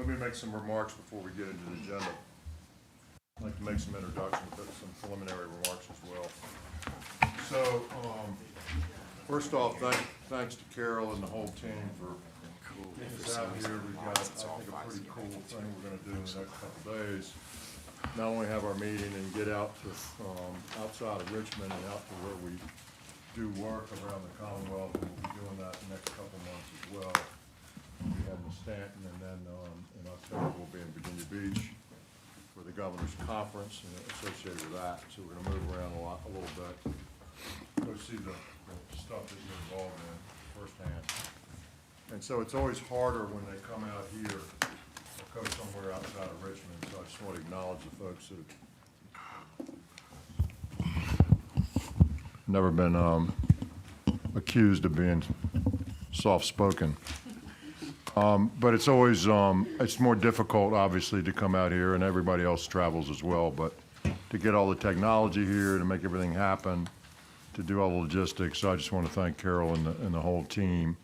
let me make some remarks before we get into the agenda. I'd like to make some introductions, but some preliminary remarks as well. So, first off, thanks to Carol and the whole team for getting us out here. We've got, I think, a pretty cool thing we're going to do in the next couple of days. Not only have our meeting and get out to outside of Richmond and out to where we do work around the Commonwealth, and we'll be doing that the next couple of months as well. We have in Stanton, and then in October we'll be in Virginia Beach for the governor's conference and associated with that. So we're going to move around a little bit, go see the stuff that you're involved in firsthand. And so it's always harder when they come out here or go somewhere outside of Richmond. So I just want to acknowledge the folks that have never been accused of being soft-spoken. But it's always, it's more difficult, obviously, to come out here, and everybody else travels as well, but to get all the technology here, to make everything happen, to do all the logistics. So I just want to thank Carol and the whole team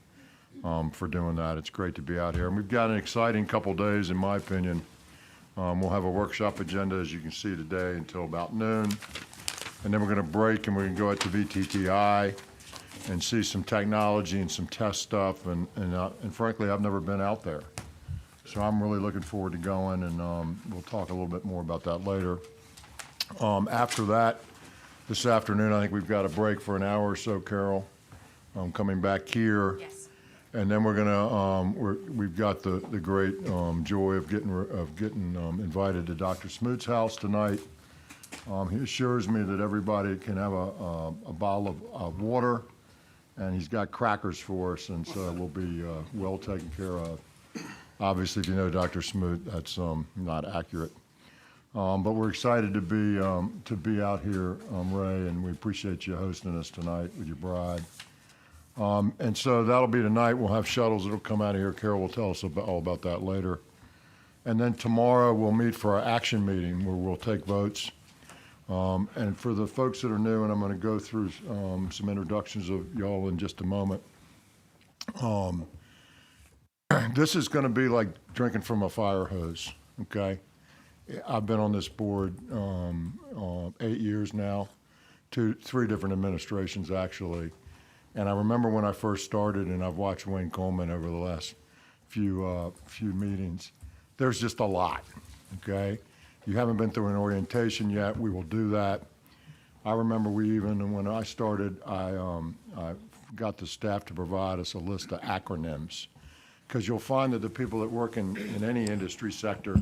for doing that. It's great to be out here. And we've got an exciting couple days, in my opinion. We'll have a workshop agenda, as you can see today, until about noon. And then we're going to break, and we're going to go out to VTTI and see some technology and some test stuff. And frankly, I've never been out there. So I'm really looking forward to going, and we'll talk a little bit more about that later. After that, this afternoon, I think we've got a break for an hour or so, Carol, coming back here. Yes. And then we're gonna, we've got the great joy of getting invited to Dr. Smoot's house tonight. He assures me that everybody can have a bottle of water, and he's got crackers for us, and so we'll be well taken care of. Obviously, if you know Dr. Smoot, that's not accurate. But we're excited to be out here, Ray, and we appreciate you hosting us tonight with your bride. And so that'll be tonight. We'll have shuttles that'll come out of here. Carol will tell us all about that later. And then tomorrow we'll meet for our action meeting where we'll take votes. And for the folks that are new, and I'm going to go through some introductions of y'all in just a moment. This is going to be like drinking from a fire hose, okay? I've been on this board 8 years now, 3 different administrations actually. And I remember when I first started, and I've watched Wayne Coleman over the last few meetings. There's just a lot, okay? You haven't been through an orientation yet. We will do that. I remember when I started, I got the staff to provide us a list of acronyms, because you'll find that the people that work in any industry sector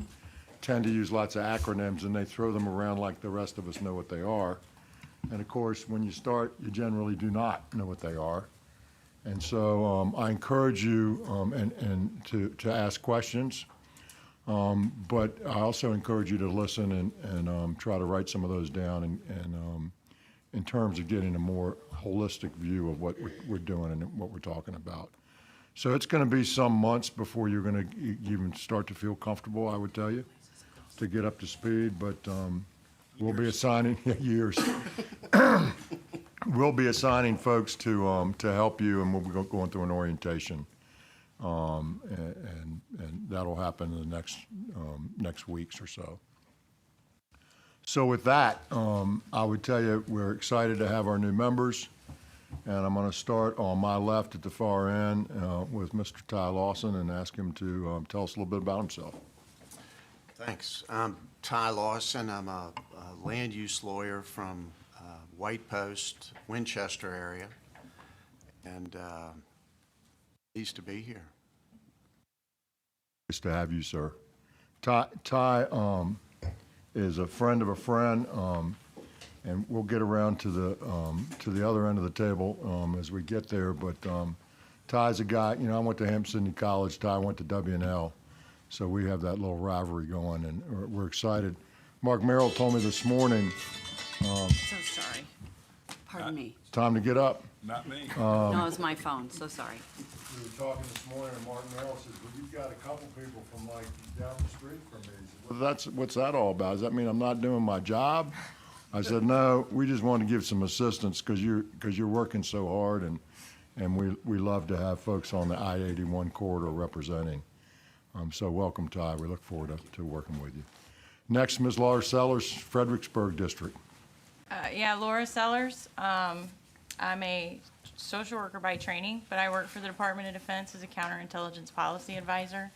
tend to use lots of acronyms, and they throw them around like the rest of us know what they are. And of course, when you start, you generally do not know what they are. And so I encourage you to ask questions, but I also encourage you to listen and try to write some of those down and in terms of getting a more holistic view of what we're doing and what we're talking about. So it's going to be some months before you're going to even start to feel comfortable, I would tell you, to get up to speed, but we'll be assigning years. We'll be assigning folks to help you, and we'll be going through an orientation, and that'll happen in the next weeks or so. So with that, I would tell you we're excited to have our new members, and I'm going to start on my left at the far end with Mr. Ty Lawson and ask him to tell us a little bit about himself. Thanks. I'm Ty Lawson. I'm a land use lawyer from White Post, Winchester area, and pleased to be here. Nice to have you, sir. Ty is a friend of a friend, and we'll get around to the other end of the table as we get there. But Ty's a guy. You know, I went to Hampton College. Ty went to W&L. So we have that little rivalry going, and we're excited. Mark Merrill told me this morning. So sorry. Pardon me. Time to get up. Not me. No, it was my phone. So sorry. We were talking this morning, and Mark Merrill says, well, you've got a couple people from like down the street from me. He said, well, what's that all about? Does that mean I'm not doing my job? I said, no, we just want to give some assistance because you're working so hard, and we love to have folks on the I-81 corridor representing. So welcome, Ty. We look forward to working with you. Next, Ms. Laura Sellers, Fredericksburg District. Yeah, Laura Sellers. I'm a social worker by training, but I work for the Department of Defense as a counterintelligence policy advisor.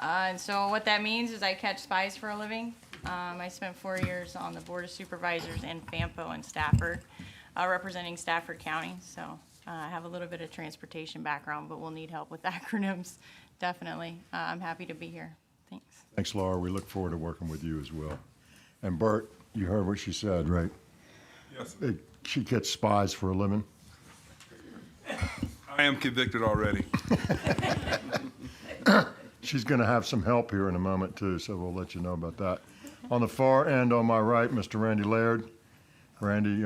And so what that means is I catch spies for a living. I spent 4 years on the Board of Supervisors in FAMPO and Stafford, representing Stafford County. So I have a little bit of transportation background, but we'll need help with acronyms, definitely. I'm happy to be here. Thanks. Thanks, Laura. We look forward to working with you as well. And Bart, you heard what she said, right? Yes, She gets spies for a living. I am convicted already. She's going to have some help here in a moment, too, so we'll let you know about that. On the far end, on my right, Mr. Randy Laird. Randy,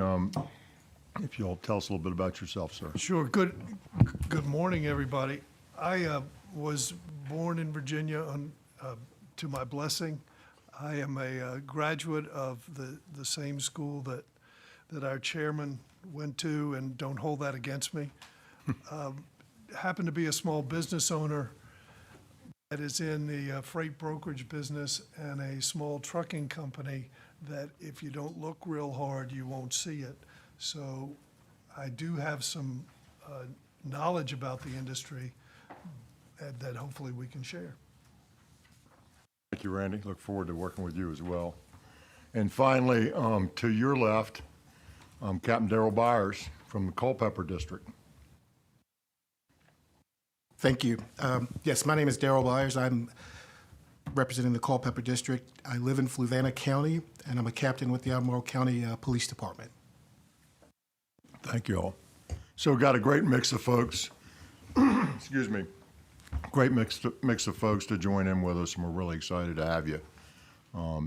if you'll tell us a little bit about yourself, sir. Sure. Good morning, everybody. I was born in Virginia to my blessing. I am a graduate of the same school that our chairman went to, and don't hold that against me. Happen to be a small business owner that is in the freight brokerage business and a small trucking company that if you don't look real hard, you won't see it. So I do have some knowledge about the industry that hopefully we can share. Thank you, Randy. Look forward to working with you as well. And finally, to your left, Captain Darrell Byers from the Culpeper District. Thank you. Yes, my name is Darrell Byers. I'm representing the Culpeper District. I live in Fluvanna County, and I'm a captain with the Albemarle County Police Department. Thank you all. So we've got a great mix of folks, excuse me, great mix of folks to join in with us, and we're really excited to have you.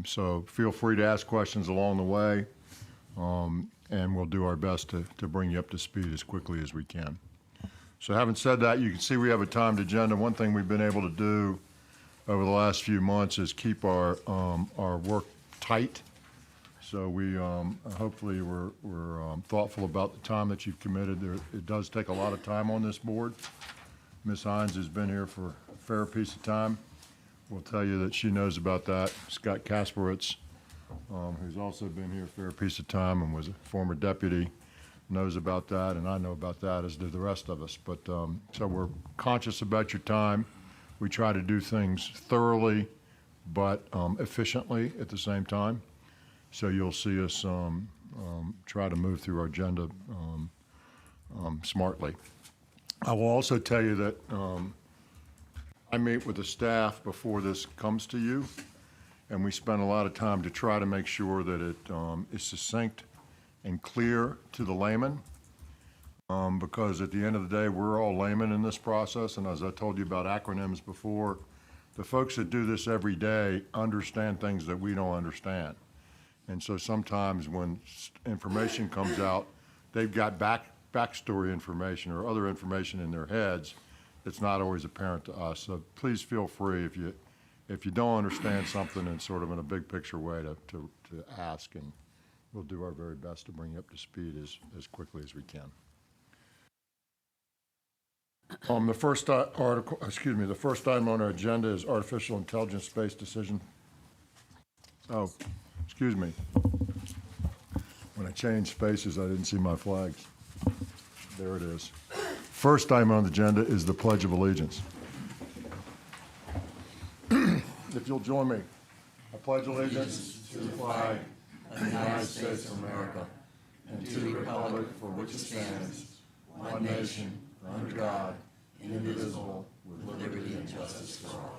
So feel free to ask questions along the way, and we'll do our best to bring you up to speed as quickly as we can. So having said that, you can see we have a timed agenda. One thing we've been able to do over the last few months is keep our work tight. So we hopefully we're thoughtful about the time that you've committed. It does take a lot of time on this board. Ms. Hines has been here for a fair piece of time. We'll tell you that she knows about that. Scott Kasperowitz, who's also been here a fair piece of time and was a former deputy, knows about that, and I know about that, as do the rest of us. But so we're conscious about your time. We try to do things thoroughly but efficiently at the same time. So you'll see us try to move through our agenda smartly. I will also tell you that I meet with the staff before this comes to you, and we spend a lot of time to try to make sure that it is succinct and clear to the layman, because at the end of the day, we're all laymen in this process, and as I told you about acronyms before, the folks that do this every day understand things that we don't understand. And so sometimes when information comes out, they've got backstory information or other information in their heads that's not always apparent to us. So please feel free, if you don't understand something in sort of in a big picture way, to ask, and we'll do our very best to bring you up to speed as quickly as we can. The first the first item on our agenda is artificial intelligence-based decision. Oh, excuse me. When I changed spaces, I didn't see my flags. There it is. First item on the agenda is the Pledge of Allegiance. If you'll join me, I pledge allegiance to the flag of the United States of America and to the republic for which it stands, one nation, under God, indivisible, with liberty and justice for all.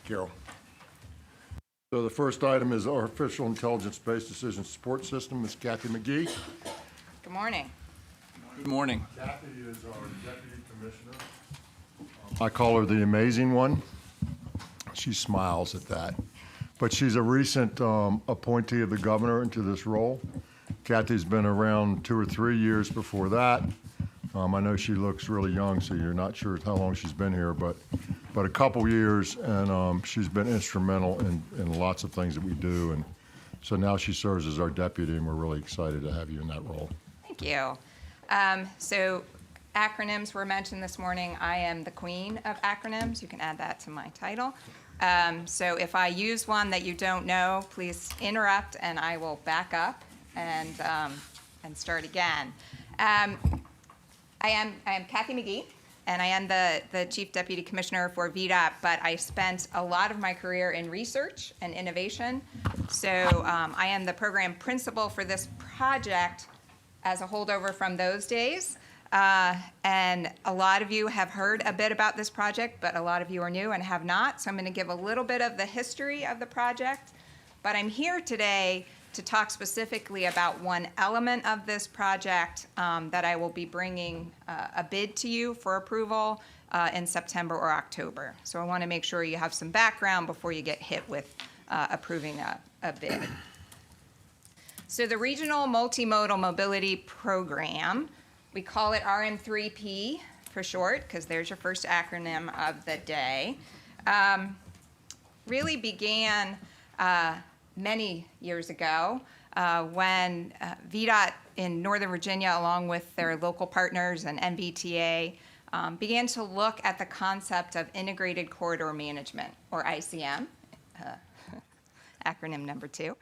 Carol. So the first item is artificial intelligence-based decision support system. Ms. Cathy McGhee. Good morning. Good morning. Cathy is our deputy commissioner. I call her the amazing one. She smiles at that. But she's a recent appointee of the governor into this role. Cathy's been around 2 or 3 years before that. I know she looks really young, so you're not sure how long she's been here, but a couple years, and she's been instrumental in lots of things that we do. And so now she serves as our deputy, and we're really excited to have you in that role. Thank you. So acronyms were mentioned this morning. I am the queen of acronyms. You can add that to my title. So if I use one that you don't know, please interrupt and I will back up and start again. I am Cathy McGhee, and I am the Chief Deputy Commissioner for Vdot, but I spent a lot of my career in research and innovation. So I am the program principal for this project as a holdover from those days. And a lot of you have heard a bit about this project, but a lot of you are new and have not. So I'm going to give a little bit of the history of the project. But I'm here today to talk specifically about one element of this project that I will be bringing a bid to you for approval in September or October. So I want to make sure you have some background before you get hit with approving a bid. So the Regional Multimodal Mobility Program, we call it RM3P for short, because there's your first acronym of the day, really began many years ago when Vdot in Northern Virginia, along with their local partners and MBTA, began to look at the concept of integrated corridor management, or ICM, acronym number 2.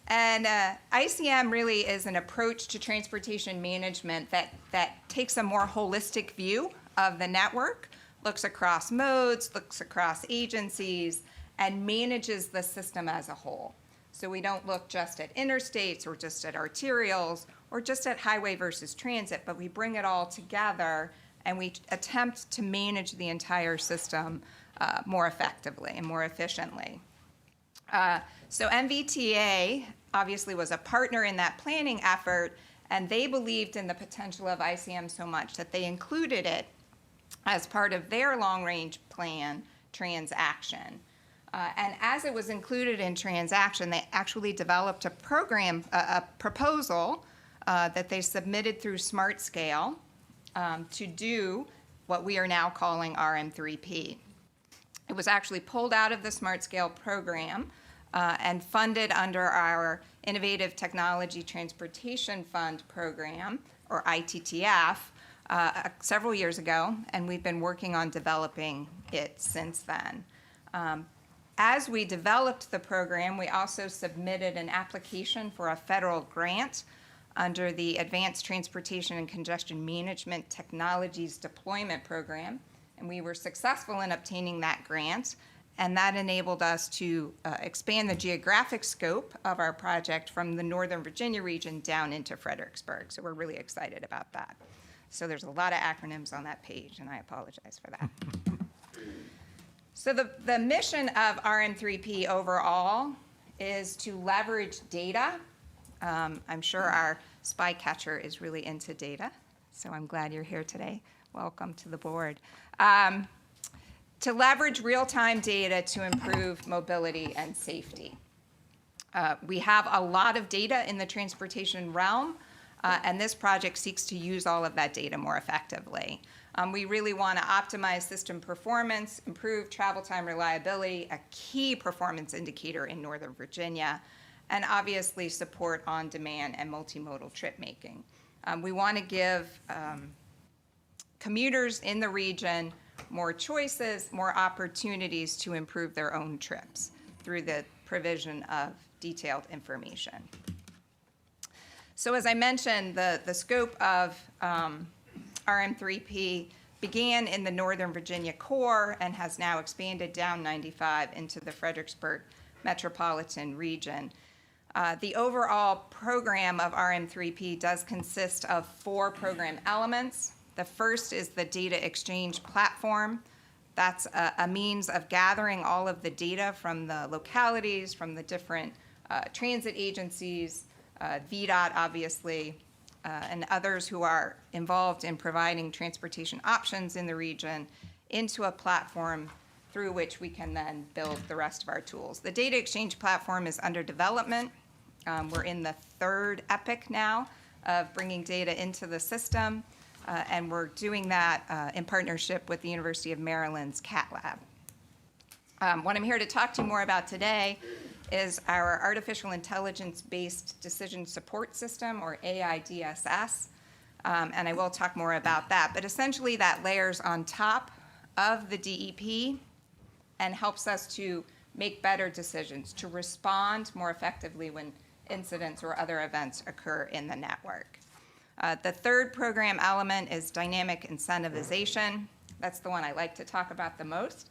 And ICM really is an approach to transportation management that takes a more holistic view of the network, looks across modes, looks across agencies, and manages the system as a whole. So we don't look just at interstates or just at arterials or just at highway versus transit, but we bring it all together and we attempt to manage the system more effectively and more efficiently. So MBTA obviously was a partner in that planning effort, and they believed in the potential of ICM so much that they included it as part of their long-range plan transaction. And as it was included in transaction, they actually developed a program, a proposal that they submitted through Smart Scale to do what we are now calling RM3P. It was actually pulled out of the Smart Scale program and funded under our Innovative Technology Transportation Fund program, or ITTF, several years ago, and we've been working on developing it since then. As we developed the program, we also submitted an application for a federal grant under the Advanced Transportation and Congestion Management Technologies Deployment Program, and we were successful in obtaining that grant, and that enabled us to expand the geographic scope of our project from the Northern Virginia region down into Fredericksburg, so we're really excited about that. So there's a lot of acronyms on that page, and I apologize for that. So the mission of RM3P overall is to leverage data. I'm sure our spy catcher is really into data, so I'm glad you're here today. Welcome to the board. To leverage real-time data to improve mobility and safety. We have a lot of data in the transportation realm, and this project seeks to use all of that data more effectively. We really want to optimize system performance, improve travel time reliability, a key performance indicator in Northern Virginia, and obviously support on-demand and multimodal trip making. We want to give commuters in the region more choices, more opportunities to improve their own trips through the provision of detailed information. So as I mentioned, the scope of RM3P began in the Northern Virginia core and has now expanded down 95 into the Fredericksburg metropolitan region. The overall program of RM3P does consist of 4 program elements. The first is the data exchange platform. That's a means of gathering all of the data from the localities, from the different transit agencies, Vdot obviously, and others who are involved in providing transportation options in the region into a platform through which we can then build the rest of our tools. The data exchange platform is under development. We're in the 3rd epoch now of bringing data into the system, and we're doing that in partnership with the University of Maryland's CAT Lab. What I'm here to talk to you more about today is our artificial intelligence-based decision support system, or AIDSS. and I will talk more about that. But essentially, that layers on top of the DEP and helps us to make better decisions, to respond more effectively when incidents or other events occur in the network. The third program element is dynamic incentivization. That's the one I like to talk about the most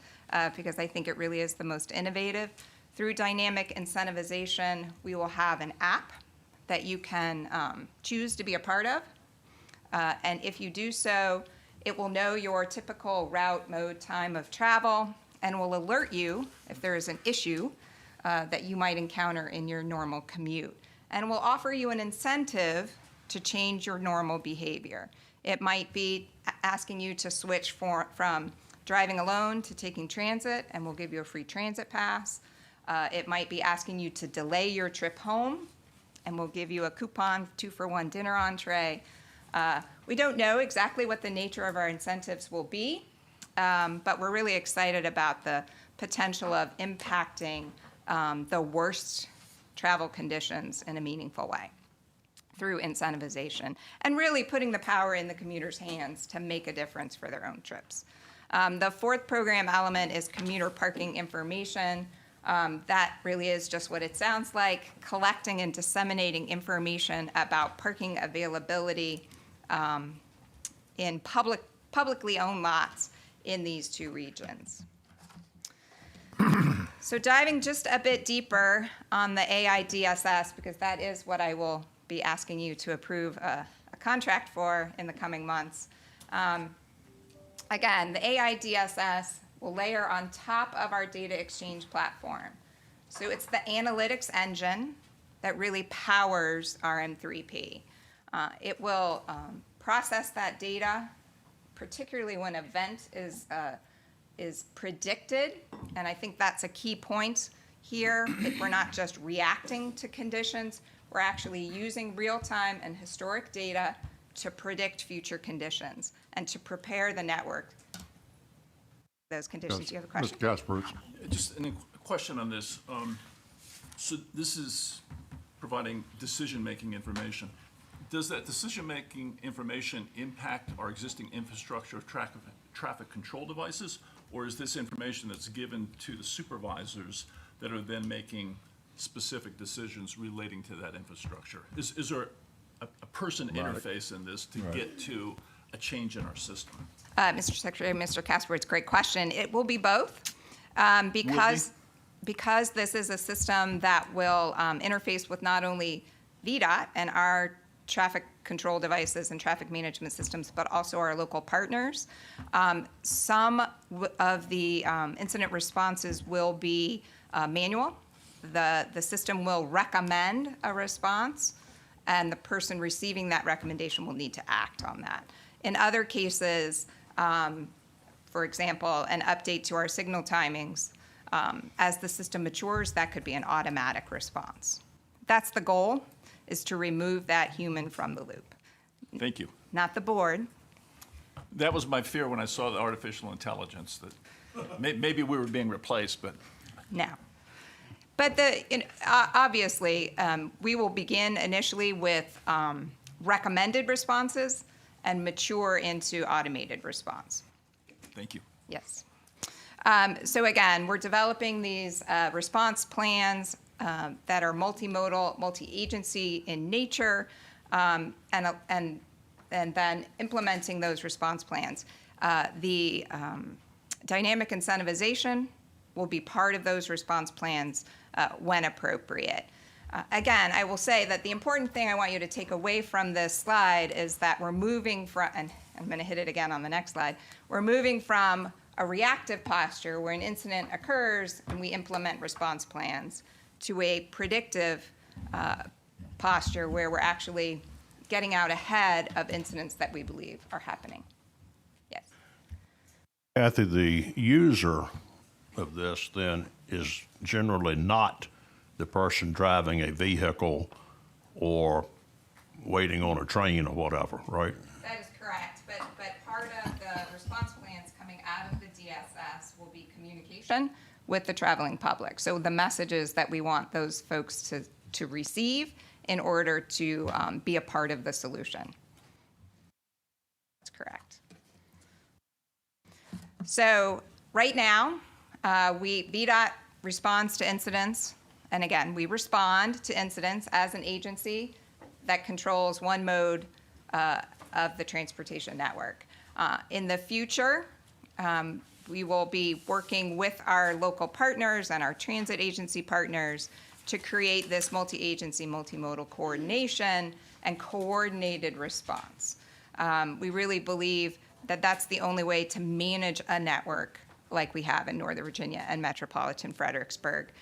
because I think it really is the most innovative. Through dynamic incentivization, we will have an app that you can choose to be a part of. And if you do so, it will know your typical route, mode, time of travel, and will alert you if there is an issue that you might encounter in your normal commute. And will offer you an incentive to change your normal behavior. It might be asking you to switch from driving alone to taking transit, and we'll give you a free transit pass. It might be asking you to delay your trip home, and we'll give you a coupon, 2-for-1 dinner entree. We don't know exactly what the nature of our incentives will be, but we're really excited about the potential of impacting the worst travel conditions in a meaningful way through incentivization, and really putting the power in the commuters' hands to make a difference for their own trips. The fourth program element is commuter parking information. That really is just what it sounds like, collecting and disseminating information about parking availability in publicly owned lots in these two regions. So diving just a bit deeper on the AIDSS, because that is what I will be asking you to approve a contract for in the coming months. Again, the AIDSS will layer on top of our data exchange platform. So it's the analytics engine that really powers our M3P. It will process that data, particularly when an event is predicted, and I think that's a key point here. We're not just reacting to conditions, we're actually using real-time and historic data to predict future conditions and to prepare the network for those conditions. You have a question? Mr. Casper. Just a question on this. So this is providing decision-making information. Does that decision-making information impact our existing infrastructure of traffic control devices, or is this information that's given to the supervisors that are then making specific decisions relating to that infrastructure? Is there a person interface in this to get to a change in our system? Mr. Secretary, Mr. Casper, it's a great question. It will be both because this is a system that will interface with not only Vdot and our traffic control devices and traffic management systems, but also our local partners. Some of the incident responses will be manual. The system will recommend a response, and the person receiving that recommendation will need to act on that. In other cases, for example, an update to our signal timings, as the system matures, that could be an automatic response. That's the goal, is to remove that human from the loop. Thank you. Not the board. That was my fear when I saw the artificial intelligence, that maybe we were being replaced, but No. But obviously, we will begin initially with recommended responses and mature into automated response. thank you. Yes. So again, we're developing these response plans that are multimodal, multi-agency in nature, and then implementing those response plans. The dynamic incentivization will be part of those response plans when appropriate. Again, I will say that the important thing I want you to take away from this slide is that we're moving from, and I'm going to hit it again on the next slide, we're moving from a reactive posture where an incident occurs and we implement response plans to a predictive posture where we're actually getting out ahead of incidents that we believe are happening. Yes. Cathy, the user of this then is generally not the person driving a vehicle or waiting on a train or whatever, right? That is correct, but part of the response plans coming out of the DSS will be communication with the traveling public. So the messages that we want those folks to receive in order to be a part of the solution. correct. So right now, Vdot responds to incidents. And again, we respond to incidents as an agency that controls one mode of the transportation network. In the future, we will be working with our local partners and our transit agency partners to create this multi-agency, multimodal coordination and coordinated response. We really believe that that's the only way to manage a network like we have in Northern Virginia and metropolitan Fredericksburg,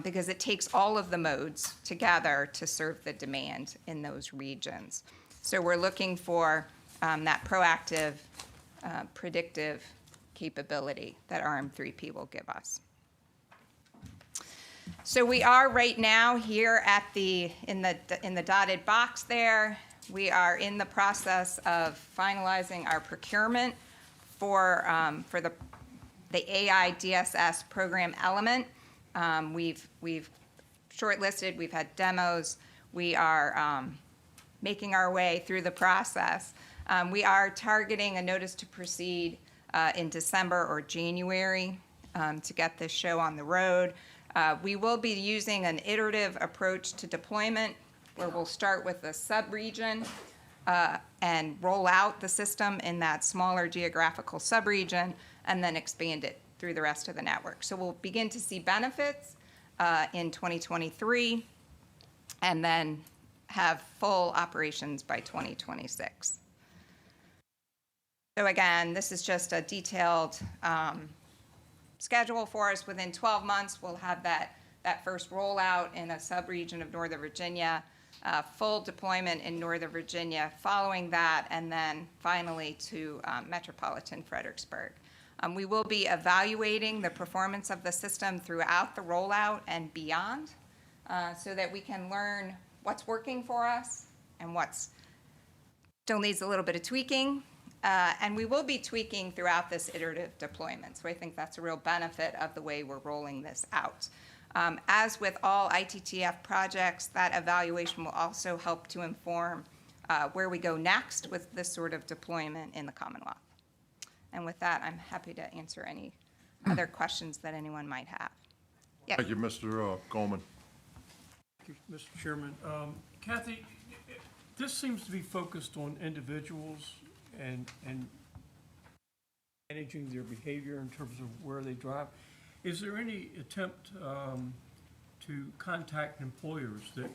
because it takes all of the modes together to serve the demand in those regions. So we're looking for that proactive, predictive capability that RM3P will give us. So we are right now here at in the dotted box there. We are in the process of finalizing our procurement for the AI DSS program element. We've shortlisted, we've had demos, we are making our way through the process. We are targeting a notice to proceed in December or January to get this show on the road. We will be using an iterative approach to deployment where we'll start with a sub-region and roll out the system in that smaller geographical sub-region and then expand it through the rest of the network. So we'll begin to see benefits in 2023 and then have full operations by 2026. So again, this is just a detailed schedule for us. Within 12 months, we'll have that first rollout in a sub-region of Northern Virginia, full deployment in Northern Virginia following that, and then finally to metropolitan Fredericksburg. We will be evaluating the performance of the system throughout the rollout and beyond so that we can learn what's working for us and what's still needs a little bit of tweaking. And we will be tweaking throughout this iterative deployment. So I think that's a real benefit of the way we're rolling this out. As with all ITTF projects, that evaluation will also help to inform where we go next with this sort of deployment in the Commonwealth. And with that, I'm happy to answer any other questions that anyone might have. Yes. Thank you, Mr. Coleman. Thank you, Mr. Chairman. Cathy, this seems to be focused on individuals and managing their behavior in terms of where they drive. Is there any attempt to contact employers that,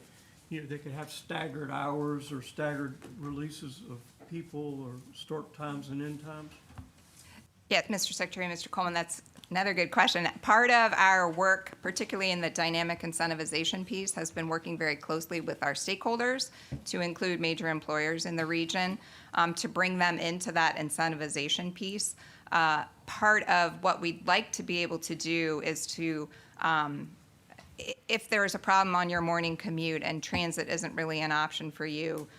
you know, they could have staggered hours or staggered releases of people or start times and end times? Yes, Mr. Secretary, Mr. Coleman, that's another good question. Part of our work, particularly in the dynamic incentivization piece, has been working very closely with our stakeholders, to include major employers in the region, to bring them into that incentivization piece. Part of what we'd like to be able to do is to, if there is a problem on your morning commute and transit isn't really an option for you,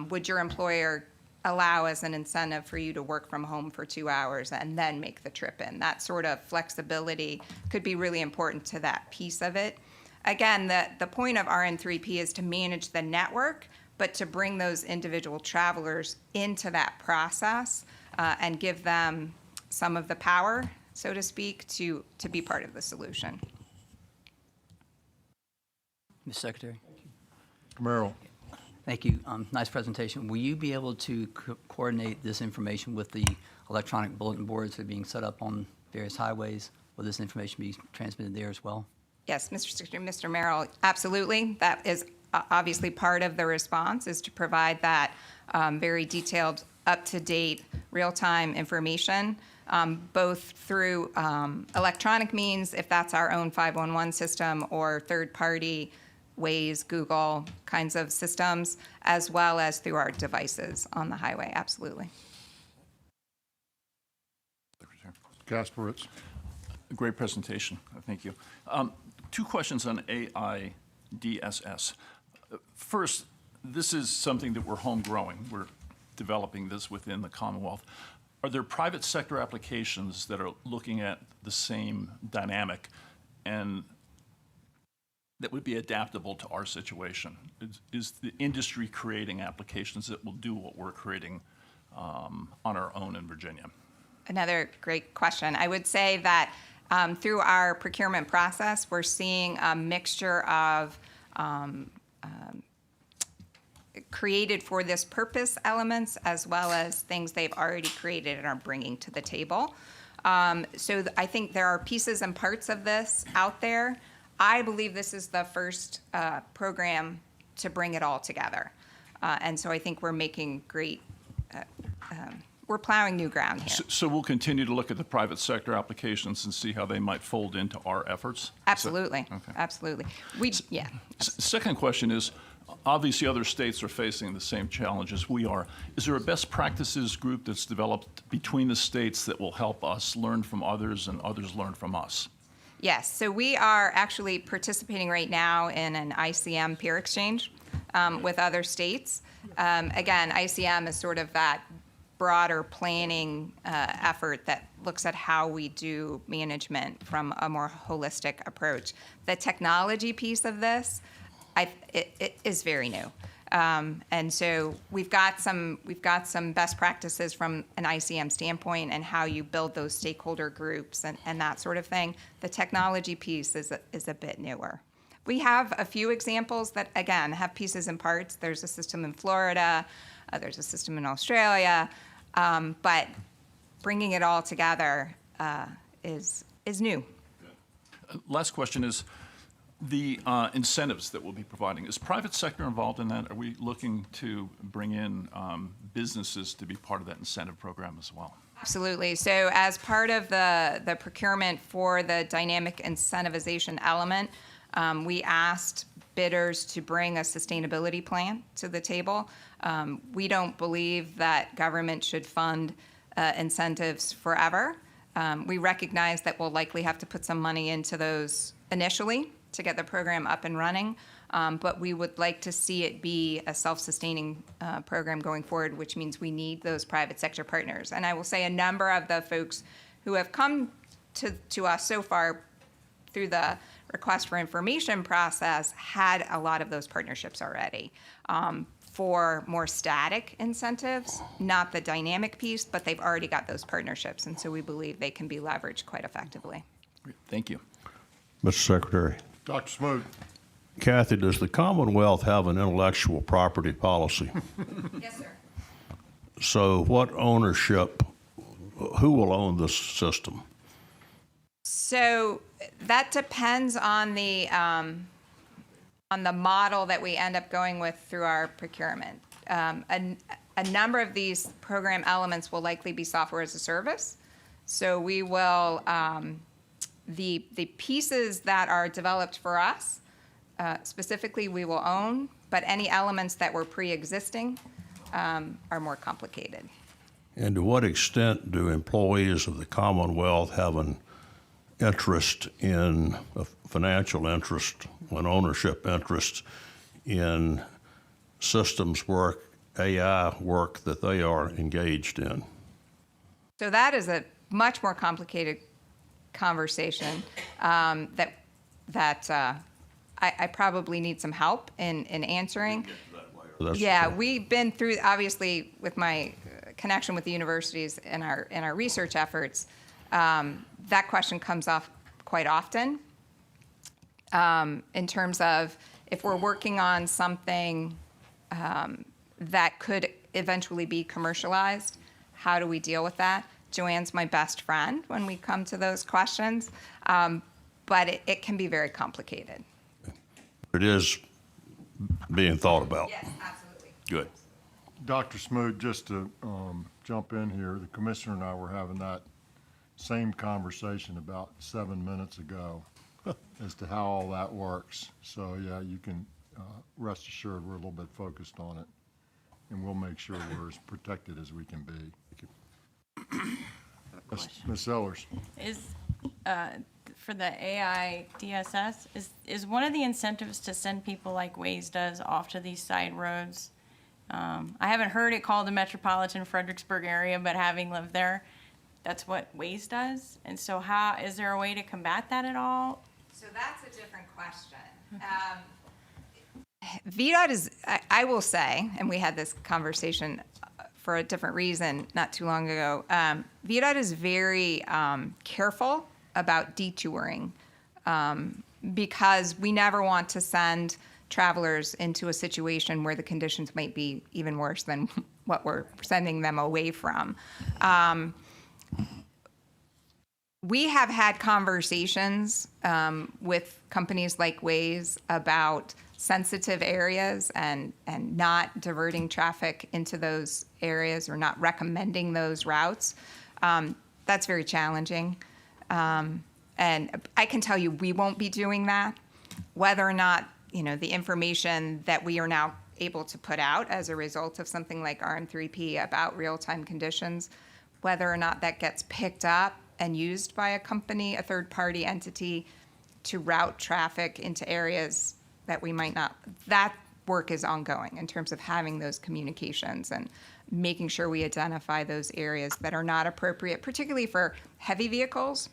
would your employer allow as an incentive for you to work from home for 2 hours and then make the trip in? That sort of flexibility could be really important to that piece of it. Again, the point of RN3P is to manage the network, but to bring those individual travelers into that process and give them some of the power, so to speak, to be part of the solution. Mr. Secretary. Merrill. Thank you. Nice presentation. Will you be able to coordinate this information with the electronic bulletin boards that are being set up on various highways? Will this information be transmitted there as well? Yes, Mr. Secretary, Mr. Merrill, absolutely. That is obviously part of the response, is to provide that very detailed, up-to-date, real-time information, both through electronic means, if that's our own 511 system, or third-party Waze, Google kinds of systems, as well as through our devices on the highway, absolutely. Kasparitz. Great presentation. Thank you. 2 questions on AI DSS. First, this is something that we're home growing. We're developing this within the Commonwealth. Are there private sector applications that are looking at the same dynamic and that would be adaptable to our situation? Is the industry creating applications that will do what we're creating on our own in Virginia? Another great question. I would say that through our procurement process, we're seeing a mixture of created for this purpose elements as well as things they've already created and are bringing to the table. I think there are pieces and parts of this out there. I believe this is the first program to bring it all together. And so I think we're making great, we're plowing new ground here. So we'll continue to look at the private sector applications and see how they might fold into our efforts? Absolutely, Okay. absolutely. Yeah. Second question is, obviously other states are facing the same challenges we are. Is there a best practices group that's developed between the states that will help us learn from others and others learn from us? Yes, so we are actually participating right now in an ICM peer exchange with other states. Again, ICM is sort of that broader planning effort that looks at how we do management from a more holistic approach. The technology piece of this it is very new. And so we've got some best practices from an ICM standpoint and how you build those stakeholder groups and that sort of thing. The technology piece is a bit newer. We have a few examples that, again, have pieces and parts. There's a system in Florida, there's a system in Australia, but bringing it all together is new. Last question is, the incentives that we'll be providing, is private sector involved in that? Are we looking to bring in businesses to be part of that incentive program as well? Absolutely. So as part of the procurement for the dynamic incentivization element, we asked bidders to bring a sustainability plan to the table. We don't believe that government should fund incentives forever. We recognize that we'll likely have to put some money into those initially to get the program up and running, but we would like to see it be a self-sustaining program going forward, which means we need those private sector partners. And I will say a number of the folks who have come to us so far through the request for information process had a lot of those partnerships already. For more static incentives, not the dynamic piece, but they've already got those partnerships, and so we believe they can be leveraged quite effectively. Thank you. Mr. Secretary. Dr. Smoot, Cathy, does the Commonwealth have an intellectual property policy? Yes, sir. So what ownership, who will own this system? So that depends on the model that we end up going with through our procurement. A number of these program elements will likely be software as a service. So we will, the pieces that are developed for us, specifically we will own, but any elements that were pre-existing are more complicated. And to what extent do employees of the Commonwealth have an interest in, a financial interest, an ownership interest in systems work, AI work that they are engaged in? So that is a much more complicated conversation that I probably need some help in answering. Yeah, we've been through, obviously, with my connection with the universities and our research efforts, that question comes up quite often in terms of if we're working on something that could eventually be commercialized, how do we deal with that? Joanne's my best friend when we come to those questions, but it can be very complicated. It is being thought about. Yes, absolutely. Good. Dr. Smoot, just to jump in here, the commissioner and I were having that same conversation about 7 minutes ago as to how all that works. So yeah, you can rest assured we're a little bit focused on it, and we'll make sure we're as protected as we can be. Ms. Sellers. Is, for the AI DSS, is one of the incentives to send people like Waze does off to these side roads? I haven't heard it called the metropolitan Fredericksburg area, but having lived there, that's what Waze does. And so is there a way to combat that at all? So that's a different question. Vdot is, I will say, and we had this conversation for a different reason not too long ago. VDOT is very careful about detouring because we never want to send travelers into a situation where the conditions might be even worse than what we're sending them away from. We have had conversations with companies like Waze about sensitive areas and not diverting traffic into those areas or not recommending those routes. That's very challenging. And I can tell you we won't be doing that. Whether or not, the information that we are now able to put out as a result of something like RM3P about real-time conditions, whether or not that gets picked up and used by a company, a third-party entity, to route traffic into areas that we might not, that work is ongoing in terms of having those communications and making sure we identify those areas that are not appropriate, particularly for heavy vehicles.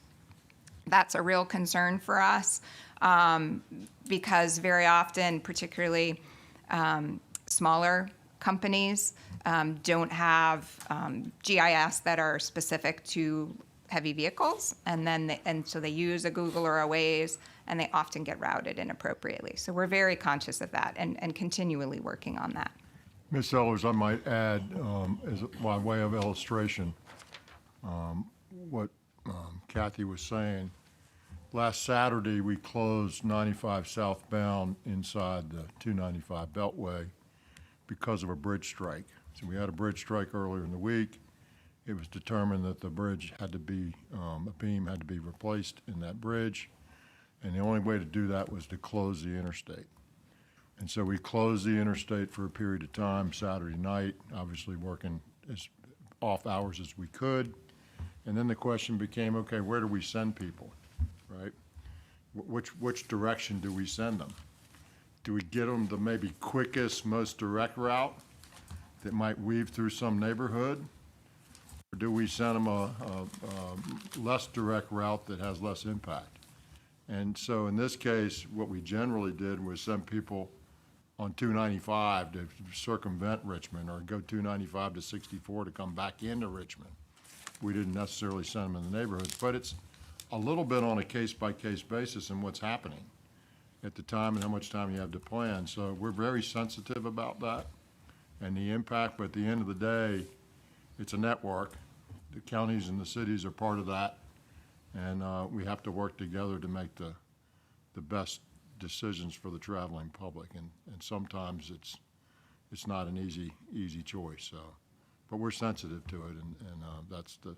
That's a real concern for us because very often, particularly smaller companies, don't have GIS that are specific to heavy vehicles, and so they use a Google or a Waze, and they often get routed inappropriately. So we're very conscious of that and continually working on that. Ms. Sellers, I might add, by way of illustration, what Cathy was saying. Last Saturday, we closed 95 southbound inside the 295 Beltway because of a bridge strike. So we had a bridge strike earlier in the week. It was determined that the bridge had to be, a beam had to be replaced in that bridge. And the only way to do that was to close the interstate. And so we closed the interstate for a period of time Saturday night, obviously working as off hours as we could. And then the question became, okay, where do we send people, right? Which direction do we send them? Do we get them the maybe quickest, most direct route that might weave through some neighborhood? Or do we send them a less direct route that has less impact? And so in this case, what we generally did was send people on 295 to circumvent Richmond or go 295 to 64 to come back into Richmond. We didn't necessarily send them in the neighborhoods, but it's a little bit on a case-by-case basis in what's happening at the time and how much time you have to plan. So we're very sensitive about that and the impact, but at the end of the day, it's a network. The counties and the cities are part of that, and we have to work together to make the best decisions for the traveling public. And sometimes it's not an easy choice. So, but we're sensitive to it, and that's the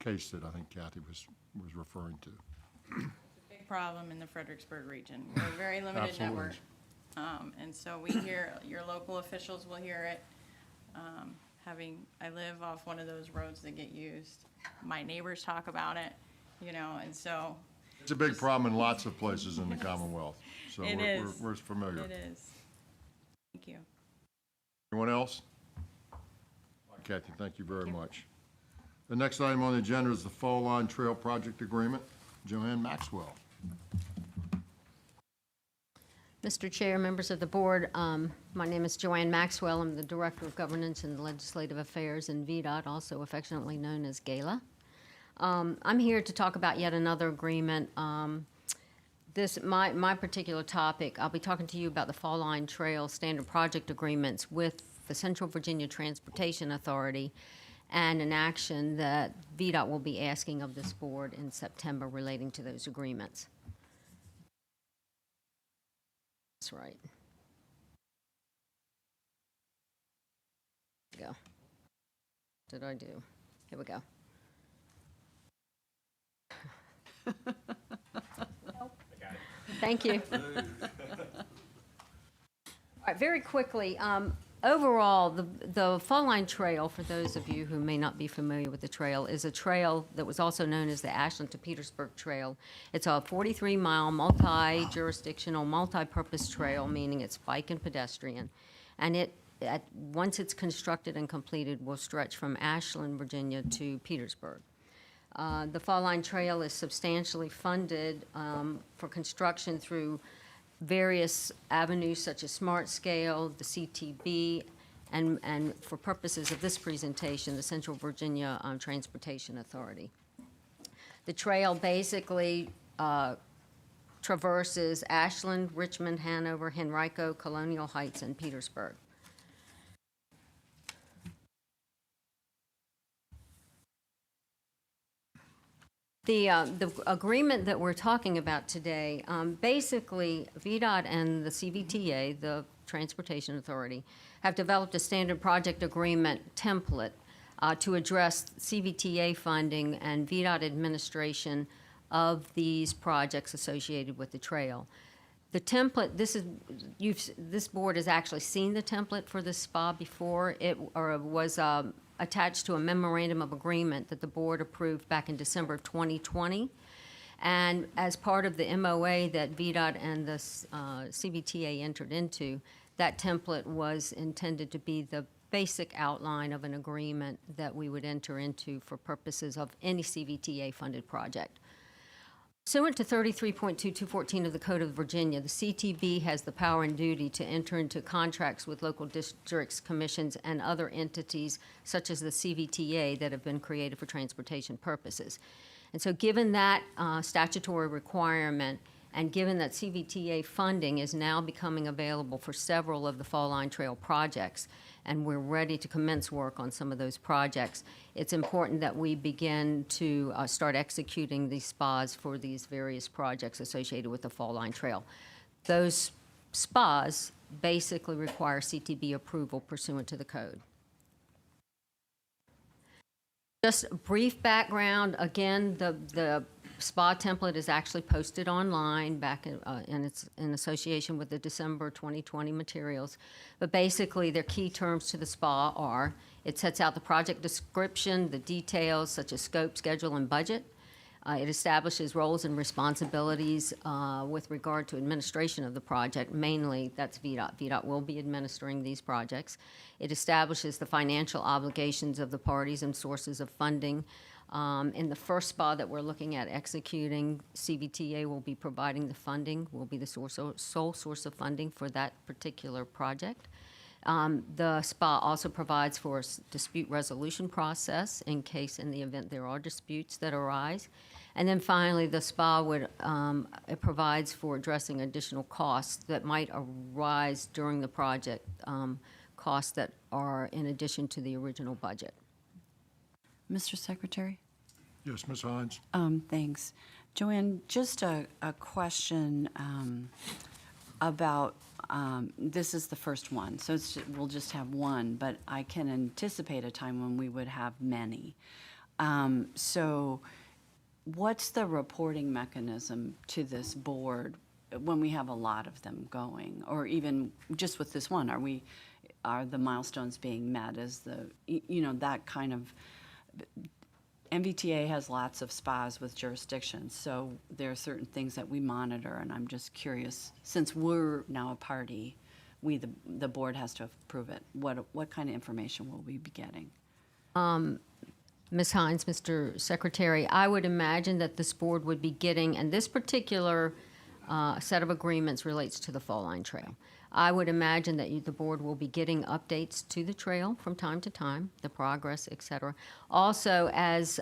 case that I think Cathy was referring to. Big problem in the Fredericksburg region. We're a very limited Absolutely. network. And so we hear, your local officials will hear it. I live off one of those roads that get used. My neighbors talk about it, and so. It's a big problem in lots of places in the Commonwealth, so It is. we're familiar. It is. Thank you. Anyone else? Cathy, thank you very much. The next item on the agenda is the Fall Line Trail Project Agreement. Joanne Maxwell. Mr. Chair, members of the board, my name is Joanne Maxwell. I'm the Director of Governance and Legislative Affairs in Vdot, also affectionately known as GALA. I'm here to talk about yet another agreement. My particular topic, I'll be talking to you about the Fall Line Trail Standard Project Agreements with the Central Virginia Transportation Authority and an action that VDOT will be asking of this board in September relating to those agreements. That's right. Go. What did I do? Here we go. Thank you. All right, very quickly, overall, the Fall Line Trail, for those of you who may not be familiar with the trail, is a trail that was also known as the Ashland to Petersburg Trail. It's a 43-mile, multi-jurisdictional, multi-purpose trail, meaning it's bike and pedestrian. And once it's constructed and completed, will stretch from Ashland, Virginia to Petersburg. The Fall Line Trail is substantially funded for construction through various avenues such as Smart Scale, the CTB, and for purposes of this presentation, the Central Virginia Transportation Authority. The trail basically traverses Ashland, Richmond, Hanover, Henrico, Colonial Heights, and Petersburg. The agreement that we're talking about today, basically, VDOT and the CVTA, the Transportation Authority, have developed a standard project agreement template to address CVTA funding and VDOT administration of these projects associated with the trail. The template, this board has actually seen the template for this SPA before. It was attached to a memorandum of agreement that the board approved back in December of 2020. And as part of the MOA that VDOT and the CVTA entered into, that template was intended to be the basic outline of an agreement that we would enter into for purposes of any CVTA-funded project. Pursuant to 33.2214 of the Code of Virginia, the CTB has the power and duty to enter into contracts with local districts, commissions, and other entities such as the CVTA that have been created for transportation purposes. And so given that statutory requirement, and given that CVTA funding is now becoming available for several of the Fall Line Trail projects, and we're ready to commence work on some of those projects, it's important that we begin to start executing these SPAs for these various projects associated with the Fall Line Trail. Those SPAs basically require CTB approval pursuant to the code. Just a brief background, again, the SPA template is actually posted online back and it's in association with the December 2020 materials. But basically, their key terms to the SPA are, it sets out the project description, the details such as scope, schedule, and budget. It establishes roles and responsibilities with regard to administration of the project. Mainly, that's VDOT. VDOT will be administering these projects. It establishes the financial obligations of the parties and sources of funding. In the first SPA that we're looking at executing, CVTA will be providing the funding, will be the sole source of funding for that particular project. The SPA also provides for a dispute resolution process in the event there are disputes that arise. And then finally, the SPA it provides for addressing additional costs that might arise during the project, costs that are in addition to the original budget. Mr. Secretary? Yes, Ms. Hines? Thanks. Joanne, just a question about, this is the first one, so we'll just have one, but I can anticipate a time when we would have many. So what's the reporting mechanism to this board when we have a lot of them going? Or even just with this one, are the milestones being met? Is that kind of... MVTA has lots of SPAs with jurisdictions, so there are certain things that we monitor, and I'm just curious, since we're now a party, the board has to approve it. What kind of information will we be getting? Ms. Hines, Mr. Secretary, I would imagine that this board would be getting, and this particular set of agreements relates to the Fall Line Trail. I would imagine that the board will be getting updates to the trail from time to time, the progress, et cetera. Also, as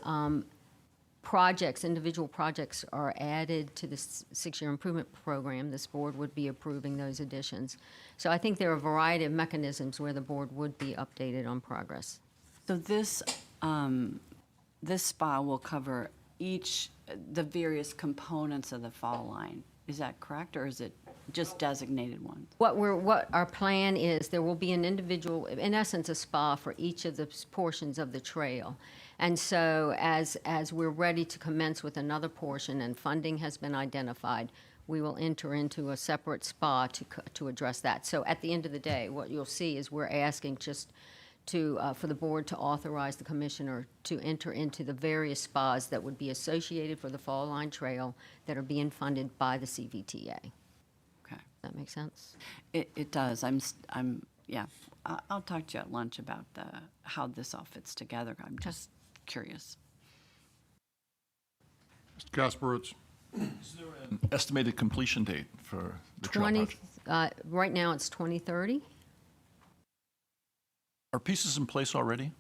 individual projects are added to the six-year improvement program, this board would be approving those additions. So I think there are a variety of mechanisms where the board would be updated on progress. So this SPA will cover the various components of the Fall Line. Is that correct, or is it just designated ones? What our plan is, there will be an individual, in essence, a SPA for each of the portions of the trail. And so as we're ready to commence with another portion and funding has been identified, we will enter into a separate SPA to address that. So at the end of the day, what you'll see is we're asking just for the board to authorize the commissioner to enter into the various SPAs that would be associated for the Fall Line Trail that are being funded by the CVTA. Okay. Does that make sense? It does. Yeah. I'll talk to you at lunch about how this all fits together. I'm just curious. Mr. Kasparowicz? Is there an estimated completion date for the trail project? Right now, it's 2030. Are pieces in place already?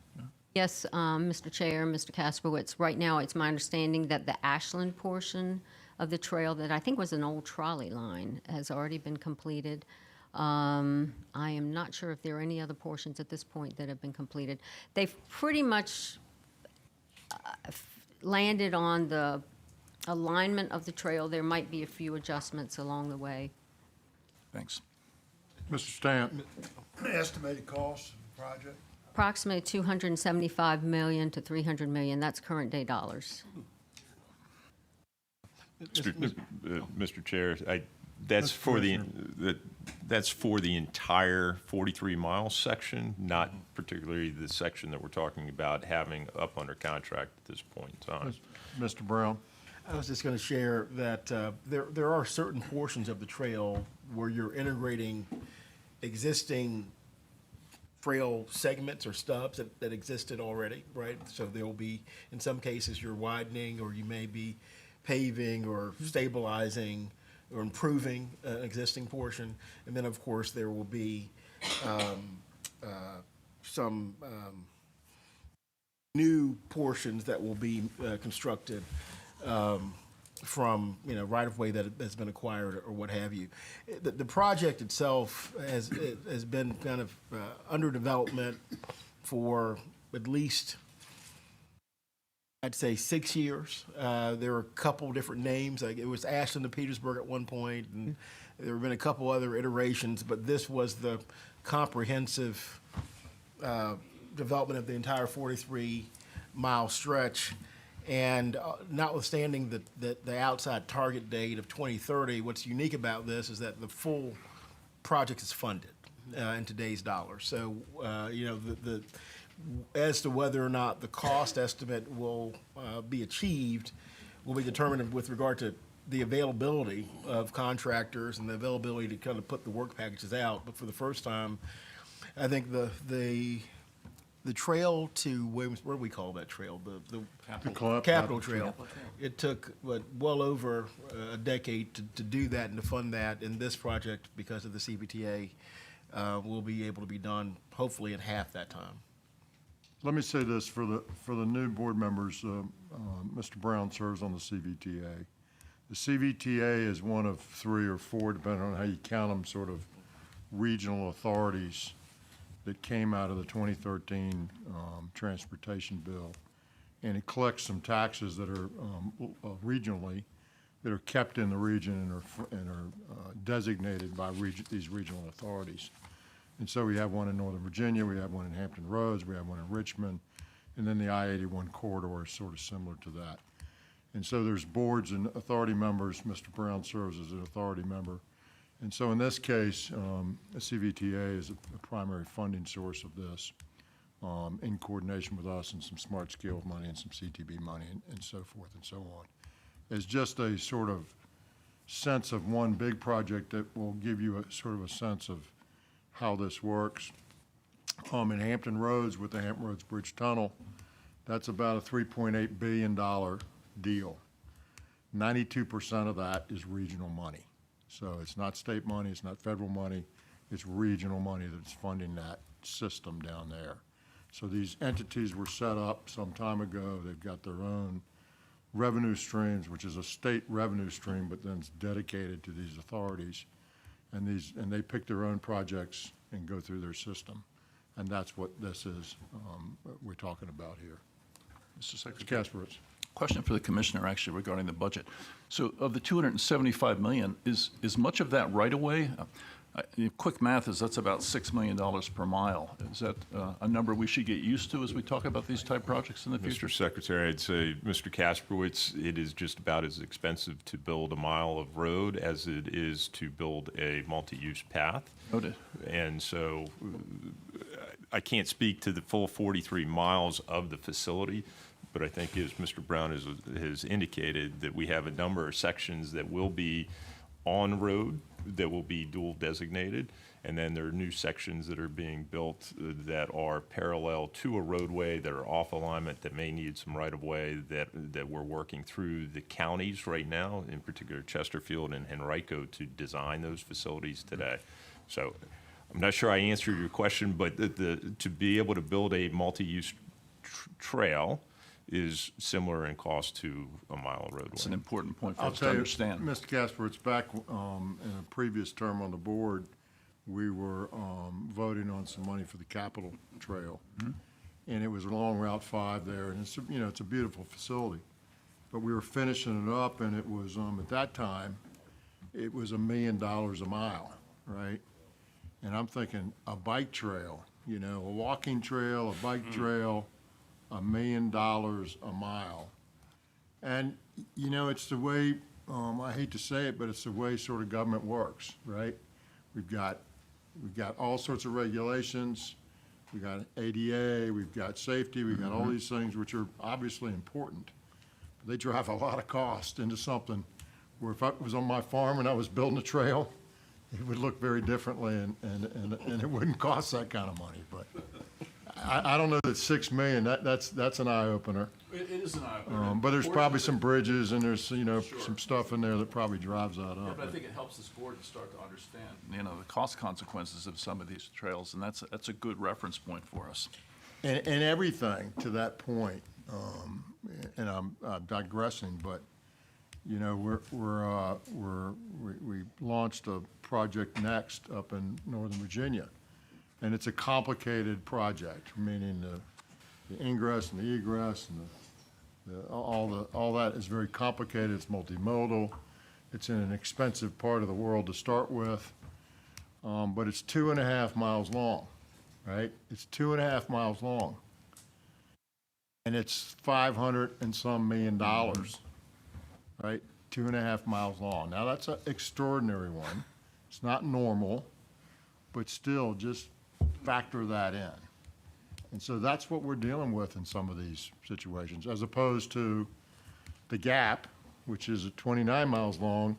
Yes, Mr. Chair, Mr. Kasperwitz, right now, it's my understanding that the Ashland portion of the trail that I think was an old trolley line has already been completed. I am not sure if there are any other portions at this point that have been completed. They've pretty much landed on the alignment of the trail. There might be a few adjustments along the way. Thanks. Mr. Stanton? Estimated cost of the project? Approximately 275 million to 300 million. That's current day dollars. Mr. Chair, that's for that's for the entire 43-mile section, not particularly the section that we're talking about having up under contract at this point in time. Mr. Brown? I was just going to share that there are certain portions of the trail where you're integrating existing trail segments or stubs that existed already, right? So there will be, in some cases, you're widening, or you may be paving or stabilizing or improving an existing portion. And then, of course, there will be some new portions that will be constructed from, right-of-way that has been acquired or what have you. The project itself has been kind of under development for at least, I'd say, 6 years. There were a couple different names. Like, it was Ashland to Petersburg at one point, and there have been a couple other iterations, but this was the comprehensive development of the entire 43-mile stretch. And notwithstanding the outside target date of 2030, what's unique about this is that the full project is funded in today's dollars. So, as to whether or not the cost estimate will be achieved will be determined with regard to the availability of contractors and the availability to kind of put the work packages out. But for the first time, I think the trail to Williams, what do we call that trail? The Capitol Trail. It took well over a decade to do that and to fund that. And this project, because of the CBTA, will be able to be done hopefully in half that time. Let me say this for the new board members. Mr. Brown serves on the CVTA. The CVTA is one of 3 or 4, depending on how you count them, sort of regional authorities that came out of the 2013 transportation bill, and it collects some taxes that are regionally, that are kept in the region and are designated by these regional authorities. And so we have one in Northern Virginia, we have one in Hampton Roads, we have one in Richmond, and then the I-81 corridor is sort of similar to that. And so there's boards and authority members. Mr. Brown serves as an authority member. And so in this case, the CVTA is a primary funding source of this, in coordination with us and some smart scale money and some CTB money and so forth and so on. It's just a sort of sense of one big project that will give you a sort of a sense of how this works. In Hampton Roads with the Hampton Roads Bridge Tunnel, that's about a $3.8 billion deal. 92% of that is regional money. So it's not state money, it's not federal money, it's regional money that's funding that system down there. So these entities were set up some time ago. They've got their own revenue streams, which is a state revenue stream, but then it's dedicated to these authorities. And they pick their own projects and go through their system. And that's what this is we're talking about here. Mr. Secretary. Kasperwitz. Question for the commissioner, actually, regarding the budget. So of the $275 million, is much of that right away? Quick math is that's about $6 million per mile. Is that a number we should get used to as we talk about these type projects in the future? Mr. Secretary, I'd say, Mr. Kasperwitz, it is just about as expensive to build a mile of road as it is to build a multi-use path. Noted. And so I can't speak to the full 43 miles of the facility, but I think as Mr. Brown has indicated, that we have a number of sections that will be on road, that will be dual designated, and then there are new sections that are being built that are parallel to a roadway, that are off alignment, that may need some right-of-way, that we're working through the counties right now, in particular Chesterfield and Henrico, to design those facilities today. So I'm not sure I answered your question, but to be able to build a multi-use trail is similar in cost to a mile of roadway. It's an important point for I'll us to tell you, understand. Mr. Casper, it's back in a previous term on the board, we were voting on some money for the Capitol Trail. And it was along Route 5 there, and it's, it's a beautiful facility. But we were finishing it up, and it was, at that time, it was $1 million a mile, right? And I'm thinking, a bike trail, a walking trail, a bike trail, $1 million a mile. And, it's the way, I hate to say it, but it's the way sort of government works, right? We've got all sorts of regulations, we've got ADA, we've got safety, we've got all these things which are obviously important. But they drive a lot of cost into something where if I was on my farm and I was building a trail, it would look very differently and it wouldn't cost that kind of money. But I don't know that 6 million, that's an eye-opener. It is an eye-opener. But there's probably some bridges and there's, some stuff in there that probably drives that Yeah, up. but I think it helps this board to start to understand, the cost consequences of some of these trails, and that's a good reference point for us. And everything to that point, and I'm digressing, but, we launched a project next up in Northern Virginia. And it's a complicated project, meaning the ingress and the egress and all that is very complicated. It's multimodal. It's in an expensive part of the world to start with. But it's 2.5 miles long, right? It's 2.5 miles long. And it's $500 and some million, right? 2.5 miles long. Now, that's an extraordinary one. It's not normal, but still, just factor that in. And so that's what we're dealing with in some of these situations, as opposed to the gap, which is at 29 miles long,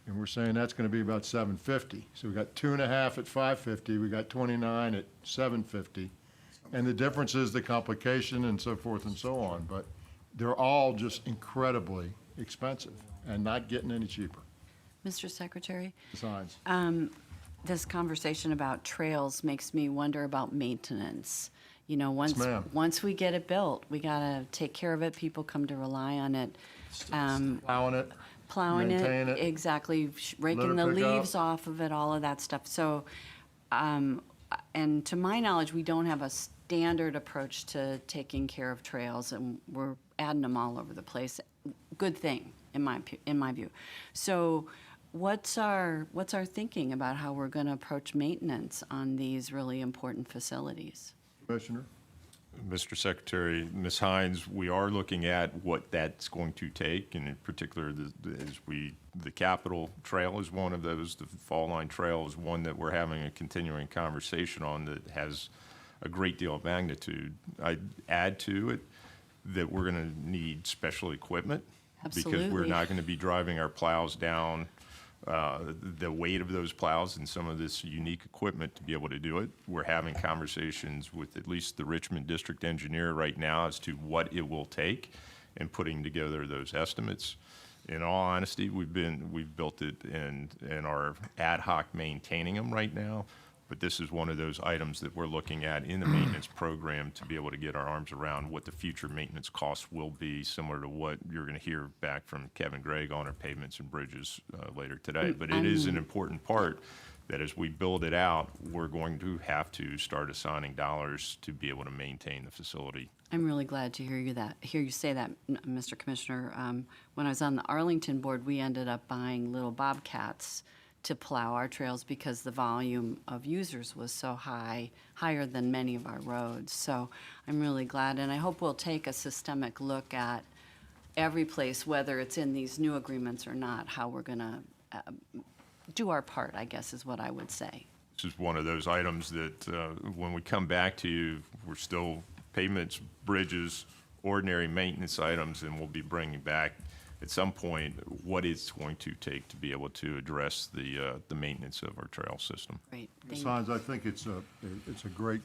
and we're saying that's going to be about 750. So we got 2.5 at 550, we got 29 at 750. And the difference is the complication and so forth and so on, but they're all just incredibly expensive and not getting any cheaper. Mr. Secretary, Besides, this conversation about trails makes me wonder about maintenance. ma'am. Once we get it built, we gotta take care of it. People come to rely on it. plowing it, maintain it, Exactly, raking it the pick up. leaves off of it, all of that stuff. So, and to my knowledge, we don't have a standard approach to taking care of trails, and we're adding them all over the place. Good thing, in my view. So, what's our thinking about how we're going to approach maintenance on these really important facilities? Commissioner? Mr. Secretary, Ms. Hines, we are looking at what that's going to take, and in particular, the Capitol Trail is one of those. The Fall Line Trail is one that we're having a continuing conversation on that has a great deal of magnitude. I'd add to it that we're going to need special equipment because we're Absolutely. not going to be driving our plows down the weight of those plows and some of this unique equipment to be able to do it. We're having conversations with at least the Richmond District Engineer right now as to what it will take and putting together those estimates. In all honesty, we've built it and are ad hoc maintaining them right now. But this is one of those items that we're looking at in the maintenance program to be able to get our arms around what the future maintenance costs will be, similar to what you're going to hear back from Kevin Gregg on our pavements and bridges later today. But it is an important part that as we build it out, we're going to have to start assigning dollars to be able to maintain the facility. I'm really glad to hear you say that, Mr. Commissioner. When I was on the Arlington board, we ended up buying little bobcats to plow our trails because the volume of users was so higher than many of our roads. So I'm really glad, and I hope we'll take a systemic look at every place, whether it's in these new agreements or not, how we're gonna do our part, I guess is what I would say. This is one of those items that when we come back to you, we're still pavements, bridges, ordinary maintenance items, and we'll be bringing back at some point what it's going to take to be able to address the maintenance of our trail system. Great. Ms. Hines, I think it's a great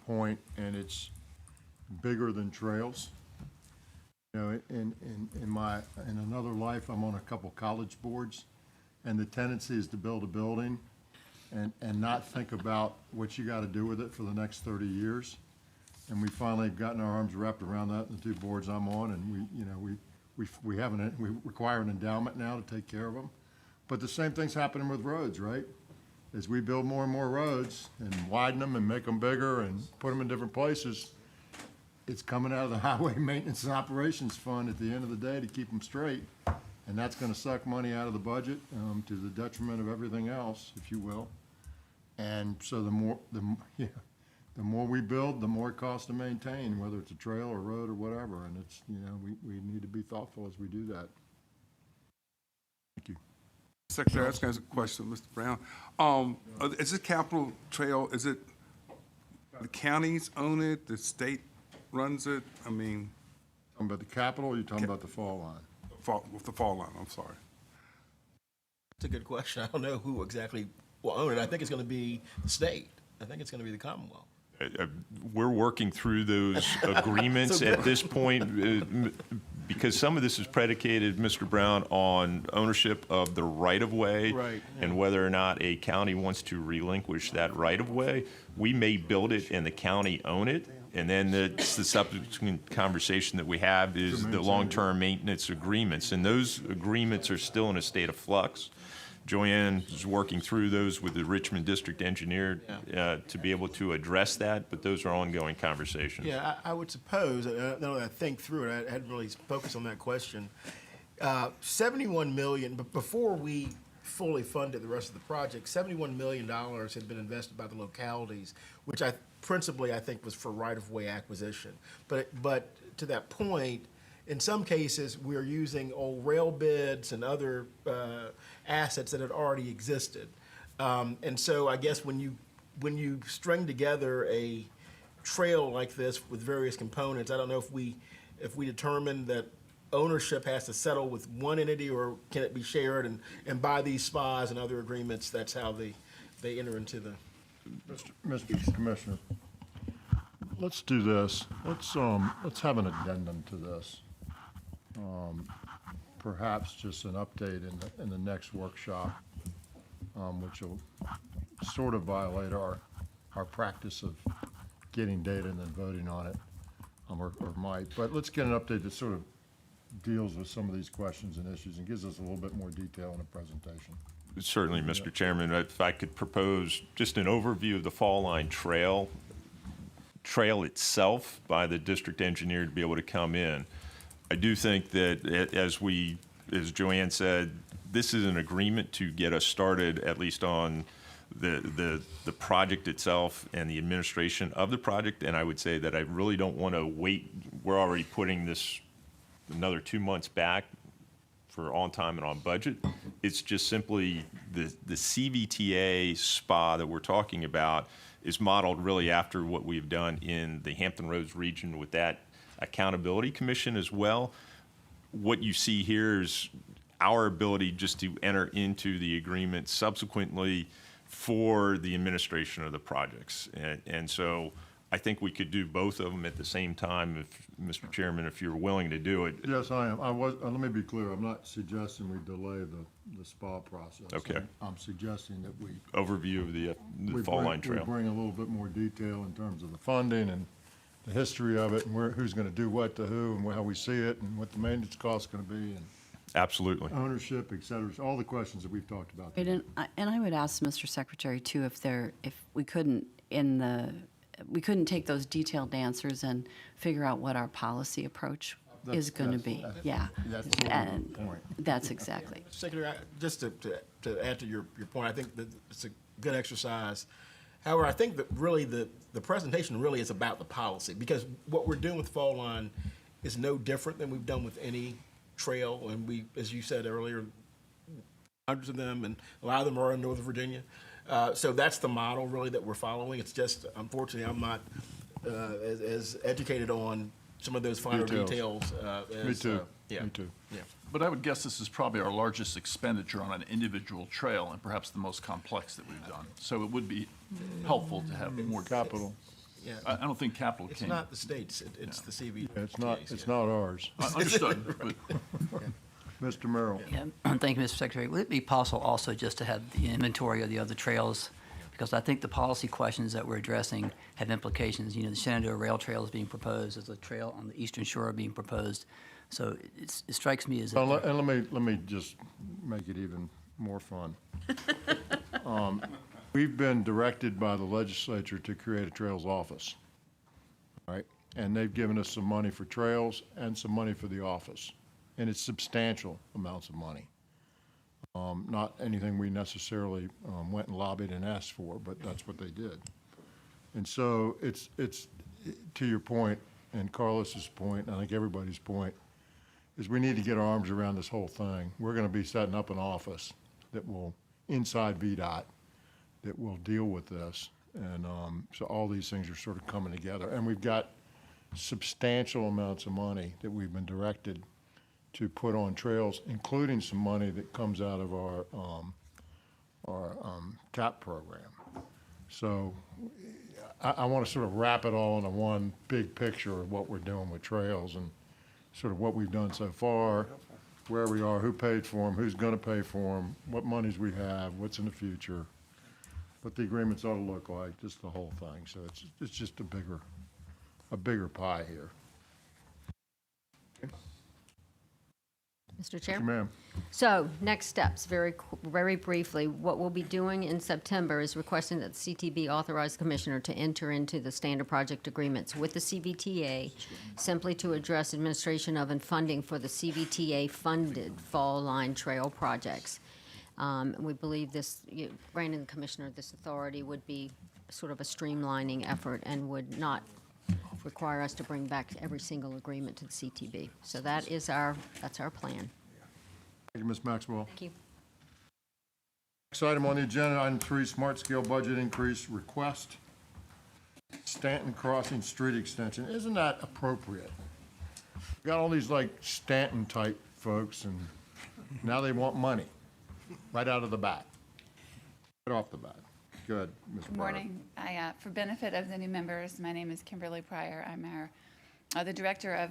point, and it's bigger than trails. In another life, I'm on a couple college boards, and the tendency is to build a building and not think about what you got to do with it for the next 30 years. And we finally have gotten our arms wrapped around that in the two boards I'm on, and we require an endowment now to take care of them. But the same thing's happening with roads, right? As we build more and more roads and widen them and make them bigger and put them in different places, it's coming out of the Highway Maintenance and Operations Fund at the end of the day to keep them straight. And that's gonna suck money out of the budget, to the detriment of everything else, if you will. And so the more we build, the more it costs to maintain, whether it's a trail or road or whatever. And it's, we need to be thoughtful as we do that. Thank you. Secretary, I was going to ask a question, Mr. Brown. Is it Capitol Trail, is it the counties own it, the state runs it? I mean, Talking about the Capitol, or you talking about the fall line? with the fall line, I'm sorry. It's a good question. I don't know who exactly will own it. I think it's going to be the state. I think it's going to be the Commonwealth. We're working through those agreements at this point, because some of this is predicated, Mr. Brown, on ownership of the right-of-way. Right, And whether or not a county wants to relinquish that right-of-way. We may build it and the county own it, and then the subsequent conversation that we have is the long-term maintenance agreements. And those agreements are still in a state of flux. Joanne is working through those with the Richmond District Engineer to be able to address that, but those are ongoing conversations. Yeah, I would suppose, now that I think through it, I hadn't really focused on that question. 71 million, but before we fully funded the rest of the project, $71 million had been invested by the localities, which principally I think was for right-of-way acquisition. But to that point, in some cases, we're using old rail bids and other assets that had already existed. And so I guess when you string together a trail like this with various components, I don't know if we determine that ownership has to settle with one entity, or can it be shared, and by these SPAs and other agreements, that's how they enter into the. Mr. Commissioner, let's do this. Let's have an addendum to this. Perhaps just an update in the next workshop, which will sort of violate our practice of getting data and then voting on it, or might. But let's get an update that sort of deals with some of these questions and issues and gives us a little bit more detail in the presentation. Certainly, Mr. Chairman, if I could propose just an overview of the Fall Line Trail itself by the district engineer to be able to come in. I do think that as Joanne said, this is an agreement to get us started, at least on the project itself and the administration of the project. And I would say that I really don't want to wait. We're already putting this another 2 months back for on time and on budget. It's just simply the CVTA SPA that we're talking about is modeled really after what we've done in the Hampton Roads region with that Accountability Commission as well. What you see here is our ability just to enter into the agreement subsequently for the administration of the projects. And so I think we could do both of them at the same time, if, Mr. Chairman, if you're willing to do it. Yes, I am. Let me be clear. I'm not suggesting we delay the SPA process. Okay. I'm suggesting that we. Overview of the Fall Line Trail. We bring a little bit more detail in terms of the funding and the history of it, and who's going to do what to who, and how we see it, and what the maintenance cost is going to be, and Absolutely. ownership, et cetera, all the questions that we've talked about. Right, and I would ask Mr. Secretary too, if we couldn't take those detailed answers and figure out what our policy approach is going to be. Yeah, That's sort of and the point. that's exactly. Secretary, just to add to your point, I think that it's a good exercise. However, I think that really the presentation really is about the policy, because what we're doing with Fall Line is no different than we've done with any trail. And we, as you said earlier, hundreds of them, and a lot of them are in Northern Virginia. So that's the model really that we're following. It's just, unfortunately, I'm not as educated on some of those finer details. Me too. Yeah. Me too. Yeah. But I would guess this is probably our largest expenditure on an individual trail, and perhaps the most complex that we've done. So it would be helpful to have more. Capital. Yeah. I don't think capital It's came. not the states, it's the CV. It's not ours. Understood, but Mr. Merrill. Yeah, thank you, Mr. Secretary. Would it be possible also just to have the inventory of the other trails? Because I think the policy questions that we're addressing have implications. You know, the Shenandoah Rail Trail is being proposed, there's a trail on the eastern shore being proposed. So it strikes me as. And let me just make it even more fun. We've been directed by the legislature to create a trails office, right? And they've given us some money for trails and some money for the office. And it's substantial amounts of money. Not anything we necessarily went and lobbied and asked for, but that's what they did. And so it's to your point, and Carlos's point, and I think everybody's point, is we need to get our arms around this whole thing. We're going to be setting up an office that will, inside Vdot, that will deal with this. And so all these things are sort of coming together. And we've got substantial amounts of money that we've been directed to put on trails, including some money that comes out of our TAP program. So I want to sort of wrap it all into one big picture of what we're doing with trails and sort of what we've done so far, where we are, who paid for them, who's going to pay for them, what monies we have, what's in the future, what the agreements ought to look like, just the whole thing. So it's just a bigger pie here. Mr. Chair? Yes, ma'am. So, next steps, very briefly. What we'll be doing in September is requesting that the CTB authorize the Commissioner to enter into the standard project agreements with the CVTA simply to address administration of and funding for the CVTA-funded Fall Line Trail projects. We believe this, granting the Commissioner this authority would be sort of a streamlining effort and would not require us to bring back every single agreement to the CTB. So that's our plan. Thank you, Ms. Maxwell. Thank you. Next item on the agenda, item 3, smart scale budget increase request. Staunton Crossing street extension. Isn't that appropriate? We got all these like Stanton type folks and now they want money right out of the bat. Right off the bat. Good, Ms. Good morning. For benefit of the new members, my name is Kimberly Pryor. I'm the director of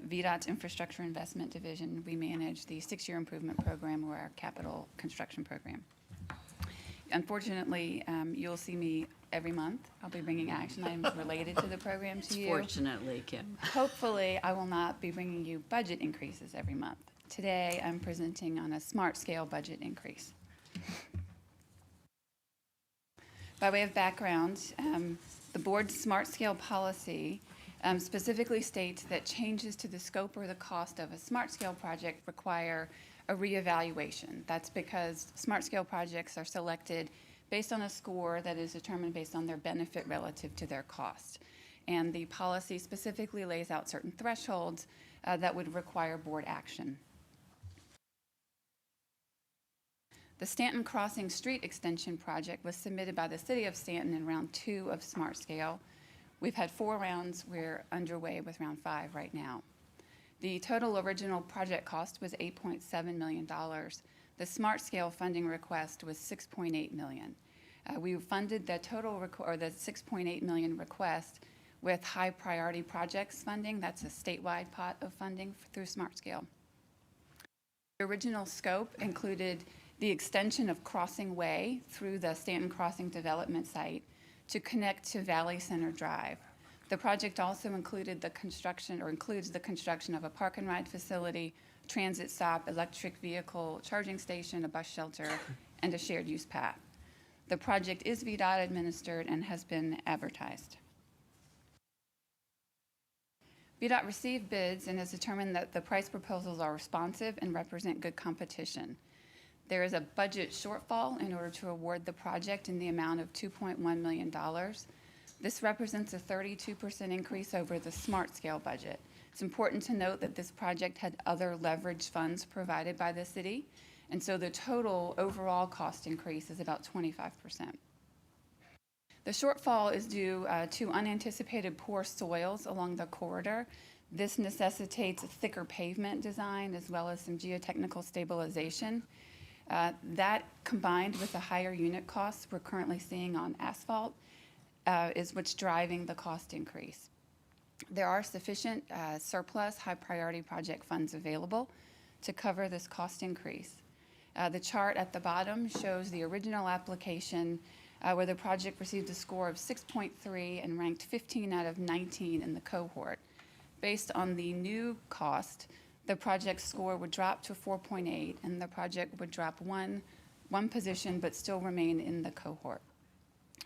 Vdot's Infrastructure Investment Division. We manage the 6-year improvement program or our capital construction program. Unfortunately, you'll see me every month. I'll be bringing action items related to the program to you. Fortunately, Kim. Hopefully, I will not be bringing you budget increases every month. Today, I'm presenting on a smart scale budget increase. By way of background, the board's smart scale policy specifically states that changes to the scope or the cost of a smart scale project require a reevaluation. That's because smart scale projects are selected based on a score that is determined based on their benefit relative to their cost. And the policy specifically lays out certain thresholds that would require board action. The Staunton Crossing Street Extension Project was submitted by the City of Stanton in round 2 of Smart Scale. We've had 4 rounds. We're underway with round 5 right now. The total original project cost was $8.7 million. The Smart Scale funding request was $6.8 million. We funded the total the $6.8 million request with high priority projects funding. That's a statewide pot of funding through Smart Scale. The original scope included the extension of Crossing Way through the Staunton Crossing development site to connect to Valley Center Drive. The project also included the construction, or includes the construction of a park and ride facility, transit stop, electric vehicle charging station, a bus shelter, and a shared use path. The project is Vdot administered and has been advertised. Vdot received bids and has determined that the price proposals are responsive and represent good competition. There is a budget shortfall in order to award the project in the amount of $2.1 million. This represents a 32% increase over the Smart Scale budget. It's important to note that this project had other leverage funds provided by the city, and so the total overall cost increase is about 25%. The shortfall is due to unanticipated poor soils along the corridor. This necessitates a thicker pavement design as well as some geotechnical stabilization. That combined with the higher unit costs we're currently seeing on asphalt is what's driving the cost increase. There are sufficient surplus high priority project funds available to cover this cost increase. The chart at the bottom shows the original application where the project received a score of 6.3 and ranked 15 out of 19 in the cohort. Based on the new cost, the project score would drop to 4.8, and the project would drop one position but still remain in the cohort.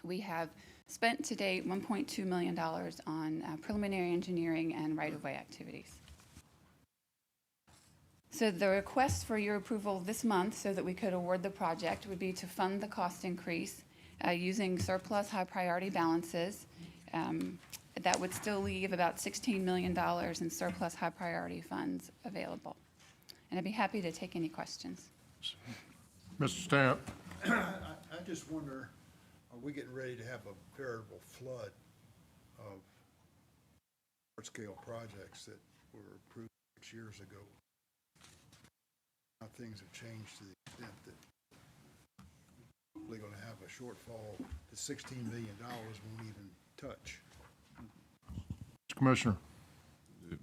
We have spent to date $1.2 million on preliminary engineering and right-of-way activities. So the request for your approval this month so that we could award the project would be to fund the cost increase using surplus high priority balances. That would still leave about $16 million in surplus high priority funds available. And I'd be happy to take any questions. Mr. Stamp? I just wonder, are we getting ready to have a veritable flood of large-scale projects that were approved 6 years ago? How things have changed to the extent that we're going to have a shortfall that $16 million won't even touch. Commissioner.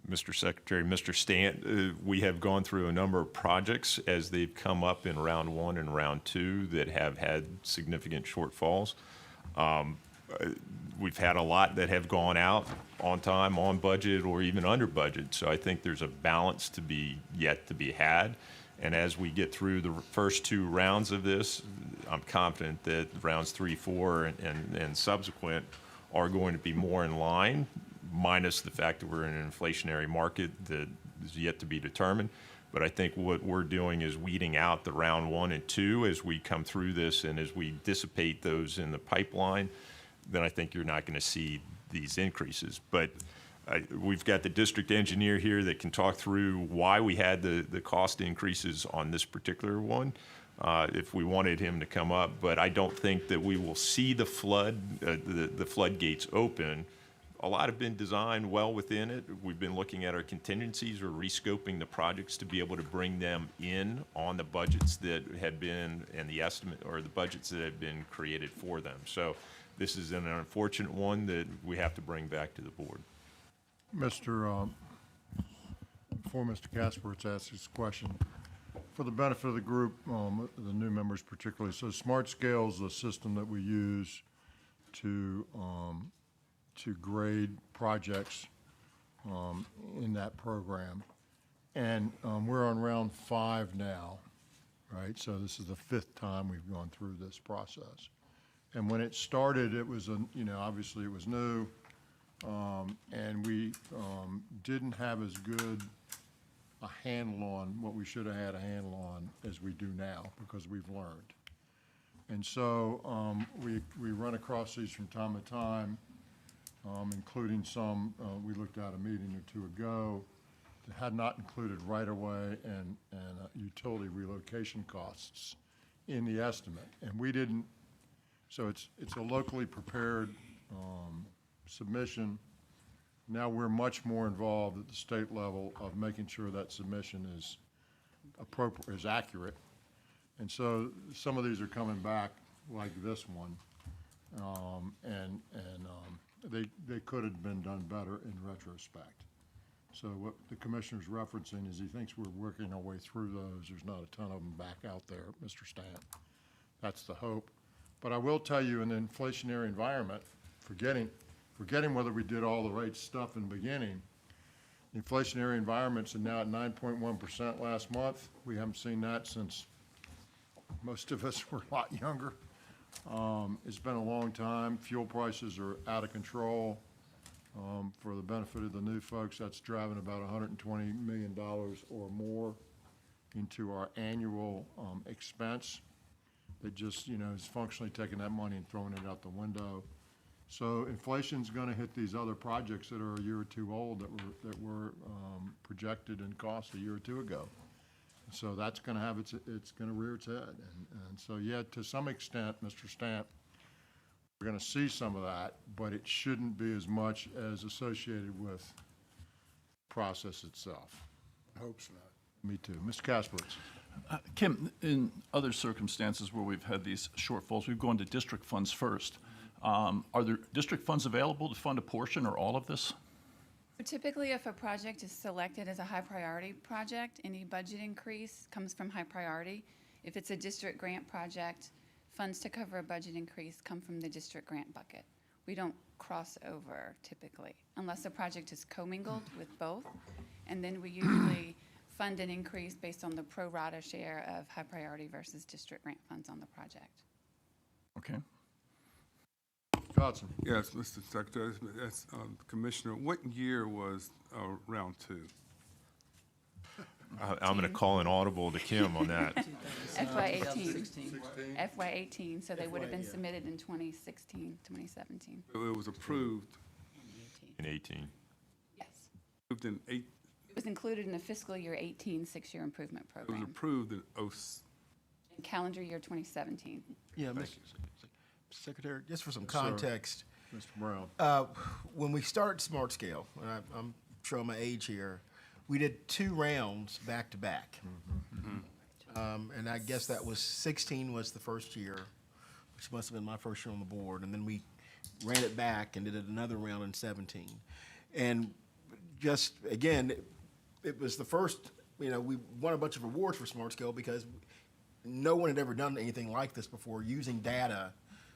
Mr. Secretary, Mr. Stant, we have gone through a number of projects as they've come up in round one and round two that have had significant shortfalls. We've had a lot that have gone out on time, on budget, or even under budget. So I think there's a balance to be yet to be had. And as we get through the first two rounds of this, I'm confident that rounds 3, 4, and subsequent are going to be more in line, minus the fact that we're in an inflationary market that is yet to be determined. But I think what we're doing is weeding out the round 1 and 2 as we come through this, and as we dissipate those in the pipeline, then I think you're not going to see these increases. But we've got the district engineer here that can talk through why we had the cost increases on this particular one, if we wanted him to come up. But I don't think that we will see the floodgates open. A lot have been designed well within it. We've been looking at our contingencies or rescoping the projects to be able to bring them in on the budgets that had been, and the estimate, or the budgets that had been created for them. So this is an unfortunate one that we have to bring back to the board. Before Mr. Kaspertz asks his question, for the benefit of the group, the new members particularly, so Smart Scale is a system that we use to grade projects in that program. And we're on round 5 now, right? So this is the 5th time we've gone through this process. And when it started, it was, obviously it was new. And we didn't have as good a handle on what we should have had a handle on as we do now, because we've learned. And so we run across these from time to time, including some we looked at a meeting or two ago that had not included right-of-way and utility relocation costs in the estimate. And we didn't, so it's a locally prepared submission. Now we're much more involved at the state level of making sure that submission is appropriate, is accurate. And so some of these are coming back like this one, they could have been done better in retrospect. So what the commissioner's referencing is he thinks we're working our way through those. There's not a ton of them back out there, Mr. Stant. That's the hope. But I will tell you, in the inflationary environment, forgetting whether we did all the right stuff in the beginning, the inflationary environments are now at 9.1% last month. We haven't seen that since most of us were a lot younger. It's been a long time. Fuel prices are out of control. For the benefit of the new folks, that's driving about $120 million or more into our annual expense. That just, is functionally taking that money and throwing it out the window. So inflation's going to hit these other projects that are a year or two old that were projected and cost a year or two ago. So that's going to have it's going to rear its head. And so, yeah, to some extent, Mr. Stamp, we're going to see some of that, but it shouldn't be as much as associated with the process itself. I hope so not. Me too. Mr. Kaspertz. Kim, in other circumstances where we've had these shortfalls, we've gone to district funds first. Are there district funds available to fund a portion or all of this? Typically, if a project is selected as a high priority project, any budget increase comes from high priority. If it's a district grant project, funds to cover a budget increase come from the district grant bucket. We don't cross over typically, unless the project is commingled with both. And then we usually fund an increase based on the pro rata share of high priority versus district grant funds on the project. Okay. Dodson. Yes, Mr. Secretary, that's, Commissioner, what year was round two? I'm going to call an audible to Kim on that. FY 18. FY 18, so they would have been submitted in 2016, 2017. It was approved, In 18. Yes. approved in It was included in the fiscal year 18 six-year improvement it was program. approved in In calendar year 2017. Yeah, Mr. Secretary, just for some context, Mr. Brown. when we started Smart Scale, and I'm showing my age here, we did 2 rounds back to back. And I guess that was 16 was the first year, which must have been my first year on the board, and then we ran it back and did another round in 17. And just, again, it was the first, we won a bunch of awards for Smart Scale because no one had ever done anything like this before, using data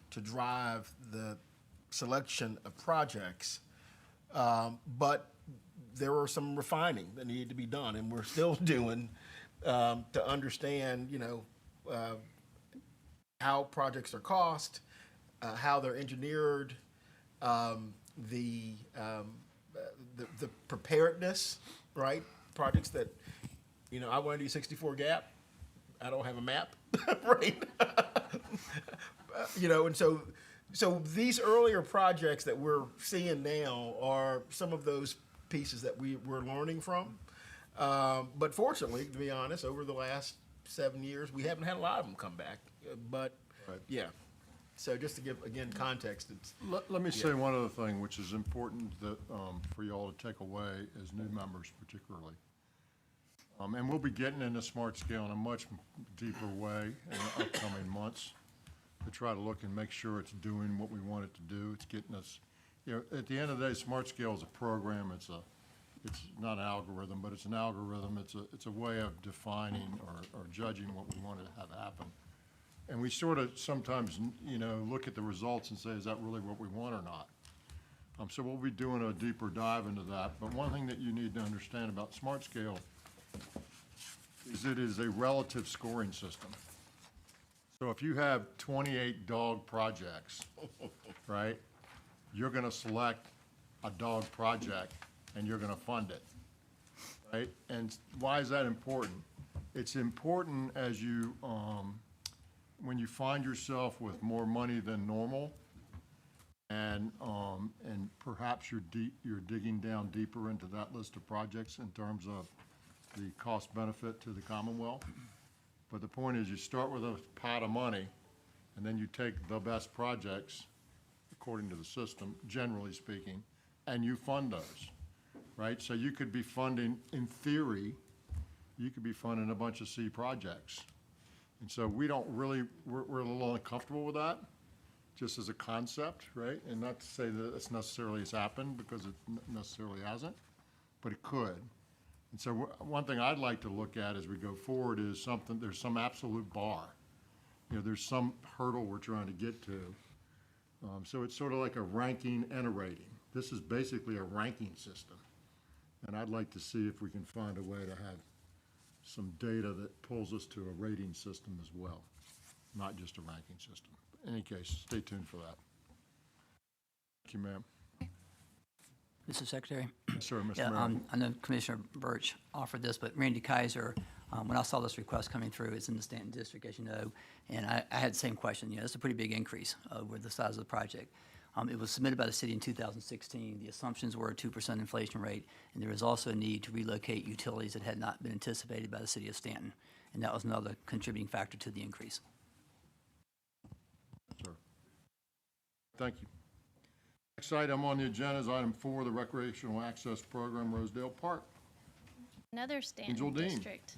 to drive the selection of projects. But there were some refining that needed to be done, and we're still doing to understand, how projects are cost, how they're engineered, the preparedness, right? Projects that, I want to do 64 gap. I don't have a map, right? And so these earlier projects that we're seeing now are some of those pieces that we're learning from. But fortunately, to be honest, over the last 7 years, we haven't had a lot of them come back. But, yeah. So just to give, again, context, it's. Let me say one other thing, which is important that, for you all to take away as new members particularly. And we'll be getting into Smart Scale in a much deeper way in the upcoming months to try to look and make sure it's doing what we want it to do. It's getting us, at the end of the day, Smart Scale is a program. It's not an algorithm, but it's an algorithm. It's a way of defining or judging what we want to have happen. And we sort of sometimes, look at the results and say, is that really what we want or not? So we'll be doing a deeper dive into that. But one thing that you need to understand about Smart Scale is it is a relative scoring system. So if you have 28 dog projects, right, you're going to select a dog project and you're going to fund it, right? And why is that important? It's important as you, when you find yourself with more money than normal, and perhaps you're digging down deeper into that list of projects in terms of the cost benefit to the Commonwealth. But the point is, you start with a pot of money, and then you take the best projects, according to the system, generally speaking, and you fund those, right? So you could be funding, in theory, you could be funding a bunch of C projects. And so we don't really, we're a little uncomfortable with that, just as a concept, right? And not to say that it's necessarily has happened, because it necessarily hasn't, but it could. And so one thing I'd like to look at as we go forward is there's some absolute bar. There's some hurdle we're trying to get to. So it's sort of like a ranking and a rating. This is basically a ranking system. And I'd like to see if we can find a way to have some data that pulls us to a rating system as well, not just a ranking system. In any case, stay tuned for that. Thank you, ma'am. Mr. Secretary? Yes, sir, Mr. Yeah, Merrill. I know Commissioner Birch offered this, but Randy Kaiser, when I saw this request coming through, it's in the Stanton District, as you know, and I had the same question. It's a pretty big increase over the size of the project. It was submitted by the city in 2016. The assumptions were a 2% inflation rate, and there was also a need to relocate utilities that had not been anticipated by the city of Stanton, and that was another contributing factor to the increase. Sir. Thank you. Next item on the agenda is item 4, the Recreational Access Program, Rosedale Park. Another Angel Stanton Deem. District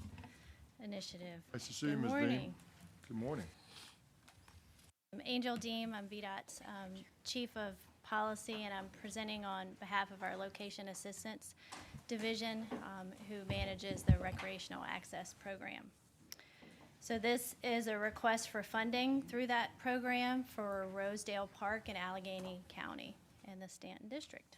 initiative. Nice to see you, Good Ms. Deem. morning. Good morning. I'm Angel Deem. I'm Vdot's Chief of policy, and I'm presenting on behalf of our Location Assistance Division, who manages the Recreational Access Program. So this is a request for funding through that program for Rosedale Park in Alleghany County in the Staunton District.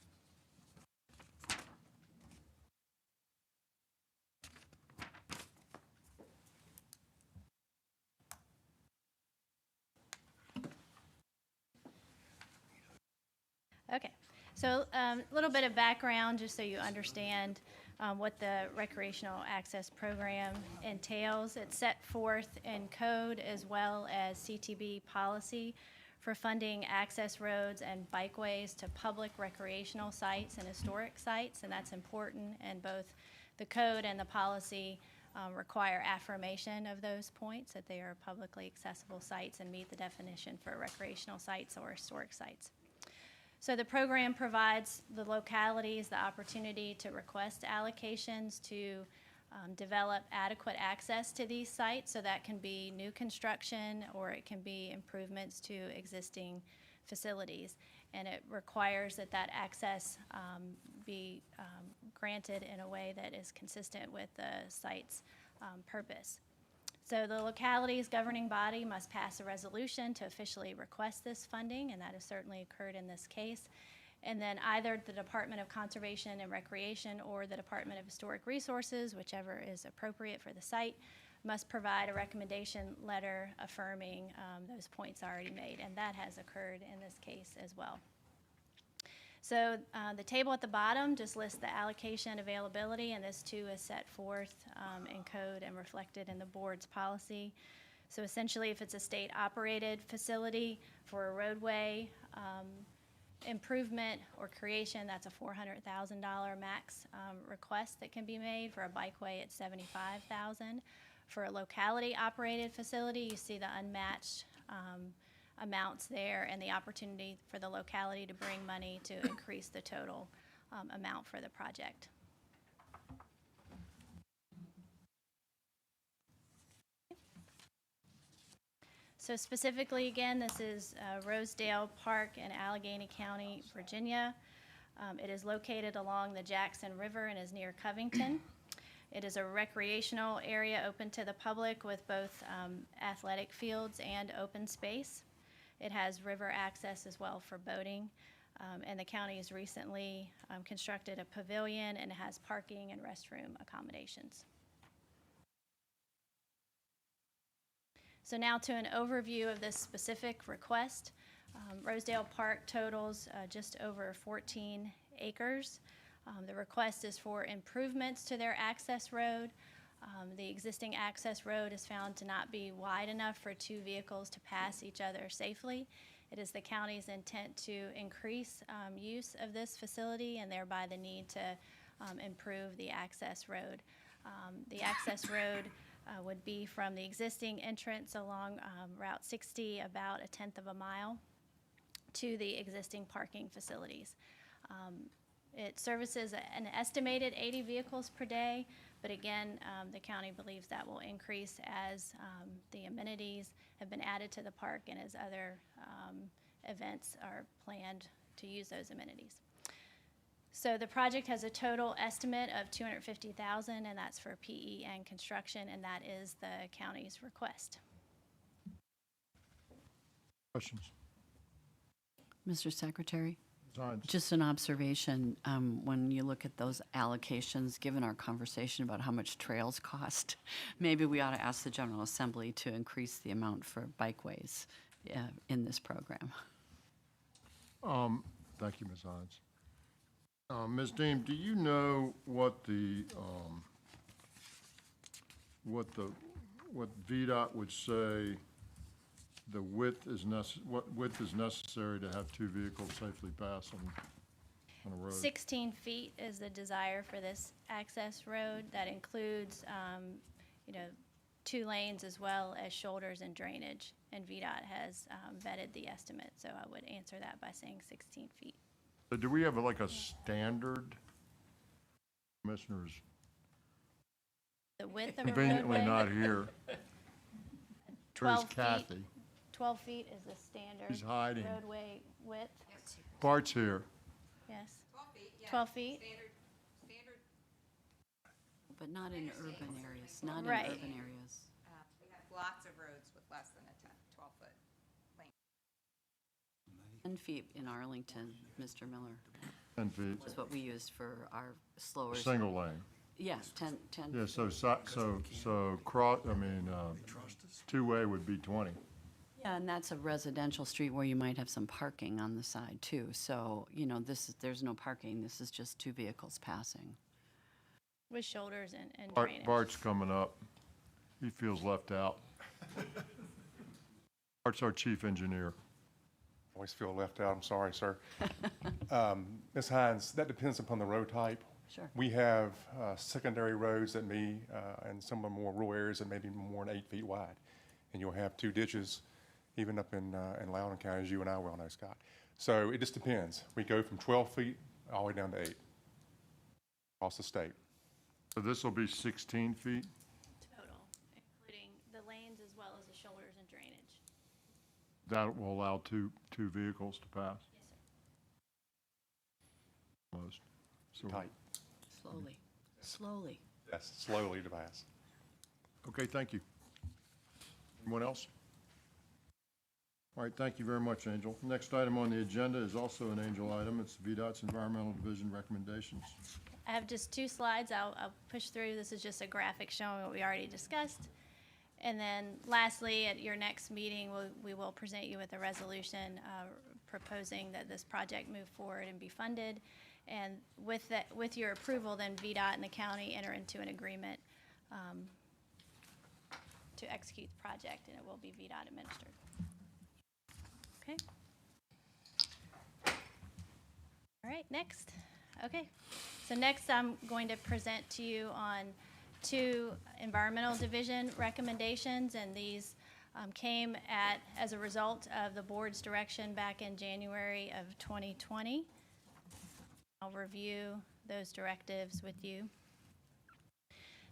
Okay, so a little bit of background, just so you understand what the Recreational Access Program entails. It's set forth in code as well as CTB policy for funding access roads and bikeways to public recreational sites and historic sites, and that's important, and both the code and the policy require affirmation of those points, that they are publicly accessible sites and meet the definition for recreational sites or historic sites. So the program provides the localities the opportunity to request allocations to develop adequate access to these sites. So that can be new construction or it can be improvements to existing facilities. And it requires that that access be granted in a way that is consistent with the site's purpose. So the locality's governing body must pass a resolution to officially request this funding, and that has certainly occurred in this case. And then either the Department of Conservation and Recreation or the Department of Historic Resources, whichever is appropriate for the site, must provide a recommendation letter affirming those points already made, and that has occurred in this case as well. So the table at the bottom just lists the allocation availability, and this too is set forth in code and reflected in the board's policy. So essentially, if it's a state-operated facility for a roadway improvement or creation, that's a $400,000 max request that can be made. For a bikeway, it's $75,000. For a locality-operated facility, you see the unmatched amounts there and the opportunity for the locality to bring money to increase the total amount for the project. So specifically, again, this is Rosedale Park in Alleghany County, Virginia. It is located along the Jackson River and is near Covington. It is a recreational area open to the public with both athletic fields and open space. It has river access as well for boating, and the county has recently constructed a pavilion and it has parking and restroom accommodations. So now to an overview of this specific request. Rosedale Park totals just over 14 acres. The request is for improvements to their access road. The existing access road is found to not be wide enough for two vehicles to pass each other safely. It is the county's intent to increase use of this facility and thereby the need to improve the access road. The access road would be from the existing entrance along Route 60 about 1/10 of a mile to the existing parking facilities. It services an estimated 80 vehicles per day, but again, the county believes that will increase as the amenities have been added to the park and as other events are planned to use those amenities. So the project has a total estimate of $250,000, and that's for PE and construction, and that is the county's request. Questions? Mr. Secretary? Signs. Just an observation, when you look at those allocations, given our conversation about how much trails cost, maybe we ought to ask the General Assembly to increase the amount for bikeways in this program. Thank you, Ms. Hines. Ms. Deem, do you know what Vdot would say the width is what width is necessary to have two vehicles safely pass on a road? 16 feet is the desire for this access road. That includes, 2 lanes as well as shoulders and drainage. And VDOT has vetted the estimate, so I would answer that by saying 16 feet. So do we have like a standard, commissioners? The width of a Conveniently roadway, not here. 12 Where's feet. Cathy? 12 feet is the standard She's hiding. roadway width. Bart's here. Yes. 12 feet, yeah. 12 feet? Standard, But not in urban areas, not in Right. urban areas. we have lots of roads with less than a 12-foot length. 10 feet in Arlington, Mr. Miller, 10 feet, is what we used for our slowers. single lane. Yeah, 10. Yeah, two-way would be 20. Yeah, and that's a residential street where you might have some parking on the side too. So, there's no parking. This is just two vehicles passing. With shoulders and Bart, drainage. Bart's coming up. He feels left out. Bart's our chief engineer. Always feel left out, I'm sorry, sir. Ms. Hines, that depends upon the road type. Sure. We have secondary roads that may, and some of the more rural areas that may be more than 8 feet wide. And you'll have two ditches, even up in Loudoun County, as you and I well know, Scott. So it just depends. We go from 12 feet all the way down to 8 across the state. So this will be 16 feet? Total, including the lanes as well as the shoulders and drainage. That will allow two vehicles to pass? Yes, sir. Almost. So- Tight. Slowly. Yes, slowly to pass. Okay, thank you. Anyone else? All right, thank you very much, Angel. Next item on the agenda is also an Angel item. It's VDOT's Environmental Division recommendations. I have just 2 slides I'll push through. This is just a graphic showing what we already discussed. And then lastly, at your next meeting, we will present you with a resolution proposing that this project move forward and be funded. And with your approval, then VDOT and the county enter into an agreement to execute the project, and it will be VDOT administered. Okay. All right, next. Okay. So next, I'm going to present to you on 2 Environmental Division recommendations, and these came as a result of the board's direction back in January of 2020. I'll review those directives with you.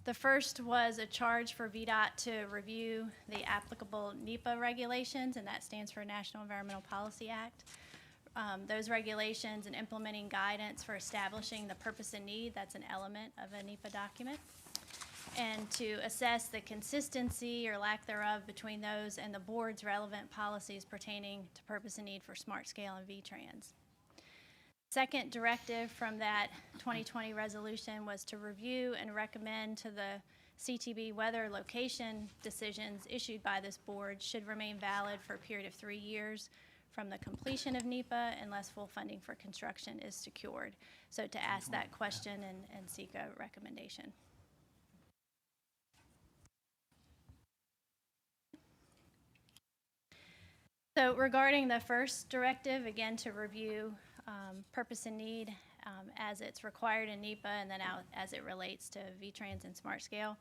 The first was a charge for VDOT to review the applicable NEPA regulations, and that stands for National Environmental Policy Act. Those regulations and implementing guidance for establishing the purpose and need, that's an element of a NEPA document. And to assess the consistency or lack thereof between those and the board's relevant policies pertaining to purpose and need for smart scale and VTrans. Second directive from that 2020 resolution was to review and recommend to the CTB whether location decisions issued by this board should remain valid for a period of 3 years from the completion of NEPA unless full funding for construction is secured. So to ask that question and seek a recommendation. So regarding the first directive, again, to review purpose and need as it's required in NEPA and then out as it relates to VTrans and Smart Scale.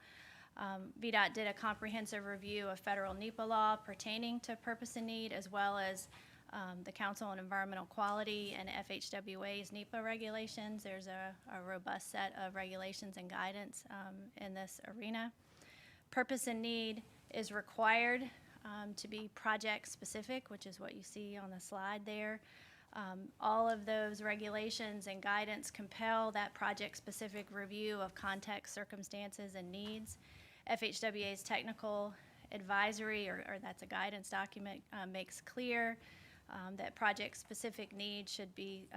VDOT did a comprehensive review of federal NEPA law pertaining to purpose and need, as well as the Council on Environmental Quality and FHWA's NEPA regulations. There's a robust set of regulations and guidance in this arena. Purpose and need is required to be project specific, which is what you see on the slide there. All of those regulations and guidance compel that project-specific review of context, circumstances, and needs. FHWA's technical advisory, or that's a guidance document, makes clear that project-specific needs should be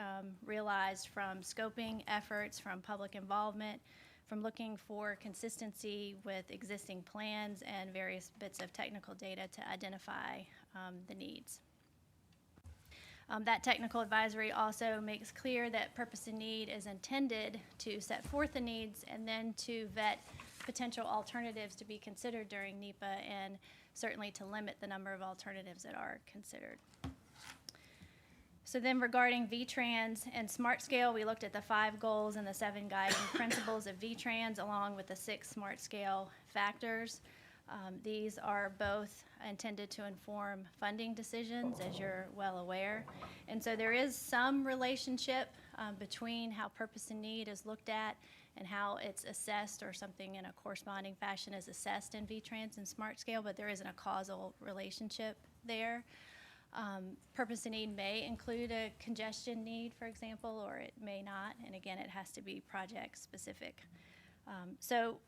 realized from scoping efforts, from public involvement, from looking for consistency with existing plans and various bits of technical data to identify the needs. That technical advisory also makes clear that purpose and need is intended to set forth the needs and then to vet potential alternatives to be considered during NEPA, and certainly to limit the number of alternatives that are considered. So then regarding VTrans and Smart Scale, we looked at the 5 goals and the 7 guiding principles of VTrans along with the 6 Smart Scale factors. These are both intended to inform funding decisions, as you're well aware. And so there is some relationship between how purpose and need is looked at and how it's assessed, or something in a corresponding fashion is assessed in VTrans and Smart Scale, but there isn't a causal relationship there. Purpose and need may include a congestion need, for example, or it may not. And again, it has to be project specific. So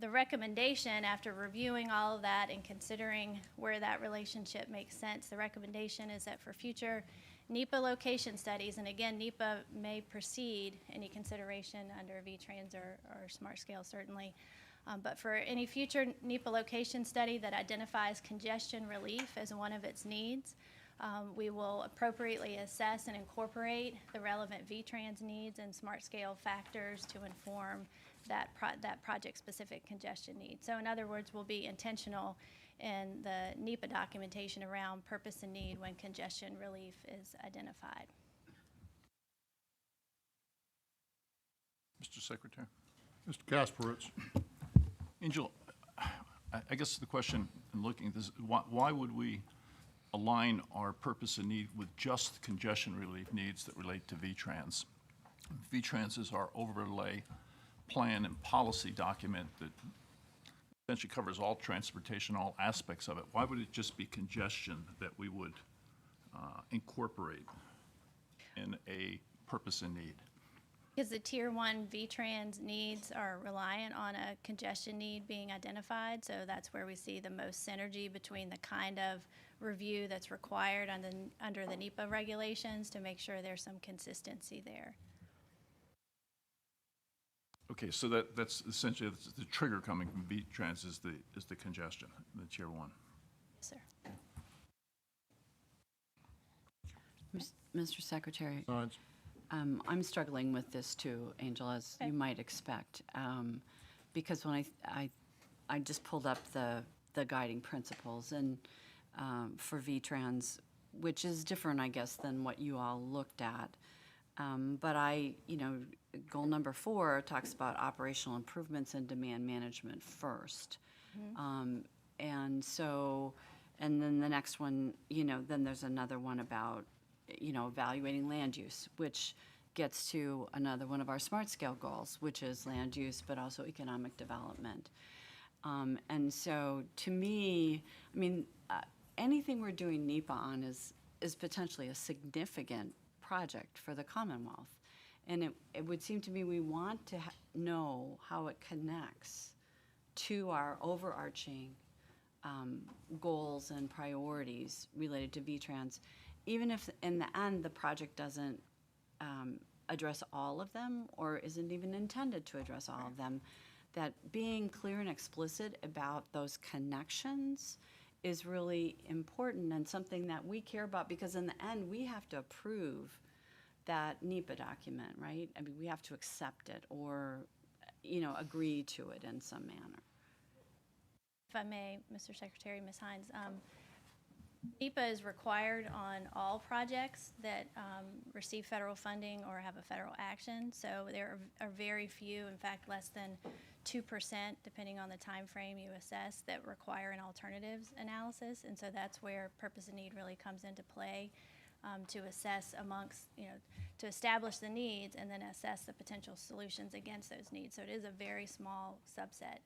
the recommendation, after reviewing all of that and considering where that relationship makes sense, the recommendation is that for future Nepa location studies, and again, Nepa may precede any consideration under VTrans or Smart Scale certainly, but for any future Nepa location study that identifies congestion relief as one of its needs, we will appropriately assess and incorporate the relevant VTrans needs and Smart Scale factors to inform that project-specific congestion need. So in other words, we'll be intentional in the NEPA documentation around purpose and need when congestion relief is identified. Mr. Secretary. Mr. Kasparitz. Angel, I guess the question in looking at this, why would we align our purpose and need with just congestion relief needs that relate to VTrans? VTrans is our overlay plan and policy document that essentially covers all transportation, all aspects of it. Why would it just be congestion that we would incorporate in a purpose and need? Because the Tier 1 VTrans needs are reliant on a congestion need being identified, so that's where we see the most synergy between the kind of review that's required under the NEPA regulations to make sure there's some consistency there. Okay, so that's essentially the trigger coming from VTrans is the congestion, the Tier 1. Yes, sir. Mr. Secretary. Science. I'm struggling with this too, Angel, as you might expect, because when I just pulled up the guiding principles and for VTrans, which is different, I guess, than what you all looked at. But goal number 4 talks about operational improvements and demand management first. And then the next one, then there's another one about, evaluating land use, which gets to another one of our Smart Scale goals, which is land use, but also economic development. And so to me, anything we're doing NEPA on is potentially a significant project for the Commonwealth. And it would seem to me we want to know how it connects to our overarching goals and priorities related to VTrans, even if in the end the project doesn't address all of them or isn't even intended to address all of them, that being clear and explicit about those connections is really important and something that we care about, because in the end we have to approve that NEPA document, right? We have to accept it or, agree to it in some manner. If I may, Mr. Secretary, Ms. Hines, NEPA is required on all projects that receive federal funding or have a federal action. So there are very few, in fact, less than 2%, depending on the time frame you assess, that require an alternatives analysis. And so that's where purpose and need really comes into play, to assess to establish the needs and then assess the potential solutions against those needs. So it is a very small subset.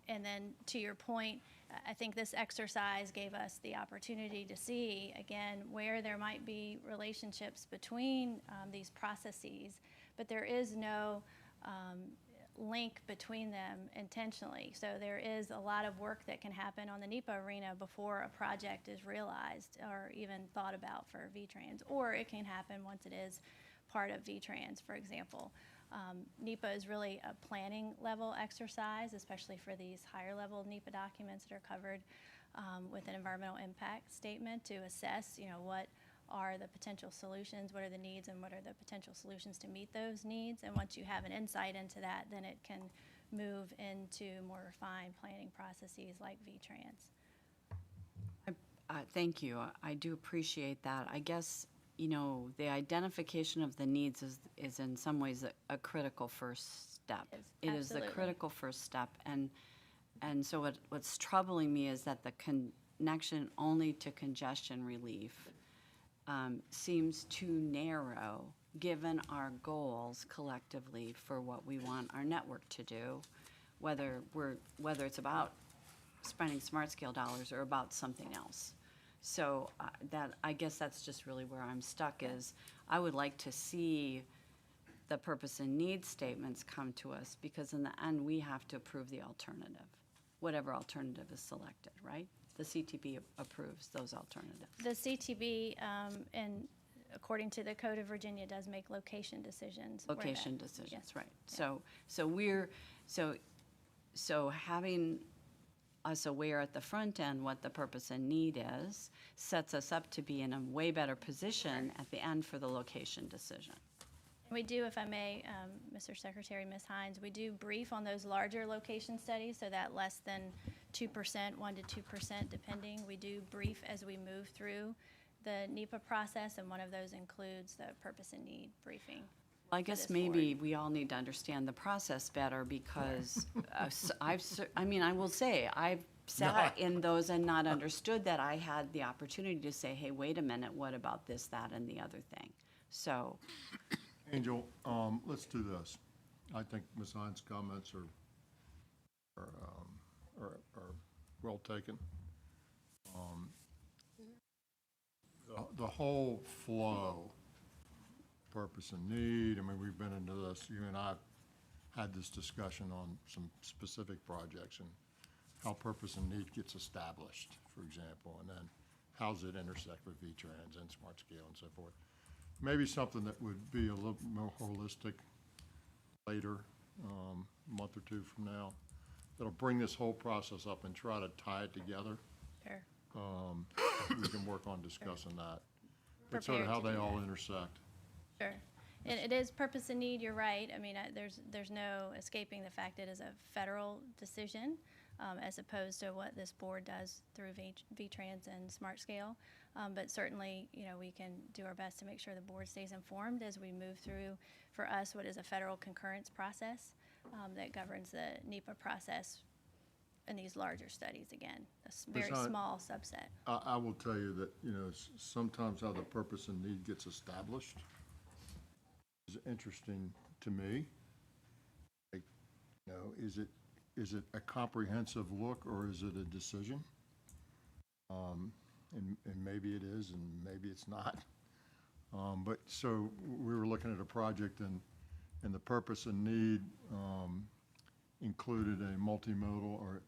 And then to your point, I think this exercise gave us the opportunity to see, again, where there might be relationships between these processes, but there is no link between them intentionally. So there is a lot of work that can happen on the NEPA arena before a project is realized or even thought about for VTrans, or it can happen once it is part of VTrans, for example. NEPA is really a planning level exercise, especially for these higher level NEPA documents that are covered with an environmental impact statement to assess, what are the potential solutions, what are the needs, and what are the potential solutions to meet those needs. And once you have an insight into that, then it can move into more refined planning processes like VTrans. Thank you. I do appreciate that. I guess, the identification of the needs is in some ways a critical first step. It is the critical first step. And so what's troubling me is that the connection only to congestion relief seems too narrow, given our goals collectively for what we want our network to do, whether it's about spending Smart Scale dollars or about something else. So I guess that's just really where I'm stuck is, I would like to see the purpose and need statements come to us, because in the end, we have to approve the alternative, whatever alternative is selected, right? The CTB approves those alternatives. The CTB, and according to the Code of Virginia, does make location decisions. where that- Location decisions, yes. right. So having us aware at the front end what the purpose and need is, sets us up to be in a way better position at the end for the location decision. We do, if I may, Mr. Secretary, Ms. Hines, we do brief on those larger location studies, so that less than 2%, 1% to 2% depending. We do brief as we move through the NEPA process, and one of those includes the purpose and need briefing. I guess maybe we all need to understand the process better, because I will say, I've sat in those and not understood that I had the opportunity to say, hey, wait a minute, what about this, that, and the other thing? So, Angel, let's do this. I think Ms. Hines' comments are well taken. The whole flow, purpose and need, I mean, we've been into this, you and I have had this discussion on some specific projects and how purpose and need gets established, for example, and then how's it intersect with V-Trans and Smart Scale and so forth. Maybe something that would be a little more holistic later, month or two from now, that'll bring this whole process up and try to tie it together. Sure. We can work on discussing that. But sort of how they all intersect. Sure. And it is purpose and need, you're right. I mean, there's no escaping the fact it is a federal decision, as opposed to what this board does through V-Trans and Smart Scale. But certainly, we can do our best to make sure the board stays informed as we move through, for us, what is a federal concurrence process that governs the NEPA process in these larger studies, again, a very small subset. I will tell you that, sometimes how the purpose and need gets established is interesting to me. Like, is it a comprehensive look, or is it a decision? And maybe it is, and maybe it's not. But so we were looking at a project, and the purpose and need included a multimodal, or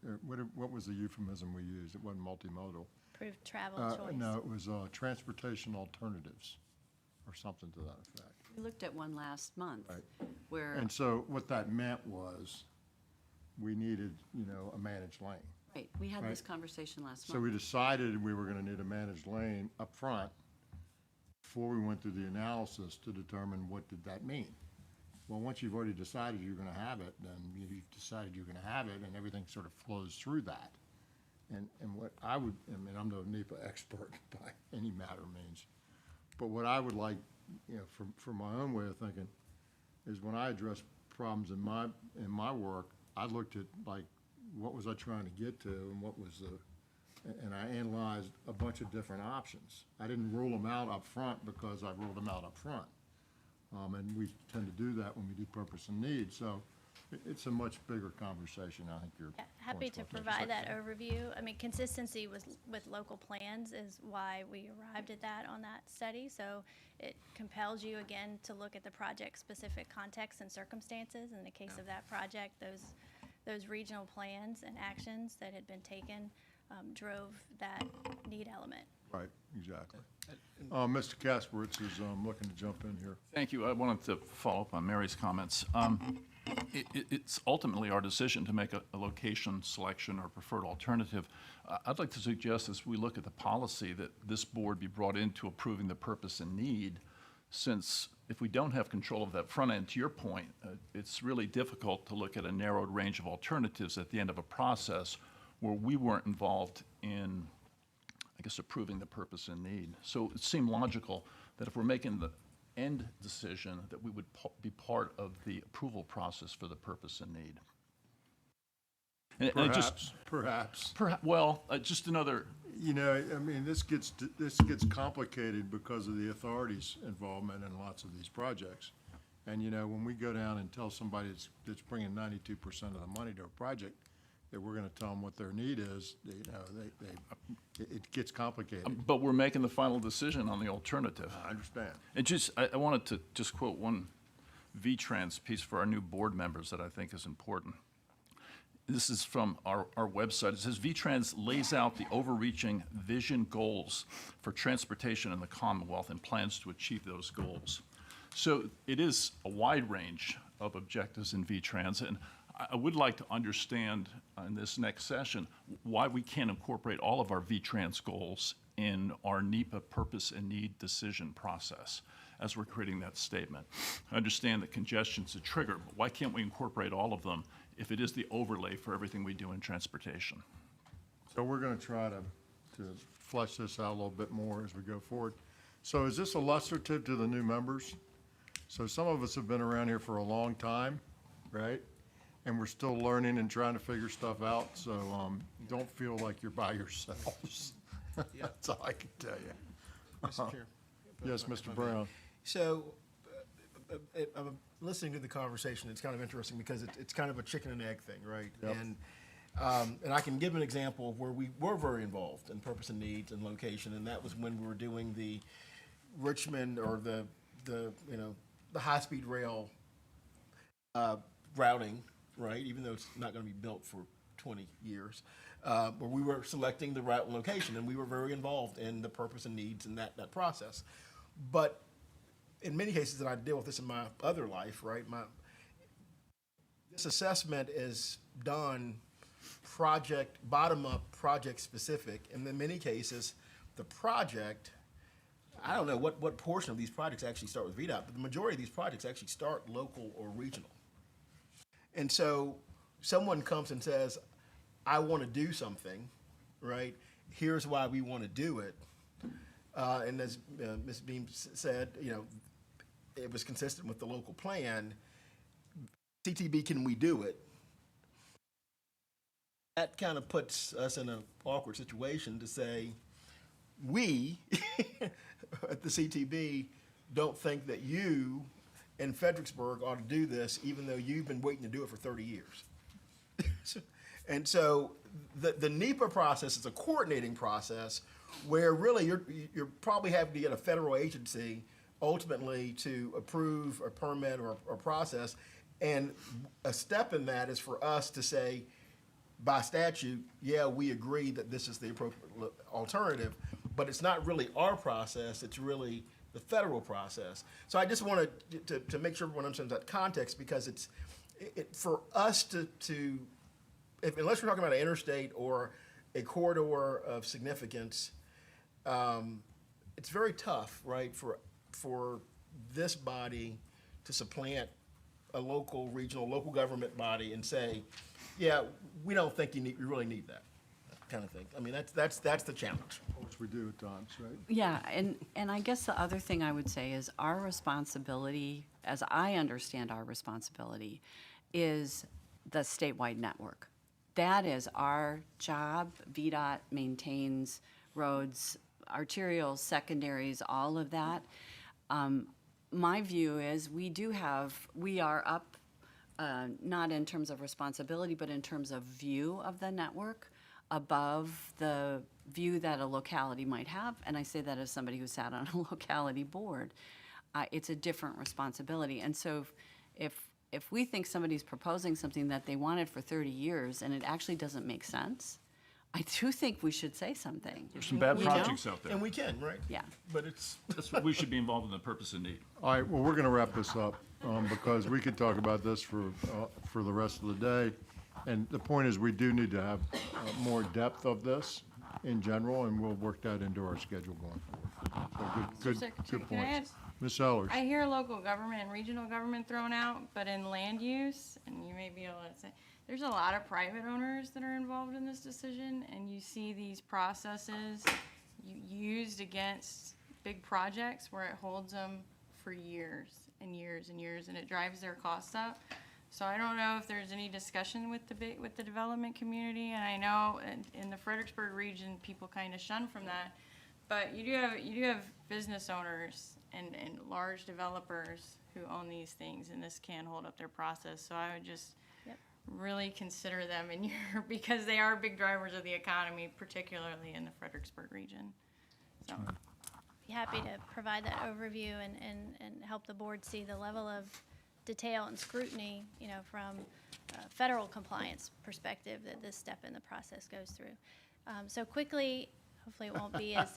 what was the euphemism we used? It wasn't multimodal. Improved travel choice. No, it was transportation alternatives, or something to that effect. we looked at one last month, Right. where. And so what that meant was, we needed, a managed lane. Right, we had this Right. conversation last So month. we decided we were gonna need a managed lane up front before we went through the analysis to determine what did that mean. Well, once you've already decided you're gonna have it, then you've decided you're gonna have it, and everything sort of flows through that. And what I would, I'm no NEPA expert by any matter of means, but what I would like, for my own way of thinking, is when I address problems in my work, I looked at, like, what was I trying to get to, and what was and I analyzed a bunch of different options. I didn't rule them out up front because I ruled them out up front. And we tend to do that when we do purpose and need. So it's a much bigger conversation. I think you're. Happy to provide that overview. I mean, consistency with local plans is why we arrived at that on that study. So it compels you, again, to look at the project-specific context and circumstances. In the case of that project, those regional plans and actions that had been taken drove that need element. Right, exactly. Mr. Kasperitz is looking to jump in here. Thank you. I wanted to follow up on Mary's comments. It's ultimately our decision to make a location selection or preferred alternative. I'd like to suggest, as we look at the policy, that this board be brought into approving the purpose and need, since if we don't have control of that front end, to your point, it's really difficult to look at a narrowed range of alternatives at the end of a process where we weren't involved in, I guess, approving the purpose and need. So it seemed logical that if we're making the end decision, that we would be part of the approval process for the purpose and need. And Perhaps. Well, just another. This gets complicated because of the authority's involvement in lots of these projects. And, when we go down and tell somebody that's bringing 92% of the money to a project, that we're gonna tell them what their need is, it gets complicated. But we're making the final decision on the alternative. I understand. And I wanted to just quote one VTrans piece for our new board members that I think is important. This is from our website. It says, VTrans lays out the overreaching vision goals for transportation in the Commonwealth and plans to achieve those goals. So it is a wide range of objectives in VTrans, and I would like to understand in this next session why we can't incorporate all of our VTrans goals in our NEPA purpose and need decision process as we're creating that statement. I understand that congestion's a trigger, but why can't we incorporate all of them if it is the overlay for everything we do in transportation? So we're gonna try to flesh this out a little bit more as we go forward. So is this illustrative to the new members? So some of us have been around here for a long time, right? And we're still learning and trying to figure stuff out, so don't feel like you're by yourselves. That's all I can tell you. Mr. Chair. Yes, Mr. Brown. So, I'm listening to the conversation. It's kind of interesting because it's kind of a chicken and egg thing, right? Yep. And I can give an example of where we were very involved in purpose and needs and location, and that was when we were doing the Richmond or the high-speed rail routing, right? Even though it's not going to be built for 20 years, where we were selecting the route and location, and we were very involved in the purpose and needs in that process. But in many cases, and I deal with this in my other life, right? This assessment is done bottom-up, project-specific, and in many cases, the project, I don't know what portion of these projects actually start with Vdot, but the majority of these projects actually start local or regional. And so someone comes and says, I want to do something, right? Here's why we want to do it. And as Ms. Deem said, it was consistent with the local plan. CTB, can we do it? That kind of puts us in an awkward situation to say, we at the CTB don't think that you in Fredericksburg ought to do this, even though you've been waiting to do it for 30 years. And so the NEPA process is a coordinating process where really you're probably having to get a federal agency ultimately to approve a permit or a process. And a step in that is for us to say, by statute, yeah, we agree that this is the appropriate alternative, but it's not really our process, it's really the federal process. So I just wanted to make sure everyone understands that context, because it's for us to unless we're talking about an interstate or a corridor of significance, it's very tough, right, for this body to supplant a local, regional, local government body and say, yeah, we don't think you really need that kind of thing. I mean, that's the challenge. Which we do at times, right? Yeah, and I guess the other thing I would say is our responsibility, as I understand our responsibility, is the statewide network. That is our job. Vdot maintains roads, arterials, secondaries, all of that. My view is we are up, not in terms of responsibility, but in terms of view of the network, above the view that a locality might have. And I say that as somebody who sat on a locality board. It's a different responsibility. And so if we think somebody's proposing something that they wanted for 30 years and it actually doesn't make sense, I do think we should say something. There's some bad projects out there. And we can, right? Yeah. But That's what we should be involved in the purpose and need. All right, well, we're gonna wrap this up, because we could talk about this for the rest of the day. And the point is, we do need to have more depth of this in general, and we'll work that into our schedule going forward. So good Can I add? points. Ms. Sellers? I hear local government and regional government thrown out, but in land use, and you may be able to say, there's a lot of private owners that are involved in this decision, and you see these processes used against big projects where it holds them for years and years and years, and it drives their costs up. So I don't know if there's any discussion with the development community, and I know in the Fredericksburg region, people kind of shun from that, but you do have business owners and large developers who own these things, and this can hold up their process. So I would just really consider them in your, because they are big drivers of the economy, particularly in the Fredericksburg region. So, Be happy to provide that overview and help the board see the level of detail and scrutiny, you know, from a federal compliance perspective that this step in the process goes through. So quickly, hopefully it won't be as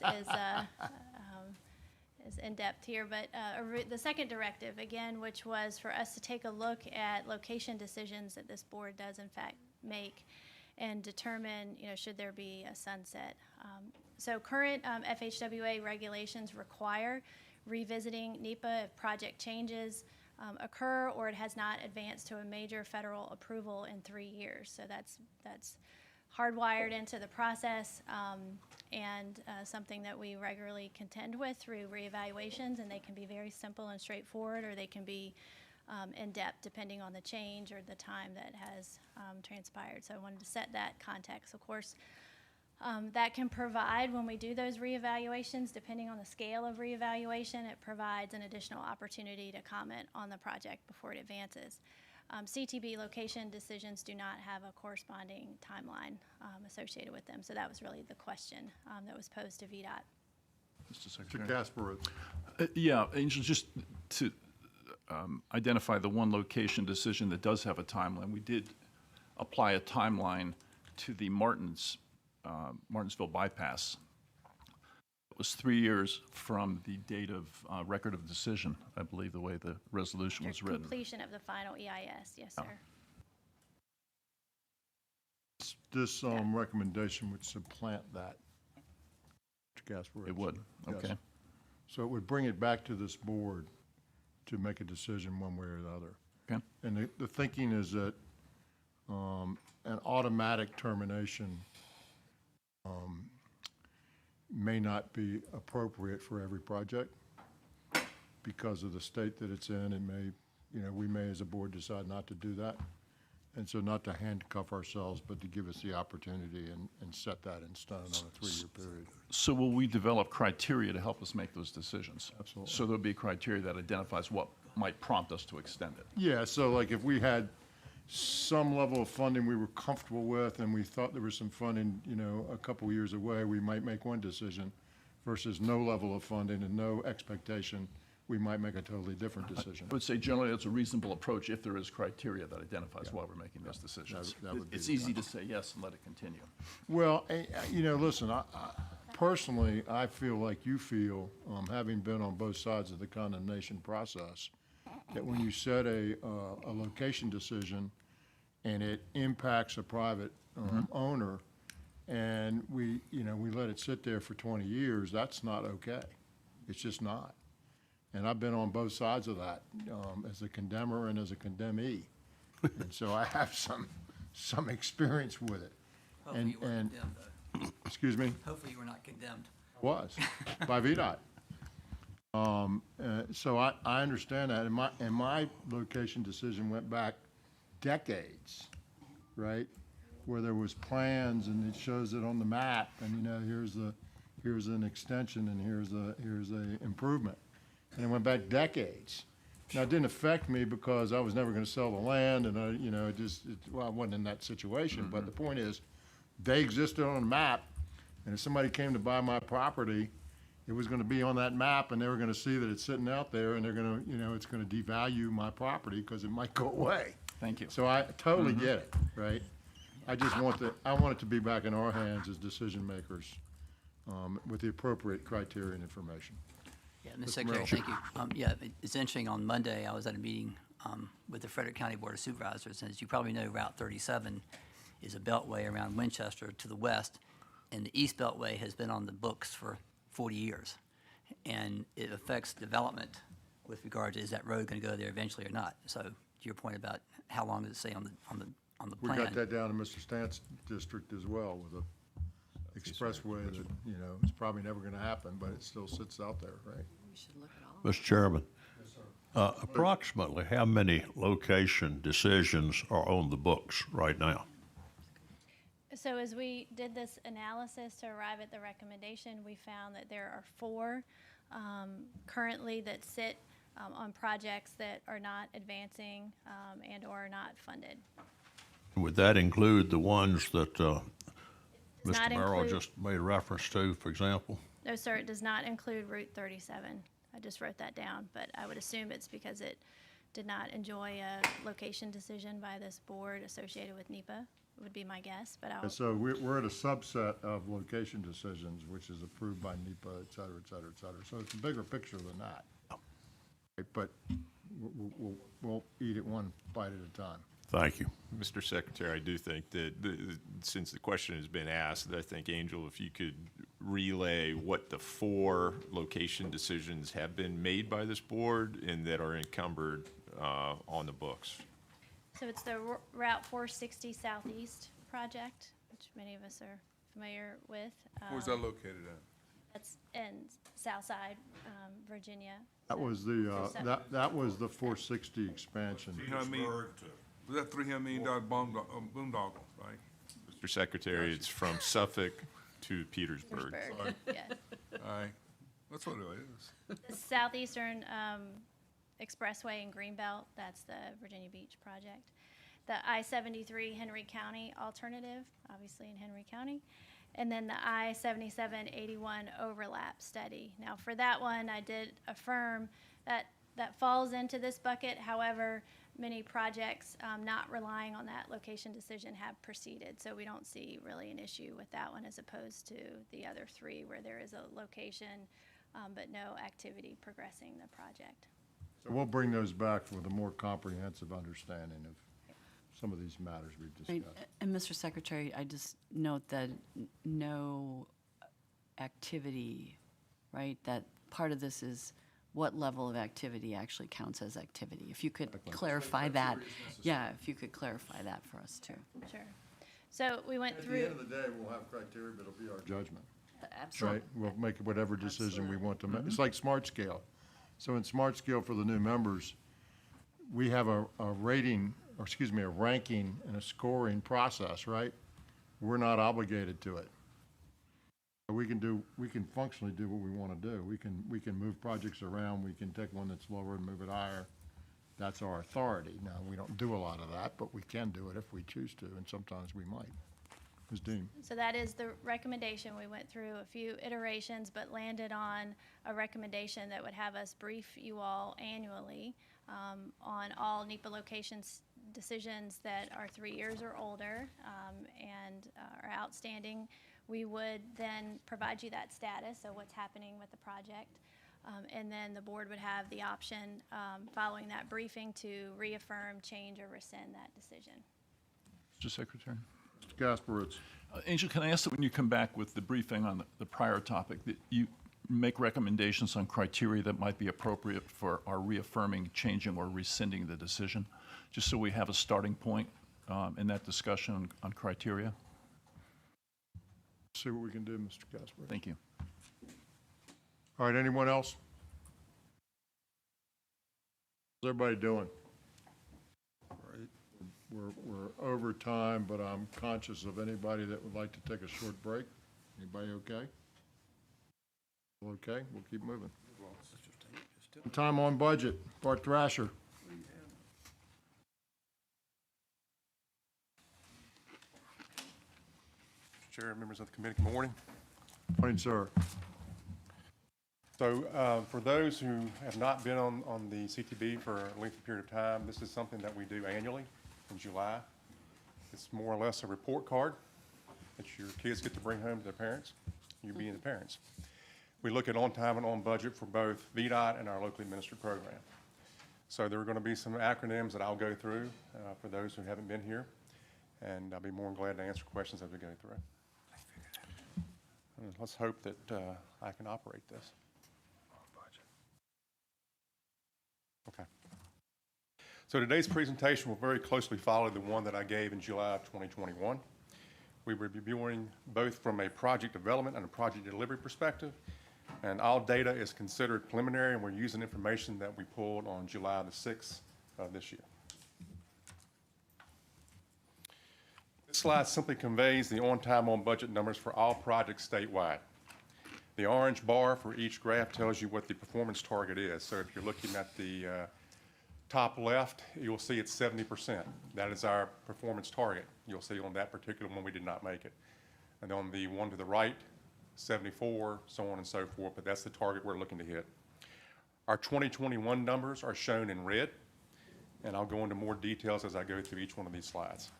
in-depth here, but the second directive, again, which was for us to take a look at location decisions that this board does in fact make and determine, you know, should there be a sunset. So current FHWA regulations require revisiting NEPA if project changes occur or it has not advanced to a major federal approval in 3 years. So that's hardwired into the process and something that we regularly contend with through reevaluations, and they can be very simple and straightforward, or they can be in-depth depending on the change or the time that has transpired. So I wanted to set that context. Of course, that can provide, when we do those reevaluations, depending on the scale of reevaluation, it provides an additional opportunity to comment on the project before it advances. CTB location decisions do not have a corresponding timeline associated with them. So that was really the question that was posed to VDOT. Mr. To Secretary. Casper, Yeah, Angel, just to identify the one location decision that does have a timeline, we did apply a timeline to the Martinsville bypass. It was 3 years from the date of record of decision, I believe, the way the resolution was written. Completion of the final EIS, yes, sir. this recommendation would supplant that. To Casper. It would, Yes. okay. So it would bring it back to this board to make a decision one way or the other. Okay. And the thinking is that an automatic termination may not be appropriate for every project because of the state that it's in. It may, you know, we may as a board decide not to do that. And so not to handcuff ourselves, but to give us the opportunity and set that in stone on a 3-year period. So will we develop criteria to help us make those decisions? Absolutely. So there'll be criteria that identifies what might prompt us to extend it? Yeah, so like if we had some level of funding we were comfortable with and we thought there was some funding, you know, a couple years away, we might make one decision versus no level of funding and no expectation, we might make a totally different decision. I would say generally that's a reasonable approach if there is criteria that identifies why we're making those decisions. That would be It's the easy to say yes and let it continue. Well, you know, listen, I personally, I feel like you feel, having been on both sides of the condemnation process, that when you set a location decision and it impacts a private owner, and we let it sit there for 20 years, that's not okay. It's just not. And I've been on both sides of that, as a condemner and as a condemnee. And so I have some experience with it. Hopefully you weren't condemned, though. Excuse me? Hopefully you were not condemned. Was, by VDOT. So I understand that, and my location decision went back decades, right? Where there was plans and it shows it on the map, and you know, here's an extension and here's a improvement. And it went back decades. Now, it didn't affect me because I was never gonna sell the land and I wasn't in that situation, but the point is, they existed on the map, and if somebody came to buy my property, it was gonna be on that map, and they were gonna see that it's sitting out there, and they're gonna, you know, it's gonna devalue my property because it might go away. Thank you. So I totally get it, right? I just want it to be back in our hands as decision makers, with the appropriate criteria and information. Yeah, Mr. Secretary, thank you. Yeah, it's interesting, on Monday, I was at a meeting with the Frederick County Board of Supervisors, and as you probably know, Route 37 is a beltway around Winchester to the west, and the East Beltway has been on the books for 40 years. And it affects development with regard to, is that road going to go there eventually or not? So to your point about how long does it say on the We plan? got that down in Mr. Stanton's district as well, with a expressway that, you know, it's probably never gonna happen, but it still sits out there, right? Mr. Chairman, approximately how many location decisions are on the books right now? So as we did this analysis to arrive at the recommendation, we found that there are 4 currently that sit on projects that are not advancing and or are not funded. Would that include the ones that not Mr. Merrill include- just made reference to, for example? No, sir, it does not include Route 37. I just wrote that down, but I would assume it's because it did not enjoy a location decision by this board associated with Nepa, would be my guess, but I'll. And so we're at a subset of location decisions, which is approved by Nepa, et cetera, et cetera, et cetera. So it's a bigger picture than that. But we'll eat it one bite at a time. Thank you. Mr. Secretary, I do think that, since the question has been asked, I think, Angel, if you could relay what the 4 location decisions have been made by this board and that are encumbered on the books. So it's the Route 460 Southeast project, which many of us are familiar with. Where's that located at? That's in Southside, Virginia. That was that was the 460 expansion. Was that $300 million boondoggle, right? Mr. Secretary, it's from Suffolk to Petersburg. Yeah. All right, that's what it is. The Southeastern Expressway in Greenbelt, that's the Virginia Beach project. The I-73 Henry County alternative, obviously in Henry County. And then the I-77-81 overlap study. Now, for that one, I did affirm that that falls into this bucket. However, many projects not relying on that location decision have proceeded. So we don't see really an issue with that one as opposed to the other 3 where there is a location but no activity progressing the project. So we'll bring those back with a more comprehensive understanding of some of these matters we've Right. discussed. And Mr. Secretary, I just note that no activity, right? That part of this is what level of activity actually counts as activity. If you could clarify that. Yeah, if you could clarify that for us too. Sure. So we went through. At the end of the day, we'll have criteria, but it'll be our judgment. Absolutely. Right? We'll make whatever decision we want to make. It's like Smart Scale. So in Smart Scale for the new members, we have a rating, or excuse me, a ranking and a scoring process, right? We're not obligated to it. We can functionally do what we want to do. We can move projects around. We can take one that's lower and move it higher. That's our authority. Now, we don't do a lot of that, but we can do it if we choose to, and sometimes we might. Ms. Deem. So that is the recommendation. We went through a few iterations, but landed on a recommendation that would have us brief you all annually on all NEPA locations decisions that are 3 years or older and are outstanding. We would then provide you that status, so what's happening with the project. And then the board would have the option, following that briefing, to reaffirm, change, or rescind that decision. Mr. Secretary? Mr. Gasperitz. Angel, can I ask that when you come back with the briefing on the prior topic, that you make recommendations on criteria that might be appropriate for our reaffirming, changing, or rescinding the decision, just so we have a starting point in that discussion on criteria? See what we can do, Mr. Gasperitz. Thank you. All right, anyone else? How's everybody doing? All right, we're over time, but I'm conscious of anybody that would like to take a short break. Anybody okay? Okay, we'll keep moving. Time on budget, Bart Thrasher. Chair, members of the committee, good morning. Morning, sir. So for those who have not been on the CTB for a lengthy period of time, this is something that we do annually in July. It's more or less a report card that your kids get to bring home to their parents, you being the parents. We look at on time and on budget for both Vdot and our locally administered program. So there are going to be some acronyms that I'll go through for those who haven't been here, and I'll be more than glad to answer questions as we go through. And let's hope that I can operate this. Okay. So today's presentation will very closely follow the one that I gave in July of 2021. We were reviewing both from a project development and a project delivery perspective, and all data is considered preliminary, and we're using information that we pulled on July the 6th of this year. This slide simply conveys the on-time, on-budget numbers for all projects statewide. The orange bar for each graph tells you what the performance target is. So if you're looking at the Top left, you'll see it's 70%. That is our performance target. You'll see on that particular one, we did not make it. And on the one to the right, 74, so on and so forth, but that's the target we're looking to hit. Our 2021 numbers are shown in red, and I'll go into more details as I go through each one of these slides.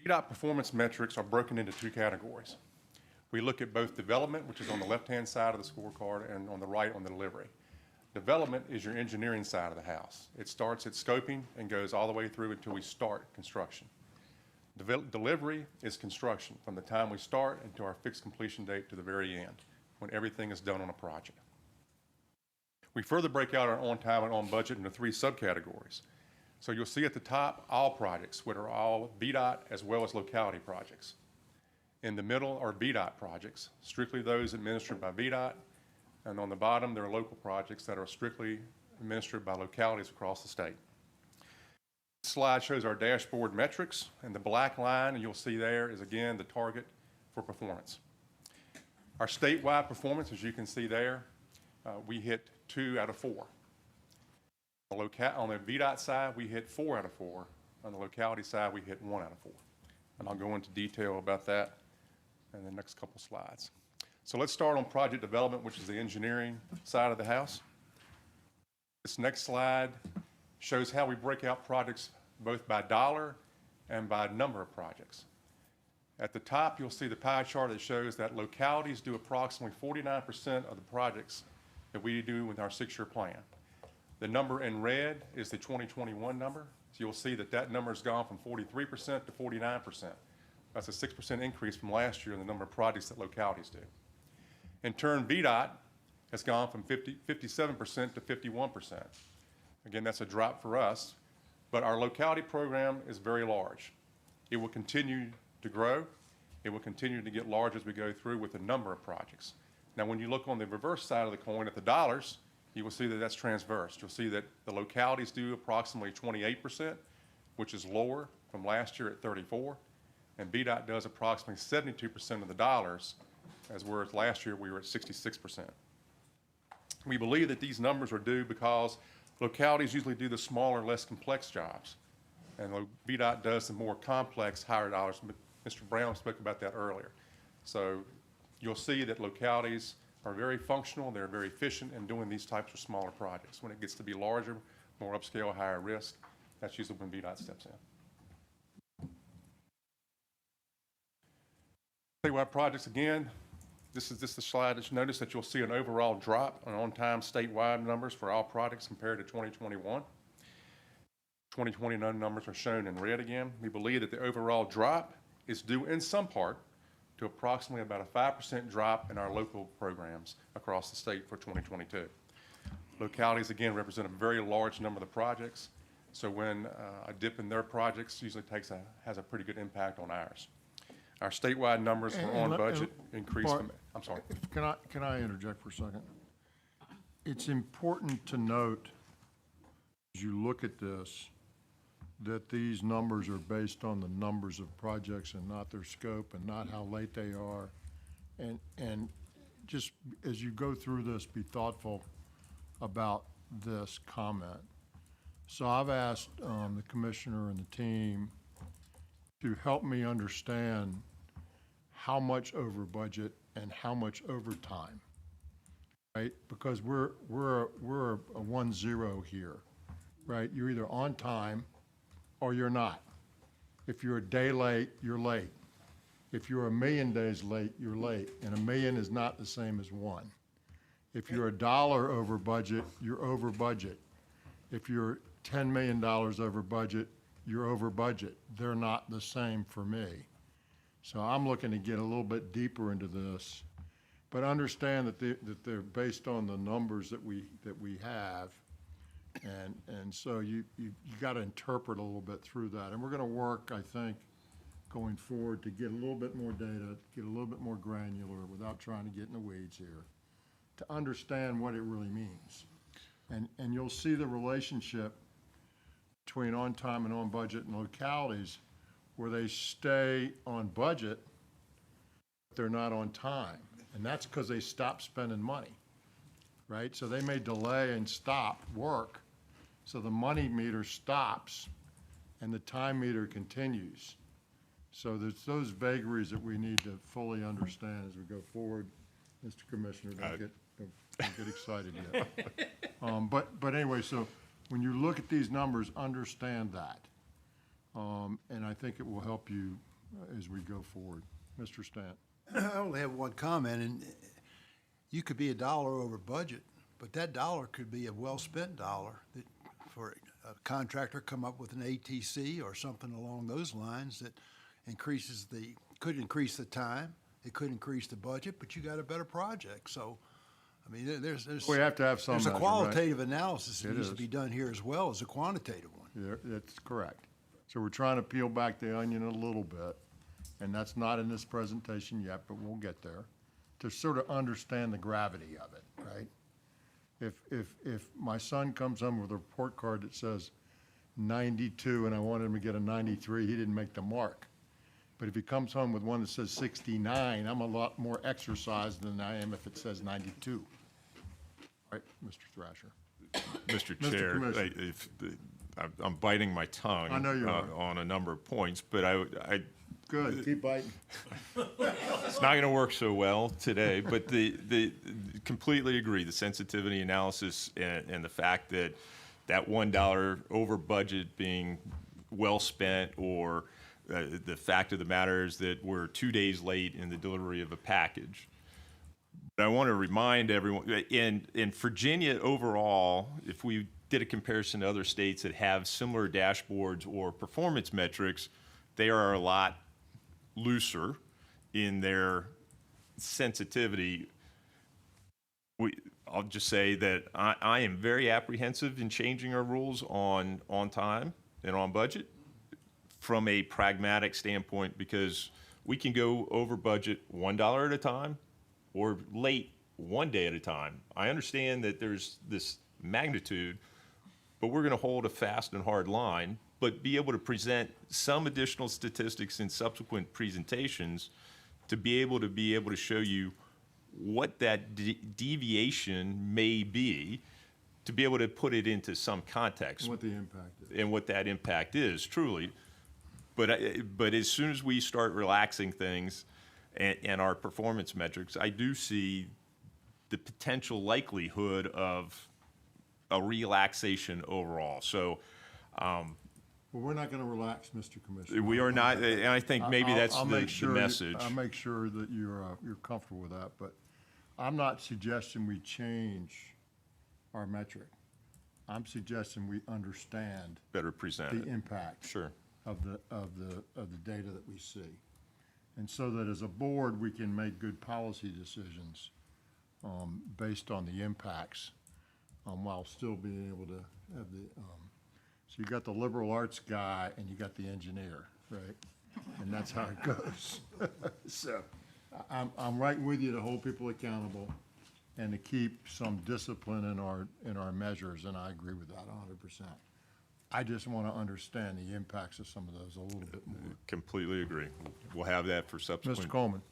Vdot performance metrics are broken into two categories. We look at both development, which is on the left-hand side of the scorecard, and on the right on the delivery. Development is your engineering side of the house. It starts at scoping and goes all the way through until we start construction. Delivery is construction, from the time we start until our fixed completion date to the very end, when everything is done on a project. We further break out our on time and on budget into three subcategories. So you'll see at the top, all projects, which are all Vdot as well as locality projects. In the middle are Vdot projects, strictly those administered by Vdot. And on the bottom, there are local projects that are strictly administered by localities across the state. This slide shows our dashboard metrics, and the black line you'll see there is, again, the target for performance. Our statewide performance, as you can see there, we hit 2 out of 4. On the Vdot side, we hit 4 out of 4. On the locality side, we hit 1 out of 4. And I'll go into detail about that in the next couple slides. So let's start on project development, which is the engineering side of the house. This next slide shows how we break out projects both by dollar and by number of projects. At the top, you'll see the pie chart that shows that localities do approximately 49% of the projects that we do with our 6-year plan. The number in red is the 2021 number. So you'll see that that number has gone from 43% to 49%. That's a 6% increase from last year in the number of projects that localities do. In turn, Vdot has gone from 57% to 51%. Again, that's a drop for us, but our locality program is very large. It will continue to grow. It will continue to get large as we go through with the number of projects. Now, when you look on the reverse side of the coin at the dollars, you will see that that's transverse. You'll see that the localities do approximately 28%, which is lower from last year at 34%, and Vdot does approximately 72% of the dollars, as whereas last year we were at 66%. We believe that these numbers are due because localities usually do the smaller, less complex jobs, and Vdot does the more complex, higher dollars. Mr. Brown spoke about that earlier. So you'll see that localities are very functional, they're very efficient in doing these types of smaller projects. When it gets to be larger, more upscale, higher risk, that's usually when Vdot steps in. Statewide projects, again, this is just the slide that you notice that you'll see an overall drop on-time statewide numbers for all projects compared to 2021. 2021 numbers are shown in red again. We believe that the overall drop is due in some part to approximately about a 5% drop in our local programs across the state for 2022. Localities, again, represent a very large number of the projects, so when a dip in their projects usually has a pretty good impact on ours. Our statewide numbers for on budget increased from, I'm sorry. Can I interject for a second? It's important to note, as you look at this, that these numbers are based on the numbers of projects and not their scope and not how late they are. And just as you go through this, be thoughtful about this comment. So I've asked the commissioner and the team to help me understand how much over budget and how much overtime, right? Because we're a 1-0 here, right? You're either on time or you're not. If you're a day late, you're late. If you're a million days late, you're late, and a million is not the same as 1. If you're $1 over budget, you're over budget. If you're $10 million over budget, you're over budget. They're not the same for me. So I'm looking to get a little bit deeper into this, but understand that they're based on the numbers that we have, and so you got to interpret a little bit through that. And we're going to work, I think, going forward to get a little bit more data, get a little bit more granular without trying to get in the weeds here, to understand what it really means. And you'll see the relationship between on time and on budget and localities where they stay on budget, but they're not on time. And that's because they stop spending money, right? So they may delay and stop work, so the money meter stops and the time meter continues. So there's those vagaries that we need to fully understand as we go forward. Mr. Commissioner, don't get excited yet. But anyway, so when you look at these numbers, understand that. And I think it will help you as we go forward. Mr. Stanton. I only have one comment, and you could be $1 over budget, but that dollar could be a well-spent dollar that for a contractor come up with an ATC or something along those lines that could increase the time, it could increase the budget, but you got a better project. So, I mean, there's We have to have some there's a measure, right? qualitative analysis that It needs to is. be done here as well as a quantitative one. Yeah, that's correct. So we're trying to peel back the onion a little bit, and that's not in this presentation yet, but we'll get there, to sort of understand the gravity of it, right? If my son comes home with a report card that says 92 and I want him to get a 93, he didn't make the mark. But if he comes home with one that says 69, I'm a lot more exercised than I am if it says 92. Right, Mr. Thrasher? Mr. Mr. Chair, Commissioner. I'm biting my tongue I know you are. on a number of points, but I Good, keep biting. it's not going to work so well today, but the completely agree, the sensitivity analysis and the fact that $1 over budget being well spent, or the fact of the matter is that we're 2 days late in the delivery of a package. But I want to remind everyone, in Virginia overall, if we did a comparison to other states that have similar dashboards or performance metrics, they are a lot looser in their sensitivity. I'll just say that I am very apprehensive in changing our rules on time and on budget from a pragmatic standpoint, because we can go over budget $1 at a time or late 1 day at a time. I understand that there's this magnitude, but we're going to hold a fast and hard line, but be able to present some additional statistics in subsequent presentations to be able to show you what that deviation may be, to be able to put it into some context. What the impact is. And what that impact is, truly. But as soon as we start relaxing things and our performance metrics, I do see the potential likelihood of a relaxation overall. So, Well, we're not going to relax, Mr. Commissioner. we are not, and I think maybe that's I'll make sure the message. I'll make sure that you're comfortable with that, but I'm not suggesting we change our metric. I'm suggesting we understand Better present the it. impact Sure. of the data that we see. And so that as a board, we can make good policy decisions based on the impacts while still being able to have the, so you got the liberal arts guy and you got the engineer, right? And that's how it goes. So I'm right with you to hold people accountable and to keep some discipline in our measures, and I agree with that 100%. I just want to understand the impacts of some of those a little bit more. Completely agree. We'll have that for subsequent. Mr. Coleman.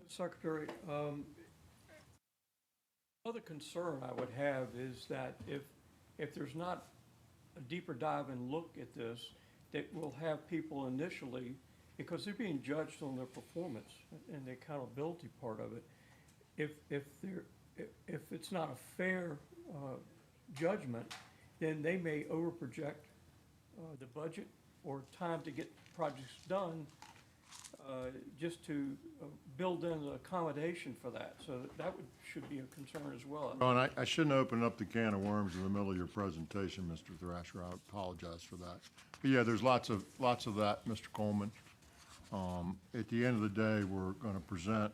Secretary, another concern I would have is that if there's not a deeper dive and look at this, that we'll have people initially, because they're being judged on their performance and the accountability part of it. If it's not a fair judgment, then they may overproject the budget or time to get projects done, just to build in an accommodation for that. So should be a concern as well. Oh, and I shouldn't open up the can of worms in the middle of your presentation, Mr. Thrasher. I apologize for that. But yeah, there's lots of that, Mr. Coleman. At the end of the day, we're going to present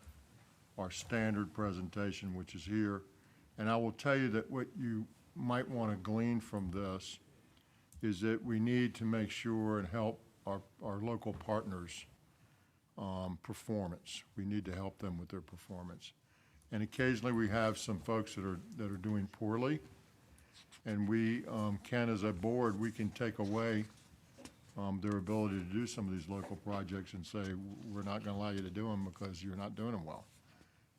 our standard presentation, which is here. And I will tell you that what you might want to glean from this is that we need to make sure and help our local partners' performance. We need to help them with their performance. And occasionally we have some folks that are doing poorly, and we can, as a board, we can take away their ability to do some of these local projects and say, we're not going to allow you to do them because you're not doing them well.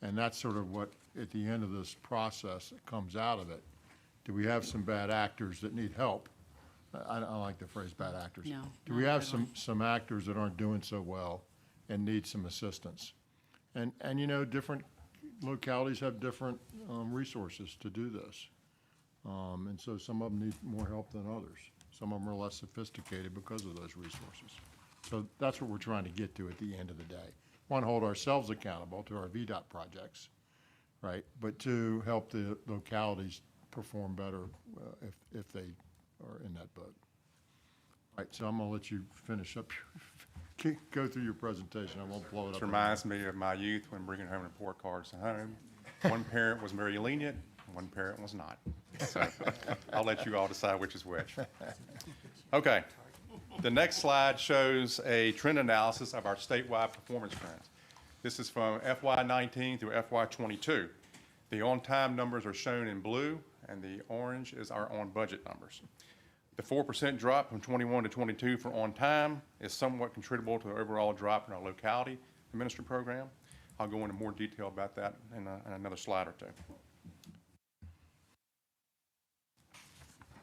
And that's sort of what, at the end of this process, comes out of it. Do we have some bad actors that need help? I don't like the phrase bad actors. No, Do we not have really. some actors that aren't doing so well and need some assistance? And you know, different localities have different resources to do this. And so some of them need more help than others. Some of them are less sophisticated because of those resources. So that's what we're trying to get to at the end of the day. One, hold ourselves accountable to our Vdot projects, right? But two, help the localities perform better if they are in that boat. Right, so I'm gonna let you finish up, go through your presentation. I won't blow it This up. reminds me of my youth when bringing home report cards to home. One parent was very lenient, one parent was not. So I'll let you all decide which is which. Okay, the next slide shows a trend analysis of our statewide performance trends. This is from FY19 through FY22. The on-time numbers are shown in blue, and the orange is our on-budget numbers. The 4% drop from 21 to 22 for on-time is somewhat contributable to the overall drop in our locality administrative program. I'll go into more detail about that in another slide or two.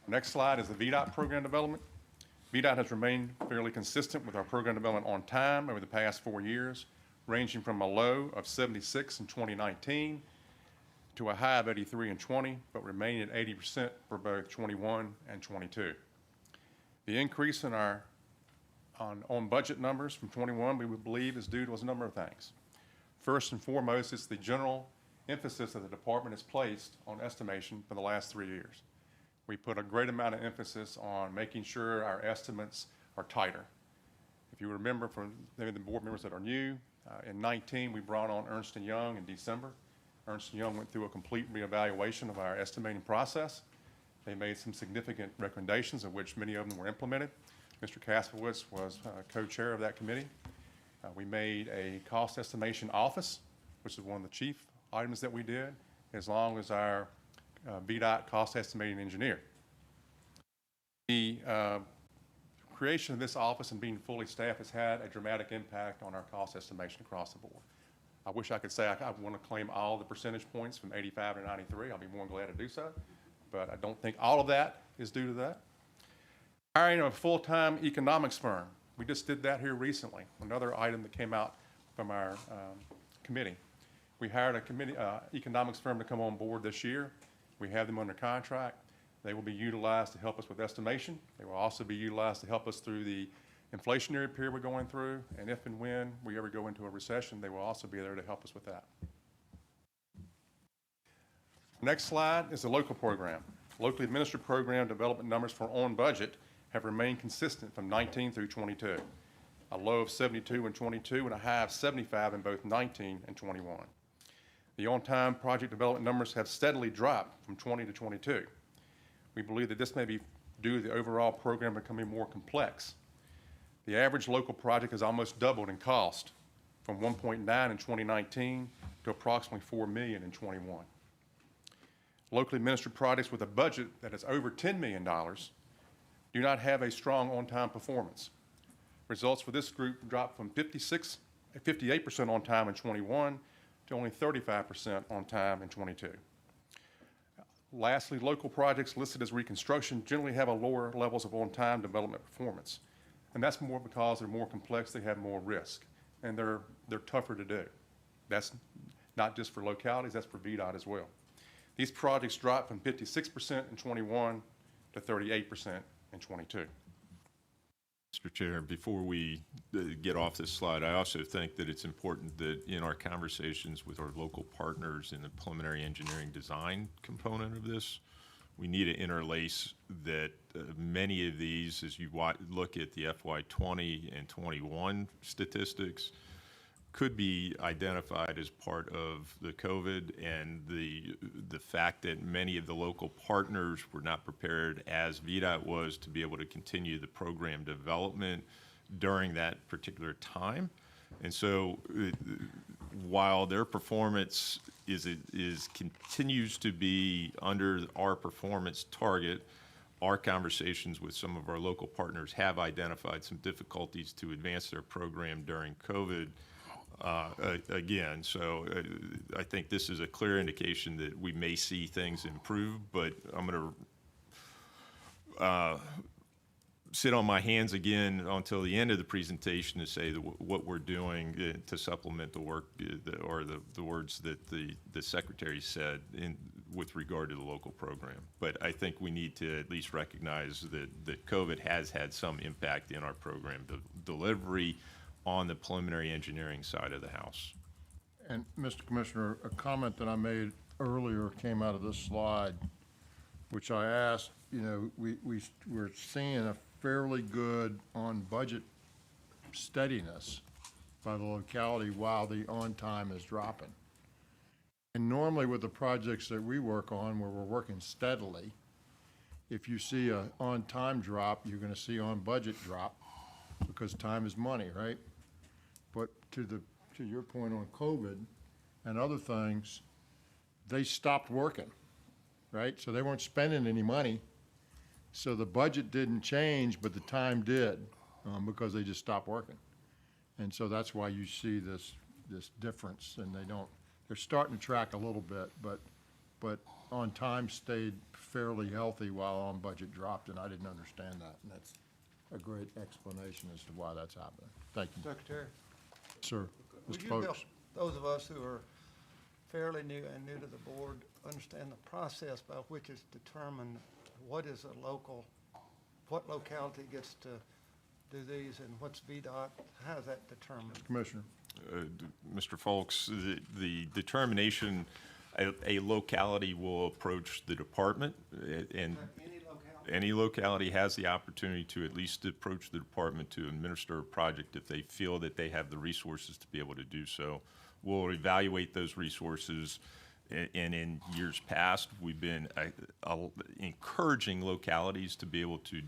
Next slide is the Vdot program development. Vdot has remained fairly consistent with our program development on time over the past 4 years, ranging from a low of 76 in 2019 to a high of 83 in 20, but remaining at 80% for both 21 and 22. The increase in our on budget numbers from 21, we would believe, is due to a number of things. First and foremost, it's the general emphasis that the department has placed on estimation for the last 3 years. We put a great amount of emphasis on making sure our estimates are tighter. If you remember, from maybe the board members that are new, in 19, we brought on Ernst & Young in December. Ernst & Young went through a complete reevaluation of our estimating process. They made some significant recommendations, of which many of them were implemented. Mr. Kasperwitz was co-chair of that committee. We made a cost estimation office, which is one of the chief items that we did, as long as our Vdot cost estimating engineer. The creation of this office and being fully staffed has had a dramatic impact on our cost estimation across the board. I wish I could say I want to claim all the percentage points from 85 to 93. I'll be more than glad to do so, but I don't think all of that is due to that. Hiring a full-time economics firm. We just did that here recently, another item that came out from our committee. We hired a economics firm to come on board this year. We have them under contract. They will be utilized to help us with estimation. They will also be utilized to help us through the inflationary period we're going through, and if and when we ever go into a recession, they will also be there to help us with that. Next slide is the local program. Locally administered program development numbers for on budget have remained consistent from 19 through 22. A low of 72 in 22 and a high of 75 in both 19 and 21. The on-time project development numbers have steadily dropped from 20 to 22. We believe that this may be due to the overall program becoming more complex. The average local project has almost doubled in cost from 1.9 in 2019 to approximately $4 million in 21. Locally administered projects with a budget that is over $10 million do not have a strong on-time performance. Results for this group dropped from 58% on time in 21 to only 35% on time in 22. Lastly, local projects listed as reconstruction generally have a lower levels of on-time development performance. And that's more because they're more complex, they have more risk, and they're tougher to do. That's not just for localities, that's for Vdot as well. These projects dropped from 56% in 21 to 38% in 22. Mr. Chair, before we get off this slide, I also think that it's important that in our conversations with our local partners in the preliminary engineering design component of this, we need to interlace that many of these, as you look at the FY20 and 21 statistics, could be identified as part of the COVID and the fact that many of the local partners were not prepared, as Vdot was, to be able to continue the program development during that particular time. And so while their performance continues to be under our performance target, our conversations with some of our local partners have identified some difficulties to advance their program during COVID. again. So I think this is a clear indication that we may see things improve, but I'm going to sit on my hands again until the end of the presentation to say that what we're doing to supplement the work or the words that the secretary said with regard to the local program. But I think we need to at least recognize that COVID has had some impact in our program delivery on the preliminary engineering side of the house. And Mr. Commissioner, a comment that I made earlier came out of this slide, which I asked, we're seeing a fairly good on budget steadiness by the locality while the on time is dropping. And normally with the projects that we work on where we're working steadily, if you see a on time drop, you're going to see on budget drop because time is money, right? But to your point on COVID and other things, they stopped working, right? So they weren't spending any money. So the budget didn't change, but the time did, because they just stopped working. And so that's why you see this difference, and they're starting to track a little bit, but on time stayed fairly healthy while on budget dropped, and I didn't understand that. And that's a great explanation as to why that's happening. Thank you. Secretary, Sir, would Mr. you help Folks. those of us who are fairly new to the board understand the process by which it's determined what locality gets to do these and what's Vdot? How is that determined? Commissioner. Mr. Folks, the determination, a locality will approach the department, and any locality has the opportunity to at least approach the department to administer a project if they feel that they have the resources to be able to do so. We'll evaluate those resources, and in years past, we've been encouraging localities to be able to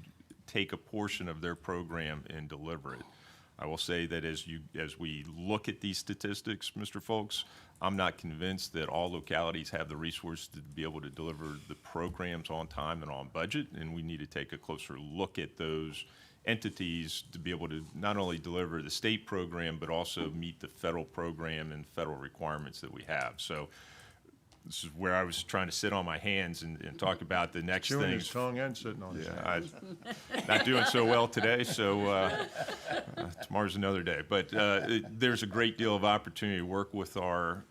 take a portion of their program and deliver it. I will say that as we look at these statistics, Mr. Folks, I'm not convinced that all localities have the resources to be able to deliver the programs on time and on budget, and we need to take a closer look at those entities to be able to not only deliver the state program, but also meet the federal program and federal requirements that we have. So this is where I was trying to sit on my hands and talk about the next Chewing things. his tongue and sitting on his hand. Not doing so well today, so tomorrow's another day. But there's a great deal of opportunity to work with our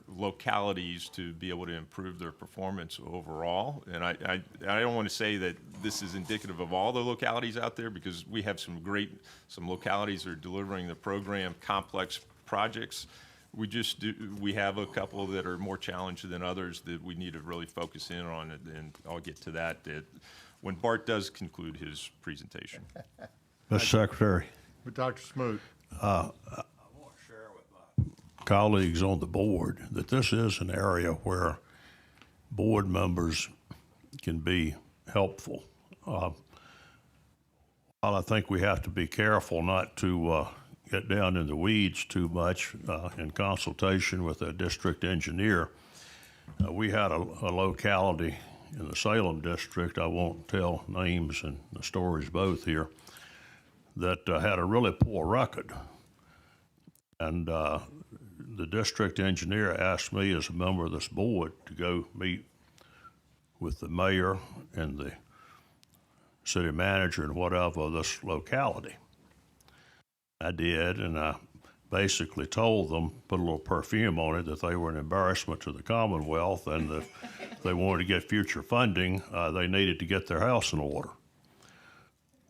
localities to be able to improve their performance overall. And I don't want to say that this is indicative of all the localities out there, because we have some localities that are delivering the program complex projects. We have a couple that are more challenged than others that we need to really focus in on, and I'll get to that when Bart does conclude his presentation. Mr. Secretary. With Dr. Smoot. I want to share with my colleagues on the board that this is an area where board members can be helpful. While I think we have to be careful not to get down in the weeds too much in consultation with a district engineer. We had a locality in the Salem district, I won't tell names and the stories both here, that had a really poor record. And the district engineer asked me as a member of this board to go meet with the mayor and the city manager and whatever of this locality. I did, and I basically told them, put a little perfume on it, that they were an embarrassment to the Commonwealth, and that if they wanted to get future funding, they needed to get their house in order.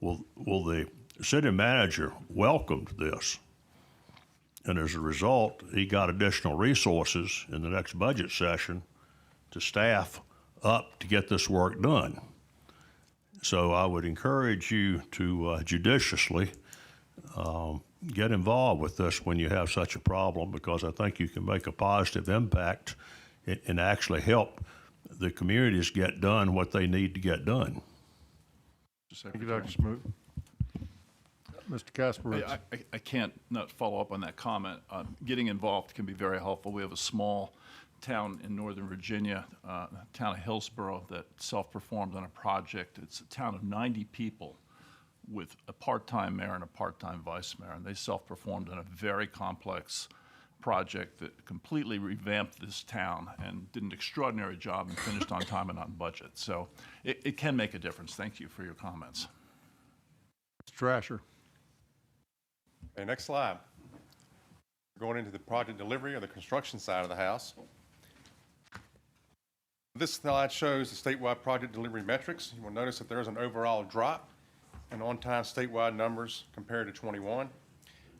Well, the city manager welcomed this, and as a result, he got additional resources in the next budget session to staff up to get this work done. So I would encourage you to judiciously get involved with this when you have such a problem, because I think you can make a positive impact and actually help the communities get done what they need to get done. Thank you, Dr. Smoot. Mr. Kasper. I can't not follow up on that comment. Getting involved can be very helpful. We have a small town in Northern Virginia, town of Hillsborough, that self-performed on a project. It's a town of 90 people with a part-time mayor and a part-time vice mayor, and they self-performed in a very complex project that completely revamped this town and did an extraordinary job and finished on time and on budget. So it can make a difference. Thank you for your comments. Mr. Thrasher. Okay, next slide. Going into the project delivery or the construction side of the house. This slide shows the statewide project delivery metrics. You will notice that there's an overall drop in on-time statewide numbers compared to 21.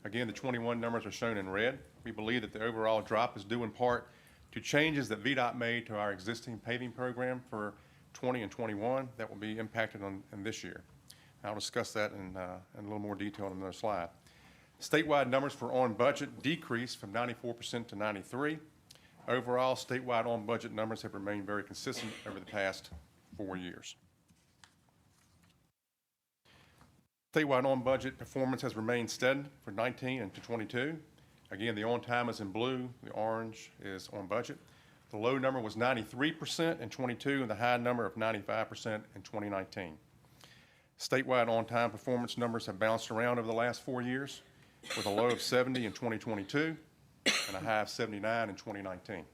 Again, the 21 numbers are shown in red. We believe that the overall drop is due in part to changes that Vdot made to our existing paving program for 20 and 21 that will be impacted in this year. I'll discuss that in a little more detail in another slide. Statewide numbers for on budget decreased from 94% to 93%. Overall, statewide on budget numbers have remained very consistent over the past 4 years. Statewide on budget performance has remained steady for 19 and to 22. Again, the on time is in blue, the orange is on budget. The low number was 93% in 22 and the high number of 95% in 2019. Statewide on time performance numbers have bounced around over the last 4 years with a low of 70 in 2022 and a high of 79 in 2019.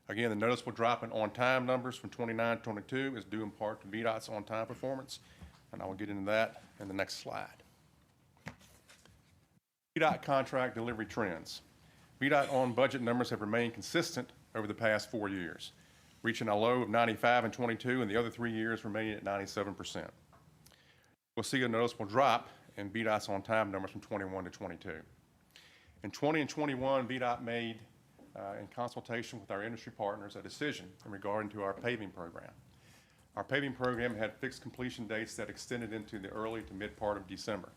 Again, the noticeable drop in on-time numbers from 29 to 22 is due in part to VDOT's on-time performance, and I will get into that in the next slide. VDOT contract delivery trends. VDOT on-budget numbers have remained consistent over the past 4 years, reaching a low of 95 in 22 and the other 3 years remaining at 97%. We'll see a noticeable drop in VDOT's on-time numbers from 21 to 22. In 20 and 21, VDOT made, in consultation with our industry partners, a decision in regard to our paving program. Our paving program had fixed completion dates that extended into the early to mid part of December.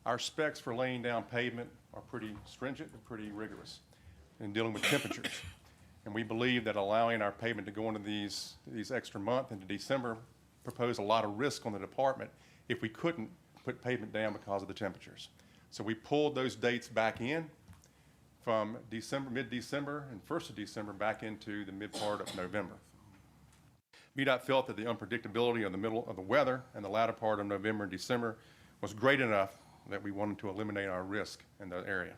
Our specs for laying down pavement are pretty stringent and pretty rigorous in dealing with temperatures. And we believe that allowing our pavement to go into these extra month into December proposed a lot of risk on the department if we couldn't put pavement down because of the temperatures. So we pulled those dates back in from December, mid-December and 1st of December back into the mid part of November. VDOT felt that the unpredictability of the middle of the weather and the latter part of November and December was great enough that we wanted to eliminate our risk in the area.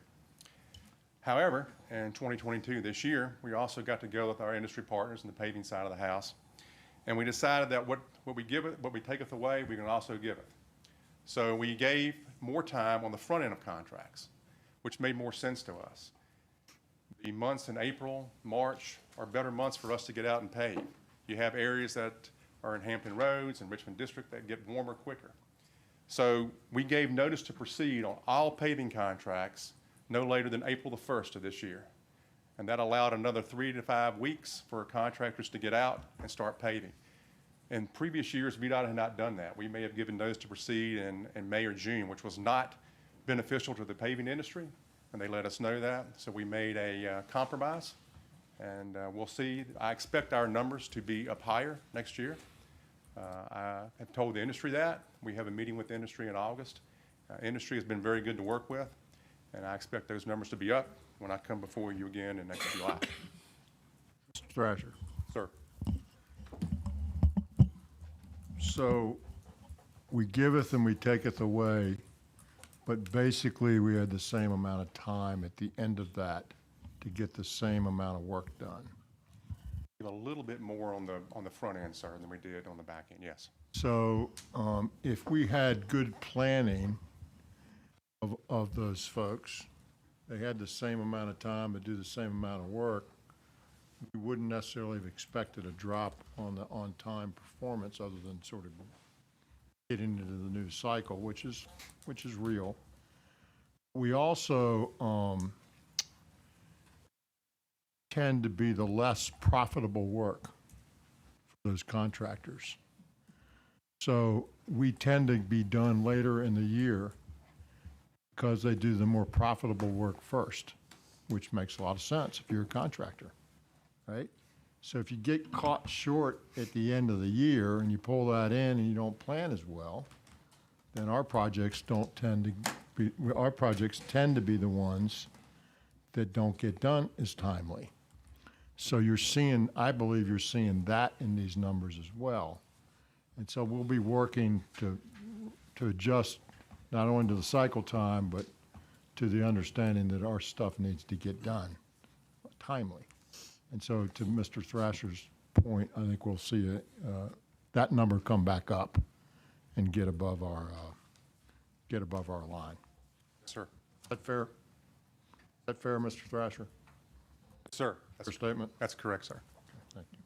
However, in 2022, this year, we also got together with our industry partners in the paving side of the house, and we decided that what we give it, what we taketh away, we can also give it. So we gave more time on the front end of contracts, which made more sense to us. The months in April, March are better months for us to get out and pave. You have areas that are in Hampton Roads and Richmond District that get warmer quicker. So we gave notice to proceed on all paving contracts no later than April the 1st of this year. And that allowed another 3 to 5 weeks for contractors to get out and start paving. In previous years, VDOT had not done that. We may have given notice to proceed in May or June, which was not beneficial to the paving industry, and they let us know that. So we made a compromise, and we'll see. I expect our numbers to be up higher next year. I have told the industry that. We have a meeting with the industry in August. Industry has been very good to work with, and I expect those numbers to be up when I come before you again in next July. Mr. Thrasher. Sir. So we giveth and we taketh away, but basically we had the same amount of time at the end of that to get the same amount of work done. A little bit more on the front end, sir, than we did on the back end, yes. So if we had good planning of those folks, they had the same amount of time to do the same amount of work, we wouldn't necessarily have expected a drop on the on-time performance other than sort of getting into the new cycle, which is real. We also tend to be the less profitable work for those contractors. So we tend to be done later in the year because they do the more profitable work first, which makes a lot of sense if you're a contractor, right? So if you get caught short at the end of the year and you pull that in and you don't plan as well, then our projects tend to be the ones that don't get done as timely. So you're seeing, I believe you're seeing that in these numbers as well. And so we'll be working to to adjust not only to the cycle time, but to the understanding that our stuff needs to get done timely. And so to Mr. Thrasher's point, I think we'll see that number come back up and get above our line. Sir. Is that fair? Is that fair, Mr. Thrasher? Sir. Your statement? That's correct, sir. Thank you.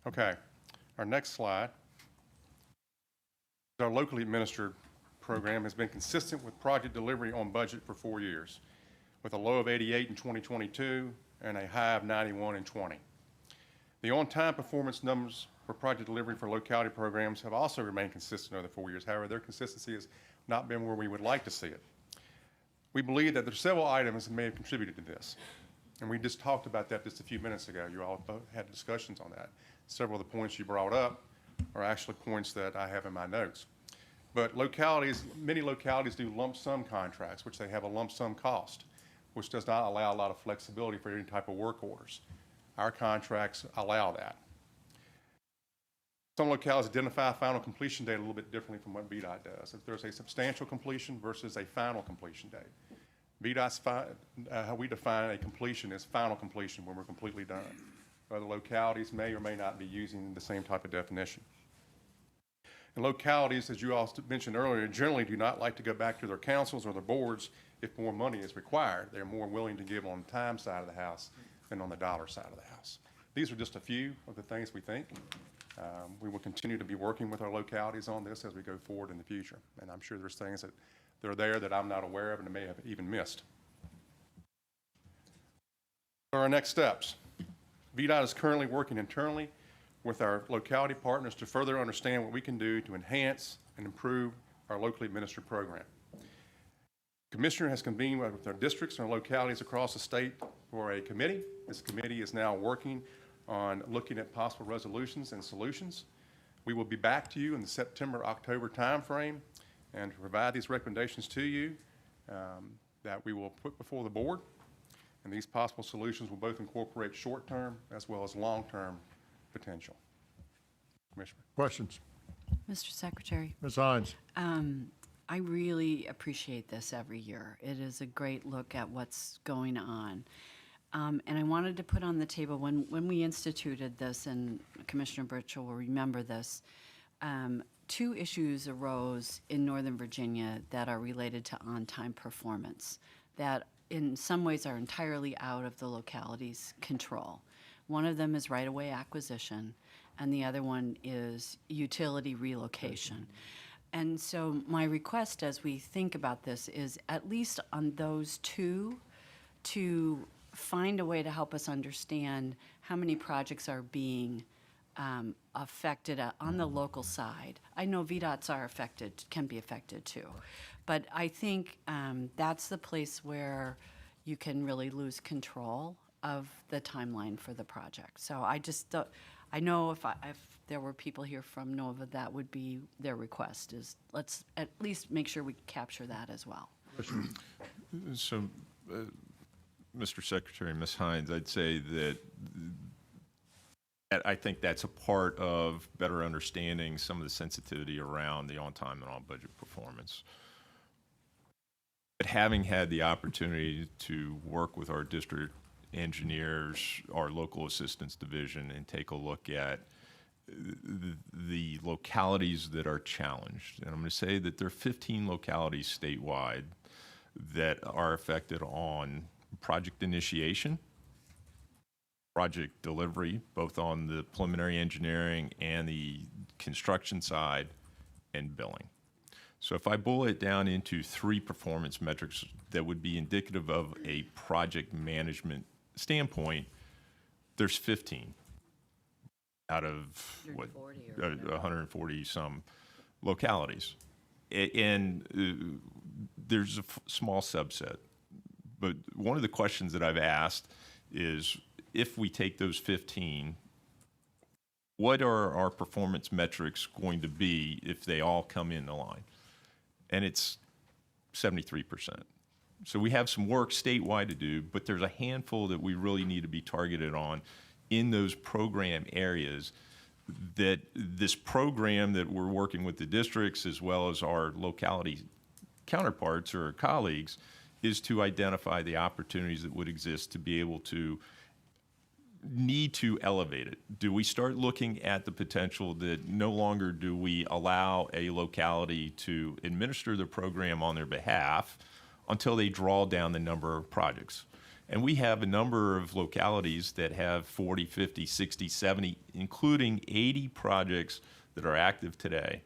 Okay, our next slide. Our locally administered program has been consistent with project delivery on budget for 4 years, with a low of 88 in 2022 and a high of 91 in 20. The on-time performance numbers for project delivery for locality programs have also remained consistent over the 4 years. However, their consistency has not been where we would like to see it. We believe that there are several items that may have contributed to this. And we just talked about that just a few minutes ago. You all both had discussions on that. Several of the points you brought up are actually points that I have in my notes. But many localities do lump sum contracts, which they have a lump sum cost, which does not allow a lot of flexibility for any type of work orders. Our contracts allow that. Some localities identify final completion date a little bit differently from what Vdot does. If there's a substantial completion versus a final completion date. Vdot's how we define a completion is final completion when we're completely done. Other localities may or may not be using the same type of definition. And localities, as you all mentioned earlier, generally do not like to go back to their councils or their boards if more money is required. They're more willing to give on the time side of the house than on the dollar side of the house. These are just a few of the things we think. We will continue to be working with our localities on this as we go forward in the future. And I'm sure there's things that are there that I'm not aware of and may have even missed. So our next steps. Vdot is currently working internally with our locality partners to further understand what we can do to enhance and improve our locally administered program. The Commissioner has convened with our districts and our localities across the state for a committee. This committee is now working on looking at possible resolutions and solutions. We will be back to you in the September-October timeframe and to provide these recommendations to you that we will put before the board. And these possible solutions will both incorporate short-term as well as long-term potential. Commissioner. Questions? Mr. Secretary. Ms. Hines. I really appreciate this every year. It is a great look at what's going on. And I wanted to put on the table, when we instituted this, and Commissioner Burchell will remember this, 2 issues arose in Northern Virginia that are related to on-time performance that in some ways are entirely out of the locality's control. One of them is right-of-way acquisition, and the other one is utility relocation. And so my request as we think about this is, at least on those 2, to find a way to help us understand how many projects are being affected on the local side. I know VDOTs are affected, can be affected too. But I think that's the place where you can really lose control of the timeline for the project. So I just, I know if there were people here from NOVA, that would be their request, is let's at least make sure we capture that as well. So, Mr. Secretary, Ms. Hines, I'd say that I think that's a part of better understanding some of the sensitivity around the on-time and on-budget performance. But having had the opportunity to work with our district engineers, our local assistance division, and take a look at the localities that are challenged, and I'm going to say that there are 15 localities statewide that are affected on project initiation, project delivery, both on the preliminary engineering and the construction side, and billing. So if I boil it down into 3 performance metrics that would be indicative of a project management standpoint, there's 15 out of 140 some localities. And there's a small subset. But one of the questions that I've asked is, if we take those 15, what are our performance metrics going to be if they all come in the line? And it's 73%. So we have some work statewide to do, but there's a handful that we really need to be targeted on in those program areas that this program that we're working with the districts as well as our locality counterparts or colleagues is to identify the opportunities that would exist to be able to need to elevate it. Do we start looking at the potential that no longer do we allow a locality to administer the program on their behalf until they draw down the number of projects? And we have a number of localities that have 40, 50, 60, 70, including 80 projects that are active today.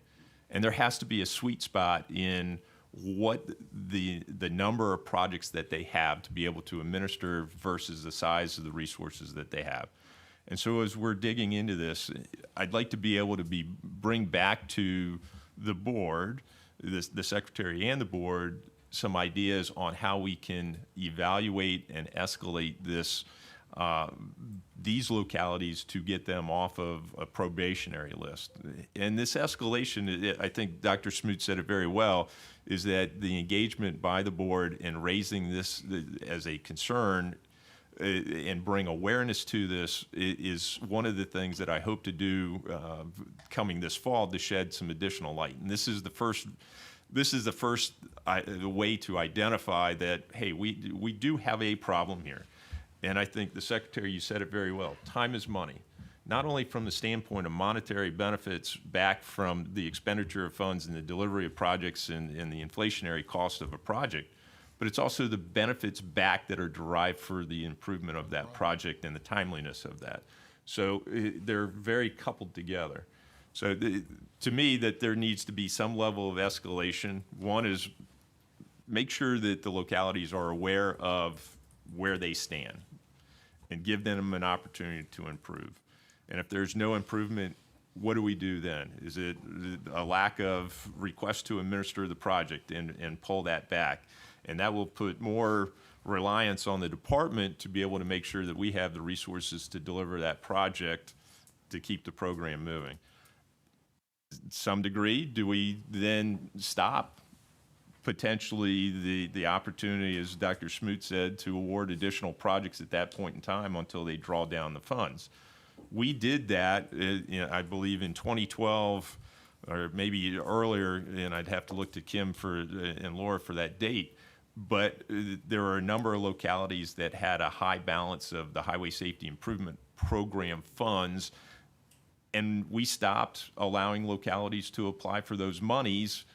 And there has to be a sweet spot in what the number of projects that they have to be able to administer versus the size of the resources that they have. And so as we're digging into this, I'd like to be able to bring back to the board, the secretary and the board, some ideas on how we can evaluate and escalate these localities to get them off of a probationary list. And this escalation, I think Dr. Smoot said it very well, is that the engagement by the board in raising this as a concern and bring awareness to this is one of the things that I hope to do coming this fall to shed some additional light. And this is the first way to identify that, hey, we do have a problem here. And I think the Secretary, you said it very well. Time is money, not only from the standpoint of monetary benefits back from the expenditure of funds and the delivery of projects and the inflationary cost of a project, but it's also the benefits back that are derived for the improvement of that project and the timeliness of that. So they're very coupled together. So to me, that there needs to be some level of escalation. One is make sure that the localities are aware of where they stand and give them an opportunity to improve. And if there's no improvement, what do we do then? Is it a lack of request to administer the project and pull that back? And that will put more reliance on the department to be able to make sure that we have the resources to deliver that project to keep the program moving. Some degree, do we then stop potentially the opportunity, as Dr. Smoot said, to award additional projects at that point in time until they draw down the funds? We did that, I believe, in 2012 or maybe earlier, and I'd have to look to Kim and Laura for that date. But there are a number of localities that had a high balance of the Highway Safety Improvement Program funds, and we stopped allowing localities to apply for those monies,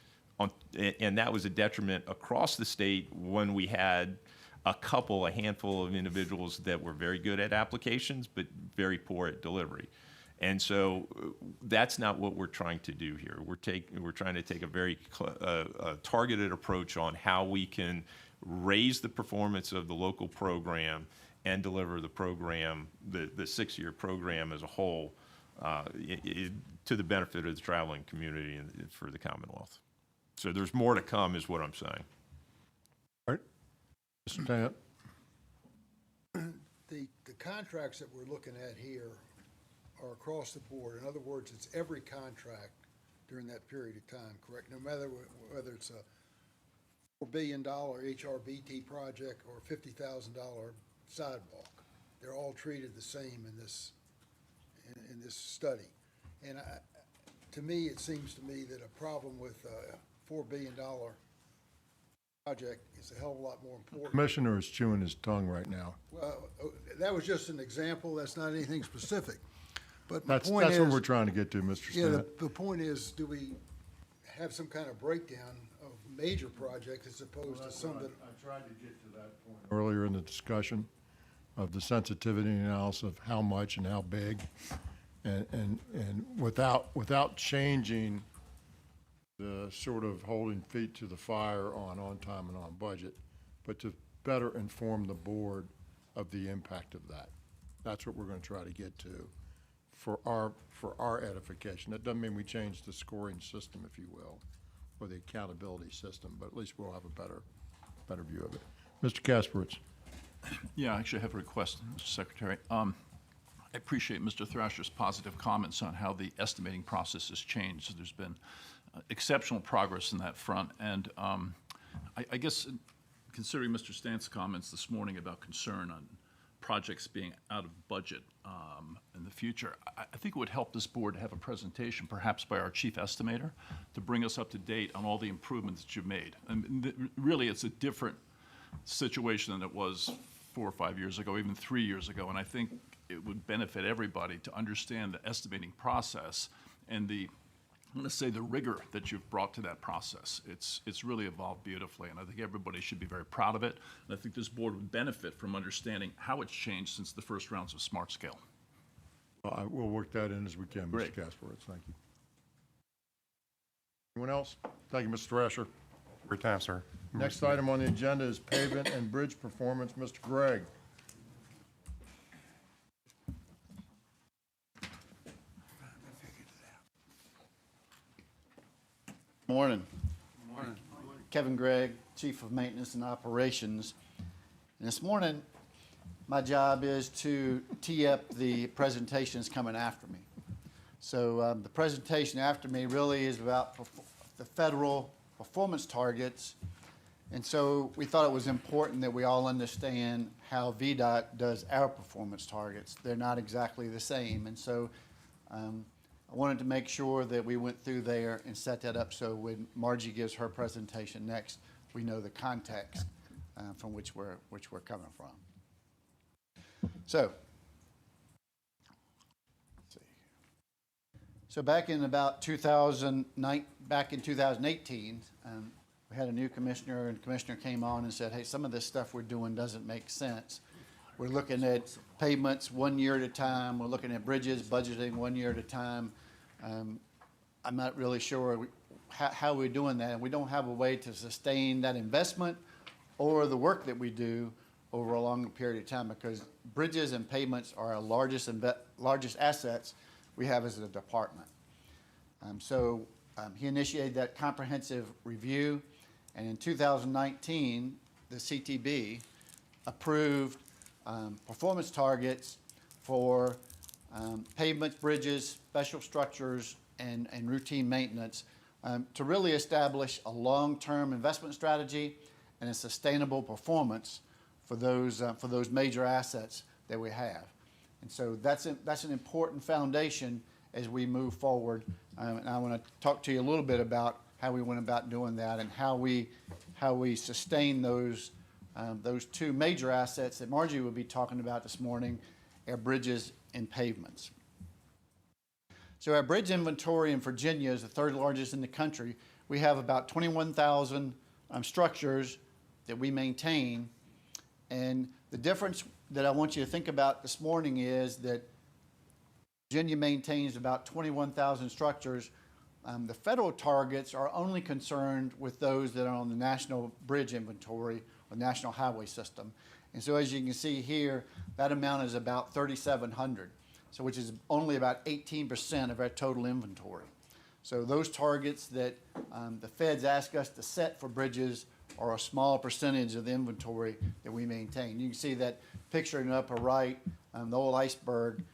and that was a detriment across the state when we had a handful of individuals that were very good at applications but very poor at delivery. And so that's not what we're trying to do here. We're trying to take a very targeted approach on how we can raise the performance of the local program and deliver the program, the 6-year program as a whole, to the benefit of the traveling community and for the Commonwealth. So there's more to come is what I'm saying. All right. Mr. Stanton. The contracts that we're looking at here are across the board. In other words, it's every contract during that period of time, correct? No matter whether it's a $4 billion HRBT project or a $50,000 sidewalk, they're all treated the same in this study. And to me, it seems to me that a problem with a $4 billion project is a hell of a lot more important. Commissioner is chewing his tongue right now. Well, that was just an example. That's not anything specific. But That's my point is, what we're trying to get to, Mr. yeah, Stanton. the point is, do we have some kind of breakdown of major projects as opposed to some that? I tried to get to that point earlier in the discussion of the sensitivity analysis of how much and how big, and without changing the sort of holding feet to the fire on time and on budget, but to better inform the board of the impact of that. That's what we're going to try to get to for our edification. That doesn't mean we change the scoring system, if you will, or the accountability system, but at least we'll have a better view of it. Mr. Kaspertz. Yeah, I actually have a request, Mr. Secretary. I appreciate Mr. Thrasher's positive comments on how the estimating process has changed. There's been exceptional progress in that front, and I guess considering Mr. Stanton's comments this morning about concern on projects being out of budget in the future, I think it would help this board to have a presentation, perhaps by our chief estimator, to bring us up to date on all the improvements that you've made. And really, it's a different situation than it was 4 or 5 years ago, even 3 years ago. And I think it would benefit everybody to understand the estimating process and I'm going to say the rigor that you've brought to that process. It's really evolved beautifully, and I think everybody should be very proud of it. And I think this board would benefit from understanding how it's changed since the first rounds of Smart Scale. Well, we'll work that in as we can, Mr. Great. Kasparowitz. Thank you. Anyone else? Thank you, Mr. Thrasher. Great time, sir. Next item on the agenda is pavement and bridge performance. Mr. Gregg. Morning. Morning. Kevin Gregg, Chief of Maintenance and Operations. And this morning, my job is to tee up the presentations coming after me. So the presentation after me really is about the federal performance targets. And so we thought it was important that we all understand how Vdot does our performance targets. They're not exactly the same. And so I wanted to make sure that we went through there and set that up so when Margie gives her presentation next, we know the context from which we're coming from. So, let's see. So back in about 2018, we had a new commissioner, and the commissioner came on and said, hey, some of this stuff we're doing doesn't make sense. We're looking at pavements 1 year at a time. We're looking at bridges, budgeting 1 year at a time. I'm not really sure how we're doing that. And we don't have a way to sustain that investment or the work that we do over a long period of time, because bridges and pavements are our largest assets we have as a department. So he initiated that comprehensive review, and in 2019, the CTB approved performance targets for pavements, bridges, special structures, and routine maintenance to really establish a long-term investment strategy and a sustainable performance for those major assets that we have. And so that's an important foundation as we move forward. And I want to talk to you a little bit about how we went about doing that and how we sustain those two major assets that Margie will be talking about this morning, our bridges and pavements. So our bridge inventory in Virginia is the third largest in the country. We have about 21,000 structures that we maintain. And the difference that I want you to think about this morning is that Virginia maintains about 21,000 structures. The federal targets are only concerned with those that are on the national bridge inventory or national highway system. And so as you can see here, that amount is about 3,700, so which is only about 18% of our total inventory. So those targets that the feds ask us to set for bridges are a small percentage of the inventory that we maintain. You can see that picture in the upper right, the old iceberg.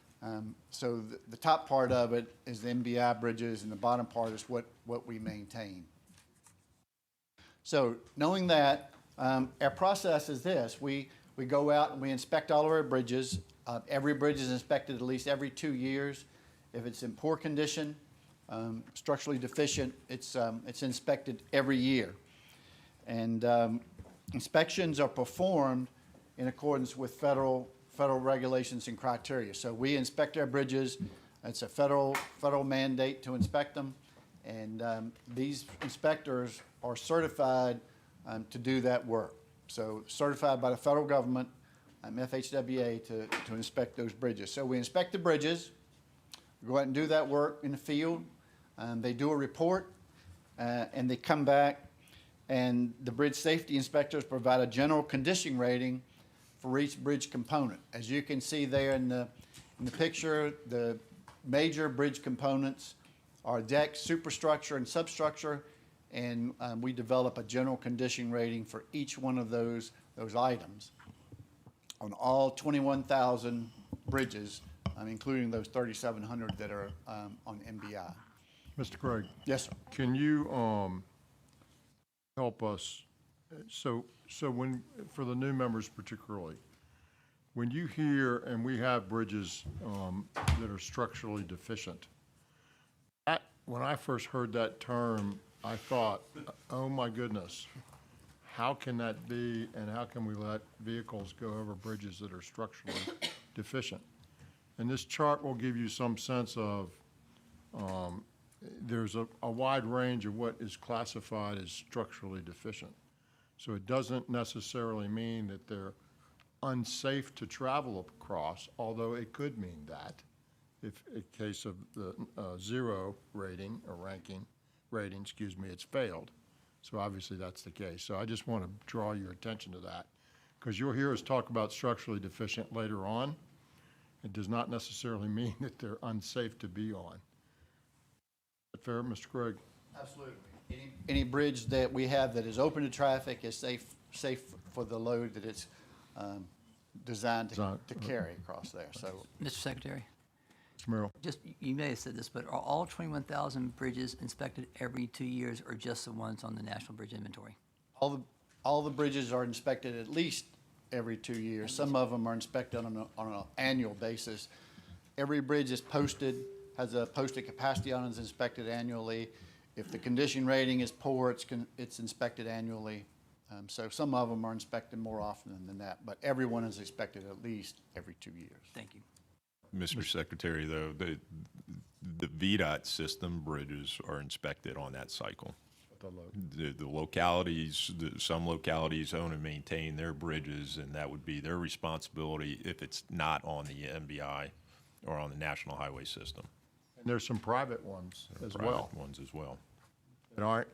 So the top part of it is the MBI bridges, and the bottom part is what we maintain. So knowing that, our process is this. We go out and we inspect all of our bridges. Every bridge is inspected at least every 2 years. If it's in poor condition, structurally deficient, it's inspected every year. And inspections are performed in accordance with federal regulations and criteria. So we inspect our bridges. It's a federal mandate to inspect them. And these inspectors are certified to do that work. So certified by the federal government, FHWA, to inspect those bridges. So we inspect the bridges, we go out and do that work in the field. They do a report, and they come back, and the bridge safety inspectors provide a general condition rating for each bridge component. As you can see there in the picture, the major bridge components are deck, superstructure, and substructure, and we develop a general condition rating for each one of those items on all 21,000 bridges, including those 3,700 that are on MBI. Mr. Gregg. Yes, sir. Can you help us? So when, for the new members particularly, when you hear, and we have bridges that are structurally deficient, when I first heard that term, I thought, oh my goodness, how can that be, and how can we let vehicles go over bridges that are structurally deficient? And this chart will give you some sense of, there's a wide range of what is classified as structurally deficient. So it doesn't necessarily mean that they're unsafe to travel across, although it could mean that if in case of the zero rating or rating, it's failed. So obviously that's the case. So I just want to draw your attention to that, because you'll hear us talk about structurally deficient later on. It does not necessarily mean that they're unsafe to be on. Is that fair, Mr. Gregg? Absolutely. Any bridge that we have that is open to traffic is safe for the load that it's designed to carry across there. So, Mr. Secretary, Mr. Merrill. just, you may have said this, but are all 21,000 bridges inspected every 2 years, or just the ones on the National Bridge Inventory? all the bridges are inspected at least every 2 years. Some of them are inspected on an annual basis. Every bridge is posted, has a posted capacity on it, is inspected annually. If the condition rating is poor, it's inspected annually. So some of them are inspected more often than that, but everyone is inspected at least every 2 years. Thank you. Mr. Secretary, though, the Vdot system bridges are inspected on that cycle. The localities, some localities own and maintain their bridges, and that would be their responsibility if it's not on the MBI or on the National Highway System. And there's some private ones as well. Private ones as well. That aren't.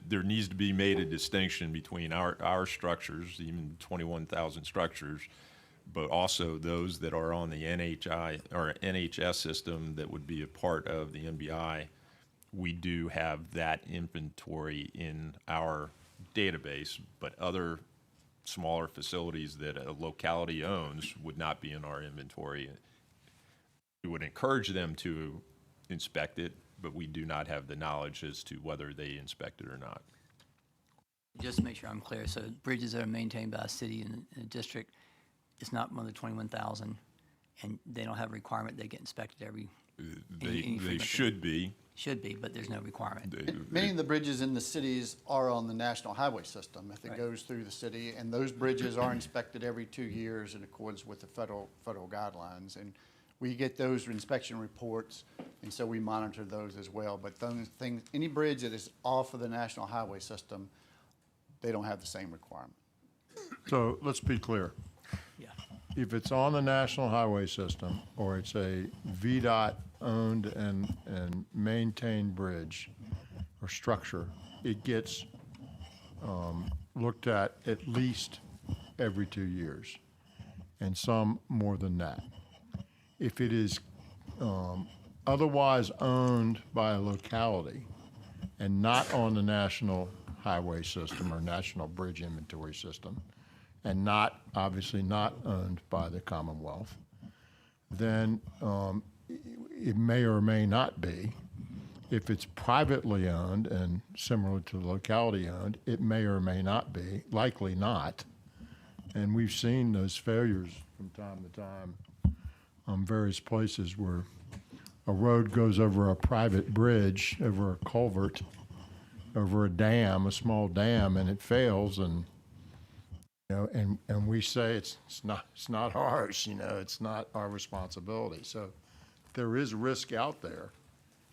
There needs to be made a distinction between our structures, even 21,000 structures, but also those that are on the NHI or NHS system that would be a part of the MBI. We do have that inventory in our database, but other smaller facilities that a locality owns would not be in our inventory. We would encourage them to inspect it, but we do not have the knowledge as to whether they inspect it or not. Just to make sure I'm clear, so bridges that are maintained by a city and a district, it's not one of the 21,000, and they don't have a requirement they get inspected every. They should be. Should be, but there's no requirement. Many of the bridges in the cities are on the National Highway System if it goes through the city, and those bridges are inspected every 2 years in accordance with the federal guidelines. And we get those inspection reports, and so we monitor those as well. But those things, any bridge that is off of the National Highway System, they don't have the same requirement. So let's be clear. Yeah. If it's on the National Highway System, or it's a VDOT owned and maintained bridge or structure, it gets looked at least every 2 years, and some more than that. If it is otherwise owned by a locality and not on the National Highway System or National Bridge Inventory System, and obviously not owned by the Commonwealth, then it may or may not be. If it's privately owned and similar to the locality owned, it may or may not be, likely not. And we've seen those failures from time to time on various places where a road goes over a private bridge, over a culvert, over a dam, a small dam, and it fails, and and we say it's not ours, it's not our responsibility. So there is risk out there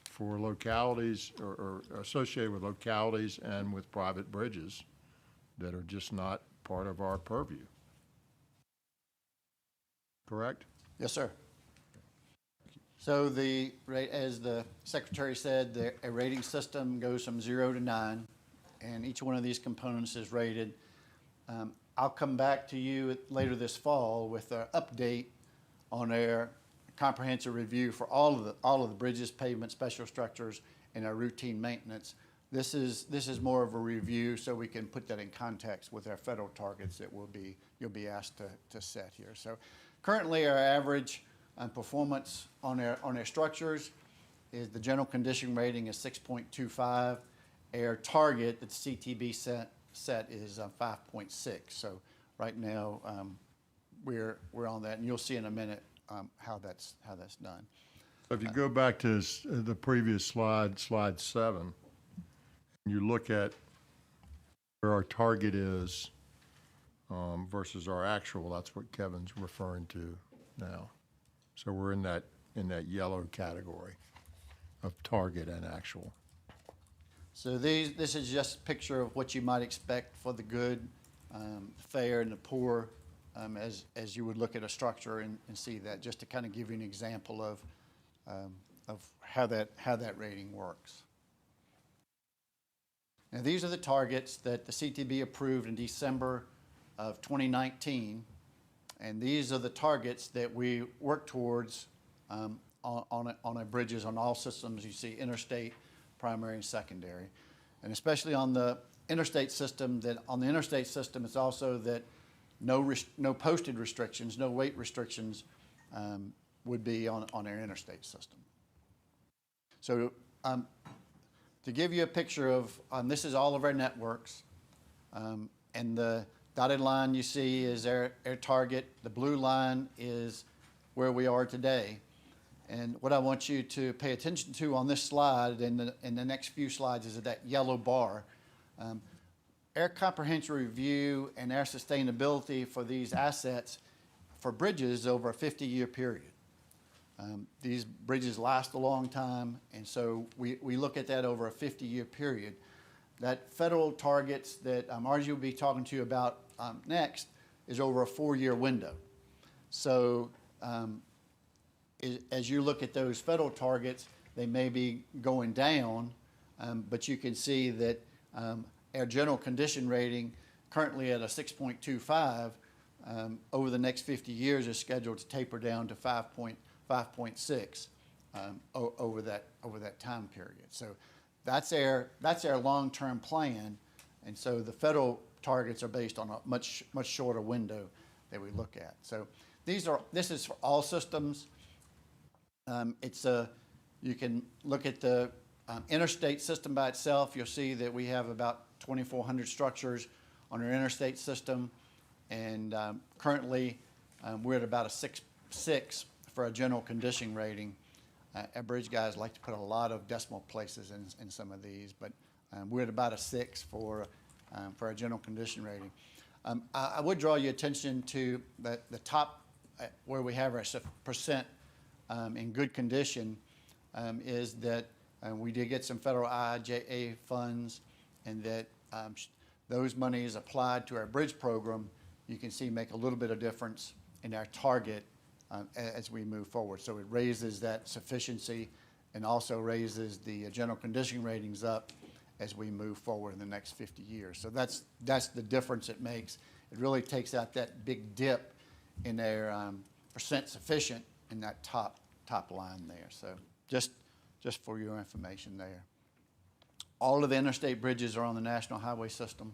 for localities or associated with localities and with private bridges that are just not part of our purview. Correct? Yes, sir. So as the Secretary said, a rating system goes from 0 to 9, and each one of these components is rated. I'll come back to you later this fall with an update on our comprehensive review for all of the bridges, pavement, special structures, and our routine maintenance. This is more of a review, so we can put that in context with our federal targets that you'll be asked to set here. So currently, our average performance on our structures is the general condition rating is 6.25. Our target that CTB set is 5.6. So right now, we're on that, and you'll see in a minute how that's done. So if you go back to the previous slide, slide 7, you look at where our target is versus our actual, that's what Kevin's referring to now. So we're in that yellow category of target and actual. So this is just a picture of what you might expect for the good, fair, and the poor, as you would look at a structure and see that, just to kind of give you an example of how that rating works. Now, these are the targets that the CTB approved in December of 2019, and these are the targets that we work towards on our bridges on all systems. You see interstate, primary, and secondary, and especially on the interstate system. That on the interstate system, it's also that no posted restrictions, no weight restrictions would be on our interstate system. So to give you a picture of, this is all of our networks, and the dotted line you see is our target. The blue line is where we are today. And what I want you to pay attention to on this slide and in the next few slides is that yellow bar. Our comprehensive review and our sustainability for these assets for bridges over a 50-year period. These bridges last a long time, and so we look at that over a 50-year period. That federal targets that Margie will be talking to you about next is over a 4-year window. So as you look at those federal targets, they may be going down, but you can see that our general condition rating, currently at a 6.25, over the next 50 years is scheduled to taper down to 5.6 over that time period. So that's our long-term plan, and so the federal targets are based on a much shorter window that we look at. So this is for all systems. You can look at the interstate system by itself. You'll see that we have about 2,400 structures on our interstate system, and currently we're at about a 6 for a general condition rating. Our bridge guys like to put a lot of decimal places in some of these, but we're at about a 6 for our general condition rating. I would draw your attention to the top where we have our percent in good condition, is that we did get some federal IIJA funds, and that those monies applied to our bridge program, you can see make a little bit of difference in our target as we move forward. So it raises that sufficiency and also raises the general condition ratings up as we move forward in the next 50 years. So that's the difference it makes. It really takes out that big dip in their percent sufficient in that top line there. So just for your information there. All of the interstate bridges are on the National Highway System.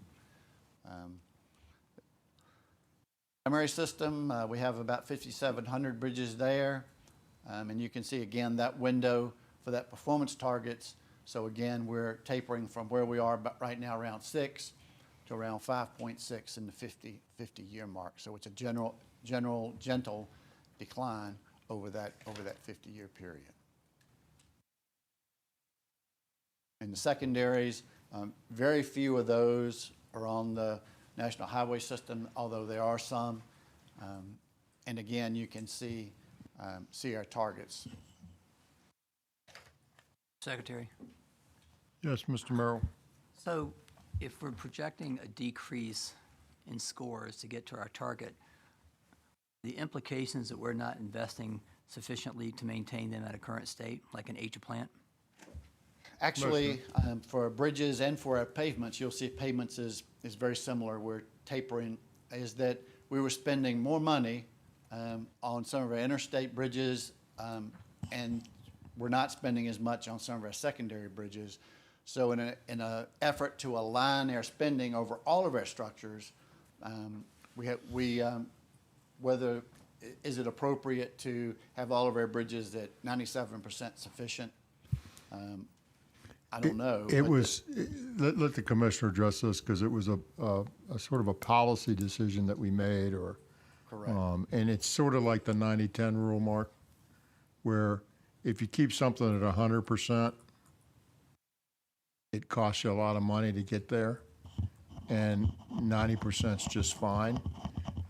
Primary system, we have about 5,700 bridges there. And you can see again that window for that performance targets. So again, we're tapering from where we are right now around 6 to around 5.6 in the 50-year mark. So it's a gentle decline over that 50-year period. In the secondaries, very few of those are on the National Highway System, although there are some. And again, you can see our targets. Secretary. Yes, Mr. Merrill. So if we're projecting a decrease in scores to get to our target, the implications that we're not investing sufficiently to maintain them at a current state, like an H plant? Actually, for bridges and for our pavements, you'll see pavements is very similar. We're tapering, is that we were spending more money on some of our interstate bridges, and we're not spending as much on some of our secondary bridges. So in an effort to align our spending over all of our structures, whether is it appropriate to have all of our bridges at 97% sufficient? I don't know. It was, let the commissioner address this, because it was a sort of a policy decision that we made, or Correct. And it's sort of like the 90-10 rule, Mark, where if you keep something at 100%, it costs you a lot of money to get there, and 90% is just fine.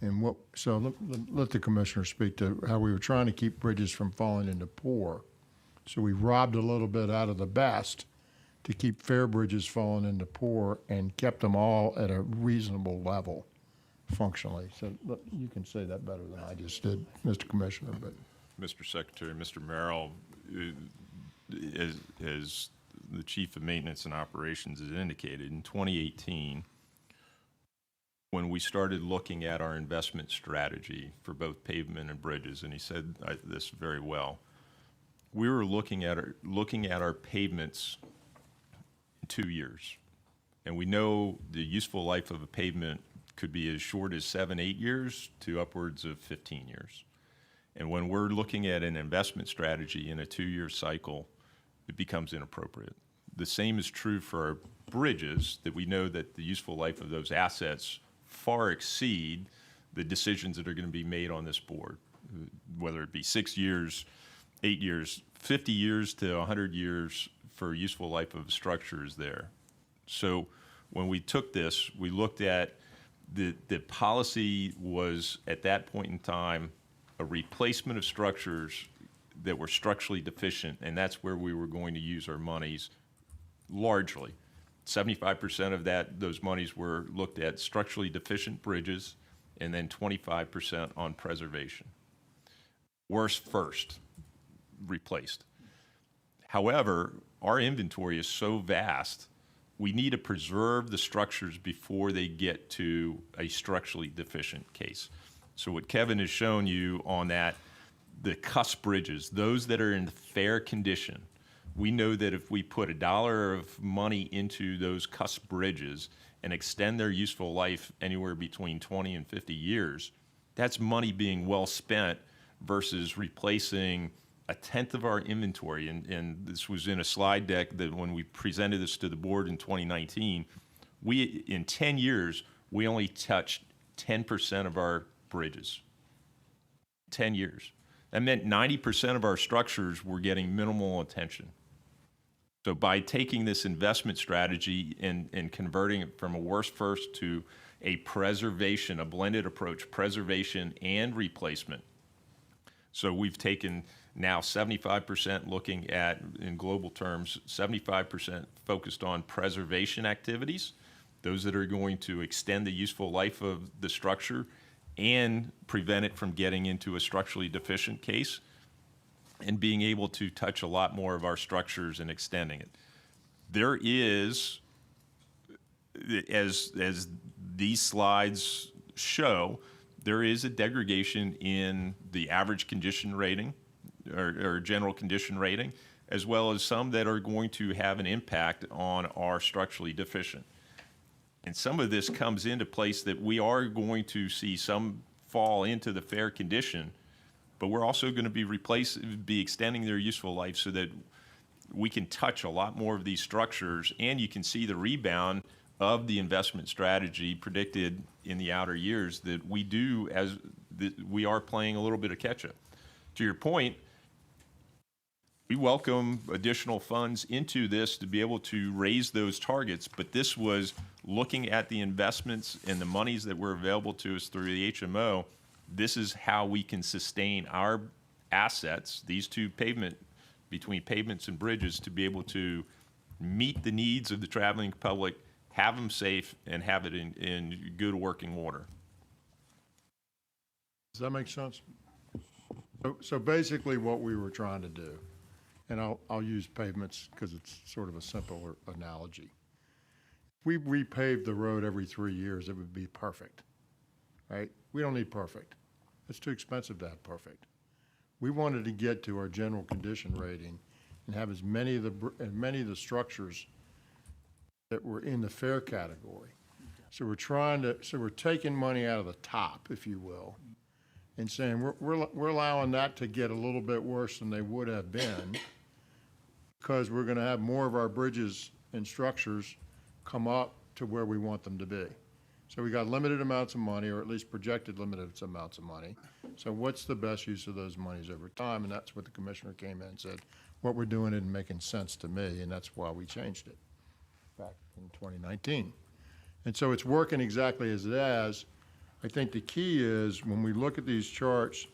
And so let the commissioner speak to how we were trying to keep bridges from falling into poor. So we robbed a little bit out of the best to keep fair bridges falling into poor and kept them all at a reasonable level functionally. So you can say that better than I just did, Mr. Commissioner, but. Mr. Secretary, Mr. Merrill, as the Chief of Maintenance and Operations has indicated, in 2018, when we started looking at our investment strategy for both pavement and bridges, and he said this very well, we were looking at our pavements in 2 years. And we know the useful life of a pavement could be as short as 7-8 years to upwards of 15 years. And when we're looking at an investment strategy in a 2-year cycle, it becomes inappropriate. The same is true for our bridges, that we know that the useful life of those assets far exceed the decisions that are going to be made on this board, whether it be 6 years, 8 years, 50 years to 100 years for useful life of structures there. So when we took this, we looked at the policy was at that point in time a replacement of structures that were structurally deficient, and that's where we were going to use our monies largely. 75% of those monies were looked at structurally deficient bridges, and then 25% on preservation. Worst first, replaced. However, our inventory is so vast, we need to preserve the structures before they get to a structurally deficient case. So what Kevin has shown you on that, the cusp bridges, those that are in fair condition, we know that if we put $1 of money into those cusp bridges and extend their useful life anywhere between 20 and 50 years, that's money being well spent versus replacing a tenth of our inventory. And this was in a slide deck that when we presented this to the board in 2019, in 10 years, we only touched 10% of our bridges. 10 years. That meant 90% of our structures were getting minimal attention. So by taking this investment strategy and converting it from a worst first to a preservation, a blended approach, preservation and replacement. So we've taken now 75% looking at, in global terms, 75% focused on preservation activities, those that are going to extend the useful life of the structure and prevent it from getting into a structurally deficient case, and being able to touch a lot more of our structures and extending it. There is, as these slides show, there is a degradation in the average condition rating or general condition rating, as well as some that are going to have an impact on our structurally deficient. And some of this comes into place that we are going to see some fall into the fair condition, but we're also going to be extending their useful life so that we can touch a lot more of these structures, and you can see the rebound of the investment strategy predicted in the outer years that we are playing a little bit of catch up. To your point, we welcome additional funds into this to be able to raise those targets, but this was looking at the investments and the monies that were available to us through the HMO. This is how we can sustain our assets, these two between pavements and bridges, to be able to meet the needs of the traveling public, have them safe, and have it in good working order. Does that make sense? So basically what we were trying to do, and I'll use pavements because it's sort of a simpler analogy. If we repaved the road every 3 years, it would be perfect, right? We don't need perfect. It's too expensive to have perfect. We wanted to get to our general condition rating and have as many of the structures that were in the fair category. So we're taking money out of the top, if you will, and saying we're allowing that to get a little bit worse than they would have been, because we're going to have more of our bridges and structures come up to where we want them to be. So we got limited amounts of money, or at least projected limited amounts of money. So what's the best use of those monies over time? And that's what the commissioner came in and said, what we're doing isn't making sense to me, and that's why we changed it back in 2019. And so it's working exactly as it is. I think the key is when we look at these charts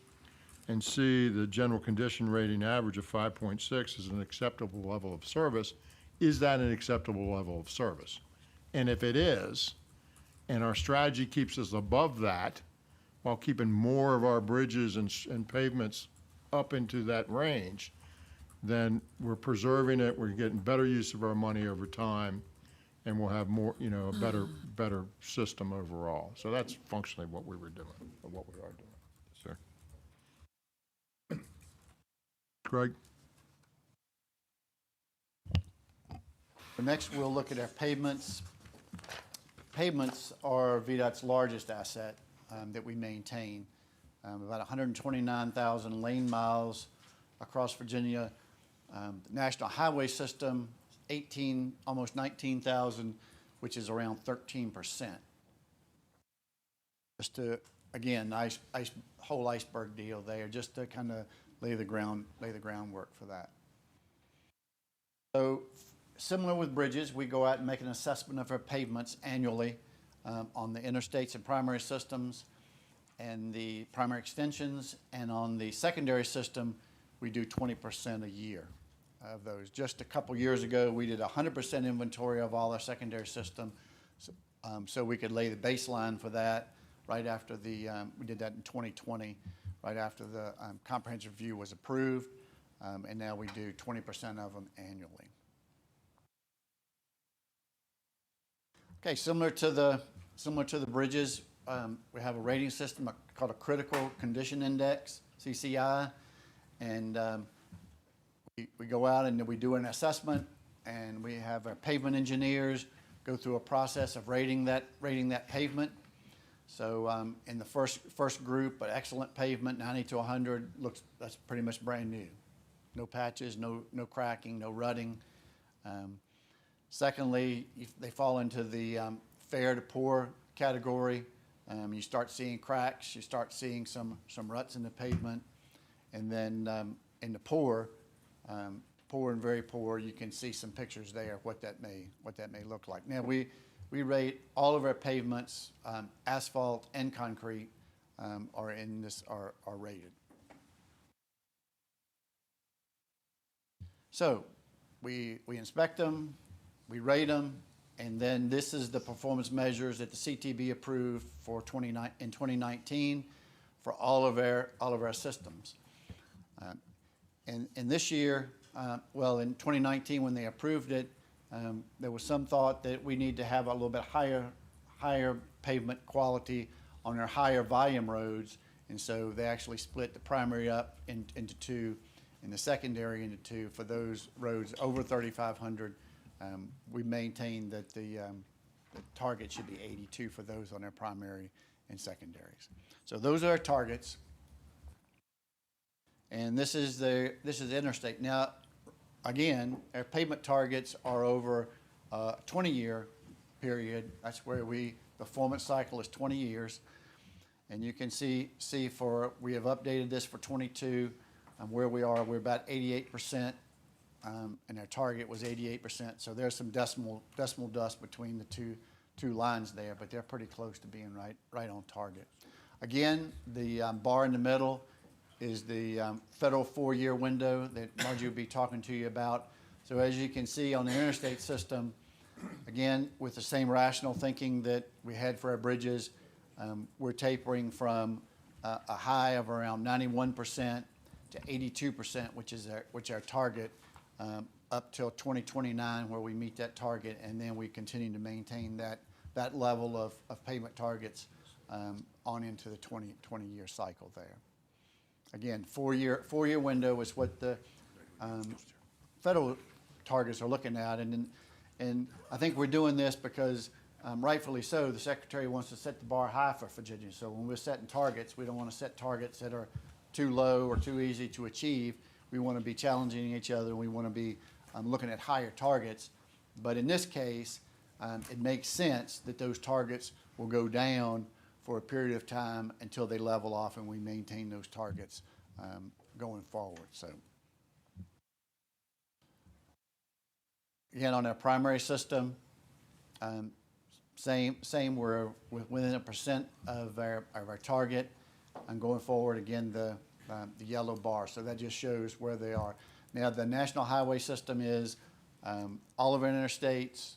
and see the general condition rating average of 5.6 is an acceptable level of service, is that an acceptable level of service? And if it is, and our strategy keeps us above that while keeping more of our bridges and pavements up into that range, then we're preserving it, we're getting better use of our money over time, and we'll have more, you know, a better system overall. So that's functionally what we were doing, or what we are doing. Sir. Gregg? Next, we'll look at our pavements. Pavements are VDOT's largest asset that we maintain. About 129,000 lane miles across Virginia. The National Highway System, almost 19,000, which is around 13%. Just to, again, whole iceberg deal there, just to kind of lay the groundwork for that. So, similar with bridges, we go out and make an assessment of our pavements annually on the interstates and primary systems and the primary extensions, and on the secondary system, we do 20% a year of those. Just a couple years ago, we did 100% inventory of all our secondary system, so we could lay the baseline for that right after the, we did that in 2020, right after the comprehensive review was approved, and now we do 20% of them annually. Okay, similar to the bridges, we have a rating system called a Critical Condition Index, CCI, and we go out and we do an assessment, and we have our pavement engineers go through a process of rating that pavement. So in the first group, an excellent pavement, 90 to 100, that's pretty much brand new. No patches, no cracking, no rutting. Secondly, they fall into the fair to poor category. You start seeing cracks, you start seeing some ruts in the pavement, and then in the poor and very poor, you can see some pictures there of what that may look like. Now we rate all of our pavements, asphalt and concrete, are rated. So we inspect them, we rate them, and then this is the performance measures that the CTB approved for in 2019 for all of our systems. And this year, well, in 2019 when they approved it, there was some thought that we need to have a little bit higher pavement quality on our higher volume roads, and so they actually split the primary up into two and the secondary into two. For those roads over 3,500, we maintain that the target should be 82 for those on our primary and secondaries. So those are our targets. And this is the interstate. Now, again, our pavement targets are over a 20-year period. That's where the performance cycle is 20 years. And you can see we have updated this for 22, where we are. We're about 88%, and our target was 88%. So there's some decimal dust between the two lines there, but they're pretty close to being right on target. Again, the bar in the middle is the federal 4-year window that Margie will be talking to you about. So as you can see on the interstate system, again, with the same rational thinking that we had for our bridges, we're tapering from a high of around 91% to 82%, which our target, up till 2029 where we meet that target, and then we continue to maintain that level of payment targets on into the 20-year cycle there. Again, 4-year window is what the federal targets are looking at, and I think we're doing this because rightfully so, the Secretary wants to set the bar high for Virginia. So when we're setting targets, we don't want to set targets that are too low or too easy to achieve. We want to be challenging each other, and we want to be looking at higher targets. But in this case, it makes sense that those targets will go down for a period of time until they level off and we maintain those targets going forward. So again, on our primary system, same, we're within 1% of our target. And going forward, again, the yellow bar. So that just shows where they are. Now, the national highway system is all of our interstates,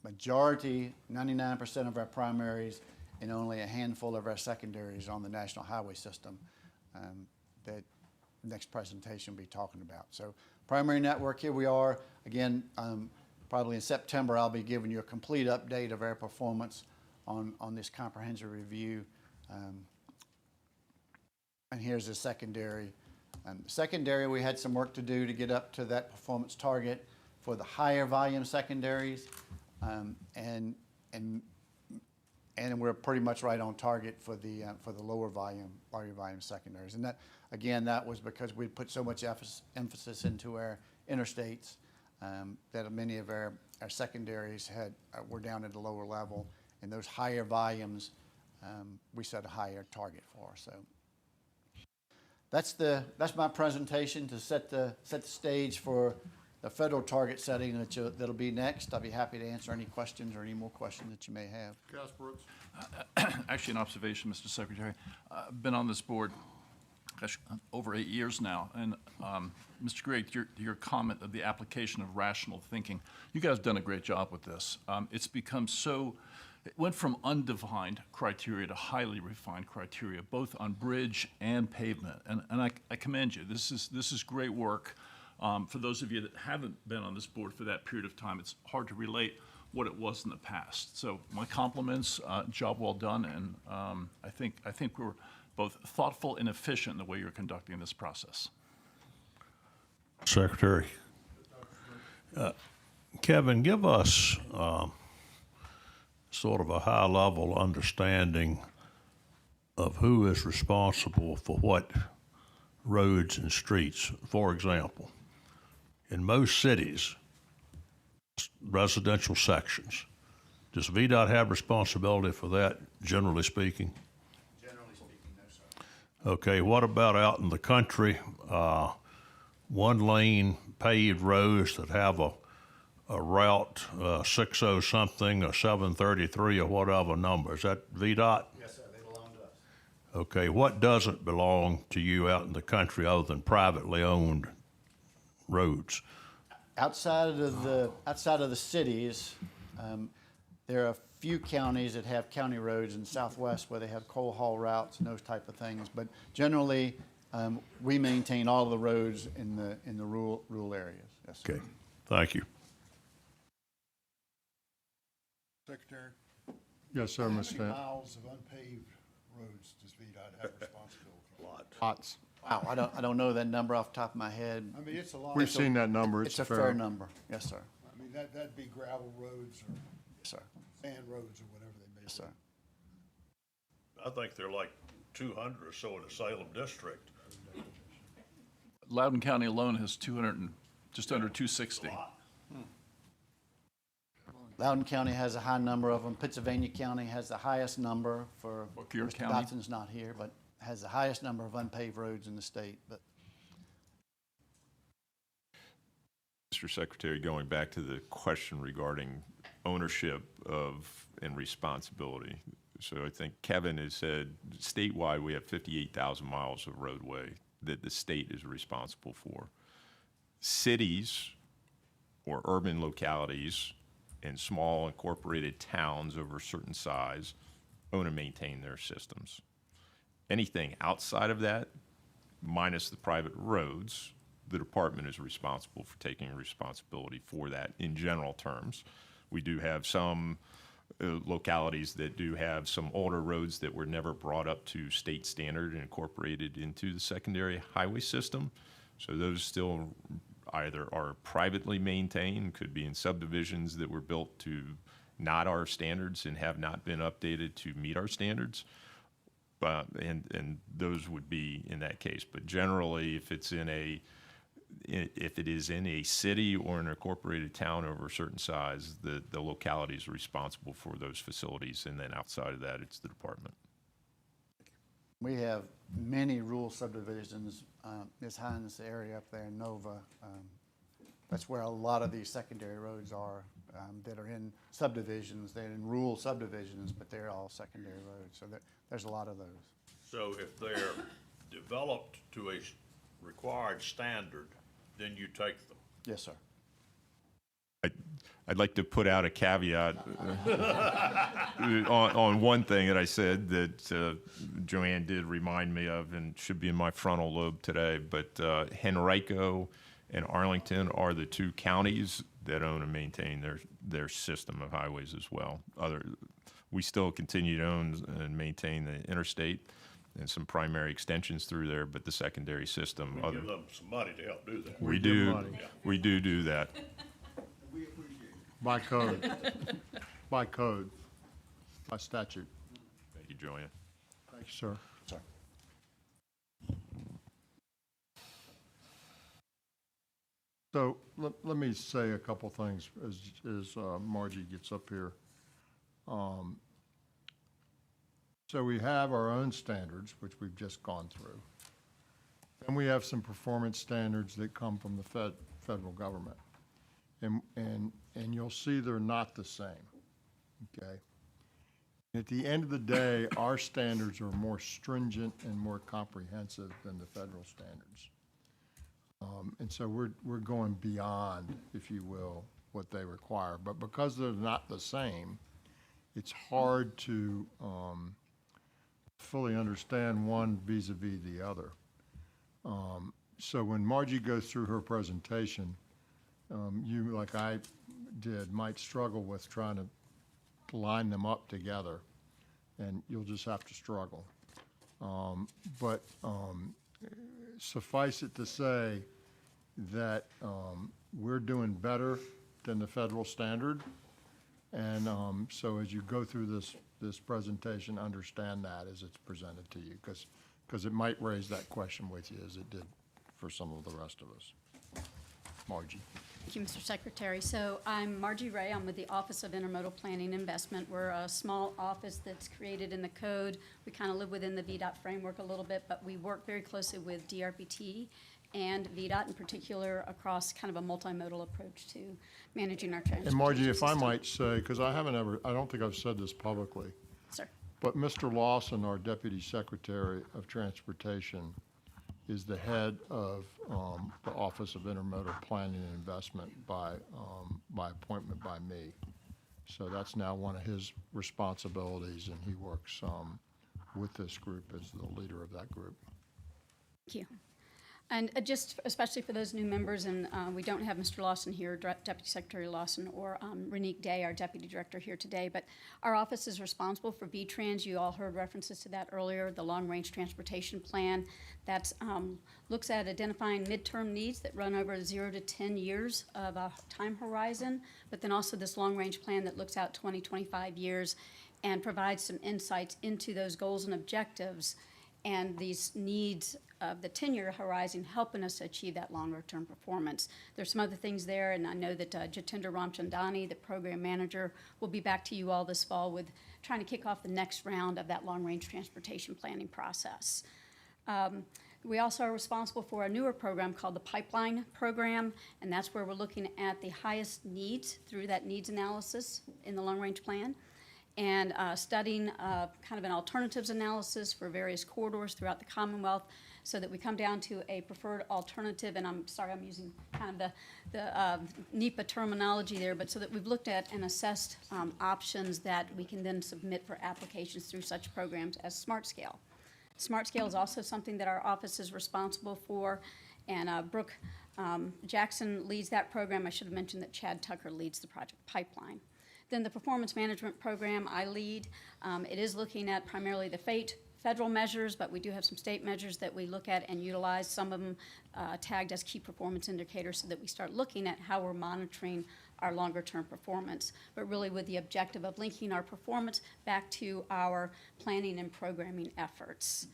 majority, 99% of our primaries, and only a handful of our secondaries on the national highway system that next presentation will be talking about. So primary network, here we are. Again, probably in September, I'll be giving you a complete update of our performance on this comprehensive review. And here's the secondary. Secondary, we had some work to do to get up to that performance target for the higher volume secondaries, and we're pretty much right on target for the lower volume secondaries. And that, again, that was because we put so much emphasis into our interstates that many of our secondaries were down at a lower level, and those higher volumes we set a higher target for. So that's my presentation to set the stage for the federal target setting that'll be next. I'll be happy to answer any questions or any more questions that you may have. Actually, an observation, Mr. Secretary. I've been on this board, gosh, over 8 years now, and Mr. Gregg, your comment of the application of rational thinking, you guys have done a great job with this. It's become so, it went from undefined criteria to highly refined criteria, both on bridge and pavement, and I commend you. This is great work. For those of you that haven't been on this board for that period of time, it's hard to relate what it was in the past. So my compliments, job well done, and I think we're both thoughtful and efficient in the way you're conducting this process. Secretary. Kevin, give us sort of a high-level understanding of who is responsible for what roads and streets. For example, in most cities, residential sections, does Vdot have responsibility for that, generally speaking? Generally speaking, no, sir. Okay, what about out in the country, one-lane paved roads that have a route 60 something or 733 or whatever number? Is that Vdot? Yes, sir. They belong to us. Okay, what doesn't belong to you out in the country other than privately owned roads? Outside of the cities, there are a few counties that have county roads in the southwest where they have coal haul routes and those type of things. But generally, we maintain all of the roads in the rural areas. Yes, sir. Okay, thank you. Secretary? Yes, sir, Mr. How many Stanton. miles of unpaved roads does VDOT have responsibility for? Lots. Wow, I don't know that number off the top of my head. I mean, it's a lot. We've seen that number. It's a fair number. Yes, sir. I mean, that'd be gravel roads or Yes, sir. sand roads or whatever they may be. Yes, sir. I think they're like 200 or so in the Salem district. Loudoun County alone has just under 260. Loudoun County has a high number of them. Pennsylvania County has the highest number for, Fauquier Mr. County. Dotson's not here, but has the highest number of unpaved roads in the state. But Mr. Secretary, going back to the question regarding ownership of and responsibility. So I think Kevin has said statewide we have 58,000 miles of roadway that the state is responsible for. Cities or urban localities and small incorporated towns over a certain size own and maintain their systems. Anything outside of that, minus the private roads, the department is responsible for taking responsibility for that in general terms. We do have some localities that do have some older roads that were never brought up to state standard and incorporated into the secondary highway system. So those still either are privately maintained, could be in subdivisions that were built to not our standards and have not been updated to meet our standards. And those would be in that case. But generally, if it's in a if it is in a city or an incorporated town over a certain size, the locality is responsible for those facilities, and then outside of that, it's the department. We have many rural subdivisions, Ms. Hines' area up there in Nova. That's where a lot of these secondary roads are, that are in subdivisions. They're in rural subdivisions, but they're all secondary roads. So there's a lot of those. So if they're developed to a required standard, then you take them? Yes, sir. I'd like to put out a caveat on one thing that I said that Joanne did remind me of, and should be in my frontal lobe today, but Henrico and Arlington are the two counties that own and maintain their system of highways as well. We still continue to own and maintain the interstate and some primary extensions through there, but the secondary system. We give them some money to help do that. We give do. money. We do that. By code, by code, by statute. Thank you, Joanne. Thank you, sir. Sorry. So let me say a couple things as Margie gets up here. So we have our own standards, which we've just gone through. And we have some performance standards that come from the federal government. And you'll see they're not the same, okay? At the end of the day, our standards are more stringent and more comprehensive than the federal standards. And so we're going beyond, if you will, what they require. But because they're not the same, it's hard to fully understand one vis-a-vis the other. So when Margie goes through her presentation, you, like I did, might struggle with trying to line them up together, and you'll just have to struggle. But suffice it to say that we're doing better than the federal standard, and so as you go through this presentation, understand that as it's presented to you, because it might raise that question with you as it did for some of the rest of us. Margie. Thank you, Mr. Secretary. So I'm Margie Ray. I'm with the Office of Intermodal Planning Investment. We're a small office that's created in the code. We kind of live within the Vdot framework a little bit, but we work very closely with DRPT and Vdot in particular across kind of a multimodal approach to managing our transportation And Margie, if I system. might say, because I don't think I've said this publicly, Sir. but Mr. Lawson, our Deputy Secretary of Transportation, is the head of the Office of Intermodal Planning and Investment by appointment by me. So that's now one of his responsibilities, and he works with this group as the leader of that group. Thank you. And just especially for those new members, and we don't have Mr. Lawson here, Deputy Secretary Lawson, or Renique Day, our Deputy Director, here today, but our office is responsible for VTrans. You all heard references to that earlier, the Long Range Transportation Plan that looks at identifying midterm needs that run over 0 to 10 years of a time horizon, but then also this Long Range Plan that looks out 20, 25 years and provides some insights into those goals and objectives and these needs of the 10-year horizon helping us achieve that longer-term performance. There's some other things there, and I know that Jatinder Ramchandani, the program manager, will be back to you all this fall with trying to kick off the next round of that long-range transportation planning process. We also are responsible for a newer program called the Pipeline Program, and that's where we're looking at the highest needs through that needs analysis in the long-range plan, and studying kind of an alternatives analysis for various corridors throughout the Commonwealth so that we come down to a preferred alternative, and I'm sorry I'm using kind of the Nepa terminology there, but so that we've looked at and assessed options that we can then submit for applications through such programs as SmartScale. SmartScale is also something that our office is responsible for, and Brooke Jackson leads that program. I should have mentioned that Chad Tucker leads the project Pipeline. Then the performance management program I lead. It is looking at primarily the federal measures, but we do have some state measures that we look at and utilize, some of them tagged as key performance indicators so that we start looking at how we're monitoring our longer term performance, but really with the objective of linking our performance back to our planning and programming efforts.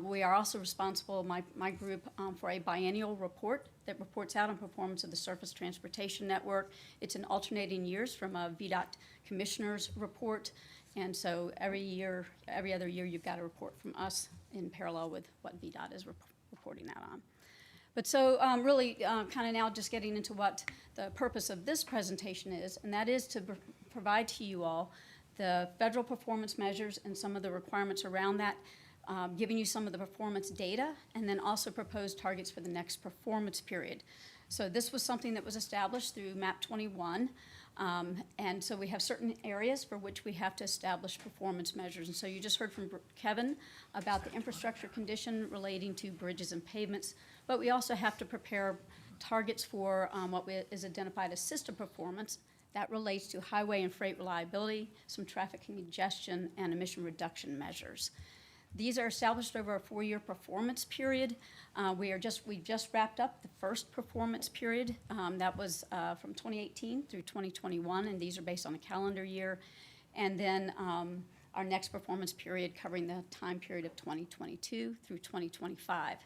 We are also responsible, my group, for a biennial report that reports out on performance of the Surface Transportation Network. It's in alternating years from a Vdot Commissioner's report. And so every other year, you've got a report from us in parallel with what Vdot is reporting out on. But so really kind of now just getting into what the purpose of this presentation is, and that is to provide to you all the federal performance measures and some of the requirements around that, giving you some of the performance data, and then also proposed targets for the next performance period. So this was something that was established through MAP 21. And so we have certain areas for which we have to establish performance measures. And so you just heard from Kevin about the infrastructure condition relating to bridges and pavements, but we also have to prepare targets for what is identified as system performance. That relates to highway and freight reliability, some traffic congestion, and emission reduction measures. These are established over a 4-year performance period. We just wrapped up the first performance period. That was from 2018 through 2021, and these are based on a calendar year. And then our next performance period covering the time period of 2022 through 2025.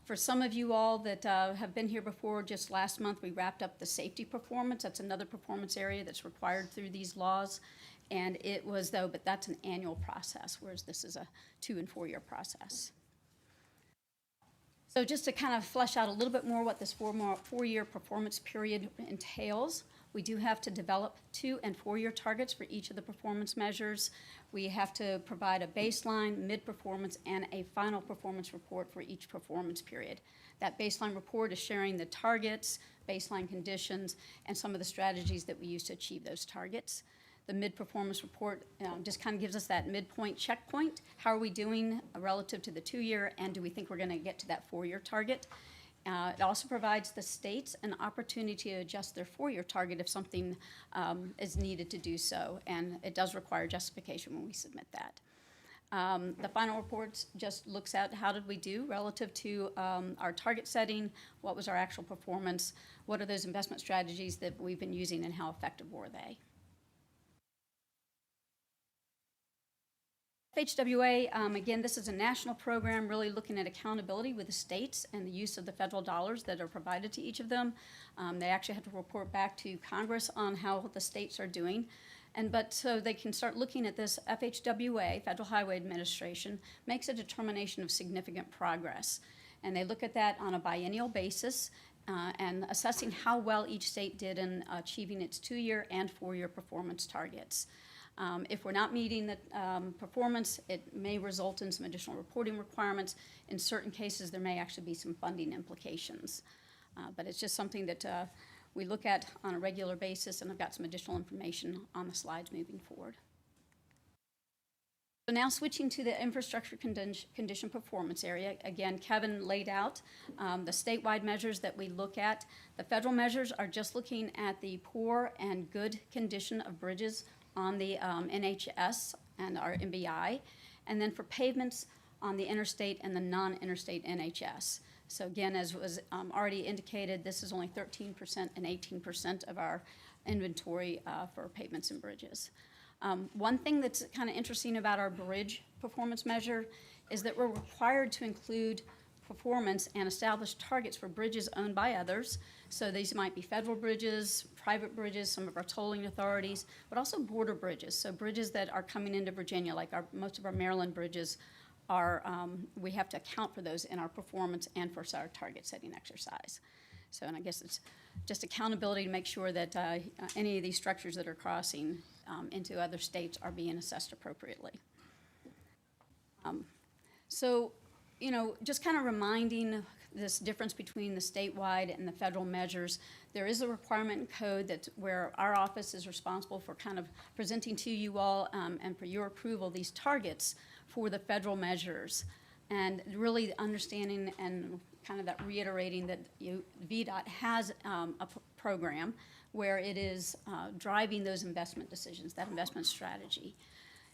For some of you all that have been here before, just last month we wrapped up the safety performance. That's another performance area that's required through these laws. And it was, though, but that's an annual process, whereas this is a 2- and 4-year process. So just to kind of flesh out a little bit more what this 4-year performance period entails, we do have to develop 2- and 4-year targets for each of the performance measures. We have to provide a baseline, mid-performance, and a final performance report for each performance period. That baseline report is sharing the targets, baseline conditions, and some of the strategies that we use to achieve those targets. The mid-performance report just kind of gives us that midpoint checkpoint. How are we doing relative to the 2-year, and do we think we're going to get to that 4-year target? It also provides the states an opportunity to adjust their 4-year target if something is needed to do so, and it does require justification when we submit that. The final report just looks at how did we do relative to our target setting, what was our actual performance, what are those investment strategies that we've been using, and how effective were they? FHWA, again, this is a national program really looking at accountability with the states and the use of the federal dollars that are provided to each of them. They actually have to report back to Congress on how the states are doing. But so they can start looking at this, FHWA, Federal Highway Administration, makes a determination of significant progress. And they look at that on a biennial basis and assessing how well each state did in achieving its 2-year and 4-year performance targets. If we're not meeting the performance, it may result in some additional reporting requirements. In certain cases, there may actually be some funding implications. But it's just something that we look at on a regular basis, and I've got some additional information on the slides moving forward. So now switching to the infrastructure condition performance area, again, Kevin laid out the statewide measures that we look at. The federal measures are just looking at the poor and good condition of bridges on the NHS and our MBI, and then for pavements on the interstate and the non-interstate NHS. So again, as was already indicated, this is only 13% and 18% of our inventory for pavements and bridges. One thing that's kind of interesting about our bridge performance measure is that we're required to include performance and establish targets for bridges owned by others. So these might be federal bridges, private bridges, some of our tolling authorities, but also border bridges. So bridges that are coming into Virginia, like most of our Maryland bridges, are we have to account for those in our performance and for our target setting exercise. So, and I guess it's just accountability to make sure that any of these structures that are crossing into other states are being assessed appropriately. So, you know, just kind of reminding this difference between the statewide and the federal measures. There is a requirement in code that where our office is responsible for kind of presenting to you all and for your approval these targets for the federal measures, and really understanding and kind of that reiterating that Vdot has a program where it is driving those investment decisions, that investment strategy.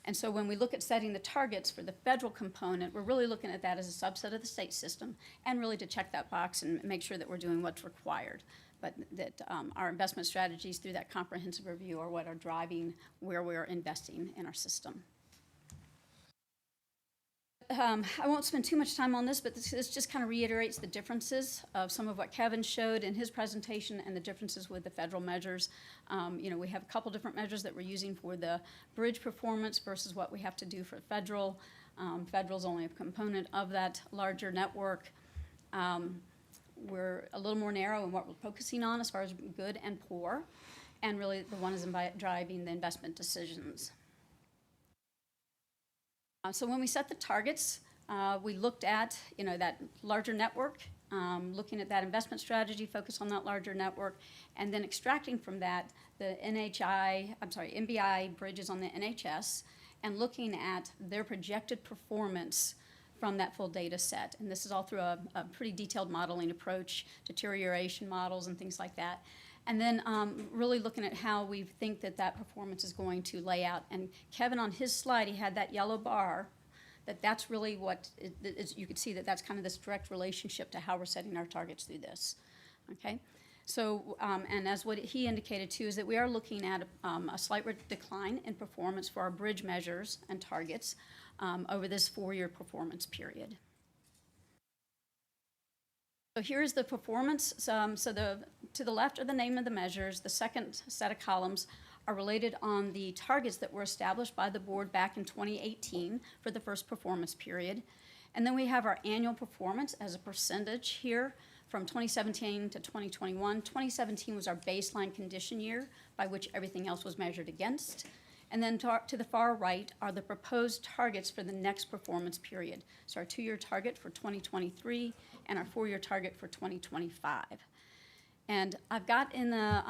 And so when we look at setting the targets for the federal component, we're really looking at that as a subset of the state system, and really to check that box and make sure that we're doing what's required, but that our investment strategies through that comprehensive review are what are driving where we're investing in our system. I won't spend too much time on this, but this just kind of reiterates the differences of some of what Kevin showed in his presentation and the differences with the federal measures. We have a couple different measures that we're using for the bridge performance versus what we have to do for federal. Federal's only a component of that larger network. We're a little more narrow in what we're focusing on as far as good and poor, and really the one is driving the investment decisions. So when we set the targets, we looked at that larger network, looking at that investment strategy, focus on that larger network, and then extracting from that the MBI bridges on the NHS, and looking at their projected performance from that full data set. And this is all through a pretty detailed modeling approach, deterioration models and things like that. And then really looking at how we think that performance is going to lay out. And Kevin, on his slide, he had that yellow bar, that's really what you could see that's kind of this direct relationship to how we're setting our targets through this, okay? So, and as what he indicated too, is that we are looking at a slight decline in performance for our bridge measures and targets over this 4-year performance period. So here's the performance. To the left are the name of the measures. The second set of columns are related on the targets that were established by the board back in 2018 for the first performance period. And then we have our annual performance as a percentage here from 2017 to 2021. 2017 was our baseline condition year by which everything else was measured against. And then to the far right are the proposed targets for the next performance period. So our 2-year target for 2023 and our 4-year target for 2025. And I've got in the,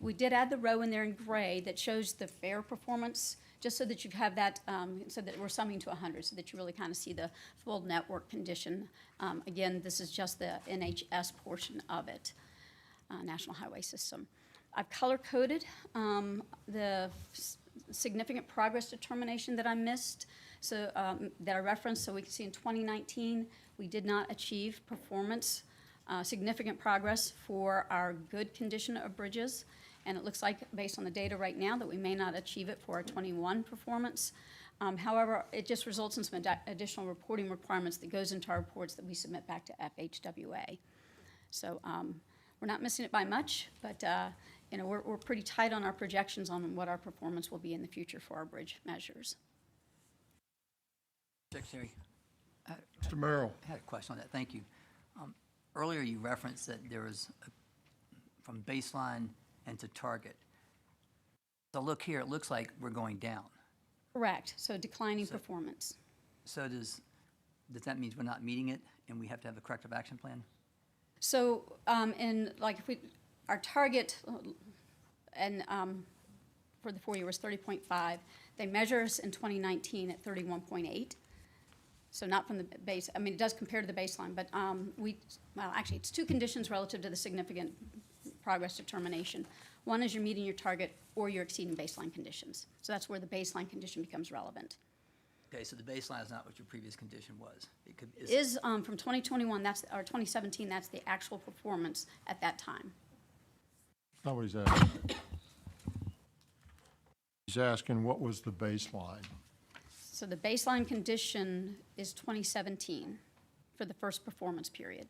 we did add the row in there in gray that shows the fair performance, just so that you have that, so that we're summing to 100, so that you really kind of see the full network condition. Again, this is just the NHS portion of it, National Highway System. I've color-coded the significant progress determination that I missed, so that I referenced, so we can see in 2019, we did not achieve performance, significant progress for our good condition of bridges, and it looks like, based on the data right now, that we may not achieve it for our 21 performance. However, it just results in some additional reporting requirements that goes into our reports that we submit back to FHWA. So we're not missing it by much, but we're pretty tight on our projections on what our performance will be in the future for our bridge measures. Secretary. Mr. Merrill. I had a question on that. Thank you. Earlier you referenced that there was, from baseline and to target. So look here, it looks like we're going down. Correct. So declining performance. So does that mean we're not meeting it and we have to have a corrective action plan? So if our target and for the 4-year was 30.5. They measure us in 2019 at 31.8. So not from the base, I mean, it does compare to the baseline, but actually it's 2 conditions relative to the significant progress determination. One is you're meeting your target or you're exceeding baseline conditions. So that's where the baseline condition becomes relevant. Okay, so the baseline is not what your previous condition was. Is from 2021, or 2017, that's the actual performance at that time. That's not what he's asking. He's asking what was the baseline? So the baseline condition is 2017 for the first performance period.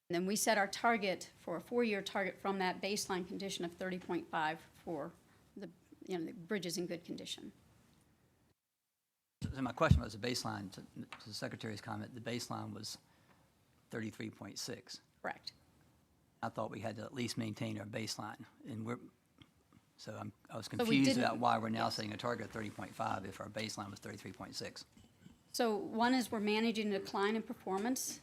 And then we set our target for a 4-year target from that baseline condition of 30.5 for the bridges in good condition. So my question was the baseline, to the Secretary's comment, the baseline was 33.6. Correct. I thought we had to at least maintain our baseline, and I was confused about why we're now setting a target of 30.5 if our baseline was 33.6. So one is we're managing a decline in performance.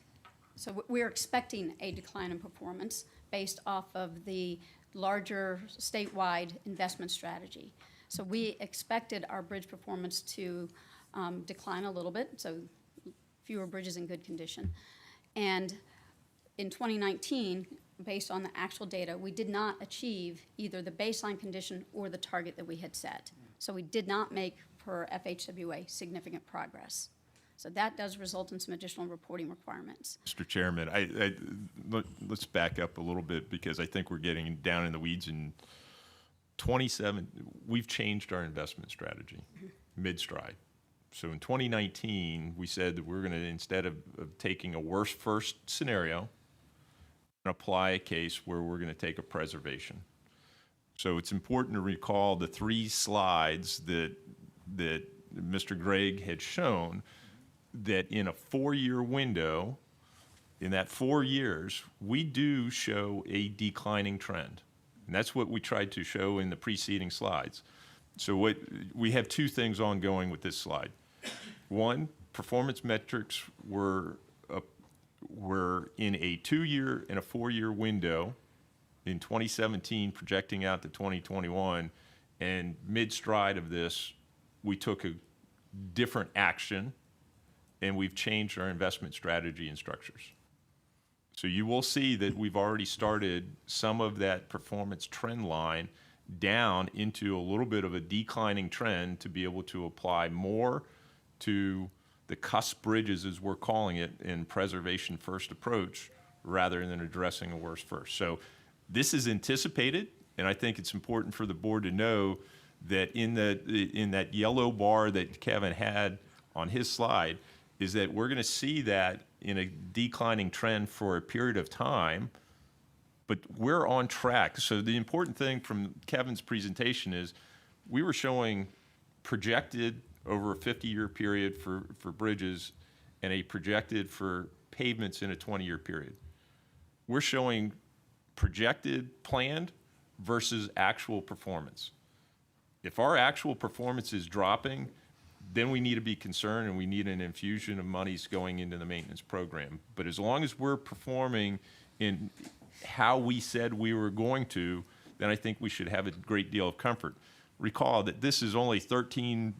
So we're expecting a decline in performance based off of the larger statewide investment strategy. So we expected our bridge performance to decline a little bit, so fewer bridges in good condition. And in 2019, based on the actual data, we did not achieve either the baseline condition or the target that we had set. So we did not make, per FHWA, significant progress. So that does result in some additional reporting requirements. Mr. Chairman, let's back up a little bit because I think we're getting down in the weeds. In 27, we've changed our investment strategy mid-stride. So in 2019, we said that we're going to, instead of taking a worst first scenario, apply a case where we're going to take a preservation. So it's important to recall the 3 slides that Mr. Gregg had shown, that in a 4-year window, in that 4 years, we do show a declining trend. And that's what we tried to show in the preceding slides. So we have 2 things ongoing with this slide. One, performance metrics were in a 2-year and a 4-year window in 2017, projecting out to 2021, and mid-stride of this, we took a different action, and we've changed our investment strategy and structures. So you will see that we've already started some of that performance trend line down into a little bit of a declining trend to be able to apply more to the cusp bridges, as we're calling it, in preservation first approach rather than addressing a worst first. So this is anticipated, and I think it's important for the board to know that in that yellow bar that Kevin had on his slide is that we're going to see that in a declining trend for a period of time, but we're on track. So the important thing from Kevin's presentation is we were showing projected over a 50-year period for bridges and a projected for pavements in a 20-year period. We're showing projected planned versus actual performance. If our actual performance is dropping, then we need to be concerned and we need an infusion of monies going into the maintenance program. But as long as we're performing in how we said we were going to, then I think we should have a great deal of comfort. Recall that this is only 13,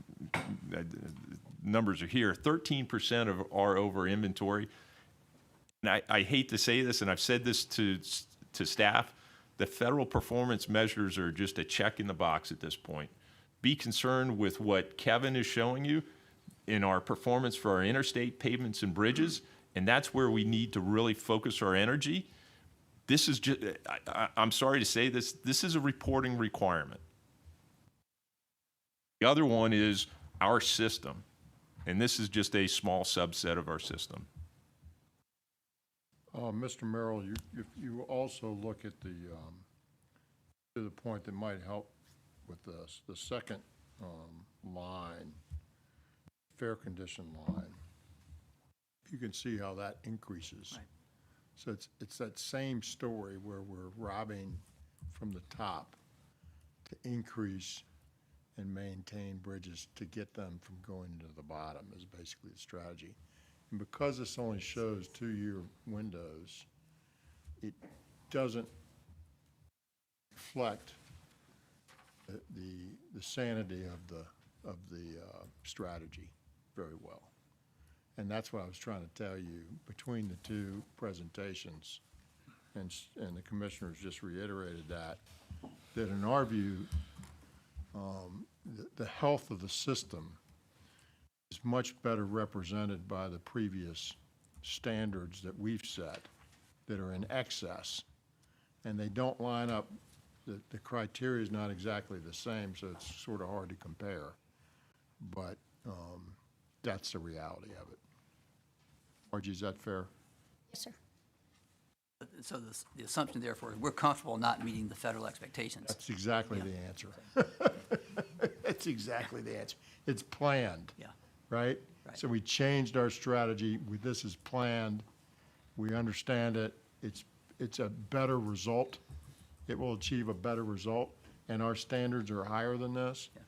numbers are here, 13% of our over inventory. And I hate to say this, and I've said this to staff, the federal performance measures are just a check in the box at this point. Be concerned with what Kevin is showing you in our performance for our interstate pavements and bridges, and that's where we need to really focus our energy. This is just, I'm sorry to say this, this is a reporting requirement. The other one is our system, and this is just a small subset of our system. Mr. Merrill, if you also look at to the point that might help with this, the second line, fair condition line, you can see how that increases. Right. So it's that same story where we're robbing from the top to increase and maintain bridges to get them from going to the bottom is basically the strategy. And because this only shows 2-year windows, it doesn't reflect the sanity of the strategy very well. And that's what I was trying to tell you between the 2 presentations, and the commissioners just reiterated that in our view, the health of the system is much better represented by the previous standards that we've set that are in excess, and they don't line up. The criteria is not exactly the same, so it's sort of hard to compare, but that's the reality of it. Margie, is that fair? Yes, sir. So the assumption, therefore, is we're comfortable not meeting the federal expectations. That's exactly the answer. That's exactly the answer. It's planned. Yeah. Right? So we changed our strategy. This is planned. We understand it. It's a better result. It will achieve a better result, and our standards are higher than this. Yeah.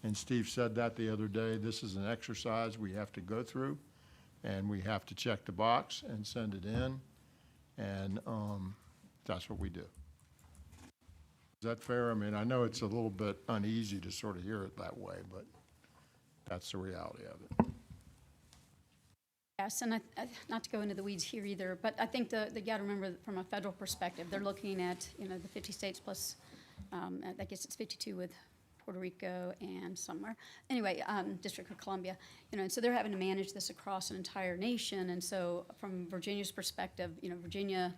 And Steve said that the other day. This is an exercise we have to go through, and we have to check the box and send it in, and that's what we do. Is that fair? I mean, I know it's a little bit uneasy to sort of hear it that way, but that's the reality of it. Yes, and not to go into the weeds here either, but I think you got to remember that from a federal perspective, they're looking at, the 50 states plus, I guess it's 52 with Puerto Rico and somewhere. Anyway, District of Columbia, and so they're having to manage this across an entire nation. And so from Virginia's perspective, Virginia,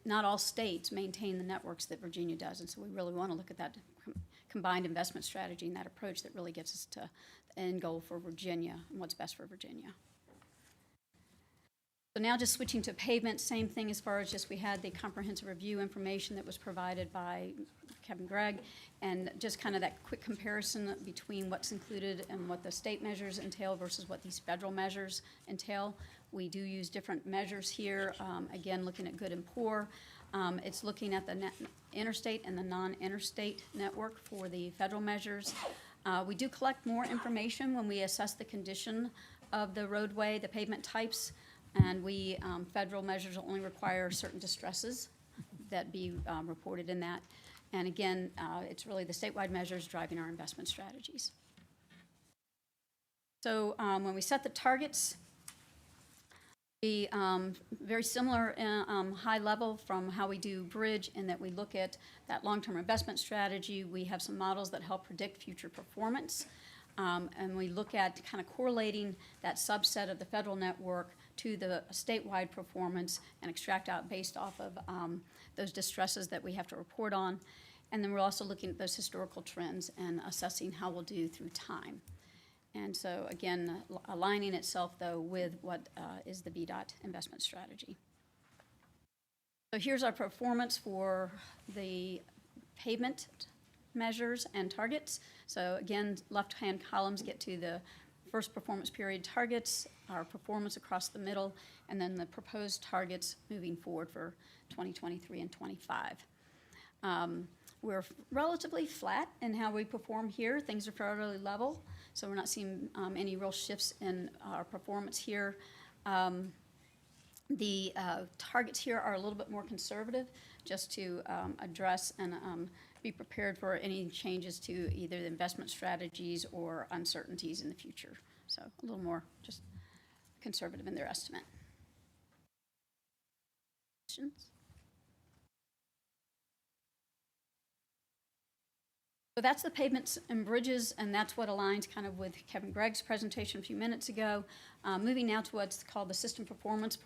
not all states maintain the networks that Virginia does. And so we really want to look at that combined investment strategy and that approach that really gets us to end goal for Virginia and what's best for Virginia. So now just switching to pavement, same thing as far as just we had the comprehensive review information that was provided by Kevin Gregg, and just kind of that quick comparison between what's included and what the state measures entail versus what these federal measures entail. We do use different measures here, again, looking at good and poor. It's looking at the interstate and the non-interstate network for the federal measures. We do collect more information when we assess the condition of the roadway, the pavement types, and we, federal measures only require certain distresses that be reported in that. And again, it's really the statewide measures driving our investment strategies. So when we set the targets, we very similar high level from how we do bridge, in that we look at that long-term investment strategy. We have some models that help predict future performance. And we look at kind of correlating that subset of the federal network to the statewide performance and extract out based off of those distresses that we have to report on. And then we're also looking at those historical trends and assessing how we'll do through time. And so again, aligning itself though with what is the Vdot investment strategy. So here's our performance for the pavement measures and targets. So again, left-hand columns get to the first performance period targets, our performance across the middle, and then the proposed targets moving forward for 2023 and 25. We're relatively flat in how we perform here. Things are fairly level, so we're not seeing any real shifts in our performance here. The targets here are a little bit more conservative, just to address and be prepared for any changes to either the investment strategies or uncertainties in the future. So a little more just conservative in their estimate. Questions? So that's the pavements and bridges, and that's what aligns kind of with Kevin Gregg's presentation a few minutes ago. Moving now to what's called the system performance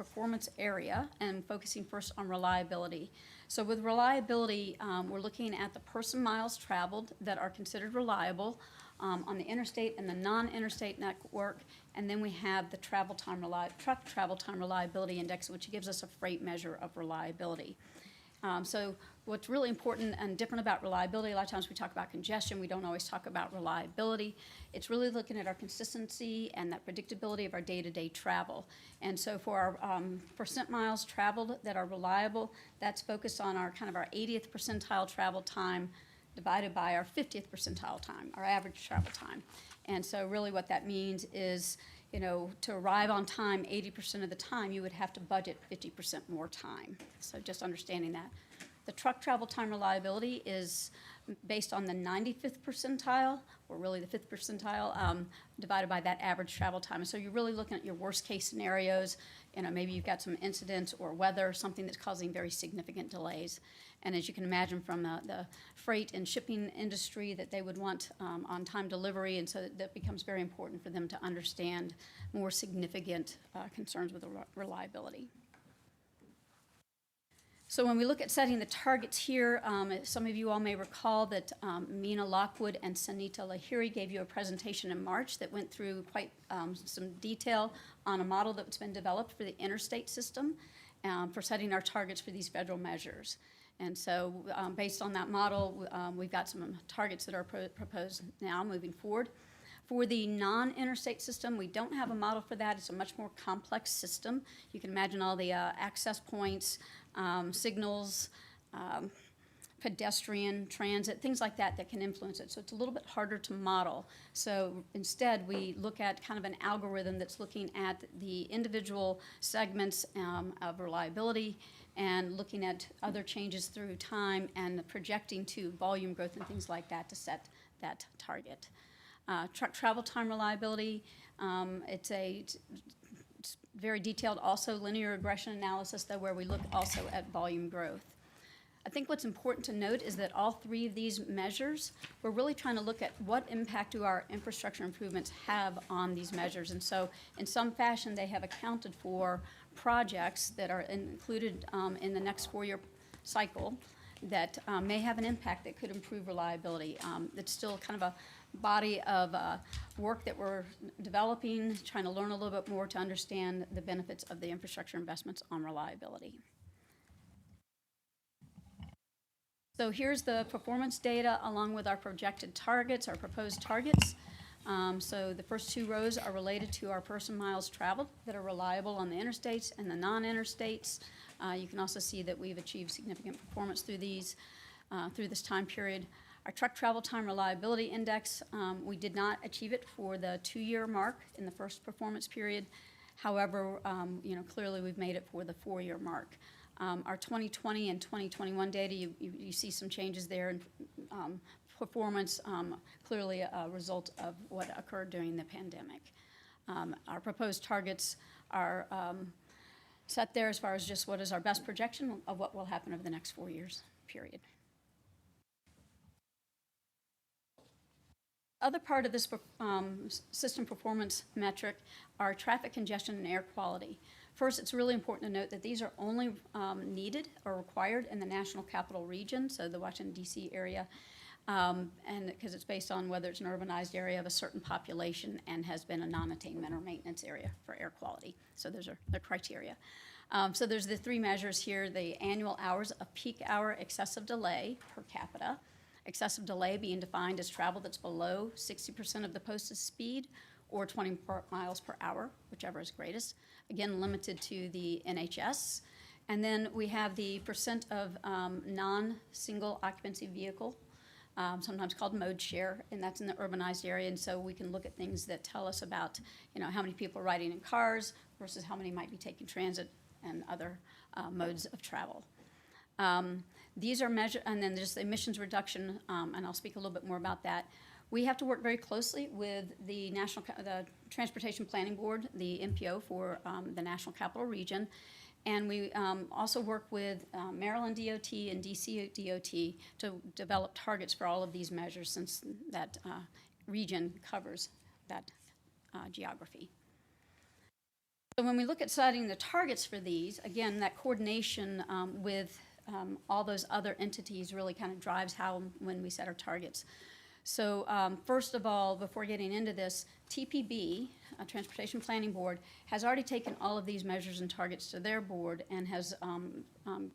area, and focusing first on reliability. So with reliability, we're looking at the person miles traveled that are considered reliable on the interstate and the non-interstate network, and then we have the truck travel time reliability index, which gives us a freight measure of reliability. So what's really important and different about reliability, a lot of times we talk about congestion, we don't always talk about reliability. It's really looking at our consistency and that predictability of our day-to-day travel. And so for our percent miles traveled that are reliable, that's focused on our kind of our 80th percentile travel time divided by our 50th percentile time, our average travel time. And so really what that means is, you know, to arrive on time 80% of the time, you would have to budget 50% more time. So just understanding that. The truck travel time reliability is based on the 95th percentile, or really the 5th percentile, divided by that average travel time. So you're really looking at your worst case scenarios. You know, maybe you've got some incidents or weather, something that's causing very significant delays. And as you can imagine from the freight and shipping industry, that they would want on-time delivery, and so that becomes very important for them to understand more significant concerns with reliability. So when we look at setting the targets here, some of you all may recall that Mina Lockwood and Sanita Lahiri gave you a presentation in March that went through quite some detail on a model that's been developed for the interstate system for setting our targets for these federal measures. And so based on that model, we've got some targets that are proposed now moving forward. For the non-interstate system, we don't have a model for that. It's a much more complex system. You can imagine all the access points, signals, pedestrian, transit, things like that that can influence it. So it's a little bit harder to model. So instead, we look at kind of an algorithm that's looking at the individual segments of reliability and looking at other changes through time and projecting to volume growth and things like that to set that target. Truck travel time reliability, it's very detailed, also linear regression analysis, though, where we look also at volume growth. I think what's important to note is that all three of these measures, we're really trying to look at what impact do our infrastructure improvements have on these measures. And so in some fashion, they have accounted for projects that are included in the next 4-year cycle that may have an impact that could improve reliability. It's still kind of a body of work that we're developing, trying to learn a little bit more to understand the benefits of the infrastructure investments on reliability. So here's the performance data along with our projected targets, our proposed targets. So the first two rows are related to our person miles traveled that are reliable on the interstates and the non-interstates. You can also see that we've achieved significant performance through these, through this time period. Our truck travel time reliability index, we did not achieve it for the 2-year mark in the first performance period. However, clearly we've made it for the 4-year mark. Our 2020 and 2021 data, you see some changes there in performance, clearly a result of what occurred during the pandemic. Our proposed targets are set there as far as just what is our best projection of what will happen over the next 4 years, period. Other part of this system performance metric are traffic congestion and air quality. First, it's really important to note that these are only needed or required in the National Capital Region, so the Washington, D.C. area, and because it's based on whether it's an urbanized area of a certain population and has been a non-attainment or maintenance area for air quality. So those are the criteria. So there's the 3 measures here, the annual hours of peak hour excessive delay per capita, excessive delay being defined as travel that's below 60% of the posted speed or 20 miles per hour, whichever is greatest. Again, limited to the NHS. And then we have the percent of non-single occupancy vehicle, sometimes called mode share, and that's in the urbanized area. And so we can look at things that tell us about, how many people are riding in cars versus how many might be taking transit and other modes of travel. These are measured, and then there's the emissions reduction, and I'll speak a little bit more about that. We have to work very closely with the the Transportation Planning Board, the MPO for the National Capital Region, and we also work with Maryland DOT and DC DOT to develop targets for all of these measures since that region covers that geography. So when we look at setting the targets for these, again, that coordination with all those other entities really kind of drives how and when we set our targets. So first of all, before getting into this, TPB, Transportation Planning Board, has already taken all of these measures and targets to their board and has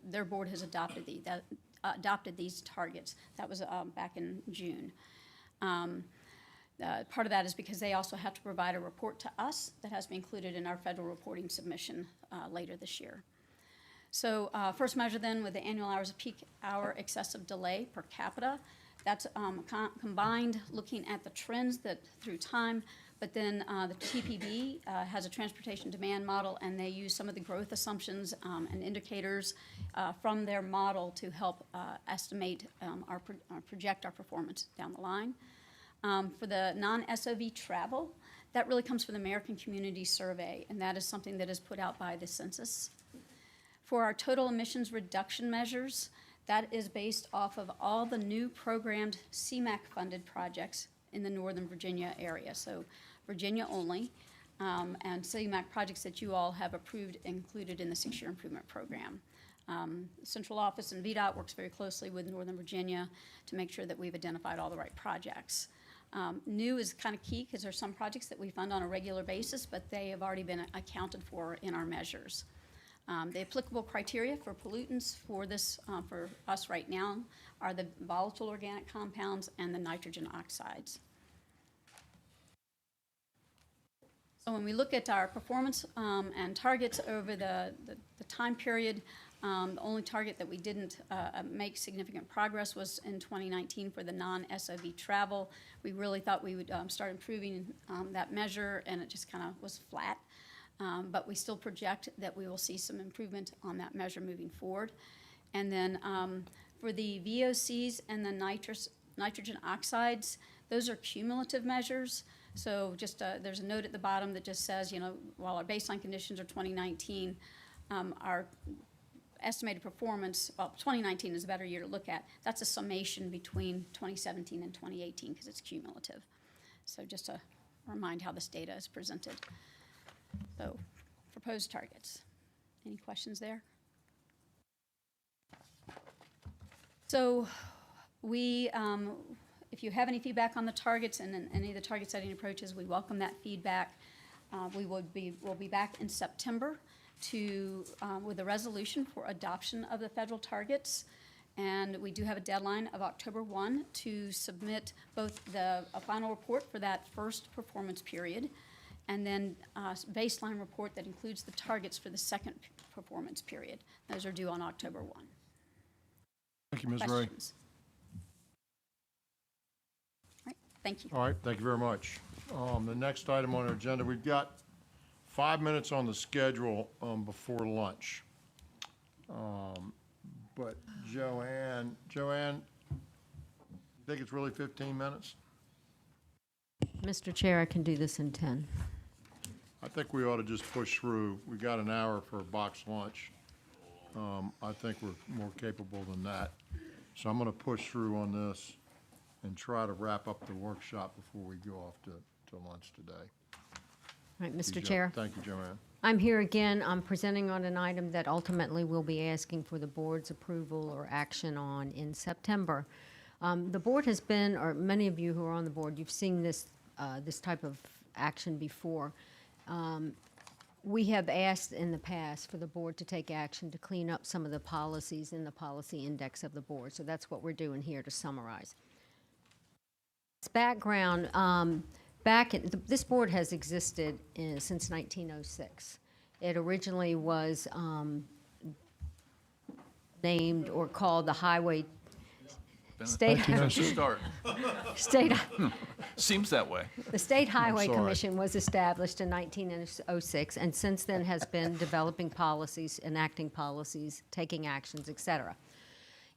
their board has adopted these targets. That was back in June. Part of that is because they also have to provide a report to us that has to be included in our federal reporting submission later this year. So first measure then with the annual hours of peak hour excessive delay per capita. That's combined looking at the trends that through time, but then the TPB has a transportation demand model, and they use some of the growth assumptions and indicators from their model to help estimate project our performance down the line. For the non-SOV travel, that really comes from the American Community Survey, and that is something that is put out by the census. For our total emissions reduction measures, that is based off of all the new programmed CMAQ-funded projects in the Northern Virginia area, so Virginia only, and CMAQ projects that you all have approved included in the 6-year improvement program. Central Office and Vdot works very closely with Northern Virginia to make sure that we've identified all the right projects. New is kind of key because there's some projects that we fund on a regular basis, but they have already been accounted for in our measures. The applicable criteria for pollutants for this, for us right now, are the volatile organic compounds and the nitrogen oxides. So when we look at our performance and targets over the time period, the only target that we didn't make significant progress was in 2019 for the non-SOV travel. We really thought we would start improving that measure, and it just kind of was flat. But we still project that we will see some improvement on that measure moving forward. And then for the VOCs and the nitrogen oxides, those are cumulative measures. So just there's a note at the bottom that just says, while our baseline conditions are 2019, our estimated performance, well, 2019 is a better year to look at. That's a summation between 2017 and 2018 because it's cumulative. So just to remind how this data is presented. So, proposed targets. Any questions there? So we, if you have any feedback on the targets and any of the target setting approaches, we welcome that feedback. We'll be back in September with a resolution for adoption of the federal targets. And we do have a deadline of October 1 to submit both a final report for that first performance period and then a baseline report that includes the targets for the second performance period. Those are due on October 1. Thank you, Ms. Ray. Questions? All right, thank you. All right, thank you very much. The next item on our agenda, we've got 5 minutes on the schedule before lunch. But Joanne, you think it's really 15 minutes? Mr. Chair, I can do this in 10. I think we ought to just push through. We got an hour for a box lunch. I think we're more capable than that. So I'm going to push through on this and try to wrap up the workshop before we go off to lunch today. All right, Mr. Chair. Thank you, Joanne. I'm here again. I'm presenting on an item that ultimately we'll be asking for the board's approval or action on in September. The board has been, or many of you who are on the board, you've seen this type of action before. We have asked in the past for the board to take action to clean up some of the policies in the policy index of the board. So that's what we're doing here to summarize. This background, this board has existed since 1906. It originally was named or called the Highway State. Start. State. Seems that way. The State Highway sorry. Commission was established in 1906, and since then has been developing policies, enacting policies, taking actions, et cetera.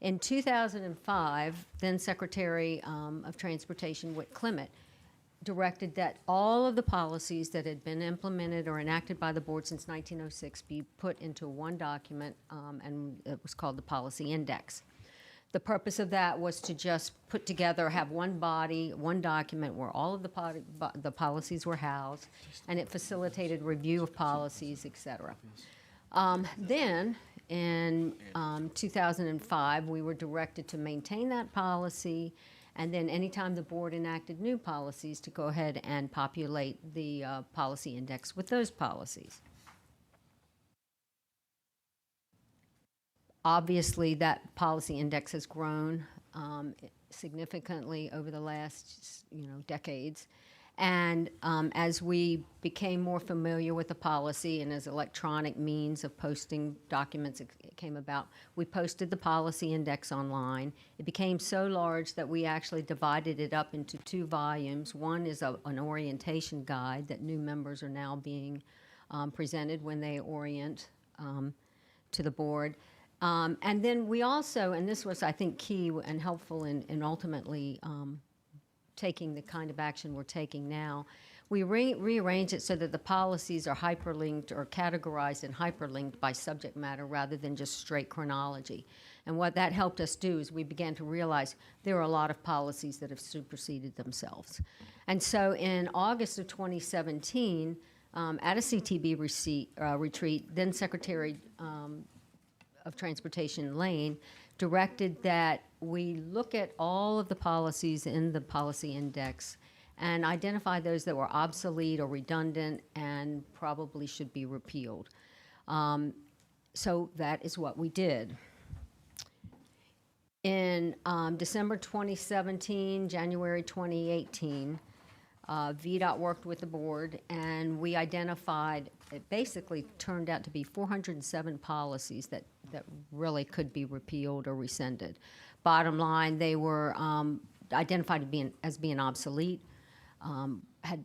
In 2005, then Secretary of Transportation Whit Clement directed that all of the policies that had been implemented or enacted by the board since 1906 be put into one document, and it was called the Policy Index. The purpose of that was to just put together, have one body, one document where all of the policies were housed, and it facilitated review of policies, et cetera. Then, in 2005, we were directed to maintain that policy, and then anytime the board enacted new policies, to go ahead and populate the policy index with those policies. Obviously, that policy index has grown significantly over the last, decades. And as we became more familiar with the policy and as electronic means of posting documents came about, we posted the policy index online. It became so large that we actually divided it up into 2 volumes. One is an orientation guide that new members are now being presented when they orient to the board. And then we also, and this was, I think, key and helpful in ultimately taking the kind of action we're taking now, we rearrange it so that the policies are hyperlinked or categorized and hyperlinked by subject matter rather than just straight chronology. And what that helped us do is we began to realize there are a lot of policies that have superseded themselves. And so in August of 2017, at a CTB retreat, then Secretary of Transportation Lane directed that we look at all of the policies in the policy index and identify those that were obsolete or redundant and probably should be repealed. So that is what we did. In December 2017, January 2018, Vdot worked with the board, and we identified, it basically turned out to be 407 policies that really could be repealed or rescinded. Bottom line, they were identified as being obsolete,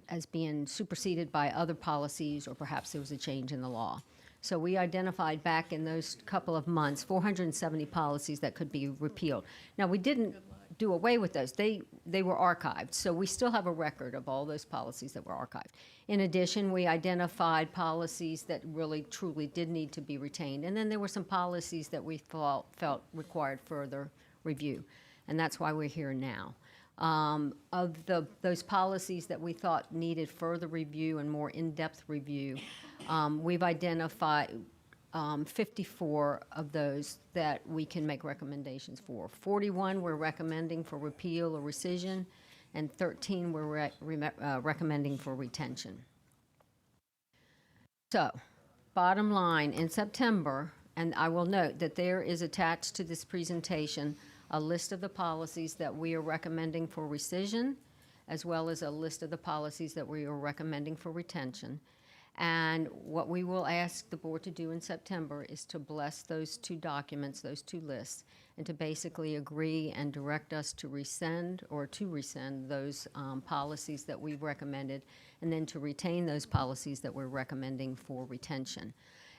as being superseded by other policies, or perhaps there was a change in the law. So we identified back in those couple of months 470 policies that could be repealed. Now, we didn't do away with those. They were archived, so we still have a record of all those policies that were archived. In addition, we identified policies that really, truly did need to be retained, and then there were some policies that we felt required further review, and that's why we're here now. Of those policies that we thought needed further review and more in-depth review, we've identified 54 of those that we can make recommendations for. 41 we're recommending for repeal or rescission, and 13 we're recommending for retention. So, bottom line, in September, and I will note that there is attached to this presentation a list of the policies that we are recommending for rescission, as well as a list of the policies that we are recommending for retention. And what we will ask the board to do in September is to bless those two documents, those two lists, and to basically agree and direct us to rescind those policies that we've recommended, and then to retain those policies that we're recommending for retention.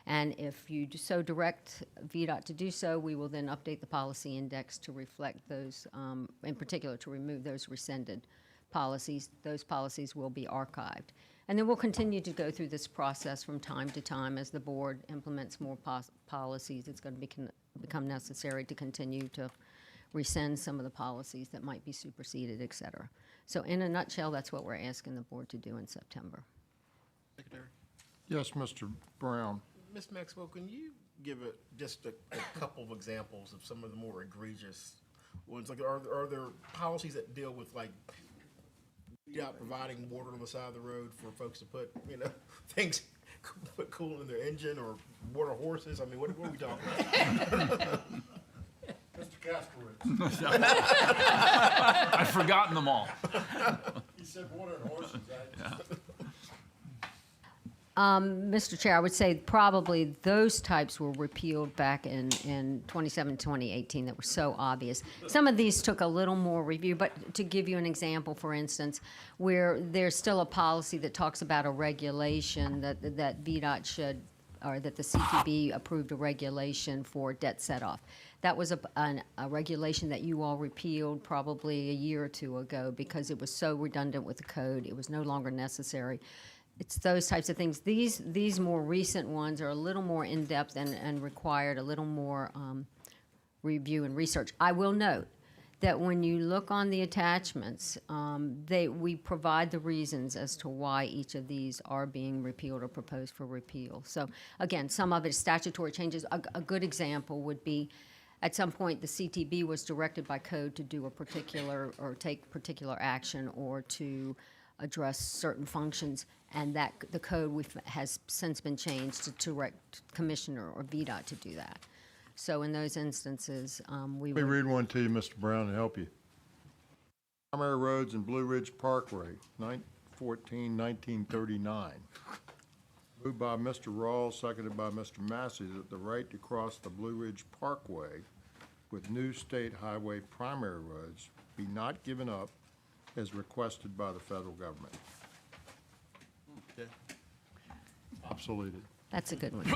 And if you so direct VDOT to do so, we will then update the policy index to reflect those, in particular to remove those rescinded policies. Those policies will be archived. And then we'll continue to go through this process from time to time as the board implements more policies. It's going to become necessary to continue to rescind some of the policies that might be superseded, et cetera. So in a nutshell, that's what we're asking the board to do in September. Secretary. Yes, Mr. Brown. Ms. Maxwell, can you give just a couple of examples of some of the more egregious ones? Like, are there policies that deal with, like, Vdot providing water on the side of the road for folks to put, things, put coolant in their engine, or water horses? I mean, what are we talking about? Mr. Castrowitz. I've forgotten them all. He said water and horses. Mr. Chair, I would say probably those types were repealed back in 2017, 2018 that were so obvious. Some of these took a little more review, but to give you an example, for instance, where there's still a policy that talks about a regulation that VDOT should, or that the CTB approved a regulation for debt set-off. That was a regulation that you all repealed probably a year or two ago because it was so redundant with the code. It was no longer necessary. It's those types of things. These more recent ones are a little more in-depth and required a little more review and research. I will note that when you look on the attachments, we provide the reasons as to why each of these are being repealed or proposed for repeal. So again, some of it is statutory changes. A good example would be at some point the CTB was directed by code to do a particular or take particular action or to address certain functions, and that the code has since been changed to direct Commissioner or VDOT to do that. So in those instances, we Let me would... read one to you, Mr. Brown, to help you. Primary roads and Blue Ridge Parkway, 1939. Moved by Mr. Rawls, seconded by Mr. Massey, that the right to cross the Blue Ridge Parkway with new state highway primary roads be not given up as requested by the federal government. Okay. Obsoleted. That's a good one.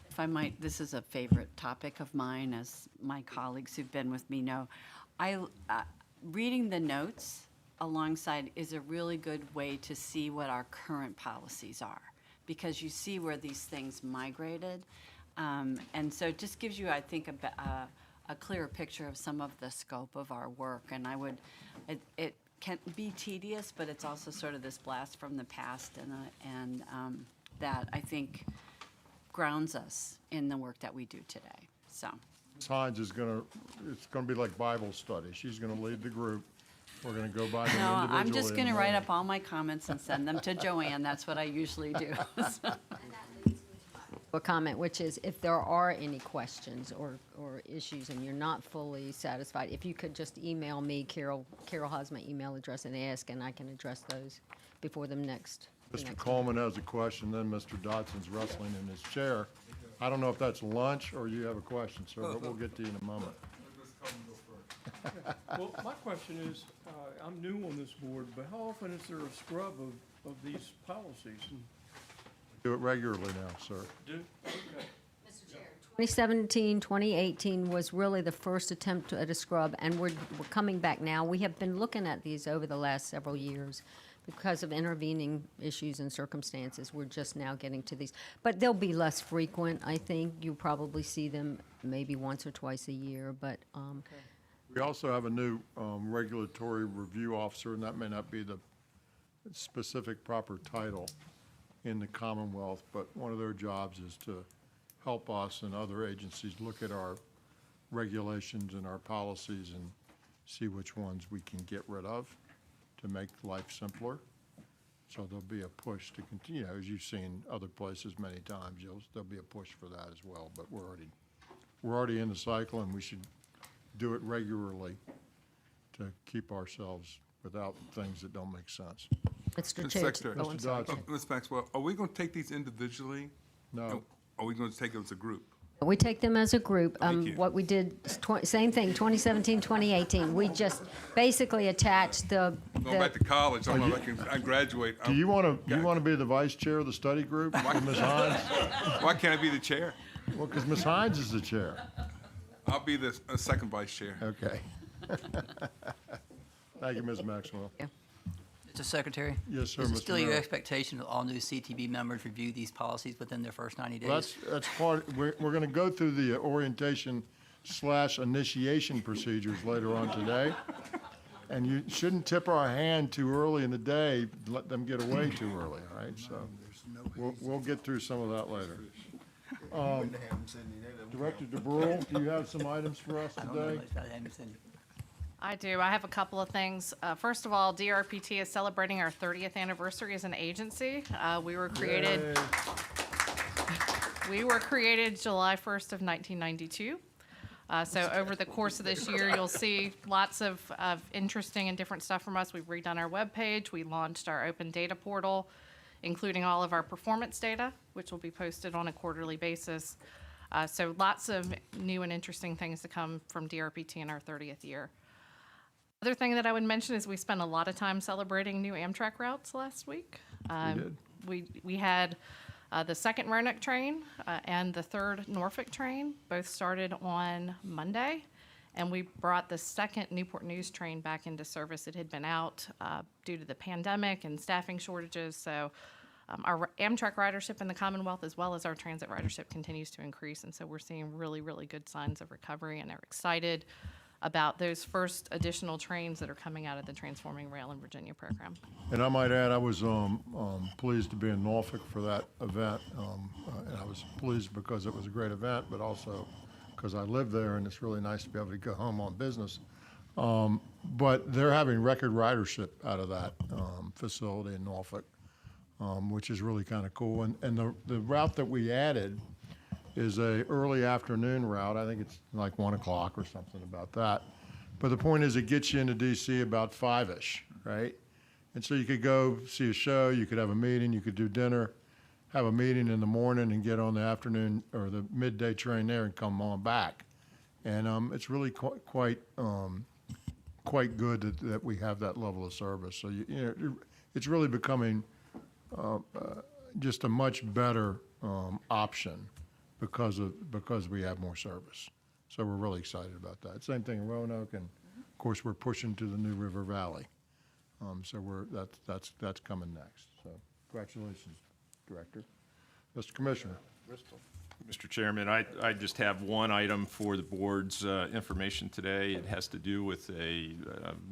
If I might, this is a favorite topic of mine, as my colleagues who've been with me know. Reading the notes alongside is a really good way to see what our current policies are, because you see where these things migrated. And so it just gives you, I think, a clearer picture of some of the scope of our work. And it can be tedious, but it's also sort of this blast from the past, and that I think grounds us in the work that we do today. So Ms. Hines it's gonna be like Bible study. She's gonna lead the group. We're gonna go by them no, individually. I'm just in going to a write moment. up all my comments and send them to Joanne. That's what I usually do. A comment, which is if there are any questions or issues and you're not fully satisfied, if you could just email me, Carol has my email address, and ask, and I can address those before the next. Mr. Coleman has a question, then Mr. Dodson's wrestling in his chair. I don't know if that's lunch or you have a question, sir, but we'll get to you in a moment. Well, my question is, I'm new on this board, but how often is there a scrub of these policies? Do it regularly now, sir. Do? Okay. 2017, 2018 was really the first attempt at a scrub, and we're coming back now. We have been looking at these over the last several years. Because of intervening issues and circumstances, we're just now getting to these. But they'll be less frequent, I think. You'll probably see them maybe once or twice a year, but We also have a new regulatory review officer, and that may not be the specific proper title. in the Commonwealth, but one of their jobs is to help us and other agencies look at our regulations and our policies and see which ones we can get rid of to make life simpler. So there'll be a push to continue, as you've seen other places many times, there'll be a push for that as well, but we're already in the cycle, and we should do it regularly to keep ourselves without things that don't make sense. Mr. Mr. Chair. Secretary. Oh, I'm sorry. Ms. Maxwell, are we going to take these individually? No. Or are we going to take them as a group? We take them as a group. Thank you. What we did, same thing, 2017, 2018. We just basically attached the. Going back to college, I'm like, I graduate. Do you want to be the vice chair of the study group with Ms. Hines? Why can't I be the chair? Well, because Ms. Hines is the chair. I'll be the second vice chair. Okay. Thank you, Ms. Maxwell. Mr. Secretary? Yes, sir, Is it Mr. still your Mayor. expectation that all new CTB members review these policies within their first 90 days? Well, that's part, we're going to go through the orientation/initiation procedures later on today. And you shouldn't tip our hand too early in the day, let them get away too early, all right? So we'll get through some of that later. Director DeBrule, do you have some items for us today? I do. I have a couple of things. First of all, DRPT is celebrating our 30th anniversary as an agency. We were created July 1st of 1992. So over the course of this year, you'll see lots of interesting and different stuff from us. We've redone our webpage. We launched our open data portal, including all of our performance data, which will be posted on a quarterly basis. So lots of new and interesting things to come from DRPT in our 30th year. Other thing that I would mention is we spent a lot of time celebrating new Amtrak routes last week. We had the second Roanoke train and the third Norfolk train both started on Monday, and we brought the second Newport News train back into service. It had been out due to the pandemic and staffing shortages, so our Amtrak ridership in the Commonwealth as well as our transit ridership continues to increase, and so we're seeing really, really good signs of recovery and are excited about those first additional trains that are coming out of the Transforming Rail in Virginia program. And I might add, I was pleased to be in Norfolk for that event. And I was pleased because it was a great event, but also because I live there and it's really nice to be able to go home on business. But they're having record ridership out of that facility in Norfolk, which is really kind of cool. And the route that we added is a early afternoon route. I think it's like 1 o'clock or something about that. But the point is it gets you into DC about 5-ish, right? And so you could go see a show, you could have a meeting, you could do dinner, have a meeting in the morning and get on the afternoon or the midday train there and come on back. And it's really quite good that we have that level of service. So it's really becoming just a much better option because we have more service. So we're really excited about that. Same thing in Roanoke, and of course we're pushing to the New River Valley. So that's coming next. So congratulations, Director. Mr. Commissioner. Mr. Chairman, I just have one item for the board's information today. It has to do with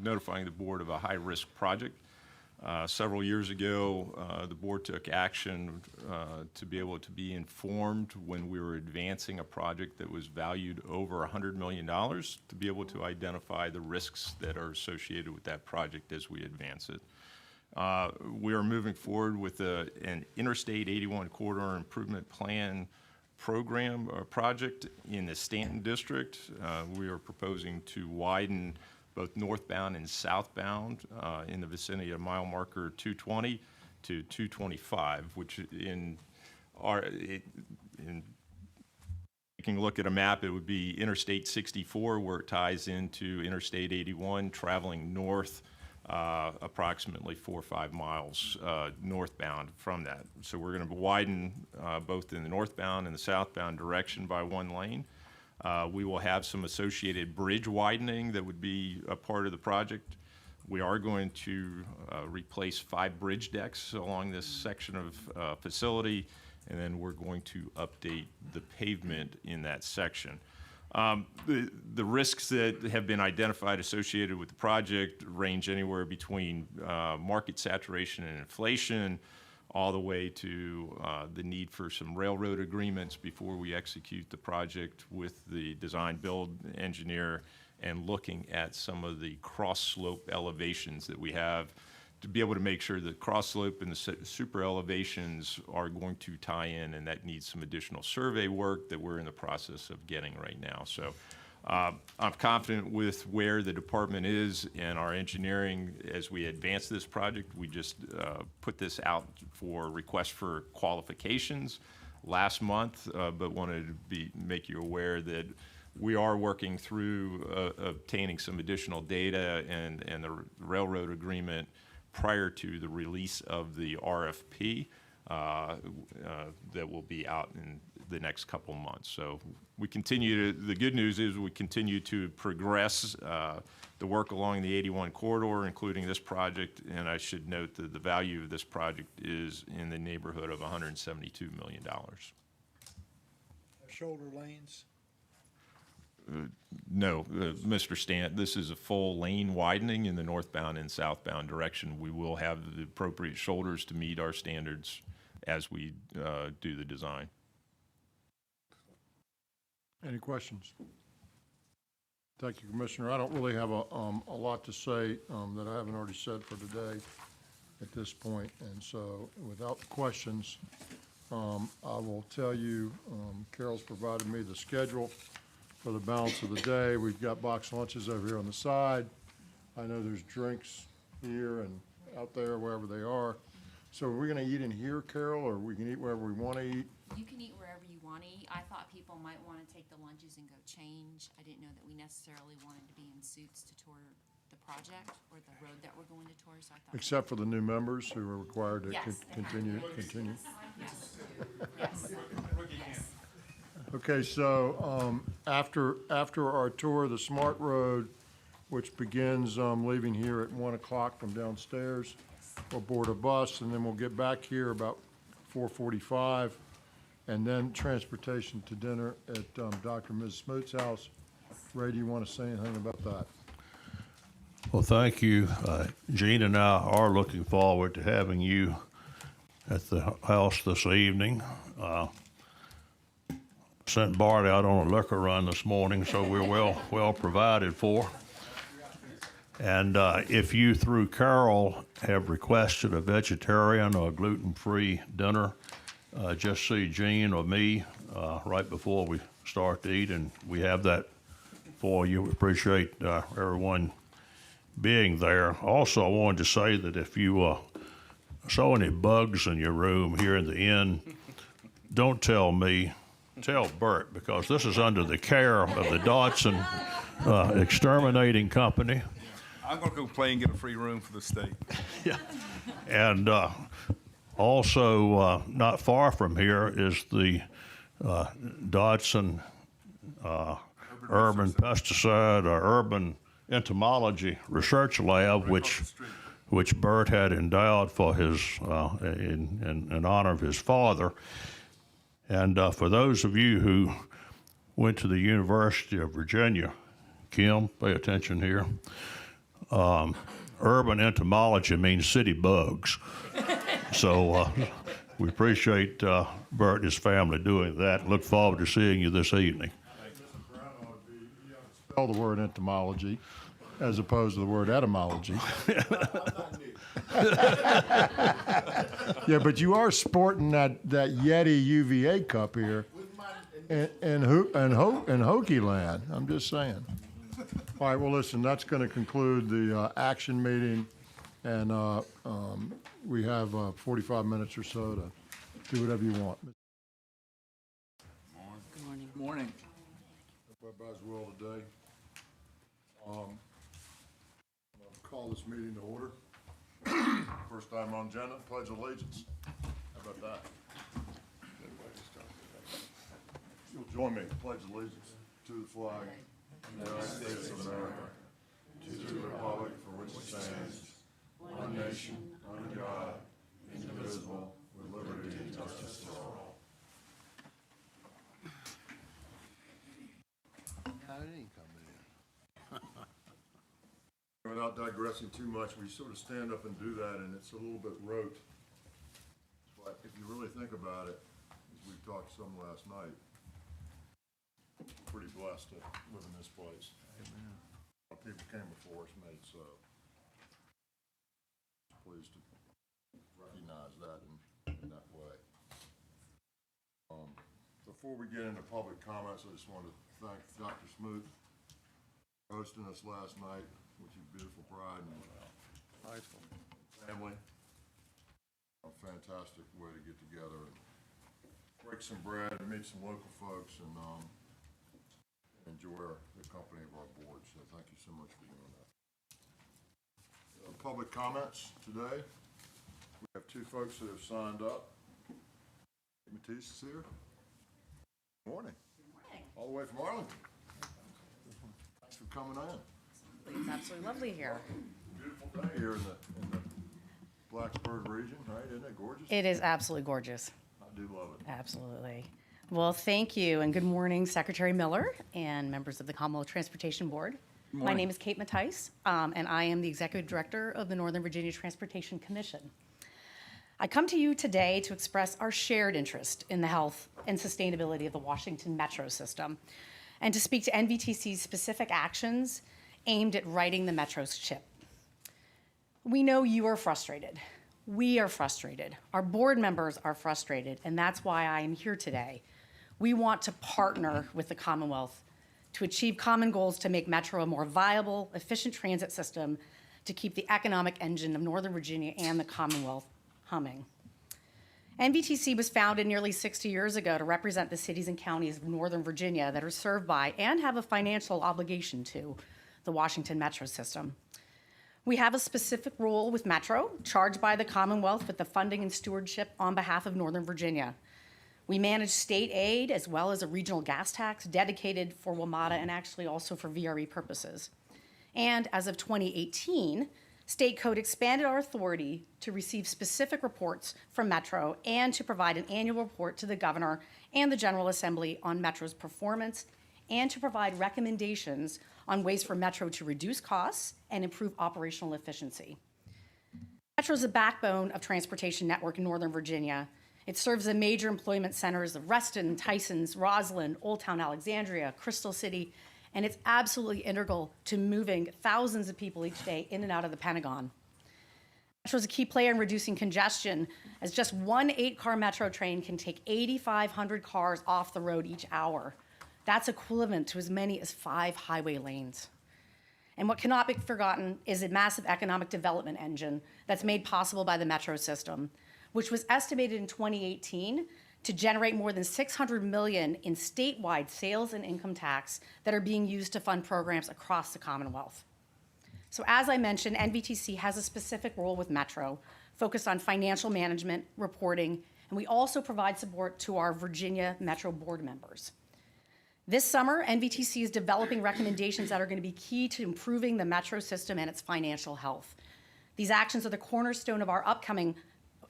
notifying the board of a high-risk project. Several years ago, the board took action to be able to be informed when we were advancing a project that was valued over $100 million to be able to identify the risks that are associated with that project as we advance it. We are moving forward with an Interstate 81 Corridor Improvement Plan program or project in the Staunton District. We are proposing to widen both northbound and southbound in the vicinity of mile marker 220 to 225, which taking a look at a map, it would be Interstate 64 where it ties into Interstate 81 traveling north approximately 4 or 5 miles northbound from that. So we're going to widen both in the northbound and the southbound direction by 1 lane. We will have some associated bridge widening that would be a part of the project. We are going to replace 5 bridge decks along this section of facility, and then we're going to update the pavement in that section. The risks that have been identified associated with the project range anywhere between market saturation and inflation, all the way to the need for some railroad agreements before we execute the project with the design build engineer, and looking at some of the cross slope elevations that we have to be able to make sure that cross slope and the super elevations are going to tie in, and that needs some additional survey work that we're in the process of getting right now. So I'm confident with where the department is and our engineering as we advance this project. We just put this out for request for qualifications last month, but wanted to make you aware that we are working through obtaining some additional data and the railroad agreement prior to the release of the RFP that will be out in the next couple months. So we continue to, the good news is we continue to progress the work along the 81 corridor, including this project, and I should note that the value of this project is in the neighborhood of $172 million. Shoulder lanes? No, Mr. Stanton, this is a full lane widening in the northbound and southbound direction. We will have the appropriate shoulders to meet our standards as we do the design. Any questions? Thank you, Commissioner. I don't really have a lot to say that I haven't already said for today at this point. And so without questions, I will tell you, Carol's provided me the schedule for the balance of the day. We've got box lunches over here on the side. I know there's drinks here and out there, wherever they are. So are we going to eat in here, Carol, or we can eat wherever we want to eat? You can eat wherever you want to eat. I thought people might want to take the lunches and go change. I didn't know that we necessarily wanted to be in suits to tour the project or the road that we're going to tour, so I thought. Except for the new members who are required to Yes. continue. Yes. Yes. Yes. Okay, so after our tour of the Smart Road, which begins leaving here at 1 o'clock from downstairs, we'll board a bus, and then we'll get back here about 4:45, and then transportation to dinner at Dr. and Ms. Smoot's house. Ray, do you want to say anything about that? Well, thank you. Gene and I are looking forward to having you at the house this evening. Sent Bart out on a liquor run this morning, so we're well provided for. And if you, through Carol, have requested a vegetarian or gluten-free dinner, just see Gene or me right before we start to eat, and we have that for you. We appreciate everyone being there. Also, I wanted to say that if you saw any bugs in your room here in the inn, don't tell me. Tell Bart, because this is under the care of the Dotson Exterminating Company. I'm going to go play and get a free room for the state. Yeah. And also, not far from here is the Dotson Urban Pesticide or Urban Entomology Research Lab, which Bart had endowed for his in honor of his father. And for those of you who went to the University of Virginia, Kim, pay attention here. Urban entomology means city bugs. So we appreciate Bart and his family doing that. Look forward to seeing you this evening. Spell the word entomology as opposed to the word etymology. Yeah, but you are sporting that Yeti UVA cup here in Hokie land. I'm just saying. All right, well, listen, that's going to conclude the action meeting, and we have 45 minutes or so to do whatever you want. Good morning. Morning. Hope everybody's well today. I'll call this meeting to order. First item on agenda, pledge of allegiance. How about that? You'll join me, pledge allegiance to the flag of the United States of America, to the republic for which it stands, one nation, under God, indivisible, with liberty and justice for all. How did he come in? Without digressing too much, we sort of stand up and do that, and it's a little bit rote. But if you really think about it, as we talked some last night, pretty blessed to live in this place. Amen. A lot of people came before us, made so. Pleased to recognize that in that way. Before we get into public comments, I just want to thank Dr. Smoot for hosting us last night with your beautiful bride and family. A fantastic way to get together and break some bread and meet some local folks and enjoy the company of our board. So thank you so much for doing that. Public comments today. We have two folks that have signed up. Matisse is here. Good morning. Good morning. All the way from Arlington. Thanks for coming in. It's absolutely lovely here. Beautiful day here in the Blacksburg region, right? Isn't it gorgeous? It is absolutely gorgeous. I do love it. Absolutely. Well, thank you, and good morning, Secretary Miller and members of the Commonwealth Transportation Board. My name is Kate Mattice, and I am the Executive Director of the Northern Virginia Transportation Commission. I come to you today to express our shared interest in the health and sustainability of the Washington Metro system, and to speak to NVTC's specific actions aimed at righting the Metro's ship. We know you are frustrated. We are frustrated. Our board members are frustrated, and that's why I am here today. We want to partner with the Commonwealth to achieve common goals to make Metro a more viable, efficient transit system to keep the economic engine of Northern Virginia and the Commonwealth humming. NVTC was founded nearly 60 years ago to represent the cities and counties of Northern Virginia that are served by and have a financial obligation to the Washington Metro system. We have a specific role with Metro, charged by the Commonwealth with the funding and stewardship on behalf of Northern Virginia. We manage state aid as well as a regional gas tax dedicated for WMATA and actually also for VRE purposes. And as of 2018, State Code expanded our authority to receive specific reports from Metro and to provide an annual report to the Governor and the General Assembly on Metro's performance and to provide recommendations on ways for Metro to reduce costs and improve operational efficiency. Metro is the backbone of transportation network in Northern Virginia. It serves the major employment centers of Reston, Tysons, Roslyn, Old Town Alexandria, Crystal City, and it's absolutely integral to moving thousands of people each day in and out of the Pentagon. Metro is a key player in reducing congestion, as just one 8-car Metro train can take 8,500 cars off the road each hour. That's equivalent to as many as 5 highway lanes. And what cannot be forgotten is a massive economic development engine that's made possible by the Metro system, which was estimated in 2018 to generate more than $600 million in statewide sales and income tax that are being used to fund programs across the Commonwealth. So as I mentioned, NVTC has a specific role with Metro, focused on financial management, reporting, and we also provide support to our Virginia Metro board members. This summer, NVTC is developing recommendations that are going to be key to improving the Metro system and its financial health. These actions are the cornerstone of our upcoming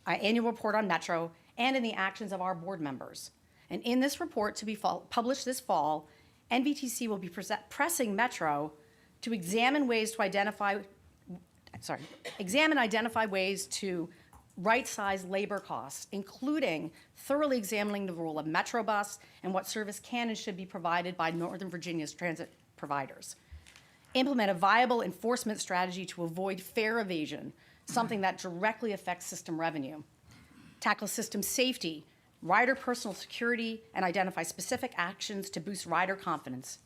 annual report on Metro and in the actions of our board members. And in this report to be published this fall, NVTC will be pressing Metro to examine ways to identify ways to right-size labor costs, including thoroughly examining the role of Metrobus and what service can and should be provided by Northern Virginia's transit providers. Implement a viable enforcement strategy to avoid fare evasion, something that directly affects system revenue. Tackle system safety, rider personal security, and identify specific actions to boost rider confidence.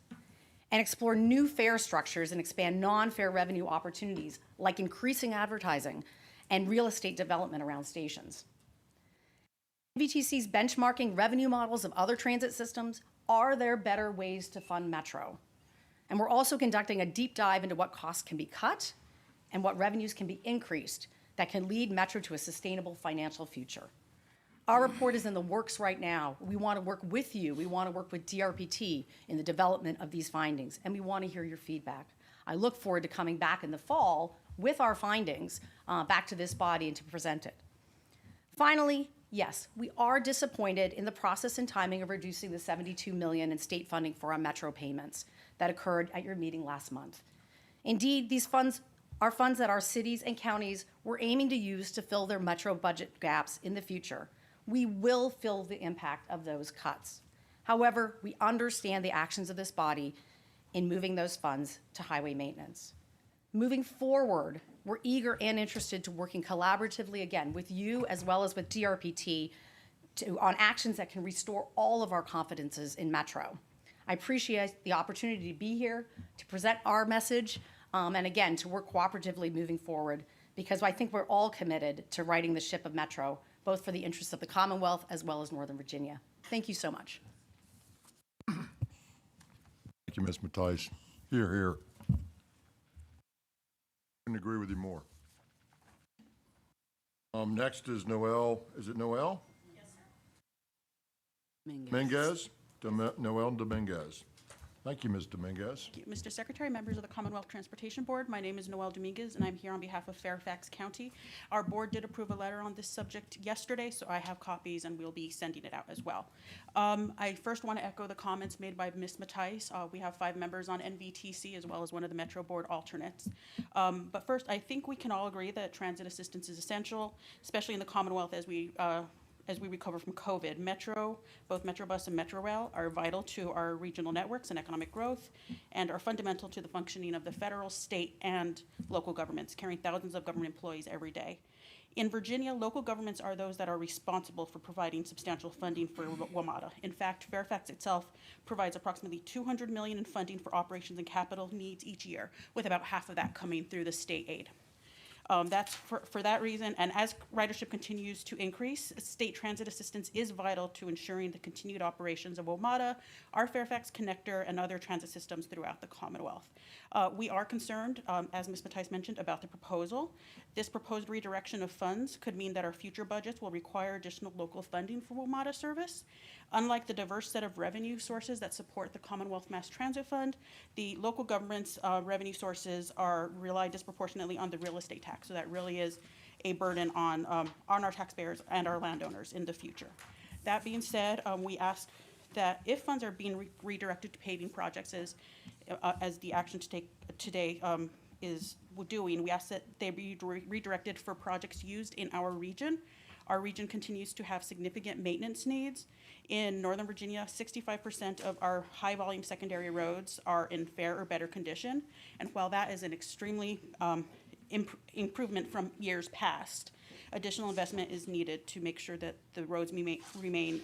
And explore new fare structures and expand non-fare revenue opportunities, like increasing advertising and real estate development around stations. NVTC's benchmarking revenue models of other transit systems. Are there better ways to fund Metro? And we're also conducting a deep dive into what costs can be cut and what revenues can be increased that can lead Metro to a sustainable financial future. Our report is in the works right now. We want to work with you. We want to work with DRPT in the development of these findings, and we want to hear your feedback. I look forward to coming back in the fall with our findings back to this body and to present it. Finally, yes, we are disappointed in the process and timing of reducing the $72 million in state funding for our Metro payments that occurred at your meeting last month. Indeed, these funds are funds that our cities and counties were aiming to use to fill their Metro budget gaps in the future. We will feel the impact of those cuts. However, we understand the actions of this body in moving those funds to highway maintenance. Moving forward, we're eager and interested to working collaboratively again with you as well as with DRPT on actions that can restore all of our confidences in Metro. I appreciate the opportunity to be here to present our message and again to work cooperatively moving forward because I think we're all committed to righting the ship of Metro, both for the interests of the Commonwealth as well as Northern Virginia. Thank you so much. Thank you, Ms. Mattice. Here, here. Couldn't agree with you more. Next is Noel. Is it Noel? Yes, sir. Dominguez? Noel Dominguez. Thank you, Ms. Dominguez. Thank you. Mr. Secretary, members of the Commonwealth Transportation Board, my name is Noel Dominguez, and I'm here on behalf of Fairfax County. Our board did approve a letter on this subject yesterday, so I have copies, and we'll be sending it out as well. I first want to echo the comments made by Ms. Mattice. We have 5 members on NVTC, as well as one of the Metro Board alternates. But first, I think we can all agree that transit assistance is essential, especially in the Commonwealth as we recover from COVID. Both Metro Bus and Metro Rail are vital to our regional networks and economic growth and are fundamental to the functioning of the federal, state, and local governments, carrying thousands of government employees every day. In Virginia, local governments are those that are responsible for providing substantial funding for WMATA. In fact, Fairfax itself provides approximately $200 million in funding for operations and capital needs each year, with about half of that coming through the state aid. That's for that reason, and as ridership continues to increase, state transit assistance is vital to ensuring the continued operations of WMATA, our Fairfax Connector, and other transit systems throughout the Commonwealth. We are concerned, as Ms. Mattice mentioned, about the proposal. This proposed redirection of funds could mean that our future budgets will require additional local funding for WMATA service. Unlike the diverse set of revenue sources that support the Commonwealth Mass Transit Fund, the local government's revenue sources rely disproportionately on the real estate tax. So that really is a burden on our taxpayers and our landowners in the future. That being said, we ask that if funds are being redirected to paving projects as the action to take today is doing, we ask that they be redirected for projects used in our region. Our region continues to have significant maintenance needs. In Northern Virginia, 65% of our high-volume secondary roads are in fair or better condition. And while that is an extremely improvement from years past, additional investment is needed to make sure that the roads remain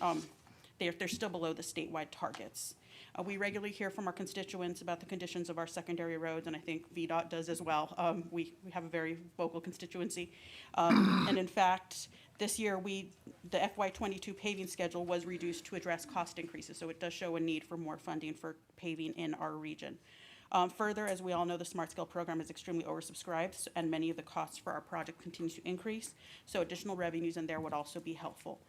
they're still below the statewide targets. We regularly hear from our constituents about the conditions of our secondary roads, and I think Vdot does as well. We have a very vocal constituency. And in fact, this year, the FY22 paving schedule was reduced to address cost increases, so it does show a need for more funding for paving in our region. Further, as we all know, the Smart Scale program is extremely oversubscribed, and many of the costs for our project continue to increase, so additional revenues in there would also be helpful.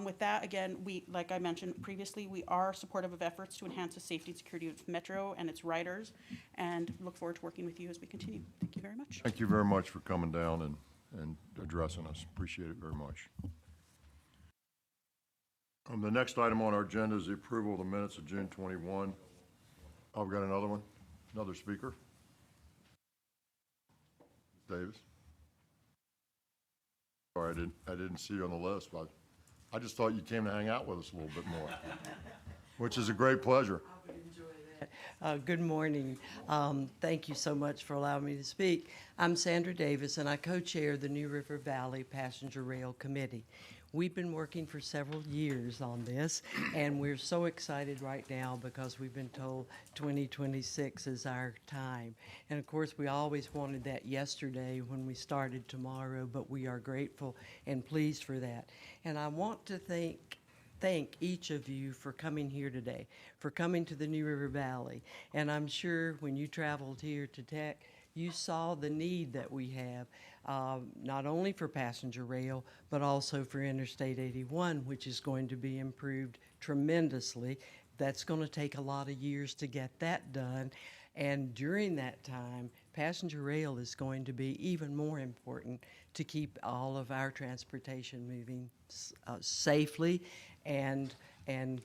With that, again, like I mentioned previously, we are supportive of efforts to enhance the safety and security of Metro and its riders, and look forward to working with you as we continue. Thank you very much. Thank you very much for coming down and addressing us. Appreciate it very much. The next item on our agenda is the approval of the minutes of June 21. Oh, we've got another one? Another speaker? Davis? Sorry, I didn't see you on the list, but I just thought you came to hang out with us a little bit more, which is a great pleasure. I would enjoy that. Good morning. Thank you so much for allowing me to speak. I'm Sandra Davis, and I co-chair the New River Valley Passenger Rail Committee. We've been working for several years on this, and we're so excited right now because we've been told 2026 is our time. And of course, we always wanted that yesterday when we started tomorrow, but we are grateful and pleased for that. And I want to thank each of you for coming here today, for coming to the New River Valley. And I'm sure when you traveled here to Tech, you saw the need that we have, not only for passenger rail, but also for Interstate 81, which is going to be improved tremendously. That's going to take a lot of years to get that done. And during that time, passenger rail is going to be even more important to keep all of our transportation moving safely and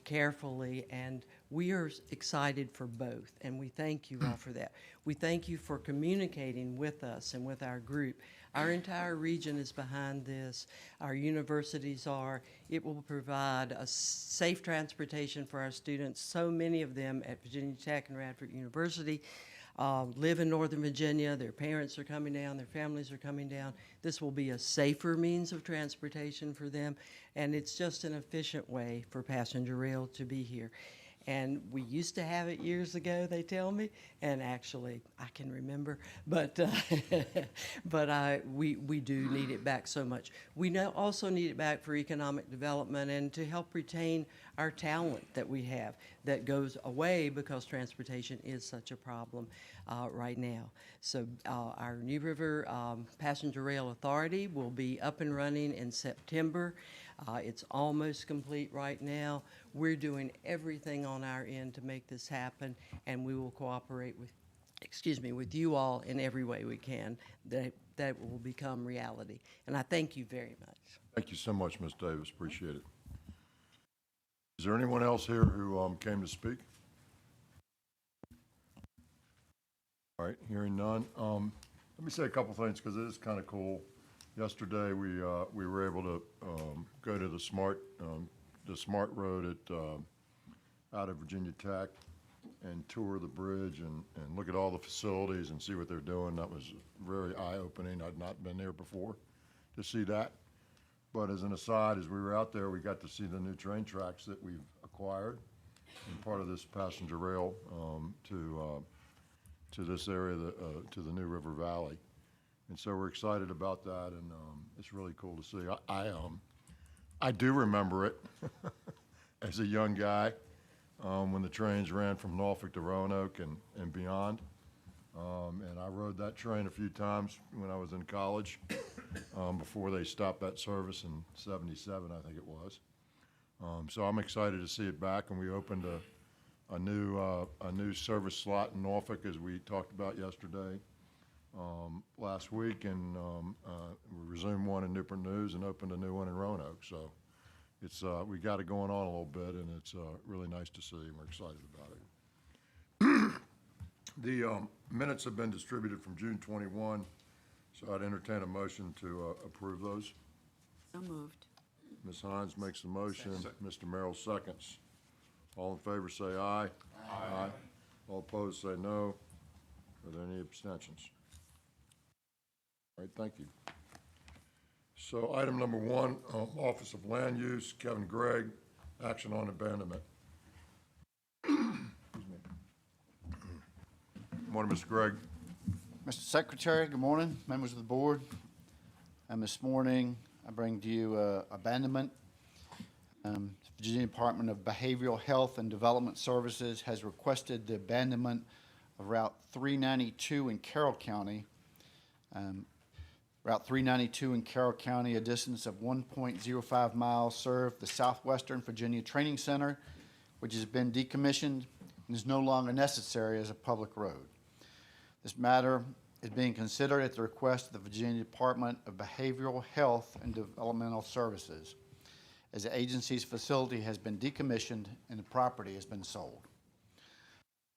carefully, and we are excited for both, and we thank you all for that. We thank you for communicating with us and with our group. Our entire region is behind this. Our universities are. It will provide a safe transportation for our students. So many of them at Virginia Tech and Radford University live in Northern Virginia. Their parents are coming down. Their families are coming down. This will be a safer means of transportation for them, and it's just an efficient way for passenger rail to be here. And we used to have it years ago, they tell me, and actually I can remember, but we do need it back so much. We also need it back for economic development and to help retain our talent that we have that goes away because transportation is such a problem right now. So our New River Passenger Rail Authority will be up and running in September. It's almost complete right now. We're doing everything on our end to make this happen, and we will cooperate with you all in every way we can. That will become reality. And I thank you very much. Thank you so much, Ms. Davis. Appreciate it. Is there anyone else here who came to speak? All right, hearing none. Let me say a couple things because it is kind of cool. Yesterday, we were able to go to the Smart Road out of Virginia Tech and tour the bridge and look at all the facilities and see what they're doing. That was very eye-opening. I'd not been there before to see that. But as an aside, as we were out there, we got to see the new train tracks that we've acquired and part of this passenger rail to this area, to the New River Valley. And so we're excited about that, and it's really cool to see. I do remember it as a young guy when the trains ran from Norfolk to Roanoke and beyond. And I rode that train a few times when I was in college before they stopped that service in '77, I think it was. So I'm excited to see it back, and we opened a new service slot in Norfolk, as we talked about yesterday. Last week, and we resumed one in Newport News and opened a new one in Roanoke. So it's we got it going on a little bit, and it's really nice to see, and we're excited about it. The minutes have been distributed from June 21, so I'd entertain a motion to approve those. So moved. Ms. Hines makes the motion. Mr. Merrill seconds. All in favor say aye. Aye. All opposed say no. Are there any abstentions? All right, thank you. So item number one, Office of Land Use, Kevin Gregg, action on abandonment. Good morning, Mr. Gregg. Mr. Secretary, good morning, members of the board. And this morning, I bring to you abandonment. Virginia Department of Behavioral Health and Development Services has requested the abandonment of Route 392 in Carroll County. Route 392 in Carroll County, a distance of 1.05 miles, served the Southwestern Virginia Training Center, which has been decommissioned and is no longer necessary as a public road. This matter is being considered at the request of the Virginia Department of Behavioral Health and Developmental Services, as the agency's facility has been decommissioned and the property has been sold.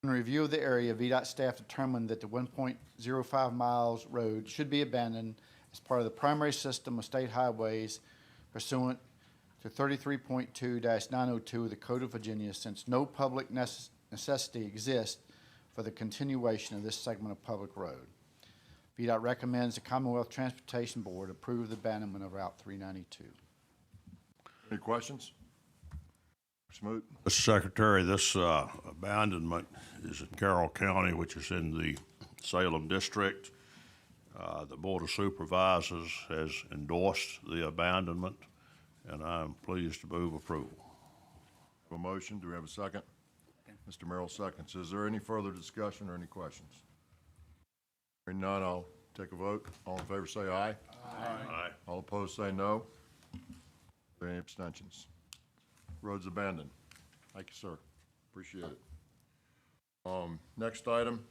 In review of the area, Vdot staff determined that the 1.05 miles road should be abandoned as part of the primary system of state highways pursuant to 33.2-902 of the Code of Virginia, since no public necessity exists for the continuation of this segment of public road. Vdot recommends the Commonwealth Transportation Board approve the abandonment of Route 392. Any questions? Smoot. Mr. Secretary, this abandonment is in Carroll County, which is in the Salem District. The Board of Supervisors has endorsed the abandonment, and I'm pleased to move approval. Have a motion. Do we have a second? Mr. Merrill seconds. Is there any further discussion or any questions? Hearing none, I'll take a vote. All in favor say aye. Aye. All opposed say no. Are there any abstentions? Road's abandoned. Thank you, sir. Appreciate it. Next item,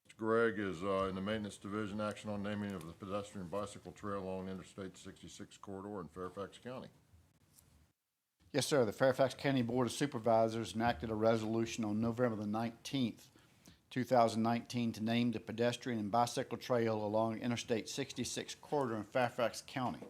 Mr. Gregg, is in the Maintenance Division, action on naming of the pedestrian bicycle trail along Interstate 66 corridor in Fairfax County. Yes, sir. The Fairfax County Board of Supervisors enacted a resolution on November the 19th 2019 to name the pedestrian and bicycle trail along Interstate 66 corridor in Fairfax County.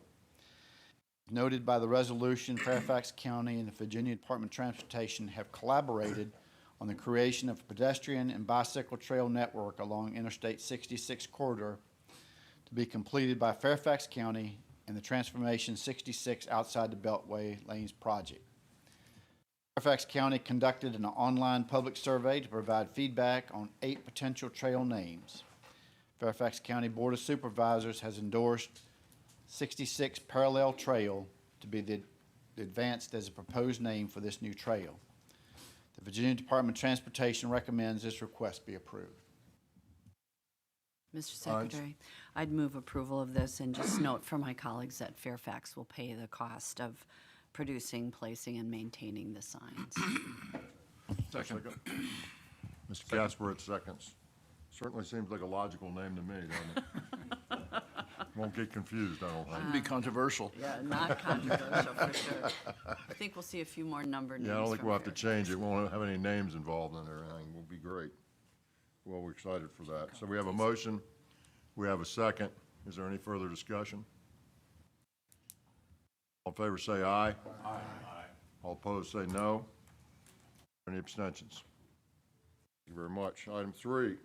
Noted by the resolution, Fairfax County and the Virginia Department of Transportation have collaborated on the creation of a pedestrian and bicycle trail network along Interstate 66 corridor to be completed by Fairfax County and the Transformation 66 Outside the Beltway Lanes project. Fairfax County conducted an online public survey to provide feedback on 8 potential trail names. Fairfax County Board of Supervisors has endorsed 66 Parallel Trail to be advanced as a proposed name for this new trail. The Virginia Department of Transportation recommends this request be approved. Mr. Secretary, I'd move approval of this and just note for my colleagues that Fairfax will pay the cost of producing, placing, and maintaining the signs. Second. Mr. Casper at seconds. Certainly seems like a logical name to me, doesn't it? Won't get confused, I don't think. Be controversial. Yeah, not controversial for sure. I think we'll see a few more number names. Yeah, I don't think from we'll have to Fairfax. change it. We won't have any names involved in it or anything. We'll be great. Well, we're excited for that. So we have a motion. We have a second. Is there any further discussion? All in favor say aye. Aye. All opposed say no. Any abstentions? Thank you very much. Item 3,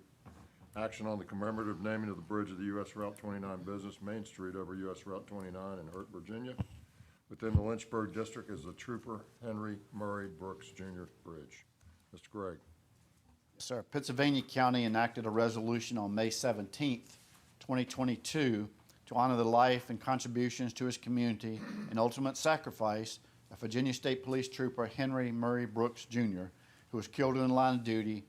action on the commemorative naming of the bridge of the U.S. Route 29 business Main Street over U.S. Route 29 in Hurt, Virginia, within the Lynchburg District is the Trooper Henry Murray Brooks Jr. Bridge. Mr. Gregg. Yes, sir. Pennsylvania County enacted a resolution on May 17th, 2022 to honor the life and contributions to his community and ultimate sacrifice of Virginia State Police Trooper Henry Murray Brooks Jr., who was killed in the line of duty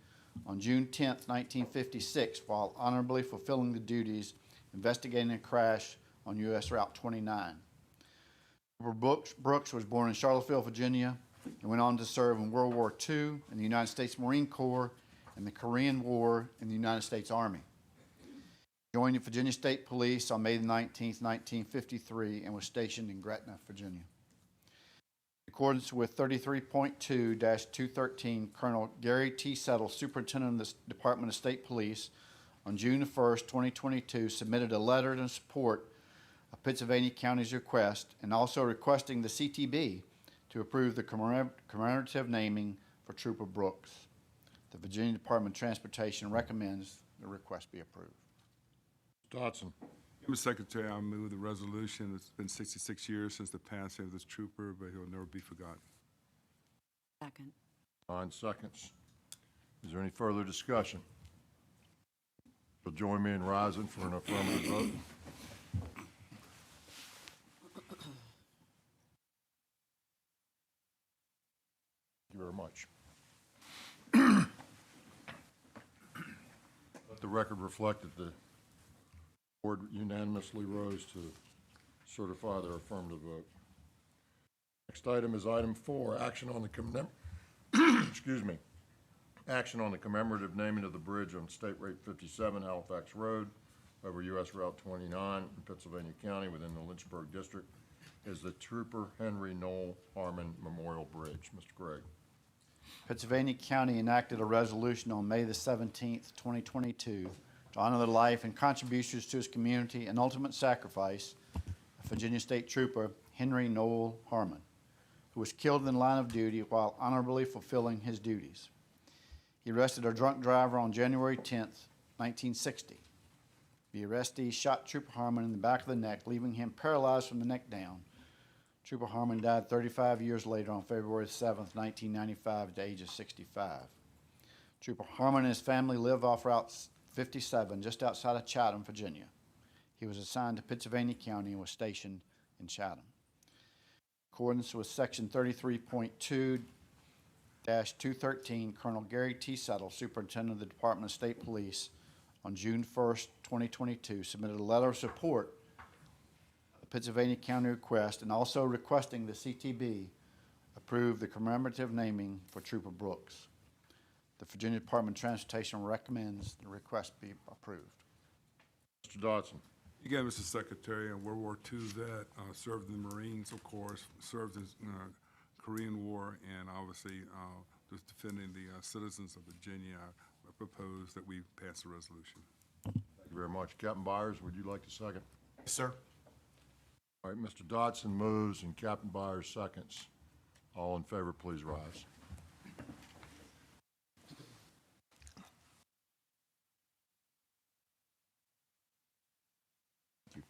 on June 10th, 1956, while honorably fulfilling the duties investigating a crash on U.S. Route 29. Trooper Brooks was born in Charlottesville, Virginia, and went on to serve in World War II in the United States Marine Corps and the Korean War in the United States Army. He joined the Virginia State Police on May 19th, 1953, and was stationed in Gretna, Virginia. In accordance with 33.2-213, Colonel Gary T. Settle, Superintendent of the Department of State Police, on June 1st, 2022, submitted a letter in support of Pennsylvania County's request and also requesting the CTB to approve the commemorative naming for Trooper Brooks. The Virginia Department of Transportation recommends the request be approved. Dodson. Mr. Secretary, I move the resolution. It's been 66 years since the passing of this trooper, but he'll never be forgotten. Second. 9 seconds. Is there any further discussion? You'll join me in rising for an affirmative vote. Thank you very much. Let the record reflect that the board unanimously rose to certify their affirmative vote. Next item is item 4, action on the action on the commemorative naming of the bridge on State Route 57 Halifax Road over U.S. Route 29 in Pennsylvania County within the Lynchburg District is the Trooper Henry Noel Harmon Memorial Bridge. Mr. Gregg. Pennsylvania County enacted a resolution on May the 17th, 2022 to honor the life and contributions to his community and ultimate sacrifice of Virginia State Trooper Henry Noel Harmon, who was killed in the line of duty while honorably fulfilling his duties. He arrested a drunk driver on January 10th, 1960. The arrestee shot Trooper Harmon in the back of the neck, leaving him paralyzed from the neck down. Trooper Harmon died 35 years later on February 7th, 1995, at the age of 65. Trooper Harmon and his family live off Route 57, just outside of Chatham, Virginia. He was assigned to Pennsylvania County and was stationed in Chatham. In accordance with Section 33.2-213, Colonel Gary T. Settle, Superintendent of the Department of State Police, on June 1st, 2022, submitted a letter of support of the Pennsylvania County request and also requesting the CTB approve the commemorative naming for Trooper Brooks. The Virginia Department of Transportation recommends the request be approved. Mr. Dodson. Again, Mr. Secretary, a World War II vet, served in the Marines, of course, served in the Korean War, and obviously was defending the citizens of Virginia. I propose that we pass the resolution. Thank you very much. Captain Byers, would you like to second? Sir. All right, Mr. Dodson moves and Captain Byers seconds. All in favor, please rise. Thank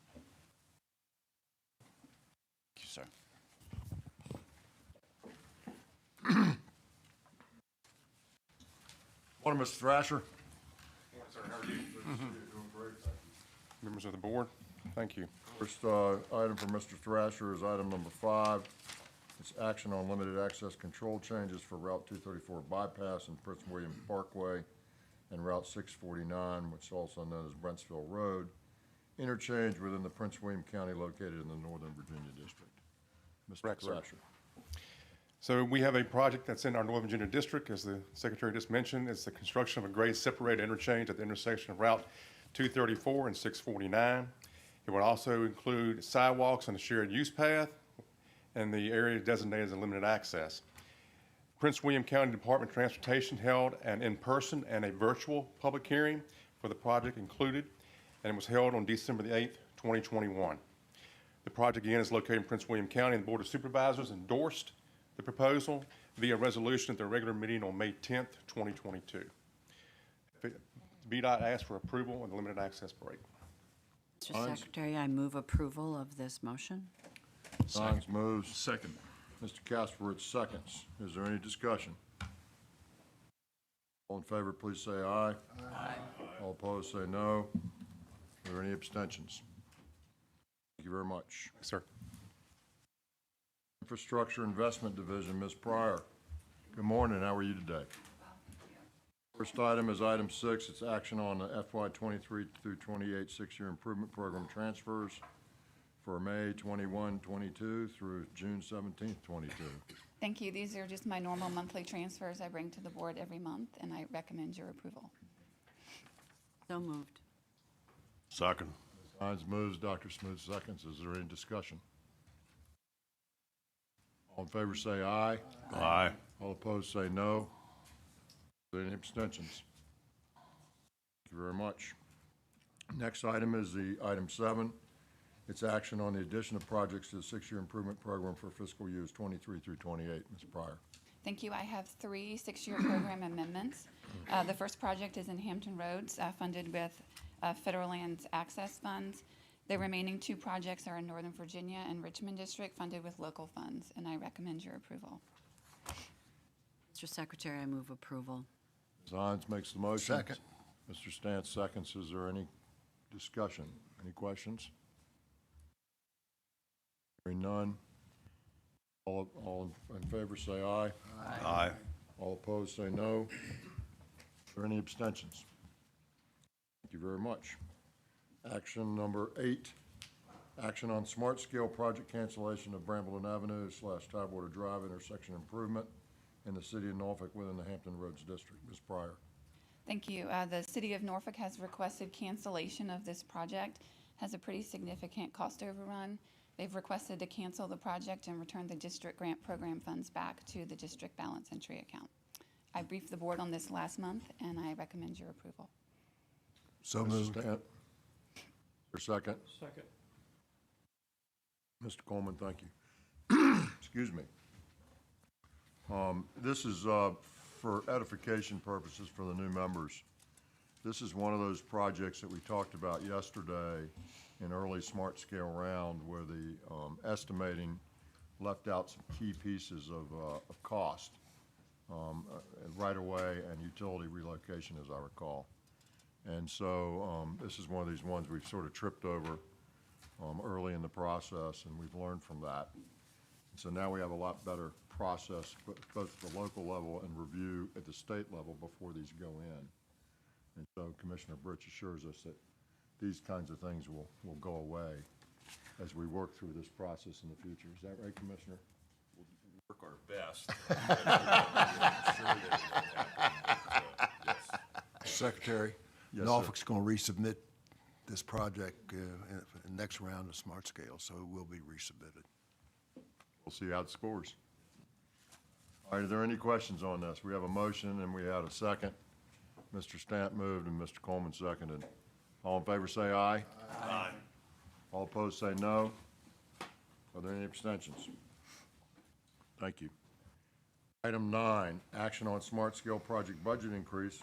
you, sir. Morning, Mr. Thrasher. Members of the board, thank you. First item for Mr. Thrasher is item number 5. It's action on limited access control changes for Route 234 bypass and Prince William Parkway and Route 649, which is also known as Brentsville Road, interchange within the Prince William County located in the Northern Virginia District. Mr. Correct, sir. Thrasher. So we have a project that's in our Northern Virginia district, as the secretary just mentioned. It's the construction of a grade separated interchange at the intersection of Route 234 and 649. It would also include sidewalks and a shared use path and the area designated as a limited access. Prince William County Department of Transportation held an in-person and a virtual public hearing for the project included, and it was held on December the 8th, 2021. The project again is located in Prince William County, and the Board of Supervisors endorsed the proposal via resolution at their regular meeting on May 10th, 2022. Vdot asked for approval of the limited access break. Mr. Secretary, I move approval of this motion. Sines moves. Second. Mr. Kasperich seconds. Is there any discussion? All in favor, please say aye. Aye. All opposed, say no. Are there any abstentions? Thank you very much. Sir. Infrastructure Investment Division, Ms. Pryor. Good morning. How are you today? First item is item 6. It's action on the FY 23 through 28 6-year improvement program transfers for May 21, 22 through June 17, 22. Thank you. These are just my normal monthly transfers I bring to the board every month, and I recommend your approval. So moved. Second. Hines moves, Dr. Smoot seconds. Is there any discussion? All in favor say aye. Aye. All opposed say no. Are there any abstentions? Thank you very much. Next item is the item 7. It's action on the addition of projects to the 6-year improvement program for fiscal years 23 through 28. Ms. Pryor. Thank you. I have 3 6-year program amendments. The first project is in Hampton Roads, funded with federal lands access funds. The remaining 2 projects are in Northern Virginia and Richmond District, funded with local funds, and I recommend your approval. Mr. Secretary, I move approval. Ms. Hines makes the motion. Second. Mr. Stantz seconds. Is there any discussion? Any questions? Hearing none. All in favor say aye. Aye. All opposed say no. Are there any abstentions? Thank you very much. Action number 8, action on smart scale project cancellation of Brambleton Avenue / Tidewater Drive intersection improvement in the city of Norfolk within the Hampton Roads District. Ms. Pryor. Thank you. The City of Norfolk has requested cancellation of this project. Has a pretty significant cost overrun. They've requested to cancel the project and return the district grant program funds back to the district balance entry account. I briefed the board on this last month, and I recommend your approval. So Mr. moved. Stant. Your second. Second. Mr. Coleman, thank you. Excuse me. This is for edification purposes for the new members. This is one of those projects that we talked about yesterday in early smart scale round where the estimating left out some key pieces of cost, right away and utility relocation, as I recall. And so this is one of these ones we've sort of tripped over early in the process, and we've learned from that. So now we have a lot better process, both at the local level and review at the state level before these go in. And so Commissioner Britch assures us that these kinds of things will go away as we work through this process in the future. Is that right, Commissioner? We'll work our best. Secretary, Yes, Norfolk's going to resubmit this project in the next round of smart scale, so it will be resubmitted. We'll see how it scores. All right, are there any questions on this? We have a motion and we had a second. Mr. Stanton moved and Mr. Coleman seconded. All in favor say aye. Aye. All opposed say no. Are there any abstentions? Thank you. Item 9, action on smart scale project budget increase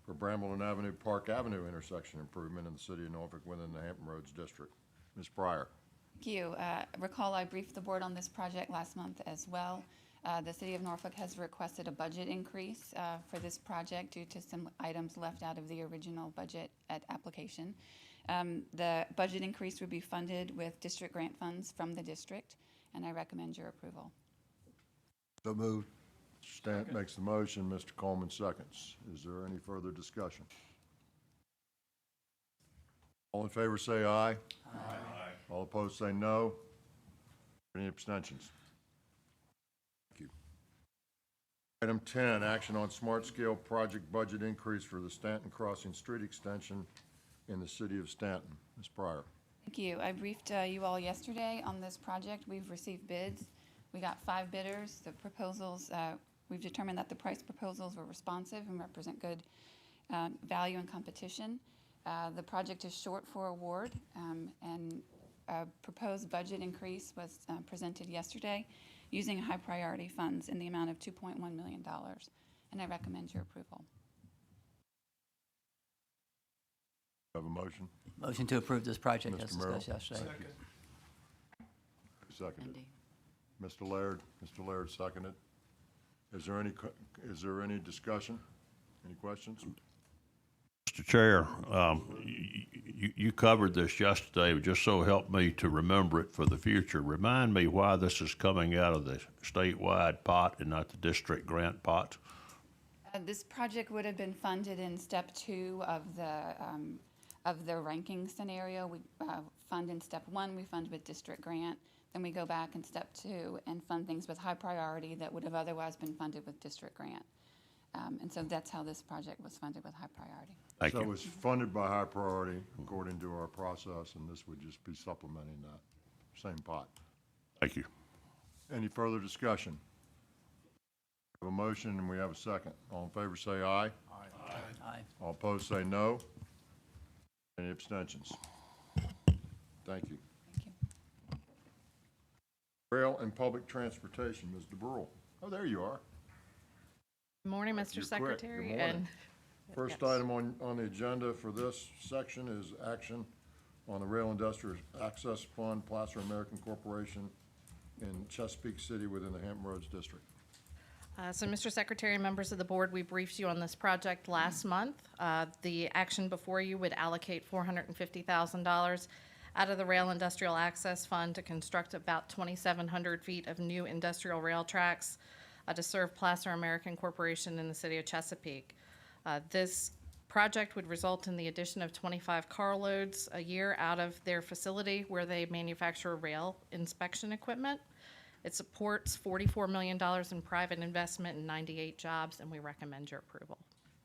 for Brambleton Avenue, Park Avenue intersection improvement in the city of Norfolk within the Hampton Roads District. Ms. Pryor. Thank you. Recall I briefed the board on this project last month as well. The city of Norfolk has requested a budget increase for this project due to some items left out of the original budget at application. The budget increase would be funded with district grant funds from the district, and I recommend your approval. So moved. Mr. Stanton makes the motion, Mr. Coleman seconds. Is there any further discussion? All in favor say aye. Aye. All opposed say no. Any abstentions? Thank you. Item 10, action on smart scale project budget increase for the Staunton Crossing street extension in the city of Stanton. Ms. Pryor. Thank you. I briefed you all yesterday on this project. We've received bids. We got 5 bidders. The proposals, we've determined that the price proposals were responsive and represent good value and competition. The project is short for award, and a proposed budget increase was presented yesterday using high priority funds in the amount of $2.1 million, and I recommend your approval. Have a motion? Motion to approve this project Mr. as Merrill. discussed yesterday. Seconded. Mr. Laird seconded. Is there any discussion? Any questions? Mr. Chair, you covered this yesterday, but just so help me to remember it for the future. Remind me why this is coming out of the statewide pot and not the district grant pot. This project would have been funded in step 2 of the ranking scenario. We fund in step 1, we fund with district grant. Then we go back in step 2 and fund things with high priority that would have otherwise been funded with district grant. And so that's how this project was funded, with high priority. Thank So you. it was funded by high priority according to our process, and this would just be supplementing that same pot. Thank you. Any further discussion? We have a motion and we have a second. All in favor say aye. Aye. All opposed say no. Any abstentions? Thank you. Thank you. Rail and public transportation, Ms. DeBrule. Oh, there you are. Good morning, Mr. You're quick. Secretary. Good morning. And First yes. item on the agenda for this section is action on the Rail Industrial Access Fund, Placer American Corporation in Chesapeake City within the Hampton Roads District. So, Mr. Secretary, members of the board, we briefed you on this project last month. The action before you would allocate $450,000 out of the Rail Industrial Access Fund to construct about 2,700 feet of new industrial rail tracks to serve Placer American Corporation in the city of Chesapeake. This project would result in the addition of 25 carloads a year out of their facility where they manufacture rail inspection equipment. It supports $44 million in private investment and 98 jobs, and we recommend your approval.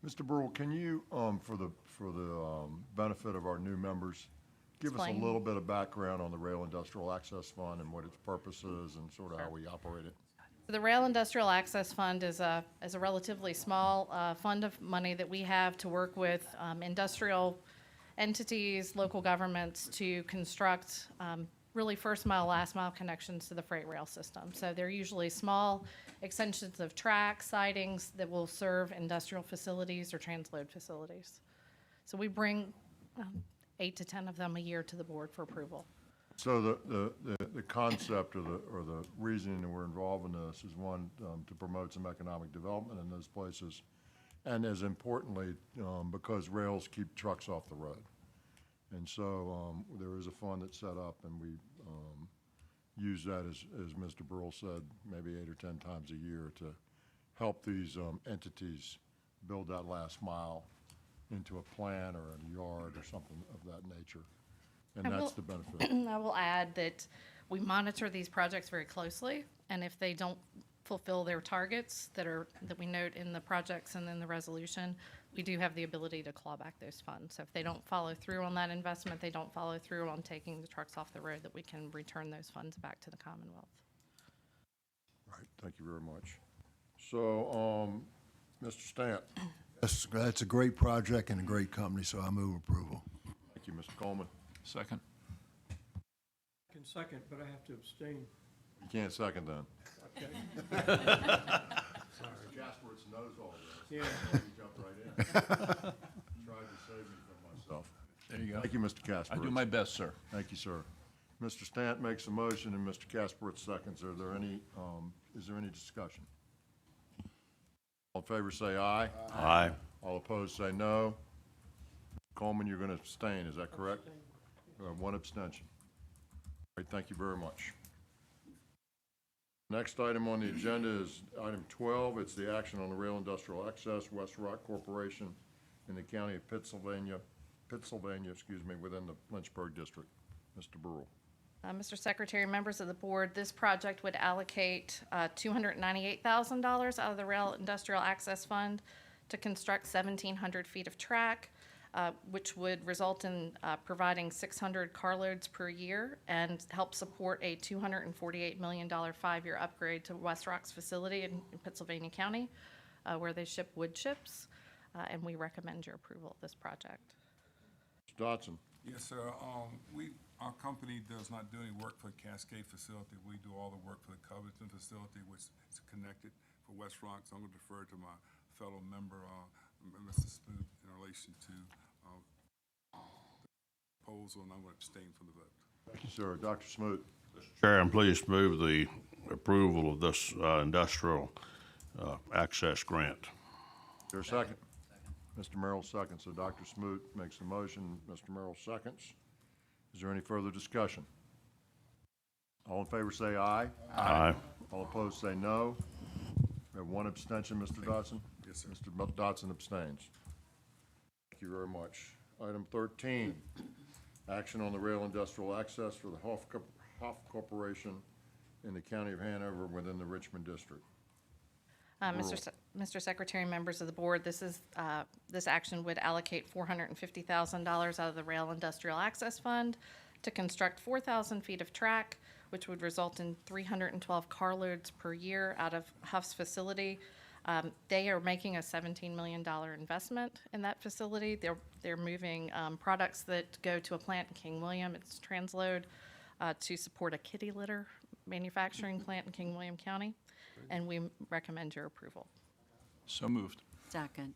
Mr. Burrell, can you, for the benefit of our new members, give us a Explain. little bit of background on the Rail Industrial Access Fund and what its purpose is and sort of how we operate it? The Rail Industrial Access Fund is a relatively small fund of money that we have to work with industrial entities, local governments to construct really first mile, last mile connections to the freight rail system. So they're usually small extensions of track sidings that will serve industrial facilities or transload facilities. So we bring 8 to 10 of them a year to the board for approval. So the concept or the reasoning that we're involved in this is one, to promote some economic development in those places, and as importantly, because rails keep trucks off the road. And so there is a fund that's set up, and we use that, as Mr. Burrell said, maybe 8 or 10 times a year to help these entities build that last mile into a plant or a yard or something of that nature. And that's the benefit. I will add that we monitor these projects very closely, and if they don't fulfill their targets that we note in the projects and in the resolution, we do have the ability to claw back those funds. So if they don't follow through on that investment, they don't follow through on taking the trucks off the road, that we can return those funds back to the Commonwealth. Right, thank you very much. So, Mr. Stanton, That's a great project and a great company, so I move approval. Thank you, Mr. Coleman. Second. I can second, but I have to abstain. You can't second then. Okay. Sorry. Jasper's knows all this. Yeah. He jumped right in. Tried to save me from myself. There you go. Thank you, Mr. Casper. I do my best, sir. Thank you, sir. Mr. Stant makes a motion and Mr. Casper seconds. Are there any, is there any discussion? All in favor say aye. Aye. All opposed say no. Coleman, you're going to abstain, is that correct? One abstention. All right, thank you very much. Next item on the agenda is item 12. It's the action on the rail industrial access, West Rock Corporation in the county of Pittsylvania, within the Lynchburg district. Mr. Burrell. Mr. Secretary, members of the board, this project would allocate $298,000 out of the Rail Industrial Access Fund to construct 1,700 feet of track, which would result in providing 600 carloads per year and help support a $248 million 5-year upgrade to West Rock's facility in Pittsylvania County, where they ship wood chips, and we recommend your approval of this project. Mr. Dodson. Yes, sir. Our company does not do any work for the Cascade facility. We do all the work for the Covington facility, which is connected for West Rock. So I'm going to defer to my fellow member, Mr. Smoot, in relation to the proposal, and I'm going to abstain from the vote. Thank you, sir. Dr. Smoot. Chair, I'm pleased to move the approval of this industrial access grant. Is there a second? Mr. Merrill seconds. So Dr. Smoot makes the motion. Mr. Merrill seconds. Is there any further discussion? All in favor say aye. Aye. All opposed say no. We have one abstention, Mr. Dodson. Yes, sir. Mr. Dodson abstains. Thank you very much. Item 13, action on the rail industrial access for the Hoff Corporation in the county of Hanover within the Richmond district. Mr. Secretary, members of the board, this action would allocate $450,000 out of the Rail Industrial Access Fund to construct 4,000 feet of track, which would result in 312 carloads per year out of Huff's facility. They are making a $17 million investment in that facility. They're moving products that go to a plant in King William. It's transload to support a kitty litter manufacturing plant in King William County, and we recommend your approval. So moved. Second.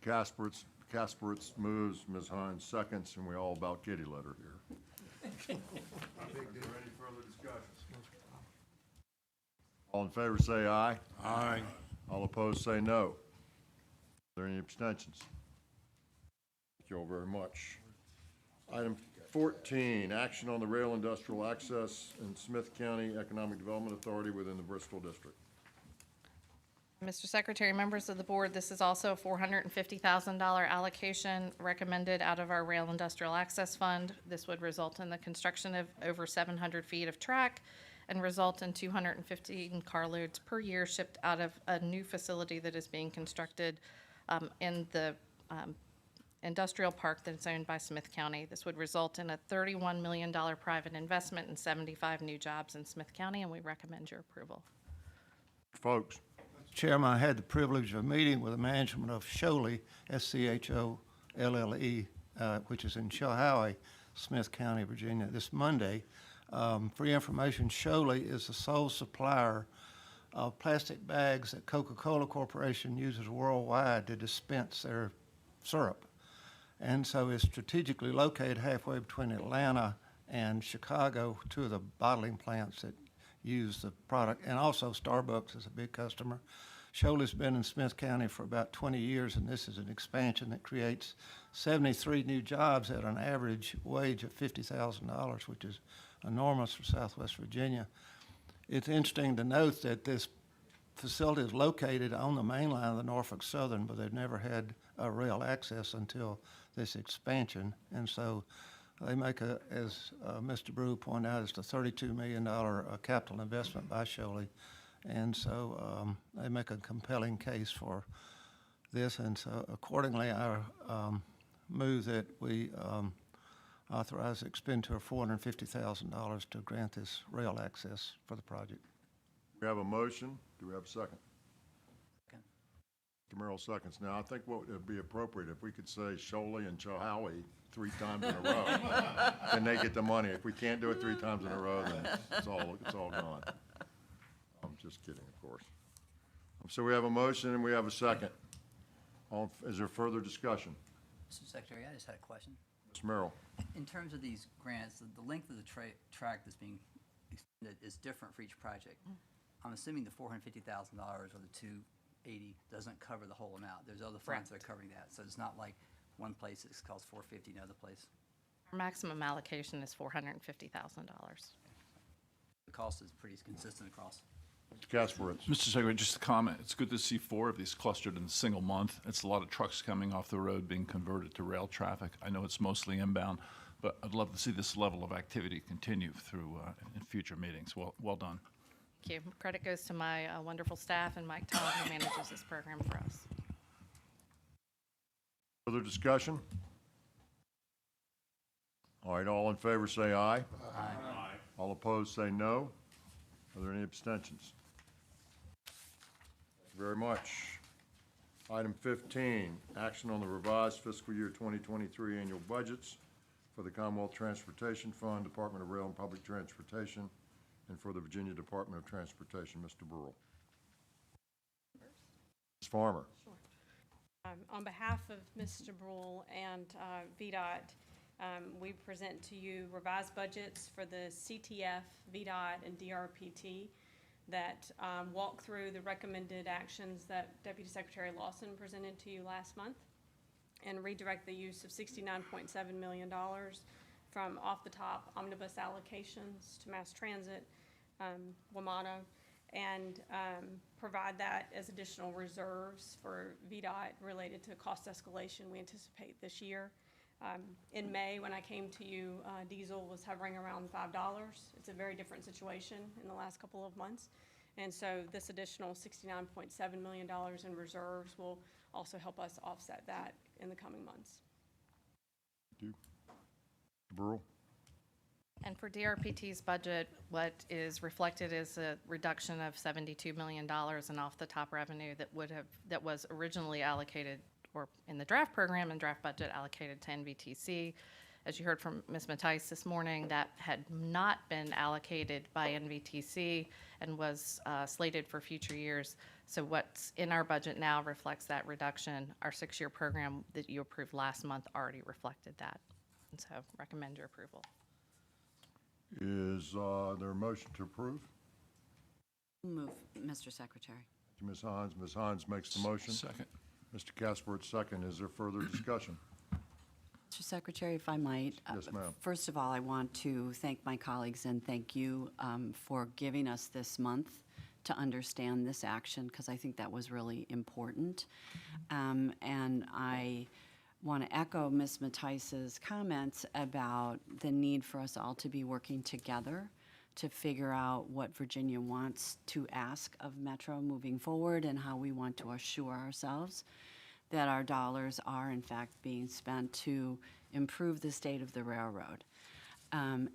Mr. Kasperitz moves, Ms. Hines seconds, and we all about kitty litter here. Is there any further discussion? All in favor say aye. Aye. All opposed say no. Are there any abstentions? Thank you all very much. Item 14, action on the rail industrial access in Smith County Economic Development Authority within the Bristol District. Mr. Secretary, members of the board, this is also a $450,000 allocation recommended out of our Rail Industrial Access Fund. This would result in the construction of over 700 feet of track and result in 215 carloads per year shipped out of a new facility that is being constructed in the industrial park that's owned by Smith County. This would result in a $31 million private investment and 75 new jobs in Smith County, and we recommend your approval. Folks. Chairman, I had the privilege of meeting with the management of Scholle, S-C-H-O-L-L-E, which is in Chilhowie, Smith County, Virginia, this Monday. For your information, Scholle is the sole supplier of plastic bags that Coca-Cola Corporation uses worldwide to dispense their syrup. And so it's strategically located halfway between Atlanta and Chicago, two of the bottling plants that use the product, and also Starbucks is a big customer. Scholle's been in Smith County for about 20 years, and this is an expansion that creates 73 new jobs at an average wage of $50,000, which is enormous for Southwest Virginia. It's interesting to note that this facility is located on the main line of the Norfolk Southern, but they've never had rail access until this expansion, and so they make as Mr. Brew pointed out, it's a $32 million capital investment by Scholle. And so they make a compelling case for this. And so accordingly, I move that we authorize the expenditure of $450,000 to grant this rail access for the project. We have a motion. Do we have a second? Merrill seconds. Now, I think what would be appropriate, if we could say Sholey and Chohowie 3 times in a row, then they get the money. If we can't do it 3 times in a row, then it's all gone. I'm just kidding, of course. So we have a motion and we have a second. Is there further discussion? Mr. Secretary, I just had a question. Ms. Merrill. In terms of these grants, the length of the track that's being extended is different for each project. I'm assuming the $450,000 or the $280 doesn't cover the whole amount. There's other funds that are covering that. So it's not like one place it costs $450, another place. Our maximum allocation is $450,000. The cost is pretty consistent across. Kasparov. Mr. Secretary, just a comment. It's good to see 4 of these clustered in a single month. It's a lot of trucks coming off the road being converted to rail traffic. I know it's mostly inbound, but I'd love to see this level of activity continue through in future meetings. Well done. Thank you. Credit goes to my wonderful staff and Mike Todd, who manages this program for us. Further discussion? All right, all in favor say aye. Aye. All opposed say no. Are there any abstentions? Thank you very much. Item 15, action on the revised fiscal year 2023 annual budgets for the Commonwealth Transportation Fund, Department of Rail and Public Transportation, and for the Virginia Department of Transportation. Mr. Burrell. Ms. Farmer. Sure. On behalf of Mr. Brule and Vdot, we present to you revised budgets for the CTF, Vdot, and DRPT that walk through the recommended actions that Deputy Secretary Lawson presented to you last month and redirect the use of $69.7 million from off-the-top omnibus allocations to mass transit, WMATA, and provide that as additional reserves for VDOT related to cost escalation we anticipate this year. In May, when I came to you, diesel was hovering around $5. It's a very different situation in the last couple of months. And so this additional $69.7 million in reserves will also help us offset that in the coming months. Thank you. Mr. Burrell. And for DRPT's budget, what is reflected is a reduction of $72 million in off-the-top revenue that was originally allocated, or in the draft program and draft budget allocated to NVTC. As you heard from Ms. Mattice this morning, that had not been allocated by NVTC and was slated for future years. So what's in our budget now reflects that reduction. Our 6-year program that you approved last month already reflected that. And so recommend your approval. Is there a motion to approve? Move, Mr. Secretary. Thank you, Ms. Hines. Ms. Hines makes the motion. Second. Mr. Kasparov, second. Is there further discussion? Mr. Secretary, if I might. Yes, ma'am. First of all, I want to thank my colleagues and thank you for giving us this month to understand this action, because I think that was really important. And I want to echo Ms. Mattice's comments about the need for us all to be working together to figure out what Virginia wants to ask of Metro moving forward and how we want to assure ourselves that our dollars are in fact being spent to improve the state of the railroad.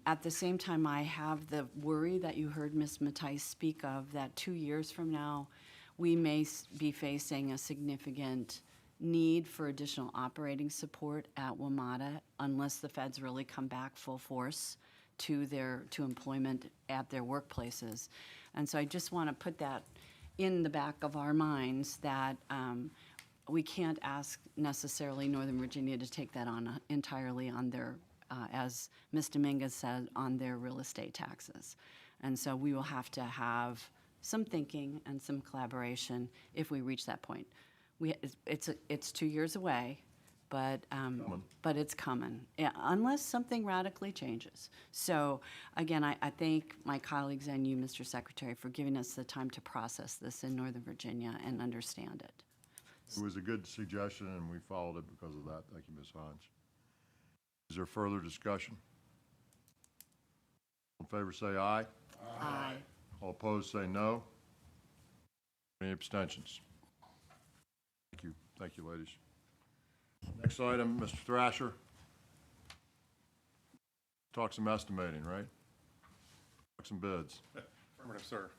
At the same time, I have the worry that you heard Ms. Mattice speak of, that 2 years from now, we may be facing a significant need for additional operating support at WMATA unless the feds really come back full force to employment at their workplaces. And so I just want to put that in the back of our minds that we can't ask necessarily Northern Virginia to take that on entirely on their, as Ms. Dominguez said, on their real estate taxes. And so we will have to have some thinking and some collaboration if we reach that point. It's 2 years away, but it's coming, yeah, unless something radically changes. So again, I thank my colleagues and you, Mr. Secretary, for giving us the time to process this in Northern Virginia and understand it. It was a good suggestion, and we followed it because of that. Thank you, Ms. Hines. Is there further discussion? All in favor say aye. Aye. All opposed say no. Any abstentions? Thank you. Thank you, ladies. Next item, Mr. Thrasher. Talk some estimating, right? Talk some bids. Affirmative, sir.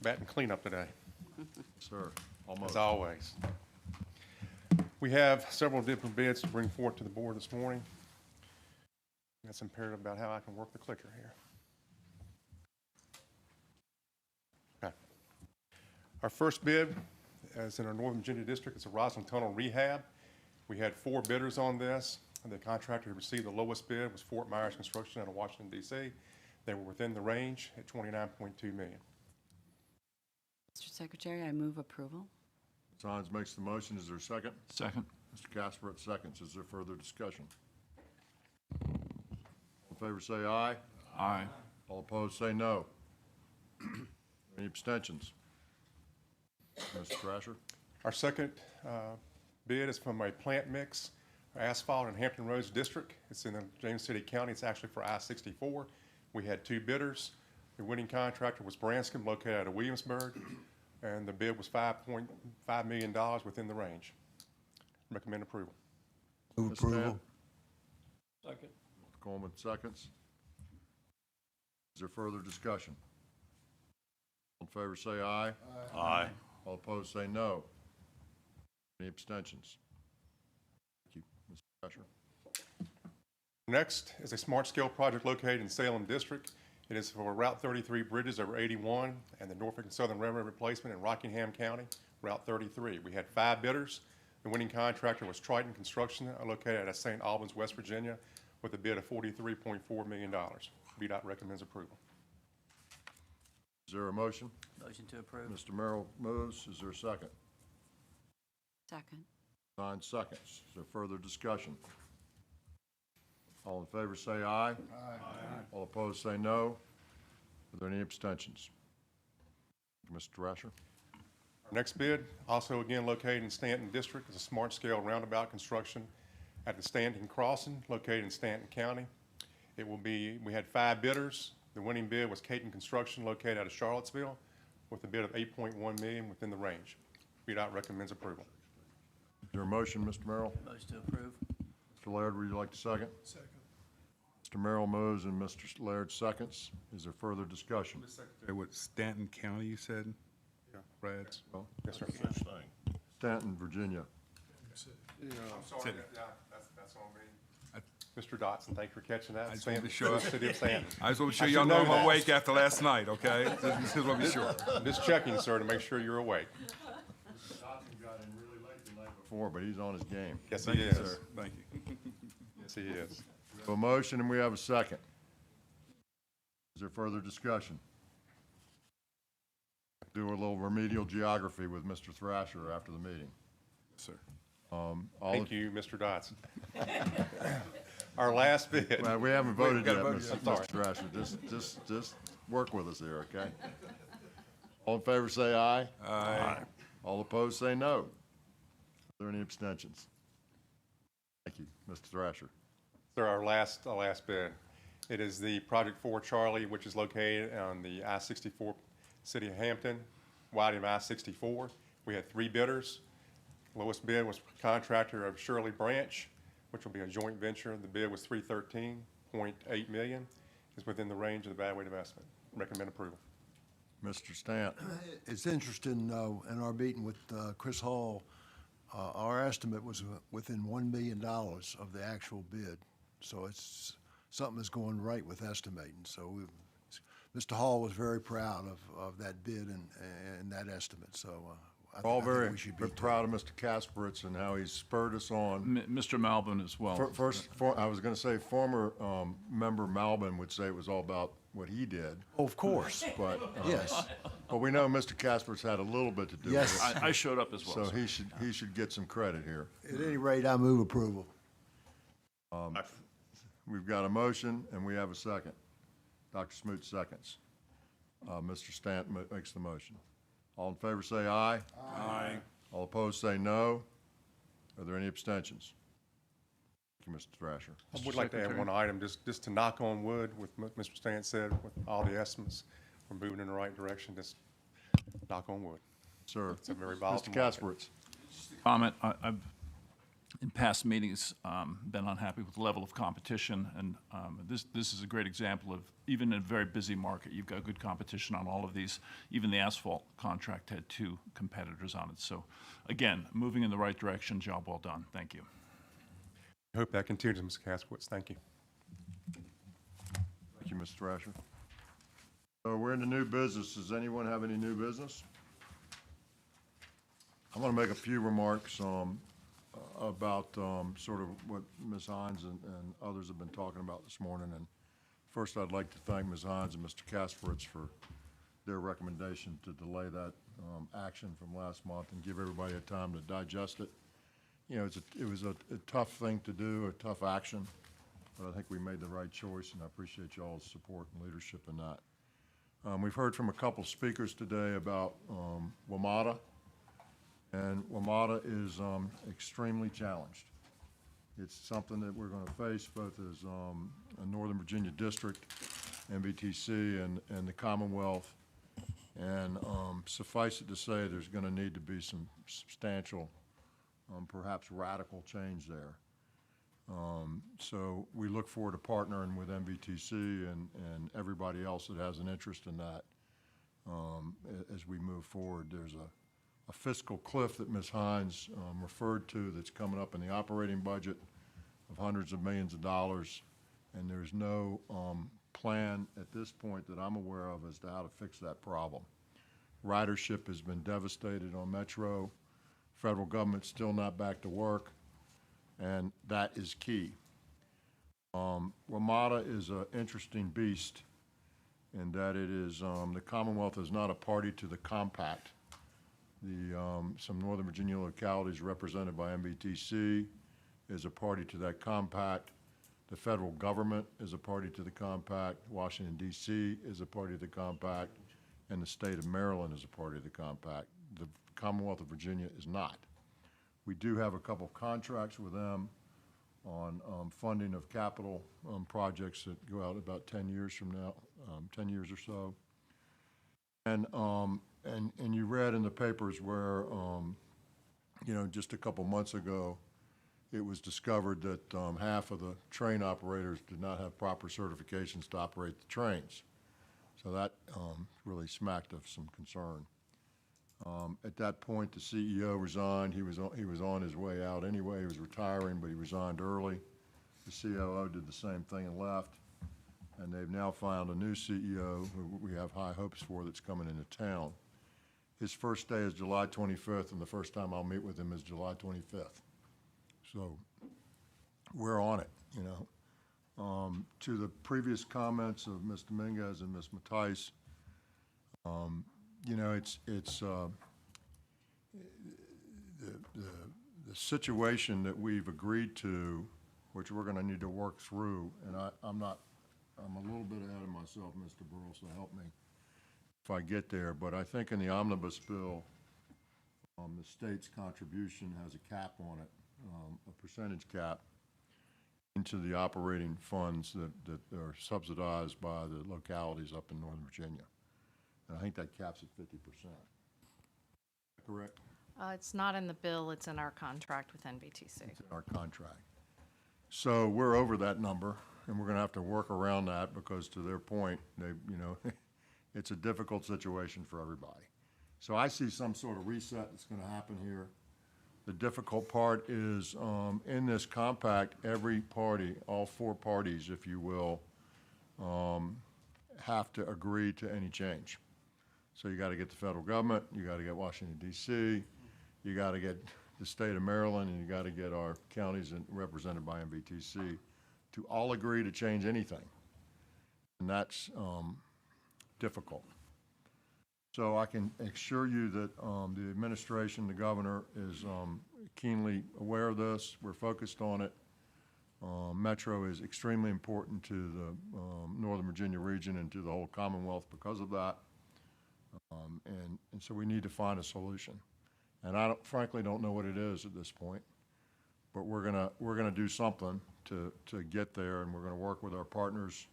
Bat and cleanup today. Sir. as always. We have several different bids to bring forth to the board this morning. That's imperative about how I can work the clicker here. Okay. Our first bid is in our Northern Virginia district. It's a Roslyn Tunnel rehab. We had 4 bidders on this. The contractor who received the lowest bid was Fort Myers Construction out of Washington, D.C. They were within the range at $29.2 million. Mr. Secretary, I move approval. Sines makes the motion. Is there a second? Second. Mr. Casper seconds. Is there further discussion? All in favor say aye. Aye. All opposed say no. Any abstentions? Mr. Thrasher? Our second bid is from a plant mix asphalt in Hampton Roads District. It's in James City County. It's actually for I-64. We had 2 bidders. The winning contractor was Branscombe, located out of Williamsburg, and the bid was $5.5 million within the range. Recommend approval. Move Mr. Stan? approval. Second. Mr. Coleman seconds. Is there further discussion? All in favor say aye. Aye. All opposed say no. Any abstentions? Thank you. Mr. Thrasher? Next is a smart scale project located in Salem District. It is for Route 33 bridges over 81 and the Norfolk and Southern Railroad replacement in Rockingham County, Route 33. We had 5 bidders. The winning contractor was Triton Construction, located at St. Albans, West Virginia, with a bid of $43.4 million. Vdot recommends approval. Is there a motion? Motion to approve. Mr. Merrill moves. Is there a second? Second. Sines seconds. Is there further discussion? All in favor say aye. Aye. All opposed say no. Are there any abstentions? Mr. Thrasher? Our next bid, also again located in Staunton District, is a smart scale roundabout construction at the Staunton Crossing, located in Stanton County. We had 5 bidders. The winning bid was Caton Construction, located out of Charlottesville, with a bid of $8.1 million within the range. VDOT recommends approval. Is there a motion, Mr. Merrill? Motion to approve. Mr. Laird, would you like to second? Second. Mr. Merrill moves and Mr. Laird seconds. Is there further discussion? What, Stanton County, you said? Yeah. Brad? Well, Yes, sir. Such thing. Stanton, Virginia. I'm sorry, that's on me. Mr. Dotson, thank you for catching that. I just want to be sure. City of Stanton. I just want to be sure I y'all should know know I'm that. awake after last night, okay? Just want to be sure. Just checking, sir, to make sure you're awake. Dotson got in really late the night before, but he's on his game. Yes, Thank he you, is. sir. Thank you. Yes, he is. We have a motion and we have a second. Is there further discussion? Do a little remedial geography with Mr. Thrasher after the meeting. Sir. Thank you, Mr. Dotson. Our last bid. Well, we haven't voted gotta yet, vote Mr. yet. Mr. Thrasher. Just work with us here, okay? All in favor say aye. Aye. All opposed say no. Are there any abstentions? Thank you, Mr. Thrasher. Sir, our last bid. It is the Project 4 Charlie, which is located on the I-64 City of Hampton, widening of I-64. We had 3 bidders. Lowest bid was contractor of Shirley Branch, which will be a joint venture. The bid was $313.8 million. It's within the range of the bad weight investment. Recommend approval. Mr. Stanton. It's interesting, in our meeting with Chris Hall, our estimate was within $1 million of the actual bid. So it's something that's going right with estimating. So Mr. Hall was very proud of that bid and that estimate. So I All think very we should be proud of Mr. Kasperitz and how he's spurred us on. Mr. Malvin as well. I was going to say former member Malvin would say it was all about what he did. Oh, of course. But Yes. But we know Mr. Kasperitz had a little bit to do Yes. with it. I showed up as well. So sir. he should get some credit here. At any rate, I move approval. We've got a motion and we have a second. Dr. Smoot seconds. Mr. Stanton makes the motion. All in favor say aye. Aye. All opposed say no. Are there any abstentions? Thank you, Mr. Thrasher. I would like to add one item, just to knock on wood with what Mr. Stan said, with all the estimates, we're moving in the right direction, just knock on wood. Sir. It's a very Mr. volatile market. Kasperitz. Comment, I've in past meetings, been unhappy with the level of competition, and this is a great example of, even in a very busy market, you've got good competition on all of these. Even the asphalt contract had 2 competitors on it. So again, moving in the right direction, job well done. Thank you. I hope that continues, Mr. Kaskowitz. Thank you. Thank you, Mr. Thrasher. So we're into new business. Does anyone have any new business? I want to make a few remarks about sort of what Ms. Hines and others have been talking about this morning. And first, I'd like to thank Ms. Hines and Mr. Kaskowitz for their recommendation to delay that action from last month and give everybody a time to digest it. You know, it was a tough thing to do, a tough action, but I think we made the right choice, and I appreciate y'all's support and leadership in that. We've heard from a couple speakers today about WMATA, and WMATA is extremely challenged. It's something that we're going to face both as a Northern Virginia District, MVTC, and the Commonwealth. And suffice it to say, there's going to need to be some substantial, perhaps radical change there. So we look forward to partnering with MVTC and everybody else that has an interest in that as we move forward. There's a fiscal cliff that Ms. Hines referred to that's coming up in the operating budget of hundreds of millions of dollars, and there's no plan at this point that I'm aware of as to how to fix that problem. Ridership has been devastated on Metro. Federal government's still not back to work, and that is key. WMATA is an interesting beast in that it is, the Commonwealth is not a party to the compact. Some Northern Virginia localities represented by MVTC is a party to that compact. The federal government is a party to the compact. Washington, D.C. is a party to the compact. And the state of Maryland is a party to the compact. The Commonwealth of Virginia is not. We do have a couple contracts with them on funding of capital projects that go out about 10 years from now, 10 years or so. And you read in the papers where, you know, just a couple months ago, it was discovered that half of the train operators did not have proper certifications to operate the trains. So that really smacked of some concern. At that point, the CEO resigned. He was on his way out anyway. He was retiring, but he resigned early. The COO did the same thing and left. And they've now found a new CEO who we have high hopes for that's coming into town. His first day is July 25th, and the first time I'll meet with him is July 25th. So we're on it, you know. To the previous comments of Ms. Dominguez and Ms. Mattice, you know, the situation that we've agreed to, which we're going to need to work through, and I'm a little bit ahead of myself, Mr. Burrell, so help me if I get there. But I think in the omnibus bill, the state's contribution has a cap on it, a percentage cap into the operating funds that are subsidized by the localities up in Northern Virginia. And I think that caps at 50%. Correct? It's not in the bill, it's in our contract with NVTC. It's in our contract. So we're over that number, and we're going to have to work around that because, to their point, you know, it's a difficult situation for everybody. So I see some sort of reset that's going to happen here. The difficult part is in this compact, every party, all 4 parties, if you will, have to agree to any change. So you got to get the federal government, you got to get Washington, D.C., you got to get the state of Maryland, and you got to get our counties represented by MVTC to all agree to change anything. And that's difficult. So I can assure you that the administration, the governor, is keenly aware of this. We're focused on it. Metro is extremely important to the Northern Virginia region and to the whole Commonwealth because of that. And so we need to find a solution. And I frankly don't know what it is at this point, but we're gonna do something to get there, and we're gonna work with our partners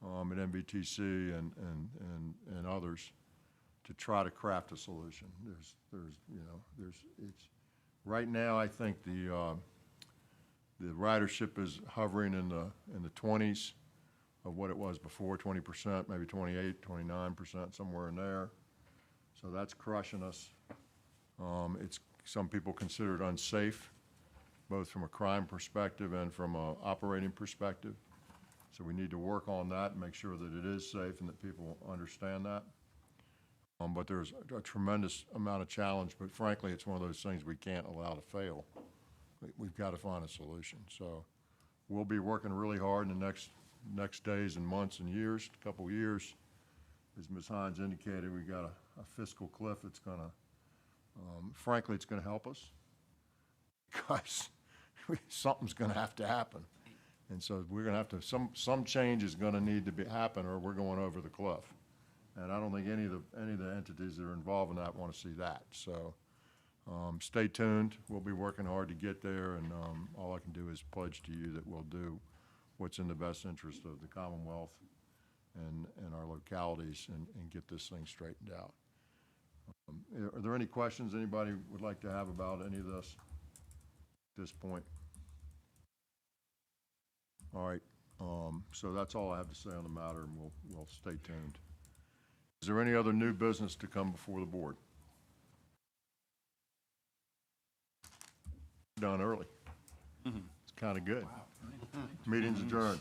at MVTC and others to try to craft a solution. It's right now, I think The ridership is hovering in the 20s of what it was before, 20%, maybe 28, 29%, somewhere in there. So that's crushing us. It's, some people consider it unsafe, both from a crime perspective and from a operating perspective. So we need to work on that and make sure that it is safe and that people understand that. But there's a tremendous amount of challenge, but frankly, it's one of those things we can't allow to fail. We've got to find a solution. So we'll be working really hard in the next days and months and years, a couple years. As Ms. Hines indicated, we've got a fiscal cliff that's going to, frankly, it's going to help us because something's going to have to happen. And so we're going to have to, some change is going to need to happen or we're going over the cliff. And I don't think any of the entities that are involved in that want to see that. So stay tuned. We'll be working hard to get there, and all I can do is pledge to you that we'll do what's in the best interest of the Commonwealth and our localities and get this thing straightened out. Are there any questions anybody would like to have about any of this at this point? All right, so that's all I have to say on the matter, and we'll stay tuned. Is there any other new business to come before the board? Done early. It's kind of good. Meeting's adjourned.